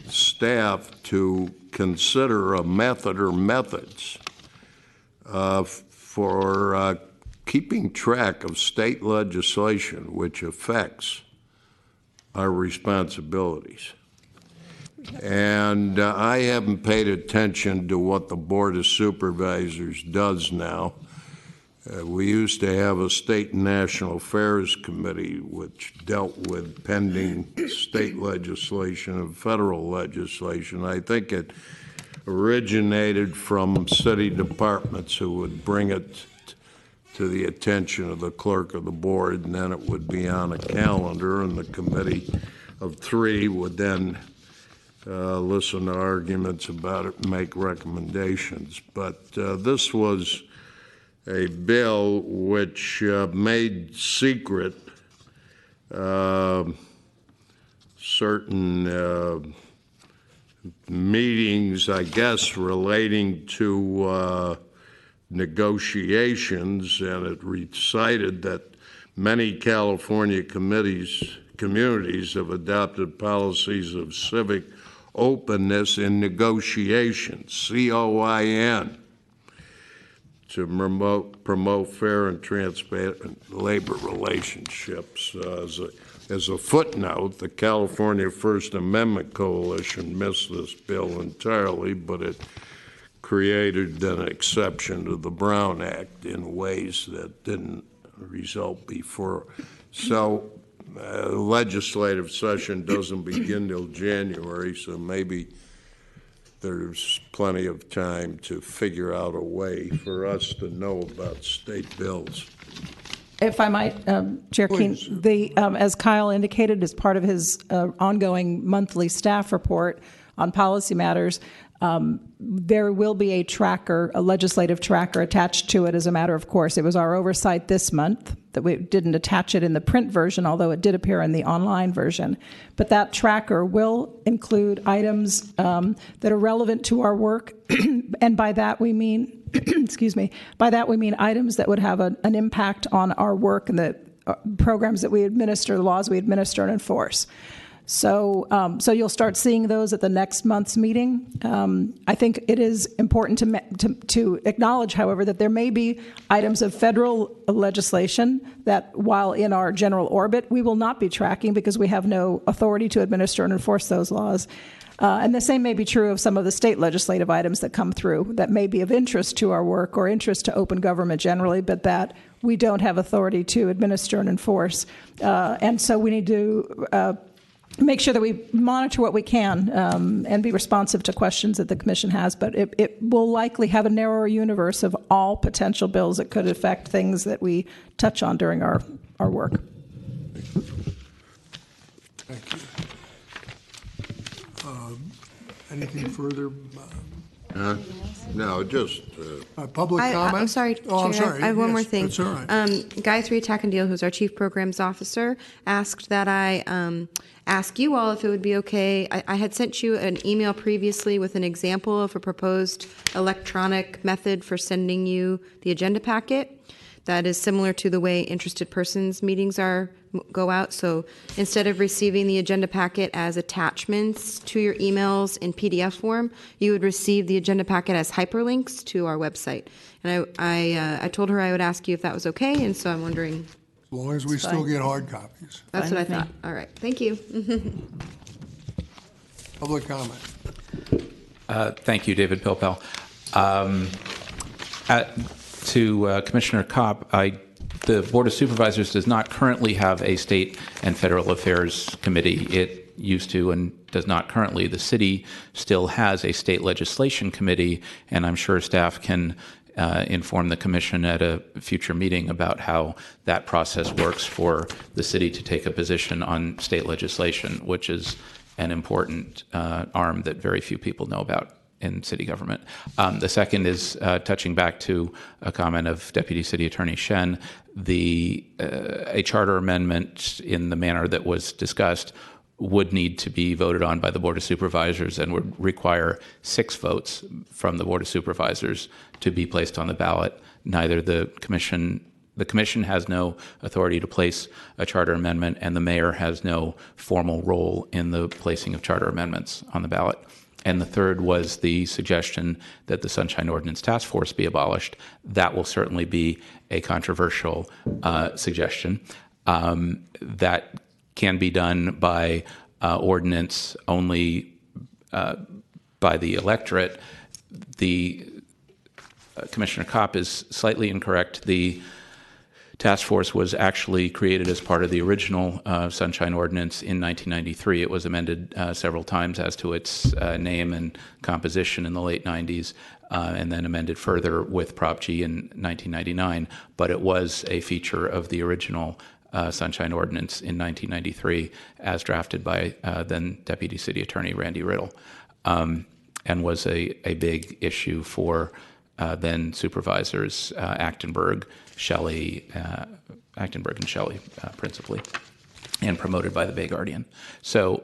staff to consider a method or methods for keeping track of state legislation which affects our responsibilities. And I haven't paid attention to what the Board of Supervisors does now. We used to have a State and National Affairs Committee which dealt with pending state legislation and federal legislation. I think it originated from city departments who would bring it to the attention of the clerk of the board, and then it would be on a calendar, and the committee of three would then listen to arguments about it and make recommendations. But this was a bill which made secret certain meetings, I guess, relating to negotiations, and it recited that many California communities have adopted policies of civic openness in negotiations, COIN, to promote fair and transparent labor relationships. As a footnote, the California First Amendment Coalition missed this bill entirely, but it created an exception to the Brown Act in ways that didn't result before. So legislative session doesn't begin till January, so maybe there's plenty of time to figure out a way for us to know about state bills. If I might, Chair Keene, as Kyle indicated, as part of his ongoing monthly staff report on policy matters, there will be a tracker, a legislative tracker attached to it as a matter of course. It was our oversight this month that we didn't attach it in the print version, although it did appear in the online version. But that tracker will include items that are relevant to our work, and by that we mean, excuse me, by that we mean items that would have an impact on our work and the programs that we administer, the laws we administer and enforce. So you'll start seeing those at the next month's meeting. I think it is important to acknowledge, however, that there may be items of federal legislation that, while in our general orbit, we will not be tracking because we have no authority to administer and enforce those laws. And the same may be true of some of the state legislative items that come through that may be of interest to our work or interest to open government generally, but that we don't have authority to administer and enforce. And so we need to make sure that we monitor what we can and be responsive to questions that the Commission has, but it will likely have a narrower universe of all potential bills that could affect things that we touch on during our work. Thank you. Anything further? No, just... public comment? I'm sorry, Oh, I'm Chair, sorry. I have one Yes, more thing. that's all right. Gayatri Takandil, who's our Chief Programs Officer, asked that I ask you all if it would be okay. I had sent you an email previously with an example of a proposed electronic method for sending you the agenda packet that is similar to the way interested persons meetings go out. So instead of receiving the agenda packet as attachments to your emails in PDF form, you would receive the agenda packet as hyperlinks to our website. And I told her I would ask you if that was okay, and so I'm wondering. As long as we still get hard copies. That's what I thought. All right. Thank you. Public comment. Thank you, David Pilpel. To Commissioner Kopp, the Board of Supervisors does not currently have a State and Federal Affairs Committee. It used to and does not currently. The city still has a State Legislation Committee, and I'm sure staff can inform the Commission at a future meeting about how that process works for the city to take a position on state legislation, which is an important arm that very few people know about in city government. The second is touching back to a comment of Deputy City Attorney Shen. A charter amendment in the manner that was discussed would need to be voted on by the Board of Supervisors and would require 6 votes from the Board of Supervisors to be placed on the ballot. Neither the Commission has no authority to place a charter amendment, and the mayor has no formal role in the placing of charter amendments on the ballot. And the third was the suggestion that the Sunshine Ordinance Task Force be abolished. That will certainly be a controversial suggestion. That can be done by ordinance only by the electorate. Commissioner Kopp is slightly incorrect. The task force was actually created as part of the original Sunshine Ordinance in 1993. It was amended several times as to its name and composition in the late 90s, and then amended further with Prop G in 1999. But it was a feature of the original Sunshine Ordinance in 1993 as drafted by then Deputy City Attorney Randy Riddle, and was a big issue for then supervisors Actonburg and Shelley principally, and promoted by the Bay Guardian. So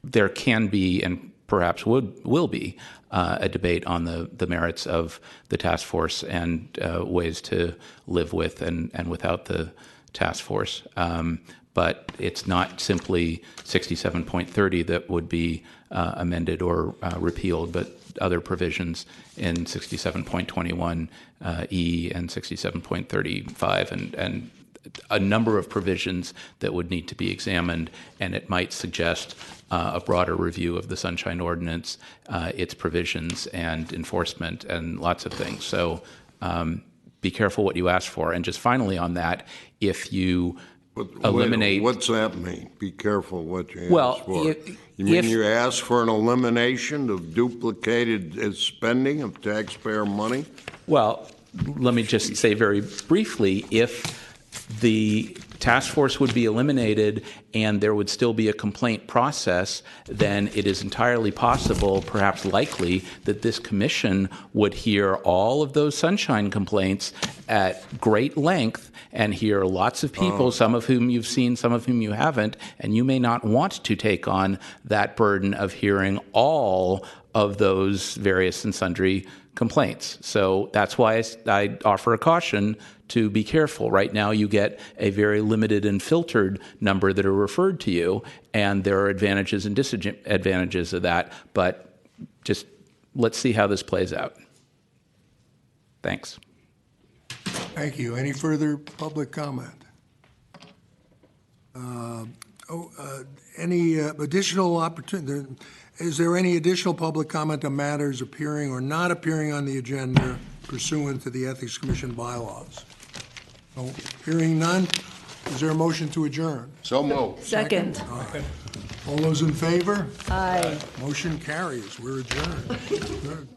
there can be, and perhaps will be, a debate on the merits of the task force and ways to live with and without the task force. But it's not simply 67.30 that would be amended or repealed, but other provisions in 67.21 E and 67.35 and a number of provisions that would need to be examined, and it might suggest a broader review of the Sunshine Ordinance, its provisions and enforcement, and lots of things. So be careful what you ask for. And just finally on that, if you eliminate... What's that mean? Be careful what you ask for. You ask for an elimination of duplicated spending of taxpayer money? Well, let me just say very briefly, if the task force would be eliminated and there would still be a complaint process, then it is entirely possible, perhaps likely, that this commission would hear all of those sunshine complaints at great length and hear lots of people, some of whom you've seen, some of whom you haven't, and you may not want to take on that burden of hearing all of those various and sundry complaints. So that's why I offer a caution to be careful. Right now you get a very limited and filtered number that are referred to you, and there are advantages and disadvantages of that, but just let's see how this plays out. Thanks. Thank you. Any further public comment? Any additional opportunity? Is there any additional public comment on matters appearing or not appearing on the agenda pursuant to the Ethics Commission bylaws? No, hearing none. Is there a motion to adjourn? So moved. Second. All those in favor? Aye. Motion carries. We're adjourned. Good.